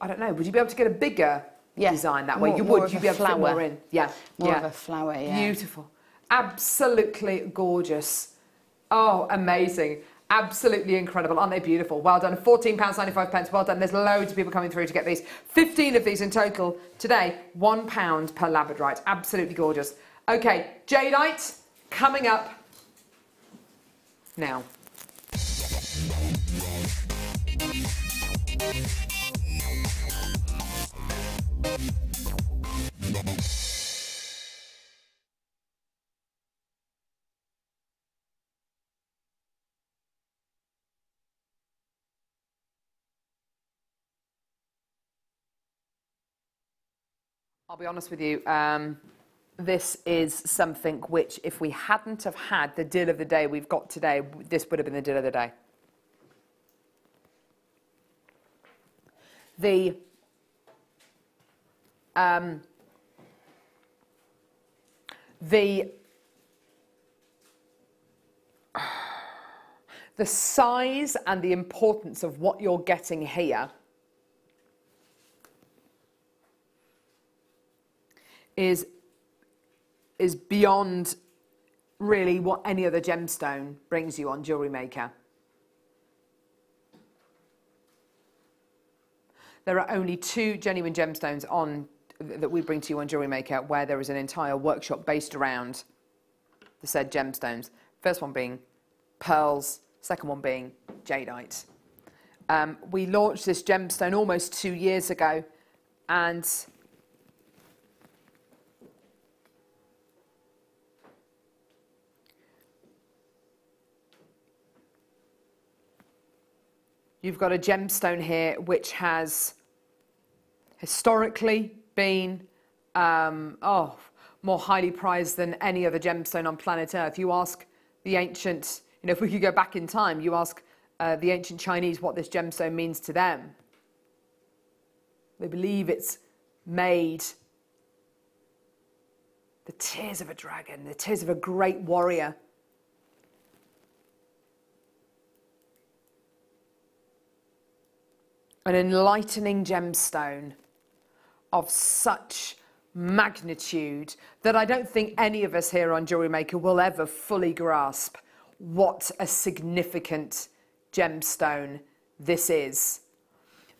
D: don't know, would you be able to get a bigger design that way? You'd be able to fit more in. Yeah.
H: More of a flower,
D: Beautiful. Absolutely gorgeous. Oh, amazing. Absolutely incredible. Aren't they beautiful? Well done. £14.95. Well done. There's loads of people coming through to get these. 15 of these in total today. £1 per labradorite. Absolutely gorgeous. Okay, jadeite coming up now. I'll be honest with you, this is something which, if we hadn't have had the deal of the day we've got today, this would have been the deal of the day. The size and the importance of what you're getting here is beyond really what any other gemstone brings you on JewelleryMaker. There are only 2 genuine gemstones that we bring to you on JewelleryMaker where there is an entire workshop based around the said gemstones. First one being pearls, second one being jadeite. We launched this gemstone almost 2 years ago, and you've got a gemstone here which has historically been more highly prized than any other gemstone on planet Earth. You ask the ancient, if we could go back in time, you ask the ancient Chinese what this gemstone means to them. They believe it's made the tears of a dragon, the tears of a great warrior. An enlightening gemstone of such magnitude that I don't think any of us here on JewelleryMaker will ever fully grasp what a significant gemstone this is.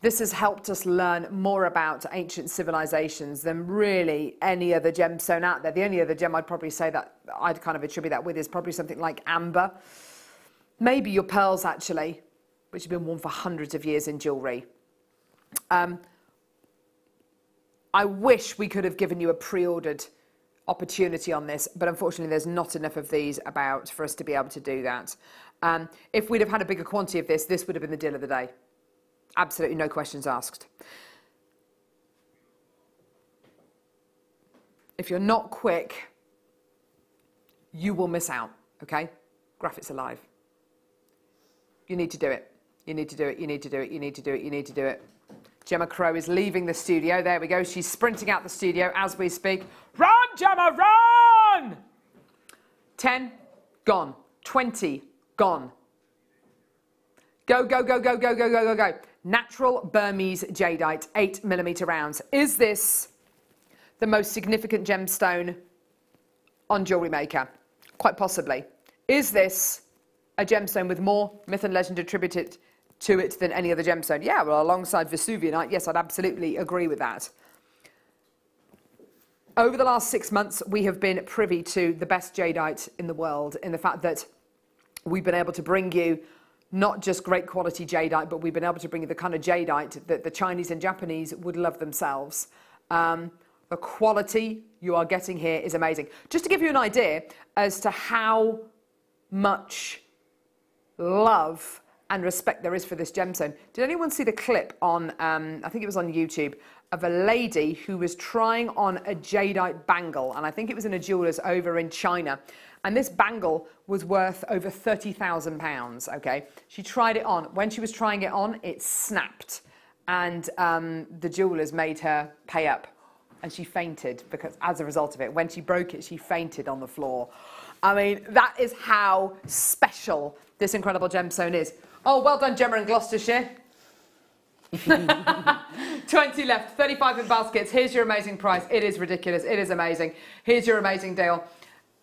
D: This has helped us learn more about ancient civilizations than really any other gemstone out there. The only other gem I'd probably say that I'd kind of attribute that with is probably something like amber. Maybe your pearls, actually, which have been worn for hundreds of years in jewellery. I wish we could have given you a pre-ordered opportunity on this, but unfortunately there's not enough of these about for us to be able to do that. If we'd have had a bigger quantity of this would have been the deal of the day. Absolutely no questions asked. If you're not quick, you will miss out, okay? Graphics alive. You need to do it. You need to do it. You need to do it. You need to do it. You need to do it. Gemma Crow is leaving the studio. There we go. She's sprinting out the studio as we speak. Run, Gemma, run! 10, gone. 20, gone. Go, go, go, go, go, go, go, go, go. Natural Burmese jadeite, 8mm rounds. Is this the most significant gemstone on Jewellery Maker? Quite possibly. Is this a gemstone with more myth and legend attributed to it than any other gemstone? Yeah, well, alongside Vesuvianite, yes, I'd absolutely agree with that. Over the last 6 months, we have been privy to the best jadeite in the world, in the fact that we've been able to bring you not just great quality jadeite, but we've been able to bring you the kind of jadeite that the Chinese and Japanese would love themselves. The quality you are getting here is amazing. Just to give you an idea as to how much love and respect there is for this gemstone. Did anyone see the clip on, I think it was on YouTube, of a lady who was trying on a jadeite bangle, and I think it was in a jeweller's over in China, and this bangle was worth over £30,000, okay? She tried it on. When she was trying it on, it snapped, and the jewellers made her pay up, and she fainted because, as a result of it. When she broke it, she fainted on the floor. I mean, that is how special this incredible gemstone is. Oh, well done, Gemma in Gloucestershire. 20 left, 35 in baskets. Here's your amazing price. It is ridiculous. It is amazing. Here's your amazing deal.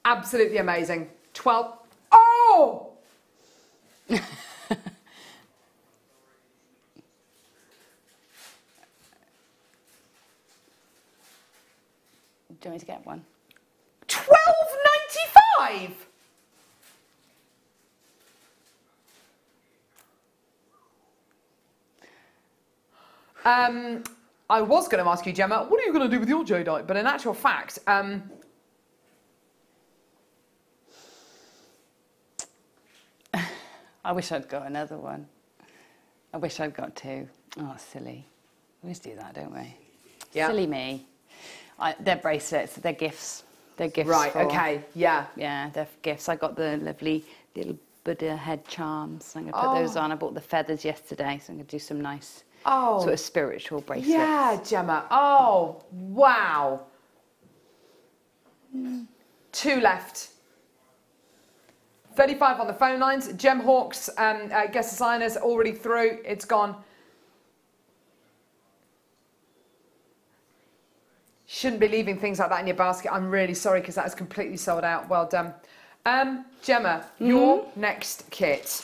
D: Absolutely amazing. 12. Oh!
H: Do you want me to get one?
D: £12.95. I was going to ask you, Gemma, what are you going to do with your jadeite? But in actual fact,
H: I wish I'd got another one. I wish I'd got two. Oh, silly. We always do that, don't we?
D: Yeah.
H: Silly me. They're bracelets. They're gifts. They're gifts.
D: Right, okay, yeah.
H: Yeah, they're gifts. I got the lovely little Buddha head charms. I'm going to put those on. I bought the feathers yesterday, so I'm going to do some nice sort of spiritual bracelets.
D: Yeah, Gemma. Oh, wow. 2 left. 35 on the phone lines. Gem Hawks, guest designers already through. It's gone. Shouldn't be leaving things like that in your basket. I'm really sorry because that is completely sold out. Well done. Gemma, your next kit.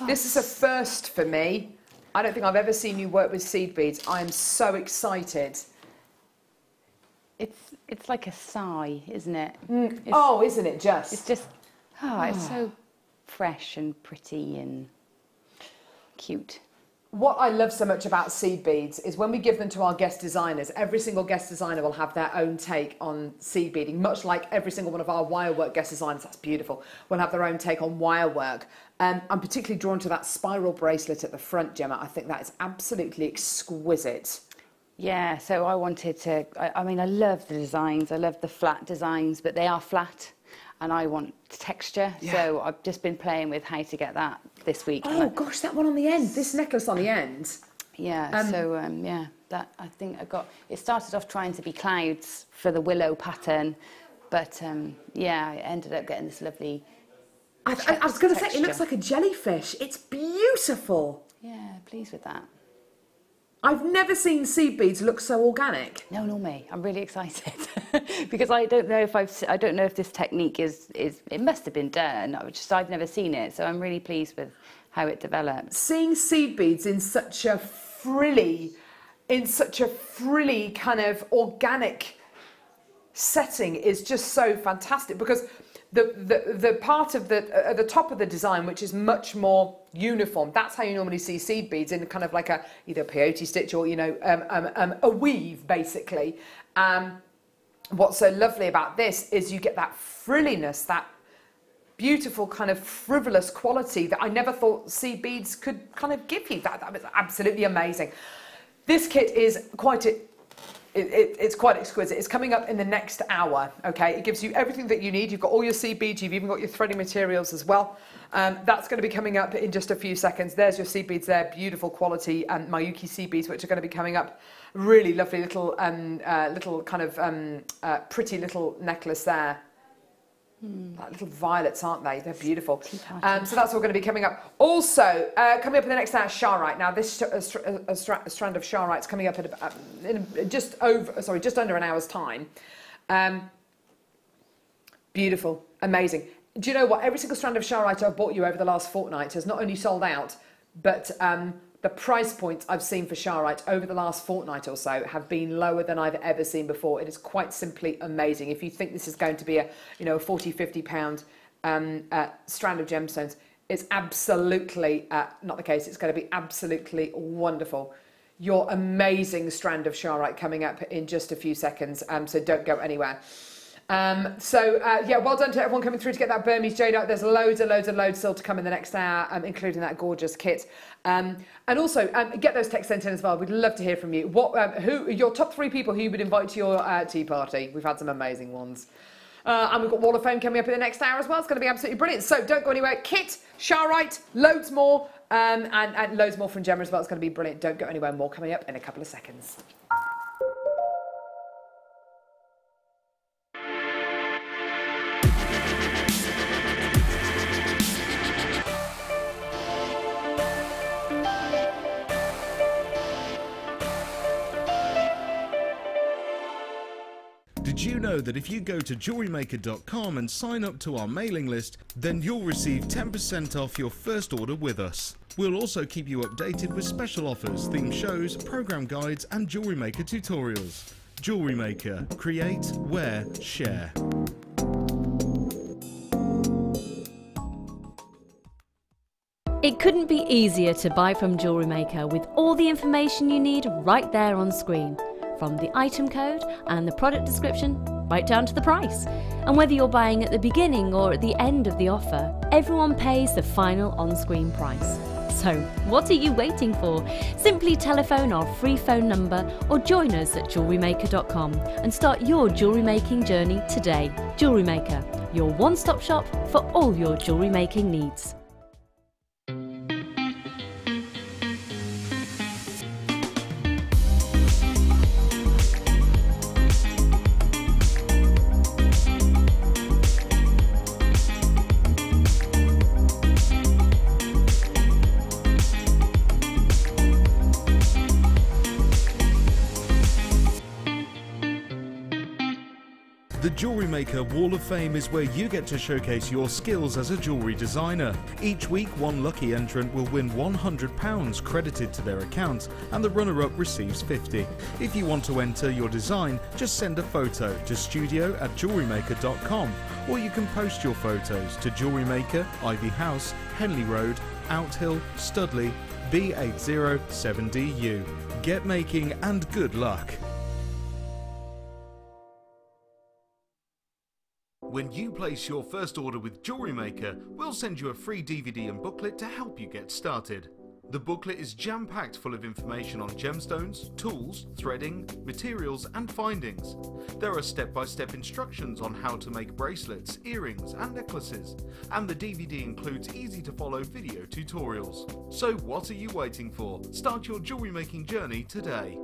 D: This is a first for me. I don't think I've ever seen you work with seed beads. I am so excited.
H: It's like a sigh, isn't it?
D: Isn't it just?
H: It's just, it's so fresh and pretty and cute.
D: What I love so much about seed beads is when we give them to our guest designers, every single guest designer will have their own take on seed beading, much like every single one of our wire work guest designers, that's beautiful, will have their own take on wire work. I'm particularly drawn to that spiral bracelet at the front, Gemma. I think that is absolutely exquisite.
H: Yeah, so I wanted to, I mean, I love the designs, I love the flat designs, but they are flat and I want texture. Yeah. So I've just been playing with how to get that this week.
D: Oh gosh, that one on the end, this necklace on the end.
H: Yeah, yeah, that I think it started off trying to be clouds for the willow pattern, but yeah, I ended up getting this lovely
D: I was going to say, it looks like a jellyfish. It's beautiful.
H: Yeah, pleased with that.
D: I've never seen seed beads look so organic.
H: No, nor me. I'm really excited because I don't know if this technique is it must have been done. I've never seen it, so I'm really pleased with how it develops.
D: Seeing seed beads in such a frilly kind of organic setting is just so fantastic, because the part of at the top of the design, which is much more uniform, that's how you normally see seed beads, in kind of like either a peyote stitch or, you know, a weave, basically. What's so lovely about this is you get that frilliness, that beautiful kind of frivolous quality that I never thought seed beads could kind of give you. That was absolutely amazing. This kit is it's quite exquisite. It's coming up in the next hour, okay? It gives you everything that you need. You've got all your seed beads, you've even got your threading materials as well. That's going to be coming up in just a few seconds. There's your seed beads there, beautiful quality Mayuki seed beads, which are going to be coming up. Really lovely little, pretty little necklace there. Like little violets, aren't they? They're beautiful. So that's all going to be coming up. Also, coming up in the next hour, Charite. Now, this strand of Charite's coming up at just under an hour's time. Beautiful, amazing. Do you know what? Every single strand of Charite I've bought you over the last fortnight has not only sold out, but the price points I've seen for Charite over the last fortnight or so have been lower than I've ever seen before. It is quite simply amazing. If you think this is going to be a, you know, a 40, 50 pound strand of gemstones, it's absolutely not the case. It's going to be absolutely wonderful. Your amazing strand of Charite coming up in just a few seconds, so don't go anywhere. Yeah, well done to everyone coming through to get that Burmese jadeite. There's loads still to come in the next hour, including that gorgeous kit. And also, get those texts sent in as well. We'd love to hear from you. Who your top 3 people who you would invite to your tea party? We've had some amazing ones. And we've got Wall of Fame coming up in the next hour as well. It's going to be absolutely brilliant. So don't go anywhere. Kit, Charite, loads more, and loads more from Gemma as well. It's going to be brilliant. Don't go anywhere. More coming up in a couple of seconds.
A: Did you know that if you go to JewelleryMaker.com and sign up to our mailing list, then you'll receive 10% off your first order with us. We'll also keep you updated with special offers, themed shows, program guides and Jewellery Maker tutorials. Jewellery Maker. Create, wear, share.
I: It couldn't be easier to buy from Jewellery Maker with all the information you need right there on screen. From the item code and the product description, right down to the price. And whether you're buying at the beginning or at the end of the offer, everyone pays the final on-screen price. So, what are you waiting for? Simply telephone our free phone number or join us at JewelleryMaker.com and start your jewellery making journey today. Jewellery Maker, your one-stop shop for all your jewellery making needs.
A: The Jewellery Maker Wall of Fame is where you get to showcase your skills as a jewellery designer. Each week, one lucky entrant will win £100 credited to their account, and the runner-up receives £50. If you want to enter your design, just send a photo to studio@jewellerymaker.com, or you can post your photos to Jewellery Maker, Ivy House, Henley Road, Outhill, Studley, B807DU. Get making and good luck. When you place your first order with Jewellery Maker, we'll send you a free DVD and booklet to help you get started. The booklet is jam-packed full of information on gemstones, tools, threading, materials and findings. There are step-by-step instructions on how to make bracelets, earrings and necklaces, and the DVD includes easy-to-follow video tutorials. So what are you waiting for? Start your jewellery making journey today.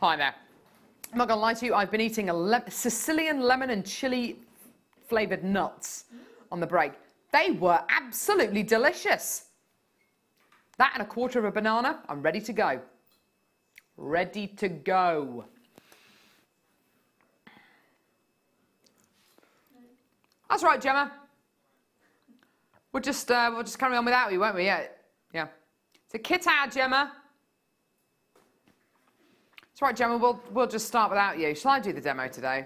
D: Hi there. I'm not going to lie to you, I've been eating Sicilian lemon and chilli flavoured nuts on the break. They were absolutely delicious. That and a quarter of a banana, I'm ready to go. Ready to go. That's right, Gemma. We'll just carry on without you, won't we? Yeah. Yeah. So kit out, Gemma. That's right, Gemma. We'll just start without you. Shall I do the demo today?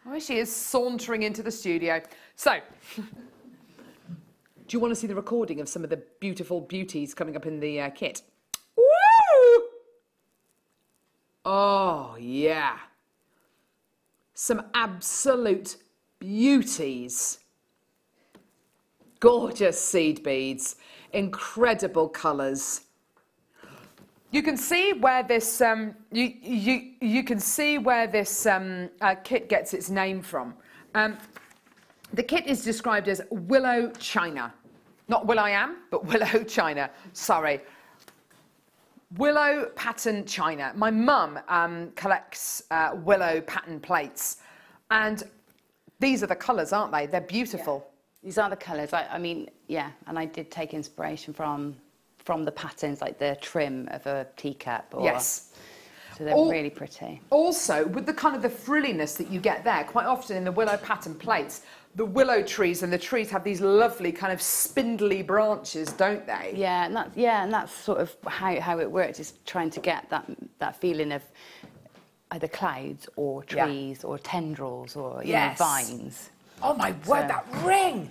D: Oh, she is sauntering into the studio. So, do you want to see the recording of some of the beautiful beauties coming up in the kit? Woo! Oh, yeah. Some absolute beauties. Gorgeous seed beads. Incredible colours. You can see where this you can see where this kit gets its name from. The kit is described as willow china, not will.i.am, but willow china. Sorry, willow pattern china. My mum collects willow pattern plates, and these are the colours, aren't they? They're beautiful.
H: Yeah. These are the colours. I mean, yeah, and I did take inspiration from the patterns, like the trim of a teacup.
D: Yes.
H: So they're really pretty.
D: Also, with the kind of the frilliness that you get there, quite often in the willow pattern plates, the willow trees and the trees have these lovely kind of spindly branches, don't they?
H: Yeah, and that's sort of how it works, is trying to get that feeling of either clouds or trees or tendrils or you know, vines.
D: Oh my word, that ring!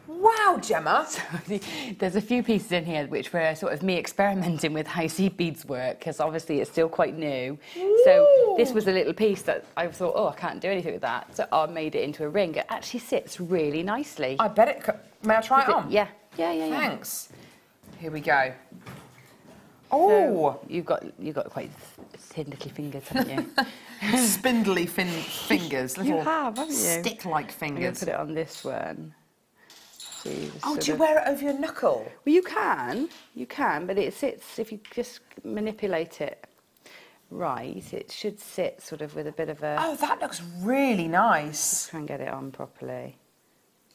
D: Wow, Gemma.
H: So, there's a few pieces in here which were sort of me experimenting with how seed beads work, because obviously it's still quite new. Ooh. So this was a little piece that I thought, oh, I can't do anything with that. So I made it into a ring. It actually sits really nicely.
D: I bet it could. May I try it on?
H: Yeah.
D: Thanks. Here we go. Oh,
H: so you've got quite thin little fingers, haven't you?
D: Spindly fingers, little
H: haven't you?
D: stick-like fingers.
H: I'm going to put it on this one.
D: Oh, do you wear it over your knuckle?
H: Well, you can, but it sits, if you just manipulate it right, it should sit sort of with a bit of a...
D: Oh, that looks really nice.
H: Let's try and get it on properly.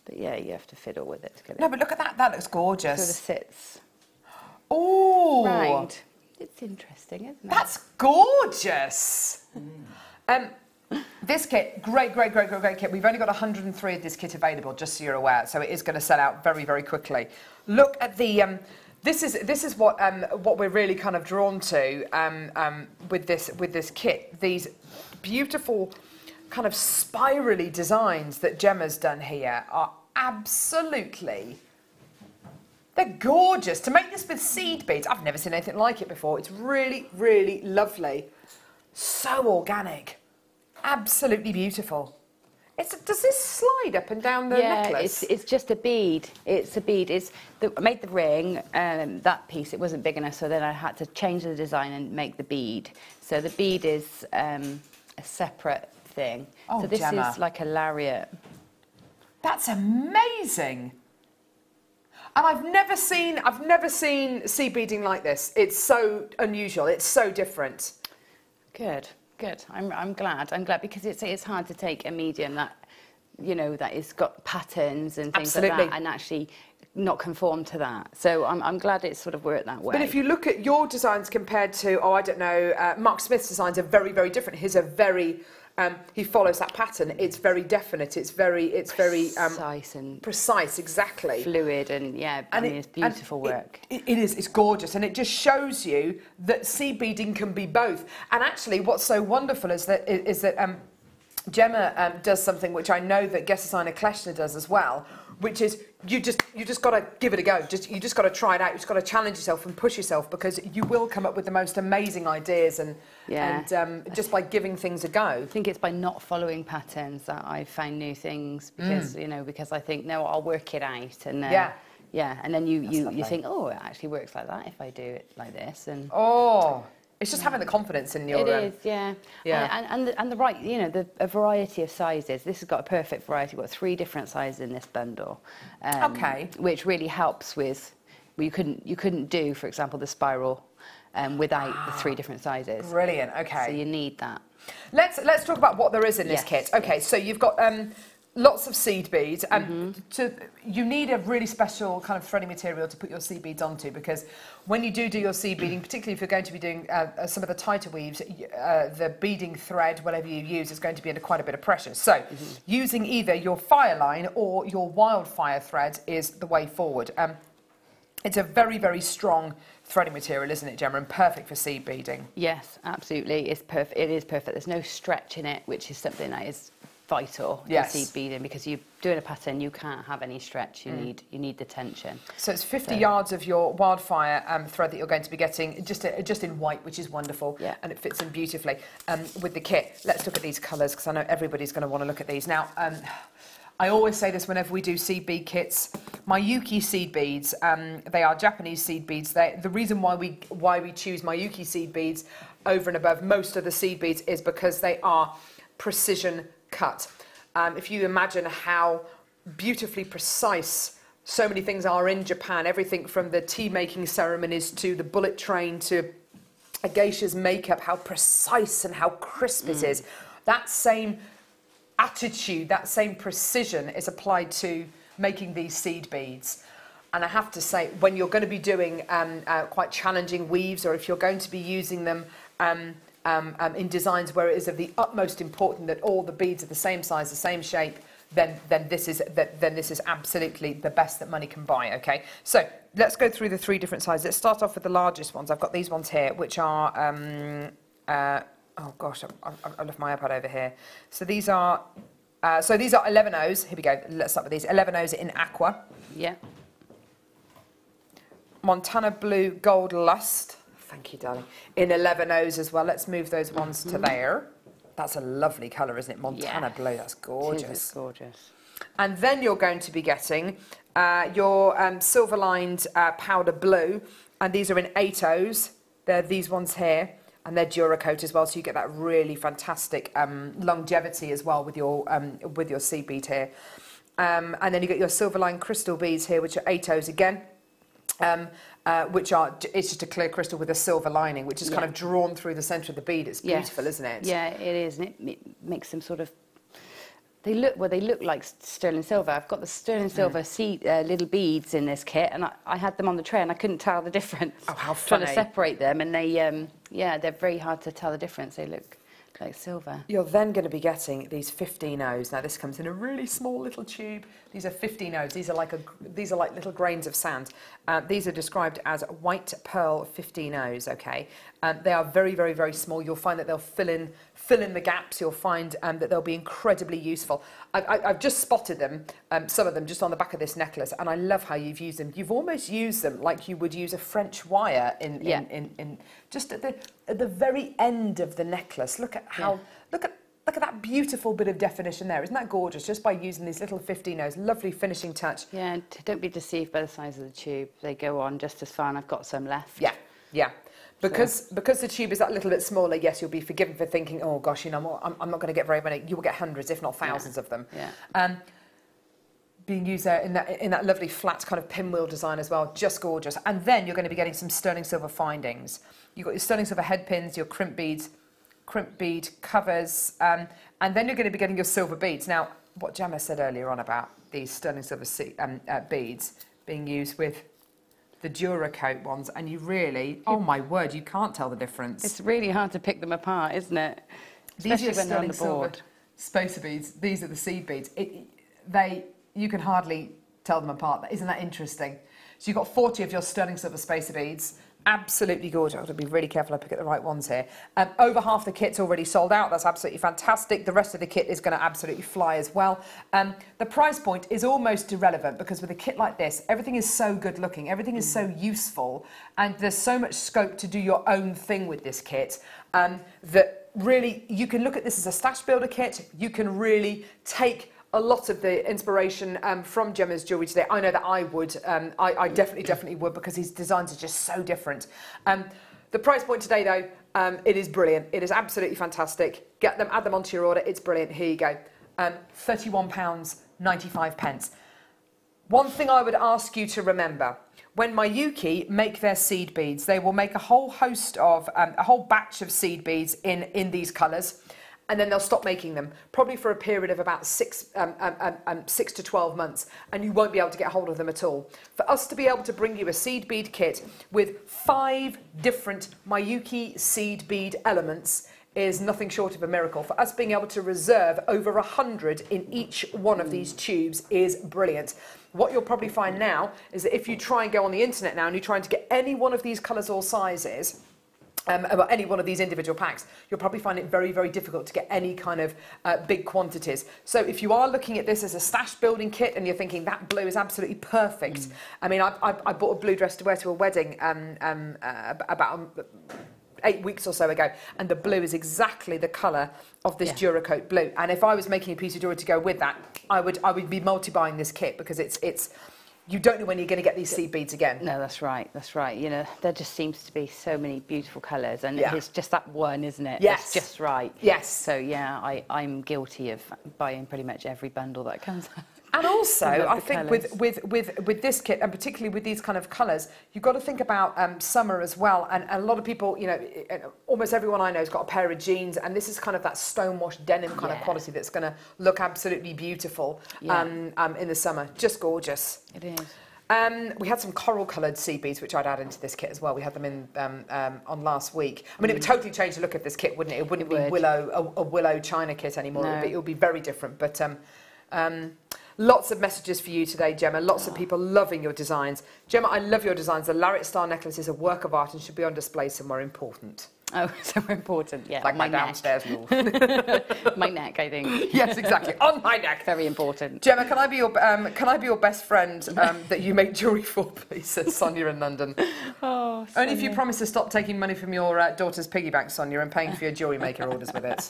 H: But yeah, you have to fiddle with it to get it...
D: No, but look at that, that looks gorgeous.
H: Sort of sits.
D: Oh!
H: Right. It's interesting, isn't it?
D: That's gorgeous! This kit, great kit. We've only got 103 of this kit available, just so you're aware. So it is going to sell out very, very quickly. Look at the. This is what we're really kind of drawn to with this kit. These beautiful, kind of spirally designs that Gemma's done here are absolutely. They're gorgeous. To make this with seed beads, I've never seen anything like it before. It's really, really lovely. So organic. Absolutely beautiful. Does this slide up and down the necklace?
H: It's just a bead. It's a bead. I made the ring, that piece, it wasn't big enough, so then I had to change the design and make the bead. So the bead is a separate thing.
D: Oh,
H: so this
D: Gemma.
H: is like a lariat.
D: That's amazing. And I've never seen seed beading like this. It's so unusual. It's so different.
H: Good. I'm glad because it's hard to take a medium that, you know, that has got patterns and things like that and actually not conform to that. So I'm glad it's sort of worked that way.
D: But if you look at your designs compared to, I don't know, Mark Smith's designs are very, very different. His are very, he follows that pattern. It's very definite. It's very
H: precise and
D: precise, exactly.
H: Fluid and it's beautiful work.
D: It is. It's gorgeous, and it just shows you that seed beading can be both. And actually, what's so wonderful is that Gemma does something which I know that guest designer Kleshner does as well, which is you just got to give it a go. You just got to try it out. You just got to challenge yourself and push yourself, because you will come up with the most amazing ideas and just by giving things a go.
H: I think it's by not following patterns that I've found new things, because because I think no, I'll work it out and and then you think, oh, it actually works like that if I do it like this, and
D: it's just having the confidence in your...
H: It is, yeah. And the right, a variety of sizes. This has got a perfect variety. We've got 3 different sizes in this bundle. Which really helps with... Well, you couldn't do, for example, the spiral without the 3 different sizes.
D: Brilliant, okay.
H: So you need that.
D: Let's talk about what there is in this kit. Okay, so you've got lots of seed beads. You need a really special kind of threading material to put your seed beads onto, because when you do your seed beading, particularly if you're going to be doing some of the tighter weaves, the beading thread, whatever you use, is going to be under quite a bit of pressure. So using either your Fireline or your Wildfire thread is the way forward. It's a very, very strong threading material, isn't it, Gemma, and perfect for seed beading.
H: Yes, absolutely. It's perfect. It is perfect. There's no stretch in it, which is something that is vital in seed beading, because you're doing a pattern, you can't have any stretch. You need the tension.
D: So it's 50 yards of your Wildfire thread that you're going to be getting, just in white, which is wonderful, and it fits in beautifully with the kit. Let's look at these colours, because I know everybody's going to want to look at these now. I always say this whenever we do seed bead kits. My Yuki seed beads, they are Japanese seed beads. The reason why we choose my Yuki seed beads over and above most of the seed beads is because they are precision cut. If you imagine how beautifully precise so many things are in Japan, everything from the tea making ceremonies to the bullet train to a geisha's makeup, how precise and how crisp it is. That same attitude, that same precision is applied to making these seed beads. And I have to say, when you're going to be doing quite challenging weaves, or if you're going to be using them in designs where it is of the utmost importance that all the beads are the same size, the same shape, then this is absolutely the best that money can buy. Okay, so let's go through the 3 different sizes. Let's start off with the largest ones. I've got these ones here, which are oh gosh, I've left my iPad over here. So these are 11 O's. Here we go. Let's start with these 11 O's in aqua.
H: Yeah.
D: Montana blue gold lust. Thank you, darling. In 11 O's as well. Let's move those ones to there. That's a lovely colour, isn't it? Montana blue. That's gorgeous.
H: It is gorgeous.
D: And then you're going to be getting your silver lined powder blue, and these are in 8 O's. They're these ones here. And they're Duracoat as well, so you get that really fantastic longevity as well with your seed bead here. And then you get your silver line crystal beads here, which are 8 O's again, which are, it's just a clear crystal with a silver lining, which is kind of drawn through the centre of the bead. It's beautiful, isn't it?
H: Yeah, it is, and it makes them sort of, they look like sterling silver. I've got the sterling silver little beads in this kit, and I had them on the tray and I couldn't tell the difference.
D: Oh, how funny.
H: Trying to separate them, and they, they're very hard to tell the difference. They look like silver.
D: You're then going to be getting these 15 O's. Now this comes in a really small little tube. These are 15 O's. These are like little grains of sand. These are described as white pearl 15 O's. Okay, they are very, very, very small. You'll find that they'll fill in the gaps. You'll find that they'll be incredibly useful. I've just spotted them, some of them just on the back of this necklace, and I love how you've used them. You've almost used them like you would use a French wire in just at the very end of the necklace. Look at how look at that beautiful bit of definition there. Isn't that gorgeous? Just by using these little 15 O's, lovely finishing touch.
H: Yeah, and don't be deceived by the size of the tube. They go on just as far, and I've got some left.
D: Yeah. Because the tube is that little bit smaller, yes, you'll be forgiven for thinking, oh gosh, you know, I'm not going to get very many. You will get hundreds, if not thousands of them.
H: Yeah.
D: Being used there in that lovely flat kind of pinwheel design as well, just gorgeous. And then you're going to be getting some sterling silver findings. You've got your sterling silver head pins, your crimp bead covers, and then you're going to be getting your silver beads. Now, what Gemma said earlier on about these sterling silver beads being used with the Duracoat ones, and you really, oh my word, you can't tell the difference.
H: It's really hard to pick them apart, isn't it?
D: These
H: Especially
D: are
H: when they're on the
D: sterling
H: board.
D: silver spacer beads. These are the seed beads. You can hardly tell them apart. Isn't that interesting? So you've got 40 of your sterling silver spacer beads. Absolutely gorgeous. I've got to be really careful I pick the right ones here. Over half the kit's already sold out. That's absolutely fantastic. The rest of the kit is going to absolutely fly as well. The price point is almost irrelevant, because with a kit like this, everything is so good looking, everything is so useful, and there's so much scope to do your own thing with this kit that really you can look at this as a stash builder kit. You can really take a lot of the inspiration from Gemma's jewellery today. I know that I would. I definitely would, because his designs are just so different. The price point today, though, it is brilliant. It is absolutely fantastic. Get them, add them onto your order. It's brilliant. Here you go. £31.95. One thing I would ask you to remember, when Mayuki make their seed beads, they will make a whole host of, a whole batch of seed beads in these colours, and then they'll stop making them, probably for a period of about 6 to 12 months, and you won't be able to get hold of them at all. For us to be able to bring you a seed bead kit with 5 different Mayuki seed bead elements is nothing short of a miracle. For us being able to reserve over 100 in each one of these tubes is brilliant. What you'll probably find now is that if you try and go on the internet now and you're trying to get any one of these colours or sizes, any one of these individual packs, you'll probably find it very, very difficult to get any kind of big quantities. So if you are looking at this as a stash building kit and you're thinking that blue is absolutely perfect, I mean, I bought a blue dress to wear to a wedding about 8 weeks or so ago, and the blue is exactly the colour of this Duracoat blue. And if I was making a piece of jewellery to go with that, I would be multi-buying this kit, because it's you don't know when you're going to get these seed beads again.
H: No, that's right, that's right. You know, there just seems to be so many beautiful colours, and it's just that one, isn't it?
D: Yes.
H: It's just right.
D: Yes.
H: So, yeah, I'm guilty of buying pretty much every bundle that comes out.
D: And also, I think with this kit, and particularly with these kind of colours, you've got to think about summer as well. And a lot of people, you know, almost everyone I know has got a pair of jeans, and this is kind of that stonewashed denim kind of quality that's going to look absolutely beautiful in the summer. Just gorgeous.
H: It is.
D: We had some coral-coloured seed beads, which I'd add into this kit as well. We had them in on last week. I mean, it would totally change the look of this kit, wouldn't it? It wouldn't be a willow china kit anymore.
H: No.
D: It would be very different. But lots of messages for you today, Gemma. Lots of people loving your designs. Gemma, I love your designs. The Larritt Star necklace is a work of art and should be on display somewhere important.
H: Oh, so important, yeah.
D: Like my downstairs rule.
H: My neck, I think.
D: Yes, exactly. On my neck.
H: Very important.
D: Gemma, can I be your best friend that you make jewellery for, please? Says Sonia in London.
H: Oh, Sonia.
D: Only if you promise to stop taking money from your daughter's piggy bank, Sonia, and paying for your JewelleryMaker orders with it.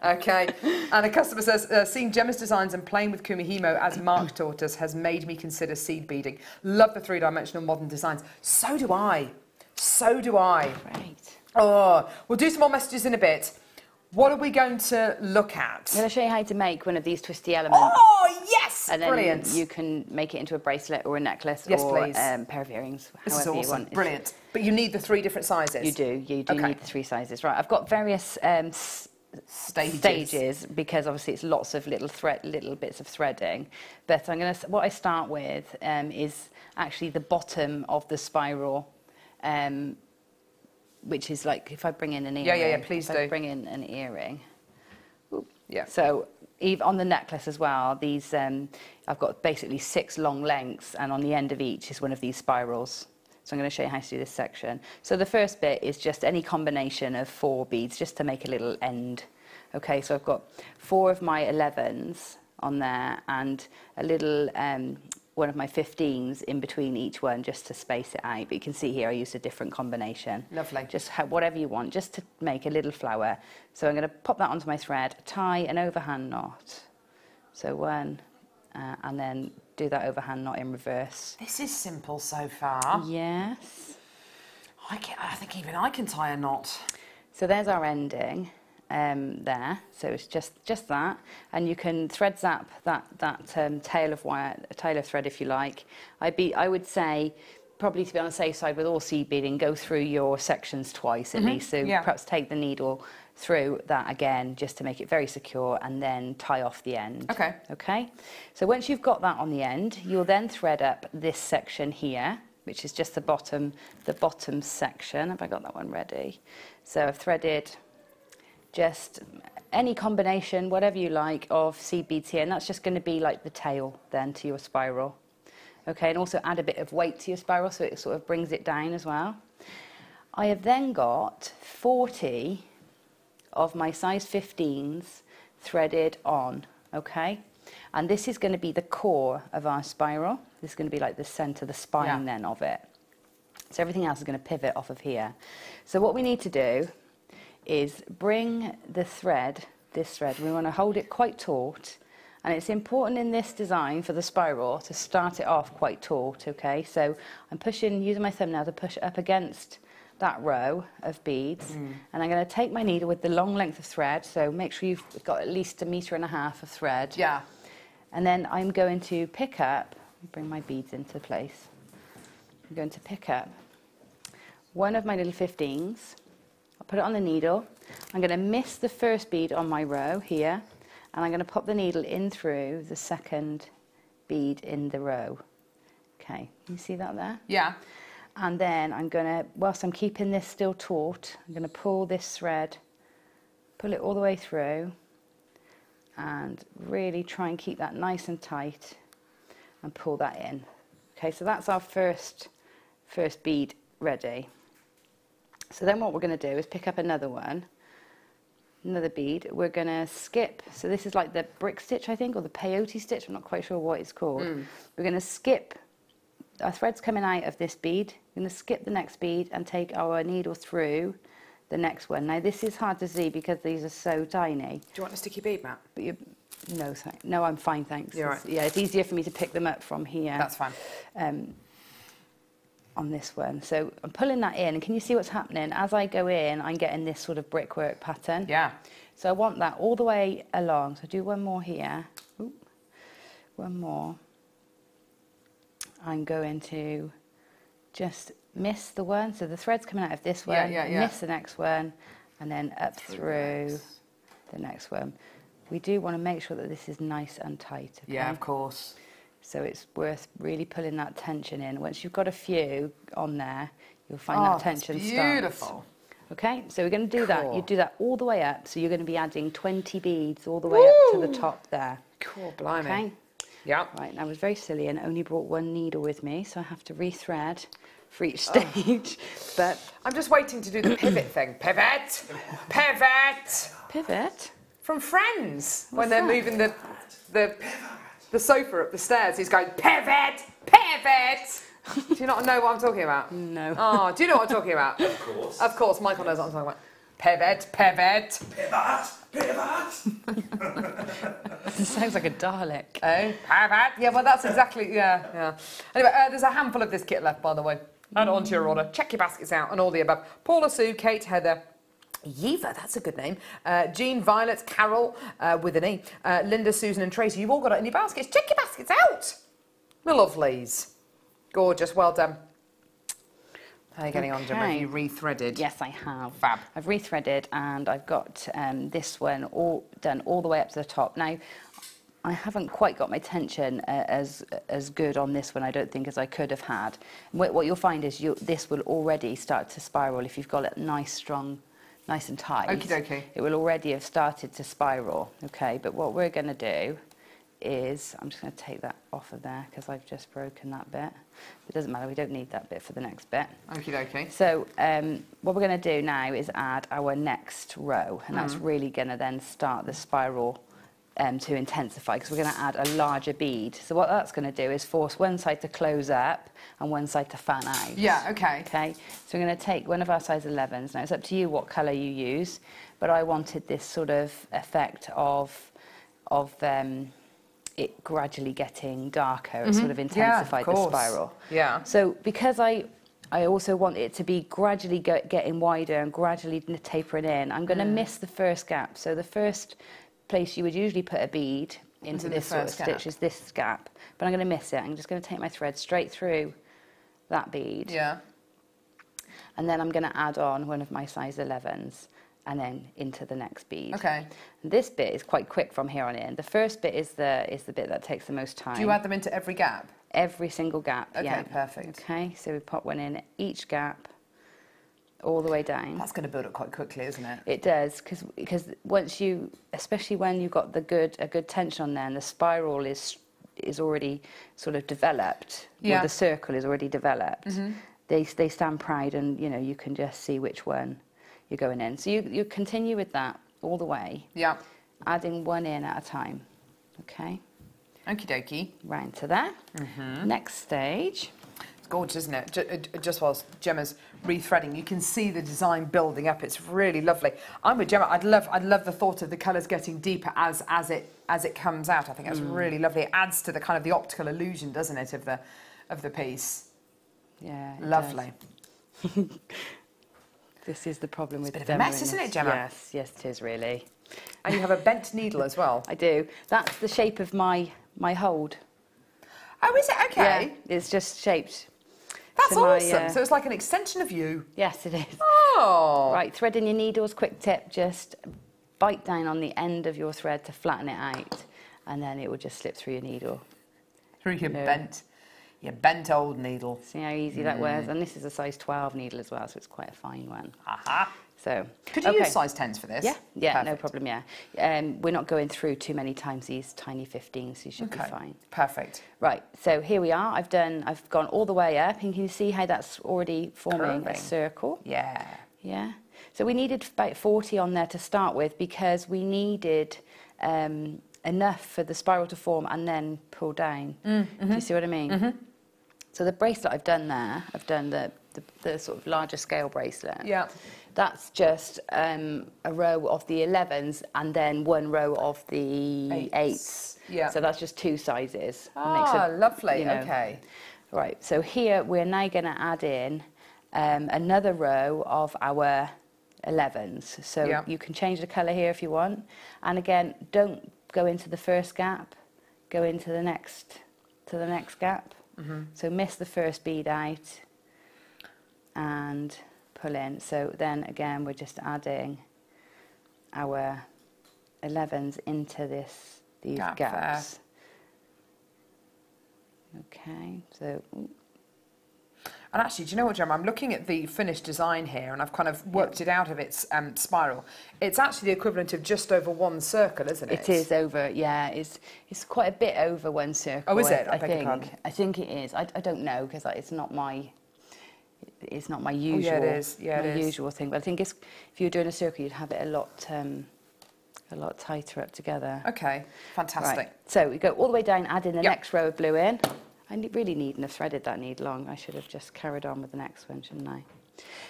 D: Okay. And a customer says, seeing Gemma's designs and playing with Kumihimo as Mark taught us has made me consider seed beading. Love the 3-dimensional modern designs. So do I. So do I.
H: Great.
D: Oh, we'll do some more messages in a bit. What are we going to look at?
H: I'm going to show you how to make one of these twisty elements.
D: Oh, yes!
H: And then
D: brilliant.
H: You can make it into a bracelet or a necklace
D: or
H: a pair of earrings,
D: this
H: however
D: is awesome.
H: you want.
D: Brilliant. But you need the 3 different sizes.
H: You do need the 3 sizes. Right, I've got various stages, because obviously it's lots of little bits of threading. But what I start with is actually the bottom of the spiral, which is like, if I bring in an earring.
D: Yeah, please do.
H: I bring in an earring. Ooh.
D: Yeah.
H: So on the necklace as well, these I've got basically 6 long lengths, and on the end of each is one of these spirals. So I'm going to show you how to do this section. So the first bit is just any combination of 4 beads, just to make a little end. Okay, so I've got 4 of my 11s on there, and a little one of my 15s in between each one, just to space it out. But you can see here I used a different combination.
D: Lovely.
H: Just whatever you want, just to make a little flower. So I'm going to pop that onto my thread, tie an overhand knot. So 1, and then do that overhand knot in reverse.
D: This is simple so far.
H: Yes.
D: I think even I can tie a knot.
H: So there's our ending. There, so it's just that, and you can thread zap that tail of wire, tail of thread if you like. I would say, probably to be on the safe side with all seed beading, go through your sections twice at least. So perhaps take the needle through that again, just to make it very secure, and then tie off the end.
D: Okay.
H: Okay. So once you've got that on the end, you'll then thread up this section here, which is just the bottom section. Have I got that one ready? So I've threaded just any combination, whatever you like, of seed beads here, and that's just going to be like the tail then to your spiral. Okay, and also add a bit of weight to your spiral so it sort of brings it down as well. I have then got 40 of my size 15s threaded on, okay? And this is going to be the core of our spiral. This is going to be like the centre, the spine then of it. So everything else is going to pivot off of here. So what we need to do is bring the thread, this thread, we want to hold it quite taut, and it's important in this design for the spiral to start it off quite taut, okay? So I'm using my thumb now to push up against that row of beads, and I'm going to take my needle with the long length of thread, so make sure you've got at least 1.5 meters of thread.
D: Yeah.
H: And then I'm going to pick up bring my beads into place. I'm going to pick up one of my little 15s. I'll put it on the needle. I'm going to miss the first bead on my row here, and I'm going to pop the needle in through the second bead in the row. Okay, you see that there?
D: Yeah.
H: And then I'm going to, whilst I'm keeping this still taut, I'm going to pull this thread, pull it all the way through, and really try and keep that nice and tight, and pull that in. Okay, so that's our first bead ready. So then what we're going to do is pick up another one, another bead. We're going to skip, so this is like the brick stitch, I think, or the peyote stitch, I'm not quite sure what it's called. We're going to skip, our thread's coming out of this bead, we're going to skip the next bead and take our needle through the next one. Now this is hard to see because these are so tiny.
D: Do you want a sticky bead, Matt?
H: But no, I'm fine, thanks.
D: You're right.
H: Yeah, it's easier for me to pick them up from here.
D: That's fine.
H: On this one. So I'm pulling that in, and can you see what's happening? As I go in, I'm getting this sort of brickwork pattern.
D: Yeah.
H: So I want that all the way along. So do one more here. Ooh, one more. I'm going to just miss the one. So the thread's coming out of this one. Miss the next one, and then up through the next one. We do want to make sure that this is nice and tight. Okay?
D: Yeah, of course.
H: So it's worth really pulling that tension in. Once you've got a few on there, you'll find that tension starts.
D: Beautiful.
H: Okay, so we're going to do that. You do that all the way up. So you're going to be adding 20 beads all the way up to the top there.
D: Cool, blimey.
H: Okay.
D: Yeah.
H: Right, I was very silly and only brought one needle with me, so I have to rethread for each stage. But
D: I'm just waiting to do the pivot thing. Pivot! Pivot!
H: Pivot?
D: From Friends.
H: What's
D: when they're
H: that?
D: moving the sofa up the stairs, he's going, pivot! Pivot! Do you not know what I'm talking about?
H: No.
D: Oh, do you know what I'm talking about?
E: Of course.
D: Of course, Michael knows what I'm talking about. Pivot, pivot.
E: Pivot! Pivot!
H: It sounds like a Dalek.
D: Oh, pivot. Yeah, well, that's exactly, yeah. Anyway, there's a handful of this kit left, by the way. Add it onto your order. Check your baskets out and all the above. Paula, Sue, Kate, Heather, Yeva, that's a good name. Jean, Violet, Carol, with an E. Linda, Susan and Tracy, you've all got it in your baskets. Check your baskets out. The lovelies. Gorgeous, well done. How are you getting on, Gemma? Have you rethreaded?
H: Yes, I have.
D: Fab.
H: I've rethreaded and I've got this one all done all the way up to the top. Now, I haven't quite got my tension as good on this one, I don't think, as I could have had. What you'll find is this will already start to spiral if you've got it nice, strong, nice and tight.
D: Okie dokie.
H: It will already have started to spiral, okay? But what we're going to do is, I'm just going to take that off of there because I've just broken that bit. It doesn't matter, we don't need that bit for the next bit.
D: Okie dokie.
H: So what we're going to do now is add our next row, and that's really going to then start the spiral to intensify because we're going to add a larger bead. So what that's going to do is force one side to close up and one side to fan out.
D: Yeah, okay.
H: Okay, so we're going to take one of our size 11s. Now it's up to you what colour you use, but I wanted this sort of effect of it gradually getting darker. It sort of intensified the spiral.
D: Yeah.
H: So because I also want it to be gradually getting wider and gradually tapering in, I'm going to miss the first gap. So the first place you would usually put a bead into this sort of stitch is this gap, but I'm going to miss it. I'm just going to take my thread straight through that bead.
D: Yeah.
H: And then I'm going to add on one of my size 11s and then into the next bead.
D: Okay.
H: And this bit is quite quick from here on in. The first bit is the bit that takes the most time.
D: Do you add them into every gap?
H: Every single gap,
D: Okay,
H: yeah.
D: perfect.
H: Okay, so we pop one in each gap all the way down.
D: That's going to build up quite quickly, isn't it?
H: It does, because once you, especially when you've got a good tension on there and the spiral is already sort of developed, or the circle is already developed, they stand proud and, you know, you can just see which one you're going in. So you continue with that all the way. Yeah. Adding one in at a time, okay?
D: Okie dokie.
H: Round to there. Next stage.
D: It's gorgeous, isn't it? Just whilst Gemma's rethreading, you can see the design building up. It's really lovely. I'm with Gemma. I'd love the thought of the colours getting deeper as it comes out. I think that's really lovely. It adds to the kind of the optical illusion, doesn't it, of the piece?
H: Yeah.
D: Lovely.
H: This is the problem with
D: a bit of a mess, isn't it, Gemma?
H: Yes, it is really.
D: And you have a bent needle as well.
H: I do. That's the shape of my hold.
D: Oh, is it? Okay.
H: Yeah, it's just shaped.
D: That's
H: to my,
D: awesome. So it's like an extension of you.
H: Yes, it is.
D: Oh.
H: Right, threading your needles, quick tip, just bite down on the end of your thread to flatten it out, and then it will just slip through your needle.
D: Through your bent old needle.
H: See how easy that wears? And this is a size 12 needle as well, so it's quite a fine one.
D: Aha.
H: So,
D: could you use size 10s for this?
H: Yeah,
D: Perfect.
H: no problem, yeah. We're not going through too many times these tiny 15s, so you should be fine.
D: Perfect.
H: Right, so here we are. I've gone all the way up, and can you see how that's already forming a circle?
D: Yeah.
H: Yeah. So we needed about 40 on there to start with because we needed enough for the spiral to form and then pull down. Do you see what I mean? So the bracelet I've done there, I've done the sort of larger scale bracelet.
D: Yeah.
H: That's just a row of the 11s and then one row of the 8s.
D: Yeah.
H: So that's just two sizes.
D: Ah, lovely.
H: You know.
D: Okay.
H: Right, so here we're now going to add in another row of our 11s. So you can change the colour here if you want. And again, don't go into the first gap, go into the next gap. So miss the first bead out and pull in. So then again, we're just adding our 11s into these gaps. Okay, so.
D: And actually, do you know what, Gemma? I'm looking at the finished design here, and I've kind of worked it out of its spiral. It's actually the equivalent of just over one circle, isn't it?
H: It is over, yeah. It's quite a bit over one circle.
D: Oh, is it?
H: I think. I think it is. I don't know because it's not my usual.
D: Oh, yeah, it is. Yeah, it is.
H: Usual thing. But I think if you were doing a circle, you'd have it a lot tighter up together.
D: Okay, fantastic.
H: Right. So we go all the way down, add in the next row of blue in. I really needn't have threaded that needle long. I should have just carried on with the next one, shouldn't I?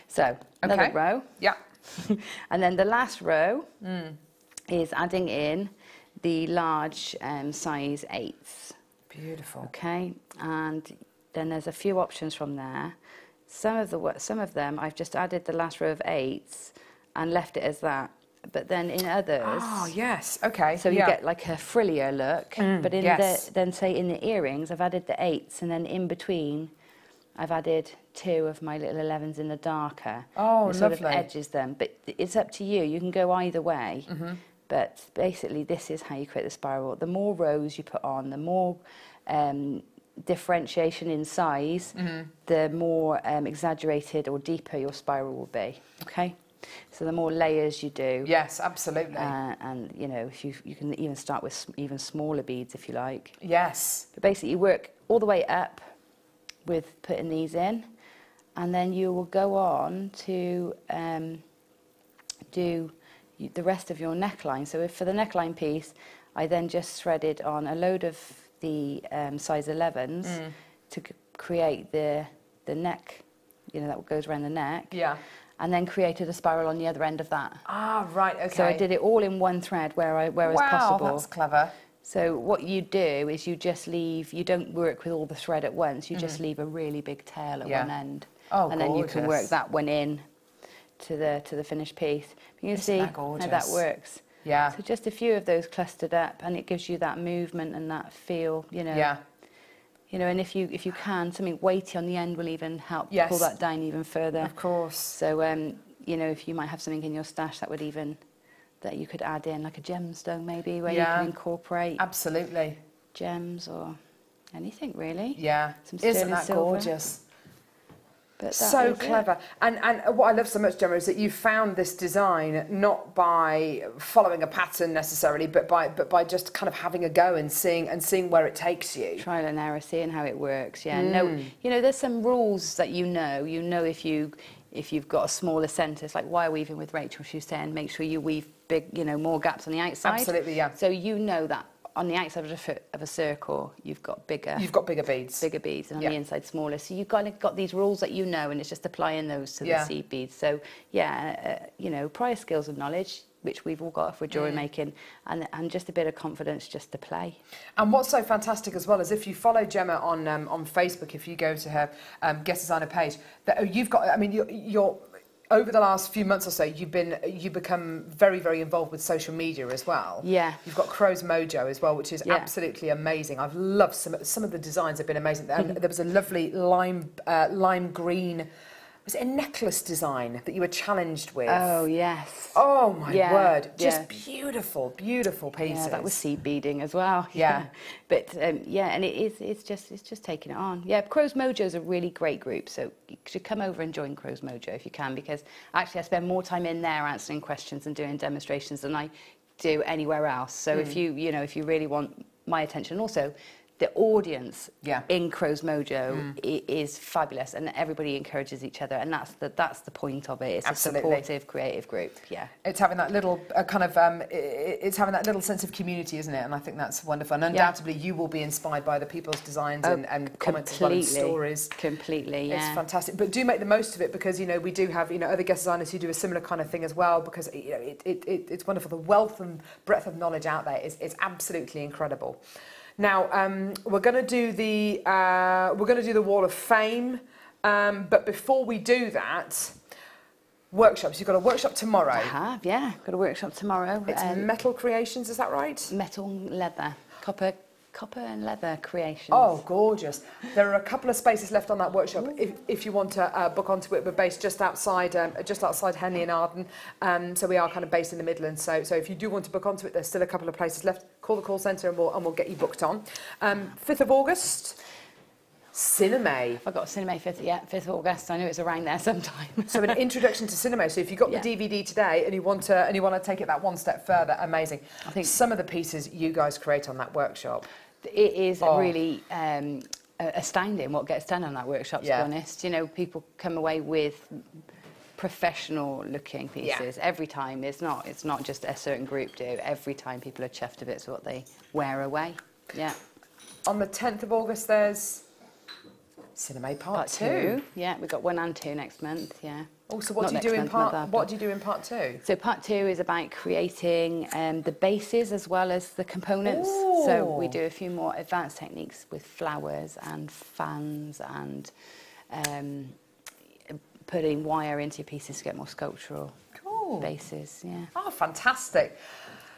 H: So, another row.
D: Yeah.
H: And then the last row is adding in the large size 8s.
D: Beautiful.
H: Okay, and then there's a few options from there. Some of them, I've just added the last row of 8s and left it as that. But then in others...
D: Oh, yes, okay.
H: So you get like a frillier look. But in then say in the earrings, I've added the 8s, and then in between, I've added 2 of my little 11s in the darker.
D: Oh,
H: it sort of edges them. But it's up to you. You can go either way. But basically, this is how you create the spiral. The more rows you put on, the more differentiation in size, the more exaggerated or deeper your spiral will be. Okay? So the more layers you do.
D: Yes, absolutely.
H: And, you know, if you can even start with even smaller beads if you like.
D: Yes.
H: But basically you work all the way up with putting these in, and then you will go on to do the rest of your neckline. So for the neckline piece, I then just threaded on a load of the size 11s to create the neck, you know, that goes around the neck.
D: Yeah.
H: And then created a spiral on the other end of that.
D: Ah, right, okay.
H: So I did it all in one thread where as possible.
D: Wow, that's clever.
H: So what you do is you just leave, you don't work with all the thread at once, you just leave a really big tail at one end.
D: Oh,
H: and then you can work that one in to the finished piece. You can see how that works.
D: Yeah.
H: So just a few of those clustered up, and it gives you that movement and that feel, you know.
D: Yeah.
H: You know, and if you can, something weighty on the end will even help pull that down even further.
D: Of course.
H: So, you know, if you might have something in your stash that you could add in, like a gemstone maybe, where you can incorporate
D: absolutely
H: gems or anything really.
D: Yeah.
H: Some
D: Isn't that
H: silver.
D: gorgeous?
H: But
D: so clever. And what I love so much, Gemma, is that you found this design not by following a pattern necessarily, but by just kind of having a go and seeing where it takes you.
H: Trial and error, seeing how it works. Yeah. No, you know, there's some rules that you know if you've got a smaller centre, it's like wire weaving with Rachel, she was saying, make sure you weave big, you know, more gaps on the outside.
D: Absolutely, yeah.
H: So you know that on the outside of a circle, you've got bigger beads. Bigger beads, and on the inside smaller. So you've kind of got these rules that you know, and it's just applying those to the seed beads. So yeah, you know, prior skills and knowledge, which we've all got if we're jewellery making, and just a bit of confidence just to play. And
D: what's so fantastic as well is if you follow Gemma on Facebook, if you go to her Guest Designer page, that you've got. I mean, you're over the last few months or so, you've become very, very involved with social media as well.
H: Yeah.
D: You've got Crow's Mojo as well, which is absolutely amazing. I've loved some of the designs have been amazing. And there was a lovely lime green. Was it a necklace design that you were challenged with?
H: Oh, yes.
D: Oh, my word. Just beautiful, beautiful pieces.
H: Yeah, that was seed beading as well.
D: Yeah.
H: But, yeah, and it's just taking it on. Yeah, Crow's Mojo is a really great group, so you should come over and join Crow's Mojo if you can, because actually I spend more time in there answering questions and doing demonstrations than I do anywhere else. So if if you really want my attention, also the audience in Crow's Mojo is fabulous, and everybody encourages each other, and that's the point of it. It's a supportive, creative group. Yeah,
D: it's having that little it's having that little sense of community, isn't it? And I think that's wonderful. And undoubtedly, you will be inspired by the people's designs and comments as well as stories.
H: Completely, yeah.
D: It's fantastic. But do make the most of it, because we do have other guest designers who do a similar kind of thing as well. Because it's wonderful. The wealth and breadth of knowledge out there is absolutely incredible. Now we're going to do the Wall of Fame, but before we do that, workshops. You've got a workshop tomorrow.
H: I have, yeah. Got a workshop tomorrow.
D: It's metal creations, is that right?
H: Metal and leather, copper and leather creations.
D: Oh, gorgeous! There are a couple of spaces left on that workshop if you want to book onto it. We're based just outside Henley and Arden, so we are kind of based in the Midlands. So if you do want to book onto it, there's still a couple of places left. Call the call centre and we'll get you booked on. 5th of August. Cinema.
H: I got Cinema 5th of August. I know it's around there sometime.
D: So an introduction to cinema. So if you got the DVD today and you want to take it that one step further, amazing. I think some of the pieces you guys create on that workshop.
H: It is really astounding what gets done on that workshop. To be honest, people come away with professional looking pieces every time. It's not just a certain group do. Every time people are chuffed if it's what they wear away. Yeah.
D: On the 10th of August, there's Cinema Part 2.
H: Yeah, we've got 1 and 2 next month. Yeah.
D: Oh, so what do you do in Part 2?
H: So Part 2 is about creating the bases as well as the components.
D: Ooh.
H: So we do a few more advanced techniques with flowers and fans and putting wire into your pieces to get more sculptural bases. Yeah.
D: Oh, fantastic.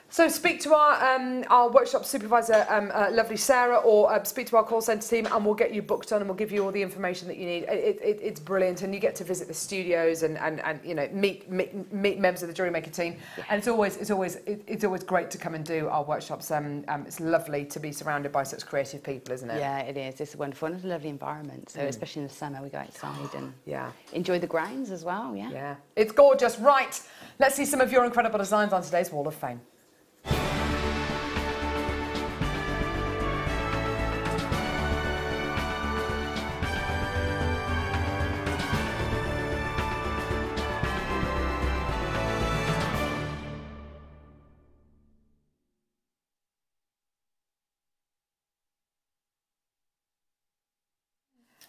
D: So speak to our workshop supervisor, lovely Sarah, or speak to our call centre team, and we'll get you booked on, and we'll give you all the information that you need. It's brilliant, and you get to visit the studios and meet members of the JewelleryMaker team, and it's always great to come and do our workshops. It's lovely to be surrounded by such creative people, isn't it?
H: Yeah, it is. It's wonderful, and it's a lovely environment. So especially in the summer, we go outside and enjoy the grounds as well. Yeah.
D: Yeah, it's gorgeous. Right, let's see some of your incredible designs on today's Wall of Fame.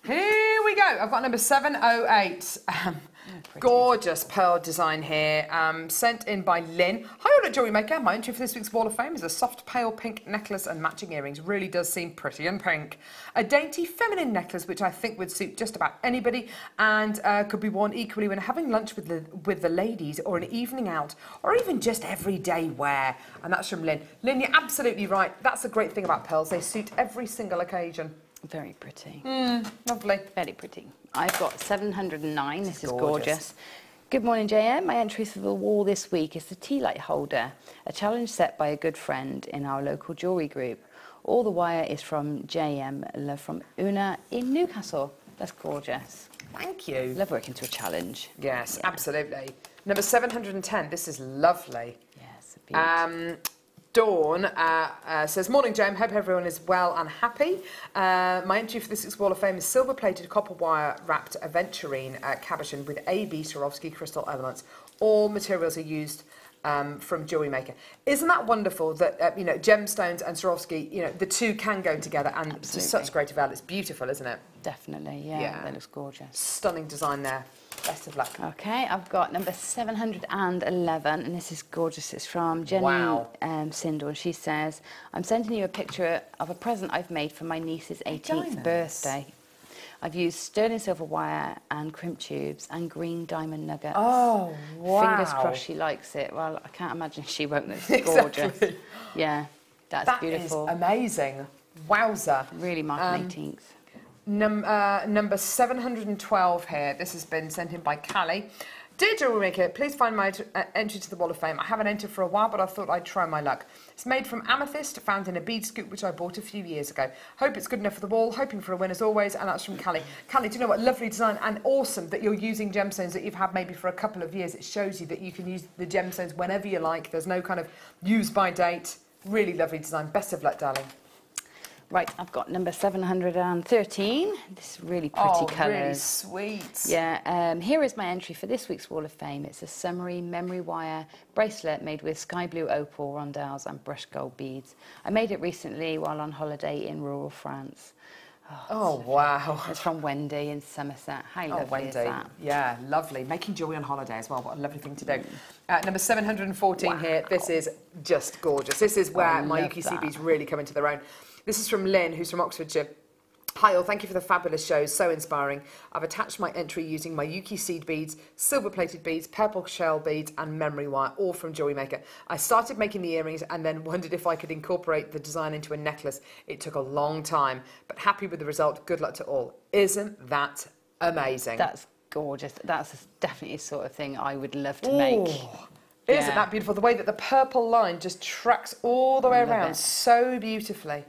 D: Here we go. I've got number 708. Gorgeous pearl design here, sent in by Lynn. Hi all at JewelleryMaker. My entry for this week's Wall of Fame is a soft pale pink necklace and matching earrings. Really does seem pretty and pink. A dainty feminine necklace which I think would suit just about anybody, and could be worn equally when having lunch with the ladies, or an evening out, or even just everyday wear. And that's from Lynn. Lynn, you're absolutely right. That's the great thing about pearls. They suit every single occasion.
H: Very pretty.
D: Lovely.
H: Very pretty. I've got 709. This is gorgeous. Good morning, JM. My entry for the wall this week is the tea light holder, a challenge set by a good friend in our local jewellery group. All the wire is from JM, from Una in Newcastle. That's gorgeous.
D: Thank you.
H: Love working to a challenge.
D: Yes, absolutely. Number 710. This is lovely.
H: Yes, beautiful.
D: Dawn says, morning, Jem. Hope everyone is well and happy. My entry for this week's Wall of Fame is silver-plated copper wire wrapped aventurine cabochon with AB Swarovski crystal elements. All materials are used from JewelleryMaker. Isn't that wonderful that gemstones and Swarovski, the two can go together, and to such great avail. It's beautiful, isn't it?
H: Definitely, yeah. That looks gorgeous.
D: Stunning design there. Best of luck.
H: Okay, I've got number 711, and this is gorgeous. It's from Jenny Sindel, and she says, I'm sending you a picture of a present I've made for my niece's 18th birthday. I've used sterling silver wire and crimp tubes and green diamond nuggets.
D: Oh, wow.
H: Fingers crossed she likes it. Well, I can't imagine she won't. It's gorgeous.
D: Exactly.
H: Yeah, that's beautiful.
D: That is amazing. Wowza.
H: Really marking 18th.
D: Number 712 here. This has been sent in by Callie. Dear Jewellery Maker, please find my entry to the Wall of Fame. I haven't entered for a while, but I thought I'd try my luck. It's made from amethyst, found in a bead scoop, which I bought a few years ago. Hope it's good enough for the wall. Hoping for a win as always, and that's from Callie. Callie, do you know what? Lovely design and awesome that you're using gemstones that you've had maybe for a couple of years. It shows you that you can use the gemstones whenever you like. There's no kind of use by date. Really lovely design. Best of luck, darling.
H: Right, I've got number 713. This is really pretty colours.
D: Really sweet.
H: Yeah, here is my entry for this week's Wall of Fame. It's a summery memory wire bracelet made with sky blue opal rondelles and brushed gold beads. I made it recently while on holiday in rural France.
D: Oh, wow.
H: It's from Wendy in Somerset. How lovely is that?
D: Yeah, lovely. Making jewellery on holiday as well. What a lovely thing to do. Number 714 here. This is just gorgeous. This is where my UKC beads really come into their own. This is from Lynn, who's from Oxfordshire. Hi all, thank you for the fabulous shows, so inspiring. I've attached my entry using my Yuki seed beads, silver-plated beads, purple shell beads and memory wire, all from Jewellery Maker. I started making the earrings and then wondered if I could incorporate the design into a necklace. It took a long time, but happy with the result. Good luck to all. Isn't that amazing?
H: That's gorgeous. That's definitely the sort of thing I would love to make.
D: Isn't that beautiful? The way that the purple line just tracks all the way around so beautifully.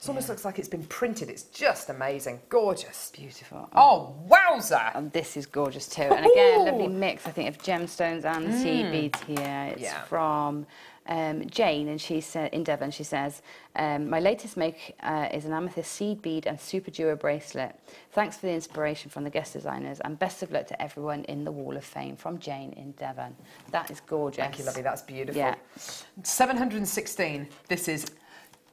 D: It almost looks like it's been printed. It's just amazing. Gorgeous.
H: Beautiful.
D: Oh, wowza!
H: And this is gorgeous too. And again, lovely mix, I think, of gemstones and seed beads here. It's from Jane, and she said, in Devon, she says, my latest make is an amethyst seed bead and super duo bracelet. Thanks for the inspiration from the guest designers, and best of luck to everyone in the Wall of Fame, from Jane in Devon. That is gorgeous.
D: Thank you, lovely. That's beautiful.
H: Yeah.
D: 716. This is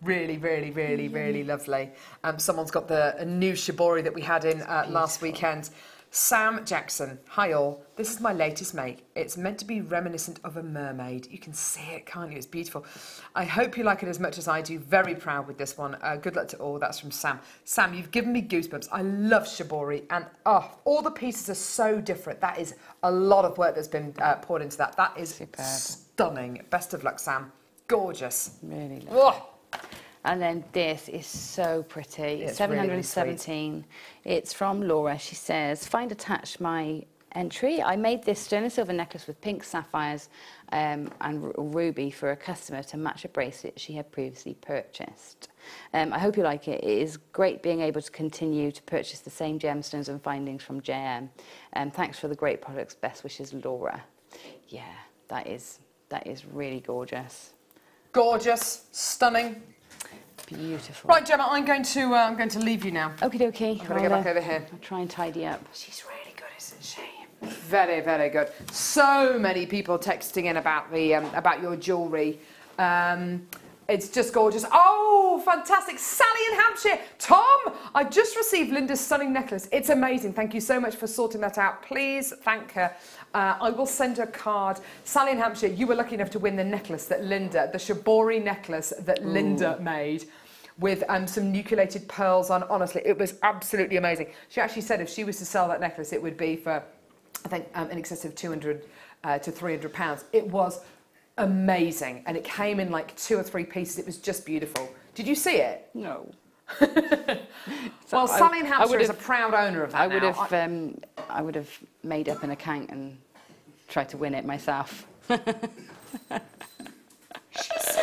D: really, really, really, really lovely. Someone's got a new shibori that we had in last weekend. Sam Jackson. Hi all. This is my latest make. It's meant to be reminiscent of a mermaid. You can see it, can't you? It's beautiful. I hope you like it as much as I do. Very proud with this one. Good luck to all. That's from Sam. Sam, you've given me goosebumps. I love shibori, and all the pieces are so different. That is a lot of work that's been poured into that. That is stunning. Best of luck, Sam. Gorgeous.
H: Really lovely. And then this is so pretty.
D: It's
H: 717.
D: really
H: it's from Laura. She says, find attached my entry. I made this sterling silver necklace with pink sapphires and ruby for a customer to match a bracelet she had previously purchased. I hope you like it. It is great being able to continue to purchase the same gemstones and findings from JM. Thanks for the great products. Best wishes, Laura. Yeah, that is really gorgeous.
D: Gorgeous, stunning,
H: beautiful.
D: Right, Gemma, I'm going to leave you now.
H: Okie dokie.
D: I'm going to go back over here.
H: I'll try and tidy up.
D: She's really good, isn't she? Very, very good. So many people texting in about the about your jewellery. It's just gorgeous. Oh, fantastic. Sally in Hampshire. Tom, I just received Linda's stunning necklace. It's amazing. Thank you so much for sorting that out. Please thank her. I will send her a card. Sally in Hampshire, you were lucky enough to win the necklace that Linda, the shibori necklace that Linda made with some nucleated pearls on. Honestly, it was absolutely amazing. She actually said if she was to sell that necklace, it would be for, I think, in excess of £200 to £300. It was amazing, and it came in like 2 or 3 pieces. It was just beautiful. Did you see it?
H: No.
D: Well, Sally in Hampshire is a proud owner of that.
H: I would have made up an account and tried to win it myself.
D: She's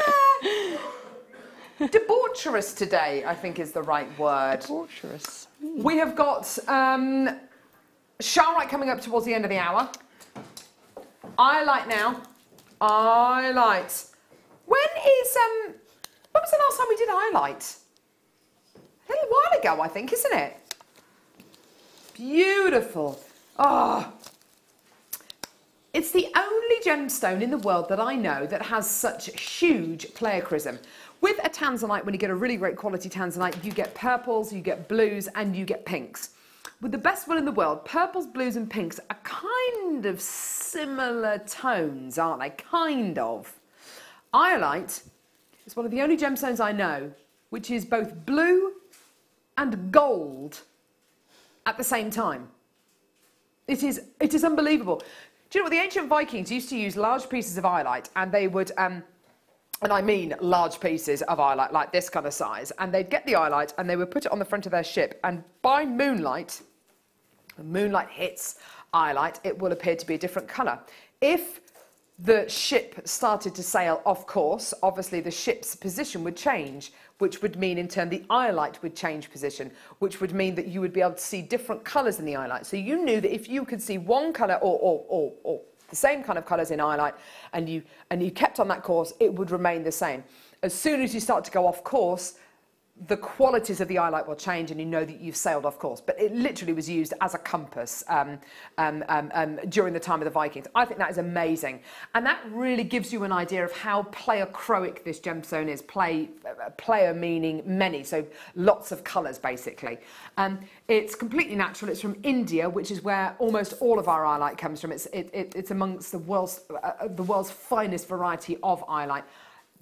D: debaucherous today, I think is the right word.
H: Debaucherous.
D: We have got Charlotte coming up towards the end of the hour. I Light now. I Light. When was the last time we did I Light? A little while ago, I think, isn't it? Beautiful. Oh. It's the only gemstone in the world that I know that has such huge pleochrism. With a tanzanite, when you get a really great quality tanzanite, you get purples, you get blues, and you get pinks. With the best one in the world, purples, blues, and pinks are kind of similar tones, aren't they? Kind of. Iolite is one of the only gemstones I know which is both blue and gold at the same time. It is unbelievable. Do you know what? The ancient Vikings used to use large pieces of eyelight, and they would, and I mean large pieces of eyelight, like this kind of size, and they'd get the eyelight and they would put it on the front of their ship, and by moonlight, when moonlight hits eyelight, it will appear to be a different colour. If the ship started to sail off course, obviously the ship's position would change, which would mean in turn the eyelight would change position, which would mean that you would be able to see different colours in the eyelight. So you knew that if you could see one colour or the same kind of colours in eyelight and you kept on that course, it would remain the same. As soon as you start to go off course, the qualities of the eyelight will change and you know that you've sailed off course. But it literally was used as a compass during the time of the Vikings. I think that is amazing. And that really gives you an idea of how pleiochroic this gemstone is. Pleo meaning many, so lots of colours basically. It's completely natural. It's from India, which is where almost all of our eyelight comes from. It's amongst the world's finest variety of eyelight.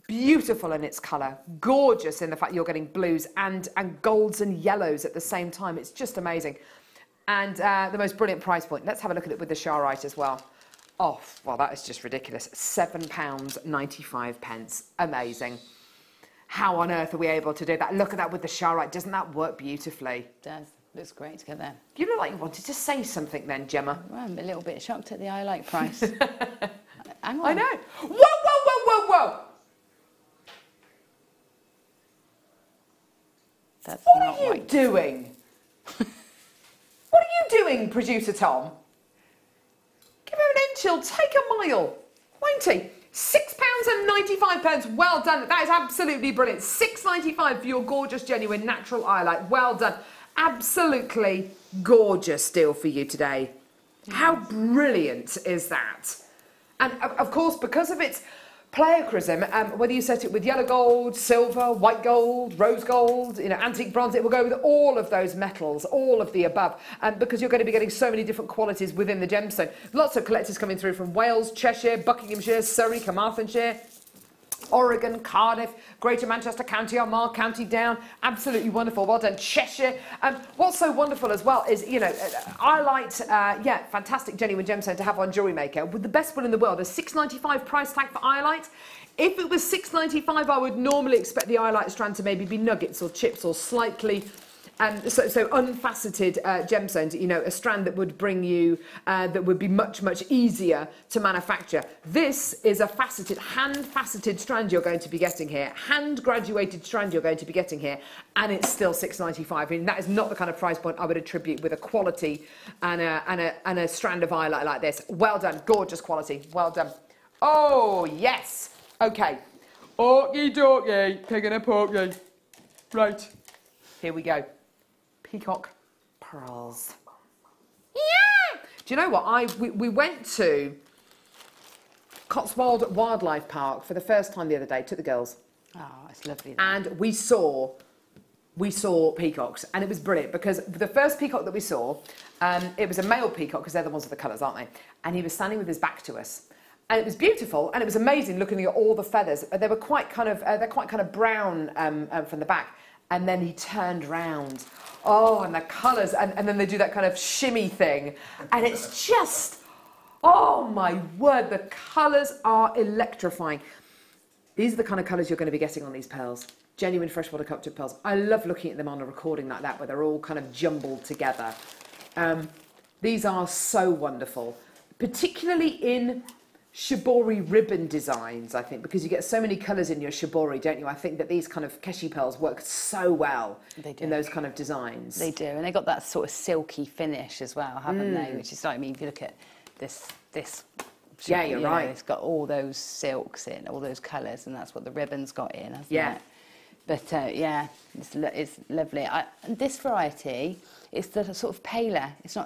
D: Beautiful in its colour, gorgeous in the fact you're getting blues and golds and yellows at the same time. It's just amazing. And the most brilliant price point. Let's have a look at it with the Sharite as well. Oh, well, that is just ridiculous. £7.95. Amazing. How on earth are we able to do that? Look at that with the Sharite. Doesn't that work beautifully?
H: It does. Looks great together.
D: You look like you wanted to say something then, Gemma.
H: Well, I'm a little bit shocked at the eyelight price. Hang on.
D: I know. Whoa, whoa, whoa, whoa, whoa.
H: That's
D: what
H: not
D: are you
H: white.
D: doing? What are you doing, producer Tom? Give him an inch, he'll take a mile, won't he? £6.95. Well done. That is absolutely brilliant. £6.95 for your gorgeous, genuine, natural eyelight. Well done. Absolutely gorgeous deal for you today. How brilliant is that? And of course, because of its pleiochrism, whether you set it with yellow gold, silver, white gold, rose gold, antique bronze, it will go with all of those metals, all of the above, because you're going to be getting so many different qualities within the gemstone. Lots of collectors coming through from Wales, Cheshire, Buckinghamshire, Surrey, Carmarthenshire, Oregon, Cardiff, Greater Manchester County, Armagh, County Down. Absolutely wonderful. Well done, Cheshire. What's so wonderful as well is, eyelight, fantastic genuine gemstone to have on Jewellery Maker with the best one in the world. A £6.95 price tag for eyelight. If it was $6.95, I would normally expect the eyelight strand to maybe be nuggets or chips or slightly so unfaceted gemstones, a strand that would bring you, that would be much, much easier to manufacture. This is a faceted, hand-faceted strand you're going to be getting here, hand-graduated strand you're going to be getting here, and it's still $6.95. I mean, that is not the kind of price point I would attribute with a quality and a strand of eyelight like this. Well done, gorgeous quality, well done. Oh, yes. Okay. Okie dokie, picking a porky. Right, here we go. Peacock pearls. Yeah! Do you know what? We went to Cotswold Wildlife Park for the first time the other day, took the girls.
H: Oh, it's lovely.
D: And we saw peacocks, and it was brilliant because the first peacock that we saw, it was a male peacock because they're the ones with the colours, aren't they? And he was standing with his back to us. And it was beautiful, and it was amazing looking at all the feathers. They were quite kind of brown from the back. And then he turned round. Oh, and the colours, and then they do that kind of shimmy thing. And it's just, oh my word, the colours are electrifying. These are the kind of colours you're going to be getting on these pearls. Genuine freshwater captured pearls. I love looking at them on a recording like that, where they're all kind of jumbled together. These are so wonderful, particularly in shibori ribbon designs, I think, because you get so many colours in your shibori, don't you? I think that these kind of keshi pearls work so well in those kind of designs.
H: They do, and they got that sort of silky finish as well, haven't they? Which is like, I mean, if you look at this
D: yeah, you're right.
H: It's got all those silks in, all those colours, and that's what the ribbon's got in, hasn't it? But yeah, it's lovely. This variety, it's the sort of paler. It's not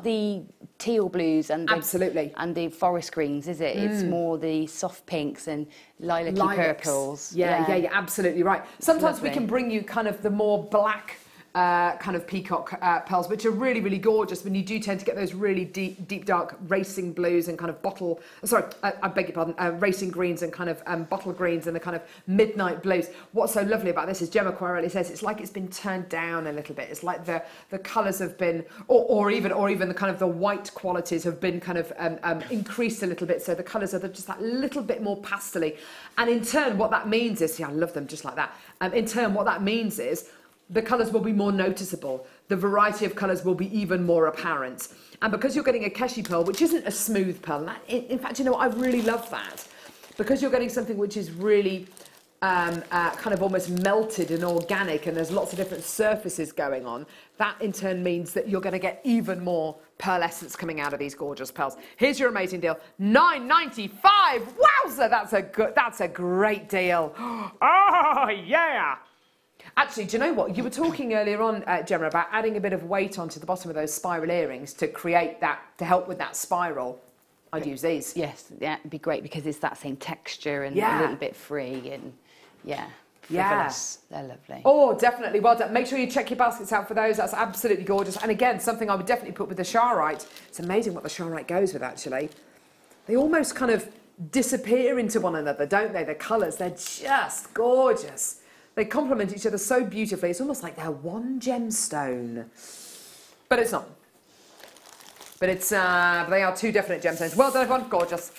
H: the teal blues and the forest greens, is it? It's more the soft pinks and lilac-y purples.
D: Yeah, you're absolutely right. Sometimes we can bring you kind of the more black kind of peacock pearls, which are really, really gorgeous. When you do tend to get those really deep, dark racing blues and kind of I beg your pardon, racing greens and kind of bottle greens and the kind of midnight blues. What's so lovely about this is Gemma Crow really says it's like it's been turned down a little bit. It's like the colours have been, or even the kind of the white qualities have been kind of increased a little bit. So the colours are just that little bit more pastel-y. And in turn, what that means is, I love them just like that. In turn, what that means is the colours will be more noticeable. The variety of colours will be even more apparent. And because you're getting a Keshi pearl, which isn't a smooth pearl, and in fact, you know what, I really love that. Because you're getting something which is really kind of almost melted and organic, and there's lots of different surfaces going on, that in turn means that you're going to get even more pearlescence coming out of these gorgeous pearls. Here's your amazing deal, $9.95. Wowza, that's a great deal. Oh yeah. Actually, do you know what? You were talking earlier on, Gemma, about adding a bit of weight onto the bottom of those spiral earrings to create that, to help with that spiral. I'd use these.
H: Yes, yeah, it'd be great because it's that same texture and a little bit free and frivolous. They're lovely.
D: Oh, definitely. Well done. Make sure you check your baskets out for those. That's absolutely gorgeous. And again, something I would definitely put with the Charite. It's amazing what the Charite goes with, actually. They almost kind of disappear into one another, don't they? The colours, they're just gorgeous. They complement each other so beautifully. It's almost like they're one gemstone. But it's not. But it's, they are two definite gemstones. Well done, everyone. Gorgeous.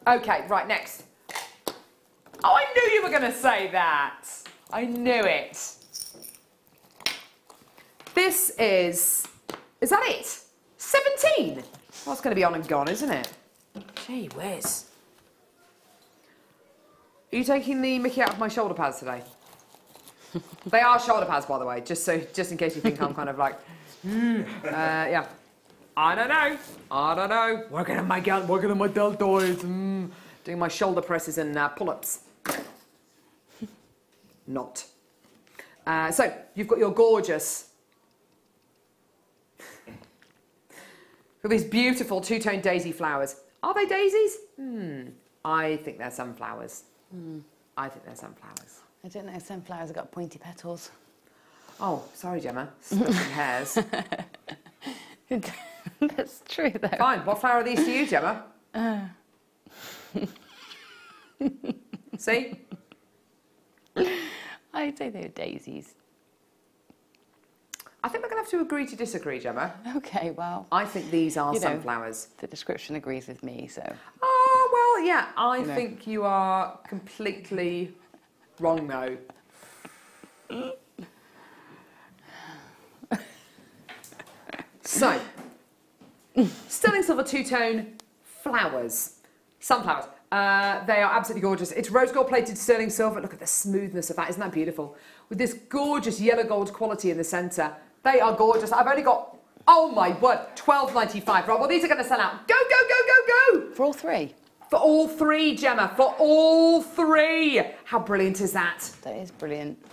D: Okay, right, next. Oh, I knew you were going to say that. I knew it. This is that it? 17? Well, it's going to be on and gone, isn't it? Gee whiz. Are you taking the mickey out of my shoulder pads today? They are shoulder pads, by the way, just in case you think I'm kind of like, yeah. I don't know. Working on my deltoids, doing my shoulder presses and pull-ups. Not. So you've got your gorgeous, got these beautiful two-tone daisy flowers. Are they daisies? I think they're sunflowers. I think they're sunflowers.
H: I don't know, sunflowers have got pointy petals.
D: Oh, sorry, Gemma. Splitting hairs.
H: That's true, though.
D: Fine. What flower are these to you, Gemma? See?
H: I'd say they're daisies.
D: I think we're going to have to agree to disagree, Gemma.
H: Okay, well...
D: I think these are sunflowers.
H: The description agrees with me, so...
D: Oh, well, yeah. I think you are completely wrong, though. So, sterling silver two-tone flowers. Sunflowers. They are absolutely gorgeous. It's rose gold plated sterling silver. Look at the smoothness of that. Isn't that beautiful? With this gorgeous yellow gold quality in the centre. They are gorgeous. I've only got, oh my word, $12.95. Right, well, these are going to sell out. Go, go, go, go, go.
H: For all three?
D: For all three, Gemma. For all three. How brilliant is that?
H: That is brilliant.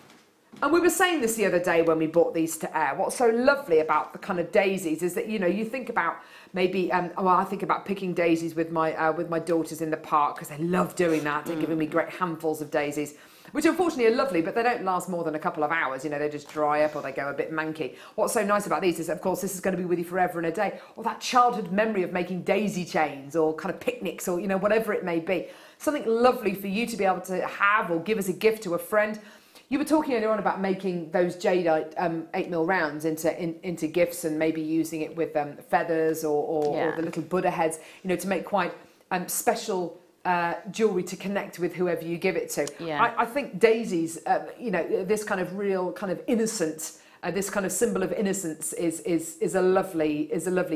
D: And we were saying this the other day when we brought these to air. What's so lovely about the kind of daisies is that, you know, you think about maybe, well, I think about picking daisies with my daughters in the park because they love doing that. They're giving me great handfuls of daisies, which unfortunately are lovely, but they don't last more than a couple of hours. You know, they just dry up or they go a bit manky. What's so nice about these is, of course, this is going to be with you forever and a day. Or that childhood memory of making daisy chains or kind of picnics or, you know, whatever it may be. Something lovely for you to be able to have or give as a gift to a friend. You were talking earlier on about making those jadeite 8mm rounds into gifts and maybe using it with feathers or the little Buddha heads, you know, to make quite special jewellery to connect with whoever you give it to.
H: Yeah.
D: I think daisies, you know, this kind of real kind of innocent, this kind of symbol of innocence is a lovely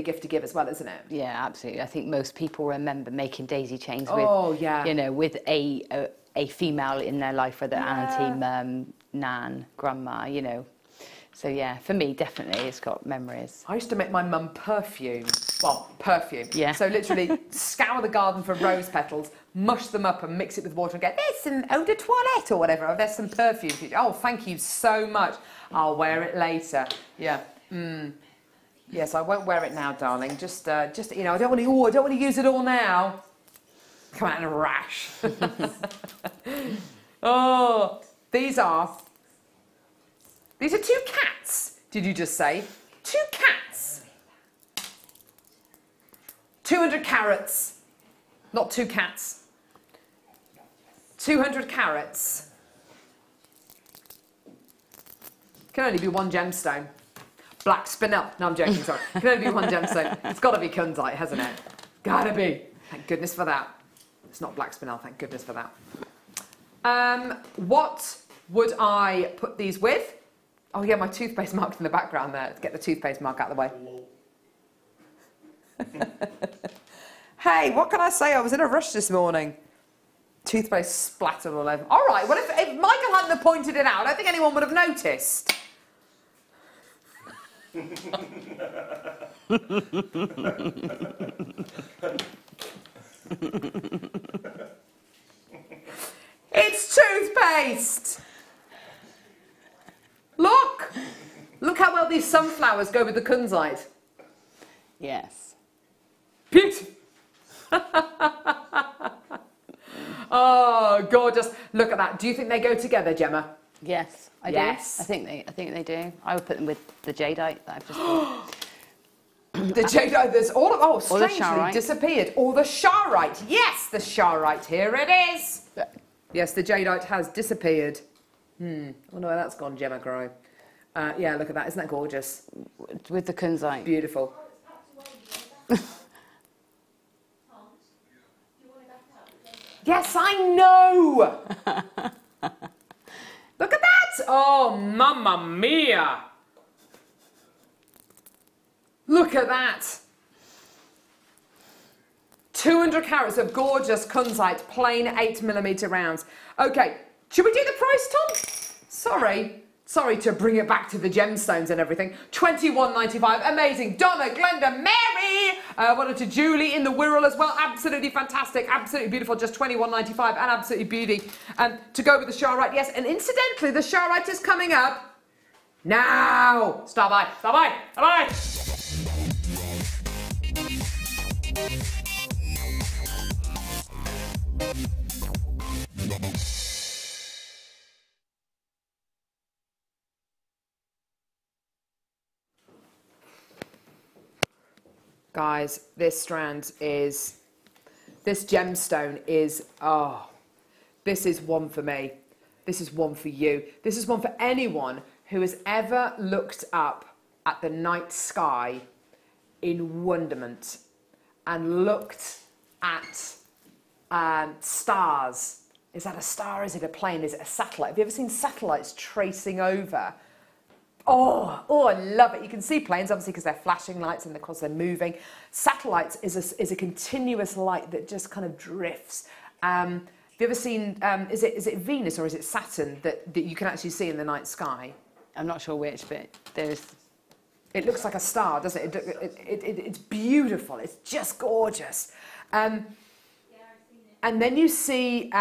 D: gift to give as well, isn't it?
H: Yeah, absolutely. I think most people remember making daisy chains with, you know, with a female in their life, whether auntie, mum, nan, grandma, you know. So yeah, for me, definitely, it's got memories.
D: I used to make my mum perfume. Well, perfume.
H: Yeah.
D: So literally scour the garden for rose petals, mush them up and mix it with water and go, there's some eau de toilette or whatever. Oh, there's some perfume. Oh, thank you so much. I'll wear it later. Yeah. Yes, I won't wear it now, darling. Just you know, I don't want to use it all now. Come out in a rash. Oh, these are These are 2 cats, did you just say? 2 cats. 200 carats, not 2 cats. 200 carats. Can only be 1 gemstone. Black spinel. No, I'm joking, sorry. Can only be 1 gemstone. It's got to be kunzite, hasn't it? Gotta be. Thank goodness for that. It's not black spinel, thank goodness for that. What would I put these with? Oh yeah, my toothpaste marked in the background there. Let's get the toothpaste mark out of the way. Hey, what can I say? I was in a rush this morning. Toothpaste splattered all over. All right, well, if Michael hadn't have pointed it out, I don't think anyone would have noticed. It's toothpaste! Look! Look how well these sunflowers go with the kunzite.
H: Yes.
D: Beautiful. Oh, gorgeous. Look at that. Do you think they go together, Gemma?
H: Yes, I do. I think they do. I would put them with the jadeite that I've just bought.
D: The jadeite, there's strangely disappeared. Or the charite. Yes, the charite. Here it is. Yes, the jadeite has disappeared. I wonder where that's gone, Gemma Crow. Yeah, look at that. Isn't that gorgeous?
H: With the kunzite.
D: Beautiful. Yes, I know. Look at that. Oh, mamma mia. Look at that. 200 carats of gorgeous kunzite, plain 8mm rounds. Okay, should we do the price, Tom? Sorry to bring it back to the gemstones and everything. $21.95, amazing. Donna, Glenda, Mary, one to Julie in the Wirral as well. Absolutely fantastic, absolutely beautiful. Just $21.95 and absolutely beauty. To go with the charite, yes. And incidentally, the charite is coming up now. Stop by. Guys, this gemstone is, this is one for me. This is one for you. This is one for anyone who has ever looked up at the night sky in wonderment and looked at stars. Is that a star? Is it a plane? Is it a satellite? Have you ever seen satellites tracing over? Oh, I love it. You can see planes, obviously, because they're flashing lights and because they're moving. Satellites is a continuous light that just kind of drifts. Have you ever seen, is it Venus or is it Saturn that you can actually see in the night sky?
H: I'm not sure which, but there's...
D: It looks like a star, doesn't it? It's beautiful. It's just gorgeous. And then you see...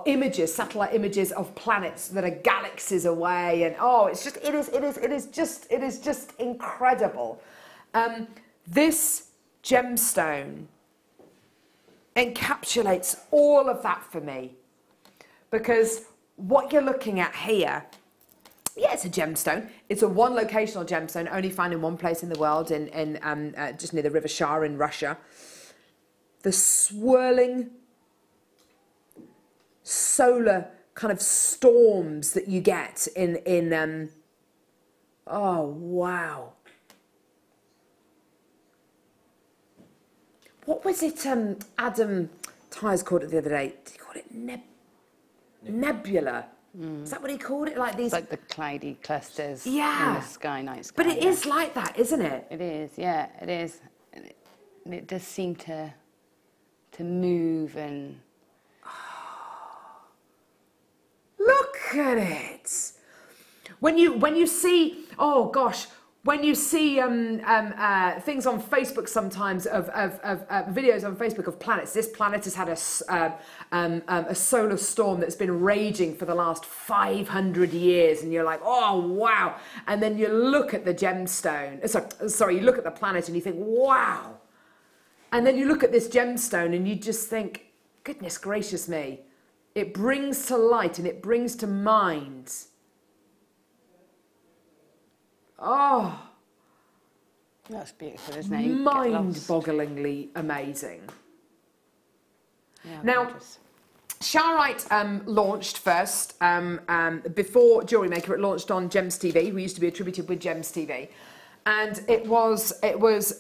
D: images, satellite images of planets that are galaxies away, and it is just incredible. This gemstone encapsulates all of that for me, because what you're looking at here, yeah, it's a gemstone. It's a one locational gemstone, only found in one place in the world, in just near the River Shar in Russia. The swirling solar kind of storms that you get in oh wow. What was it Adam Tyers called it the other day? Did he call it nebula? Is that what he called it? Like these...
H: It's like the cloudy clusters in the sky, night sky.
D: But it is like that, isn't it?
H: It is, yeah, it is. And it does seem to move and...
D: Look at it! When you see, oh gosh, when you see things on Facebook sometimes of videos on Facebook of planets, this planet has had a solar storm that's been raging for the last 500 years, and you're like, oh wow! And then you look at the gemstone, sorry, you look at the planet and you think, wow! And then you look at this gemstone and you just think, goodness gracious me, It brings to light and it brings to mind. Oh.
H: That's beautiful, isn't it?
D: Mind-bogglingly amazing.
H: Yeah,
D: now,
H: gorgeous.
D: Sharite launched first before JewelleryMaker. It launched on Gems TV. We used to be attributed with Gems TV, and it was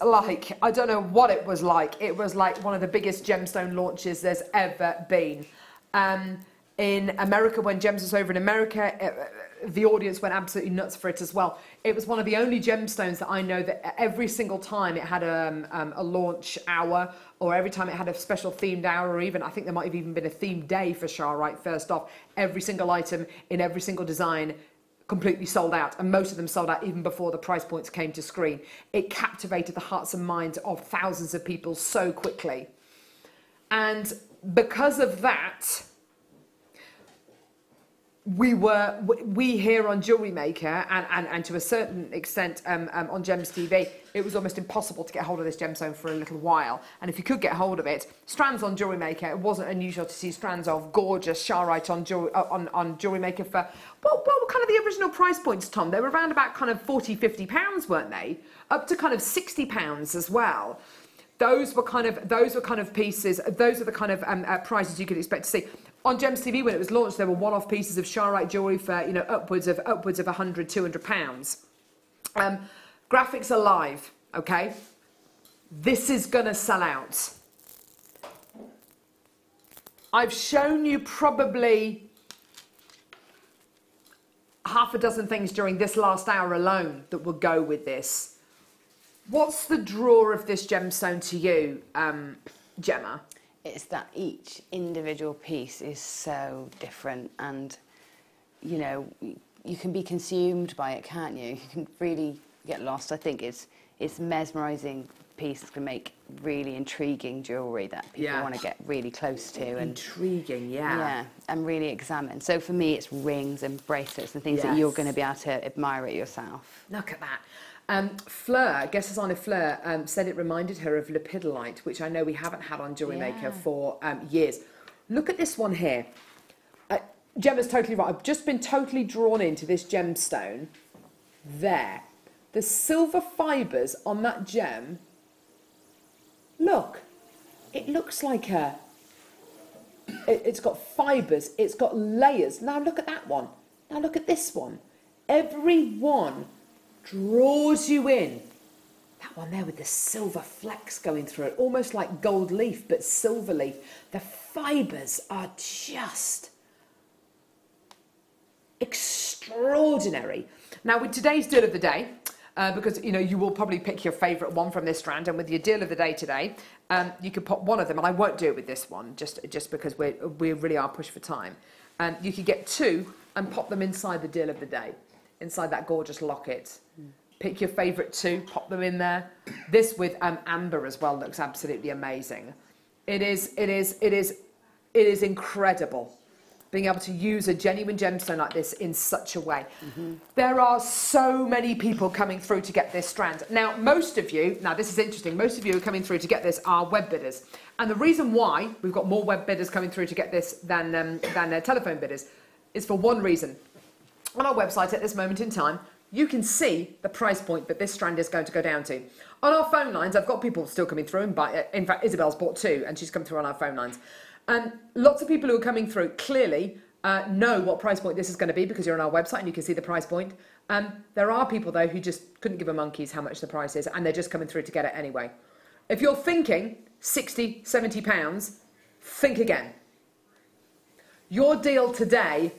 D: like, I don't know what it was like. It was like one of the biggest gemstone launches there's ever been. In America, when Gems was over in America, the audience went absolutely nuts for it as well. It was one of the only gemstones that I know that every single time it had a launch hour, or every time it had a special themed hour, or even, I think there might have even been a themed day for Sharite first off, every single item in every single design completely sold out, and most of them sold out even before the price points came to screen. It captivated the hearts and minds of thousands of people so quickly. And because of that, we here on JewelleryMaker and to a certain extent on Gems TV, it was almost impossible to get hold of this gemstone for a little while. And if you could get hold of it, strands on JewelleryMaker, it wasn't unusual to see strands of gorgeous Sharite on JewelleryMaker for, what were kind of the original price points, Tom? They were around about kind of £40–50, weren't they? Up to kind of £60 as well. Those were kind of pieces. Those are the kind of prices you could expect to see. On Gems TV, when it was launched, there were one-off pieces of Sharite jewellery for, upwards of £100–200. Graphics are live, okay? This is gonna sell out. I've shown you probably half a dozen things during this last hour alone that will go with this. What's the draw of this gemstone to you, Gemma?
H: It's that each individual piece is so different, and you can be consumed by it, can't you? You can really get lost. I think it's mesmerising piece that can make really intriguing jewellery that people want to get really close to. And
D: intriguing, yeah.
H: Yeah, and really examine. So for me, it's rings and bracelets and things that you're going to be able to admire it yourself.
D: Look at that. Fleur, guest designer Fleur, said it reminded her of lepidolite, which I know we haven't had on JewelleryMaker for years. Look at this one here. Gemma's totally right. I've just been totally drawn into this gemstone. There. The silver fibres on that gem. Look. It looks like it's got fibres. It's got layers. Now look at that one. Now look at this one. Every one draws you in. That one there with the silver flecks going through it, almost like gold leaf, but silver leaf. The fibres are just extraordinary. Now with today's deal of the day, because you will probably pick your favourite one from this strand, and with your deal of the day today, you could pop one of them, and I won't do it with this one, just because we really are pushed for time. You could get two and pop them inside the deal of the day, inside that gorgeous locket. Pick your favourite two, pop them in there. This with amber as well looks absolutely amazing. It is incredible being able to use a genuine gemstone like this in such a way. There are so many people coming through to get this strand. Now, most of you, now this is interesting, most of you who are coming through to get this are web bidders. And the reason why we've got more web bidders coming through to get this than telephone bidders is for one reason. On our website at this moment in time, you can see the price point that this strand is going to go down to. On our phone lines, I've got people still coming through and buy. In fact, Isabel's bought two and she's come through on our phone lines. And lots of people who are coming through clearly know what price point this is going to be because you're on our website and you can see the price point. There are people though who just couldn't give a monkeys how much the price is and they're just coming through to get it anyway. If you're thinking £60, £70, think again. Your deal today,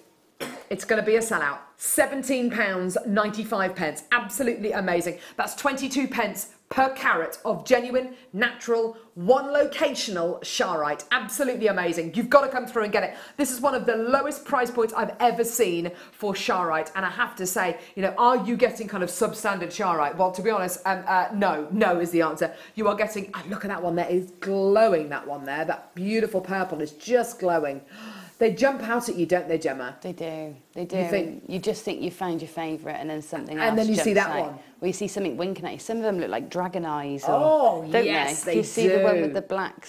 D: it's going to be a sellout. £17.95. Absolutely amazing. That's 22 pence per carat of genuine, natural, one locational Sharite. Absolutely amazing. You've got to come through and get it. This is one of the lowest price points I've ever seen for Sharite. And I have to say, are you getting kind of substandard Sharite? Well, to be honest, no is the answer. You are getting, look at that one there. It's glowing, that one there. That beautiful purple is just glowing. They jump out at you, don't they, Gemma?
H: They do. They do. You just think you found your favourite and then something else.
D: And then you see that one.
H: Or you see something winking at you. Some of them look like dragon eyes.
D: Oh, yes, they do.
H: You see the one with the black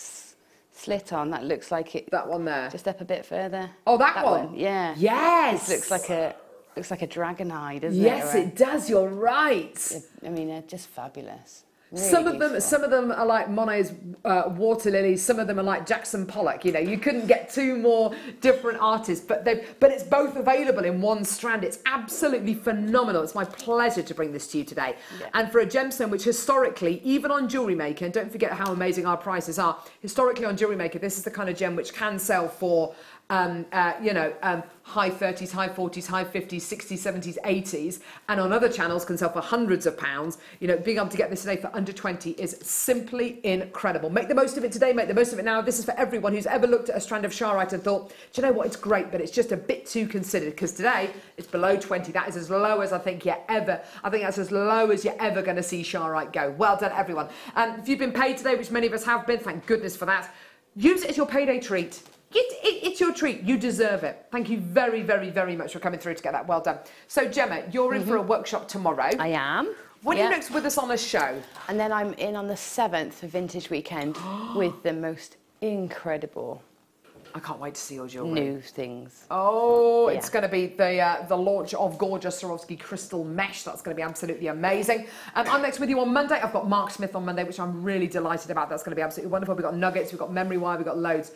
H: slit on. That looks like it.
D: That one there.
H: Just up a bit further.
D: Oh, that one?
H: Yeah.
D: Yes.
H: This looks like a dragon eye, doesn't it?
D: Yes, it does. You're right.
H: I mean, they're just fabulous. Really
D: some of them are like Monet's water lilies. Some of them are like Jackson Pollock. You know, you couldn't get two more different artists, but it's both available in one strand. It's absolutely phenomenal. It's my pleasure to bring this to you today. Yeah. And for a gemstone, which historically, even on Jewellery Maker, and don't forget how amazing our prices are. Historically on Jewellery Maker, this is the kind of gem which can sell for high 30s, high 40s, high 50s, 60s, 70s, 80s, and on other channels can sell for hundreds of pounds. You know, being able to get this today for under 20 is simply incredible. Make the most of it today, make the most of it now. This is for everyone who's ever looked at a strand of Sharite and thought, do you know what, it's great, but it's just a bit too considered, because today it's below 20. That is as low as I think that's as low as you're ever going to see Sharite go. Well done, everyone. If you've been paid today, which many of us have been, thank goodness for that, use it as your payday treat. It's your treat. You deserve it. Thank you very, very, very much for coming through to get that. Well done. So, Gemma, you're in for a workshop tomorrow.
H: I am.
D: When are you next with us on a show? And
H: then I'm in on the 7th for Vintage Weekend with the most incredible...
D: I can't wait to see your jewellery.
H: New things.
D: Oh, it's going to be the launch of gorgeous Swarovski crystal mesh. That's going to be absolutely amazing. I'm next with you on Monday. I've got Mark Smith on Monday, which I'm really delighted about. That's going to be absolutely wonderful. We've got nuggets, we've got memory wire, we've got loads.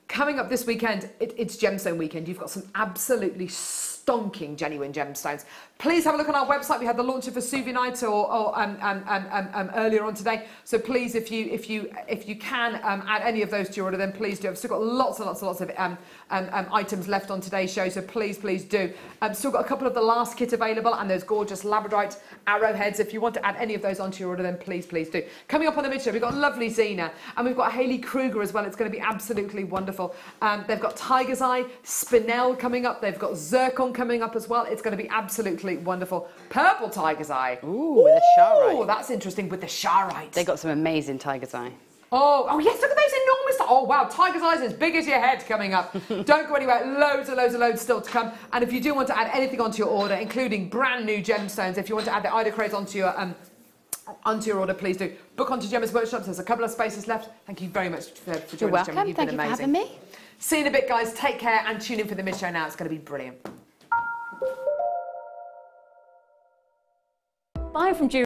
D: Coming up this weekend, it's Gemstone Weekend. You've got some absolutely stonking genuine gemstones. Please have a look on our website. We had the launch of Vesuvianite earlier on today. So please, if you can add any of those to your order, then please do. I've still got lots and lots of items left on today's show, so please do. Still got a couple of the last kit available, and those gorgeous labradorite arrowheads. If you want to add any of those onto your order, then please do. Coming up on the mid show, we've got lovely Zena, and we've got Hayley Kruger as well. It's going to be absolutely wonderful. They've got Tiger's Eye, Spinel coming up. They've got Zircon coming up as well. It's going to be absolutely wonderful. Purple Tiger's Eye.
H: Ooh, with a Sharite.
D: Oh, that's interesting, with the Sharite.
H: They got some amazing Tiger's Eye.
D: Oh yes, look at those enormous... Oh wow, Tiger's Eyes as big as your head coming up. Don't go anywhere. Loads still to come. And if you do want to add anything onto your order, including brand new gemstones, if you want to add the Ida Craze onto your order, please do. Book onto Gemma's Workshops. There's a couple of spaces left. Thank you very much for joining us, Gemma.
H: You're welcome.
D: You've been amazing.
H: Thank you for having me.
D: See you in a bit, guys. Take care and tune in for the mid show now. It's going to be brilliant.
B: Bye from Jewellery.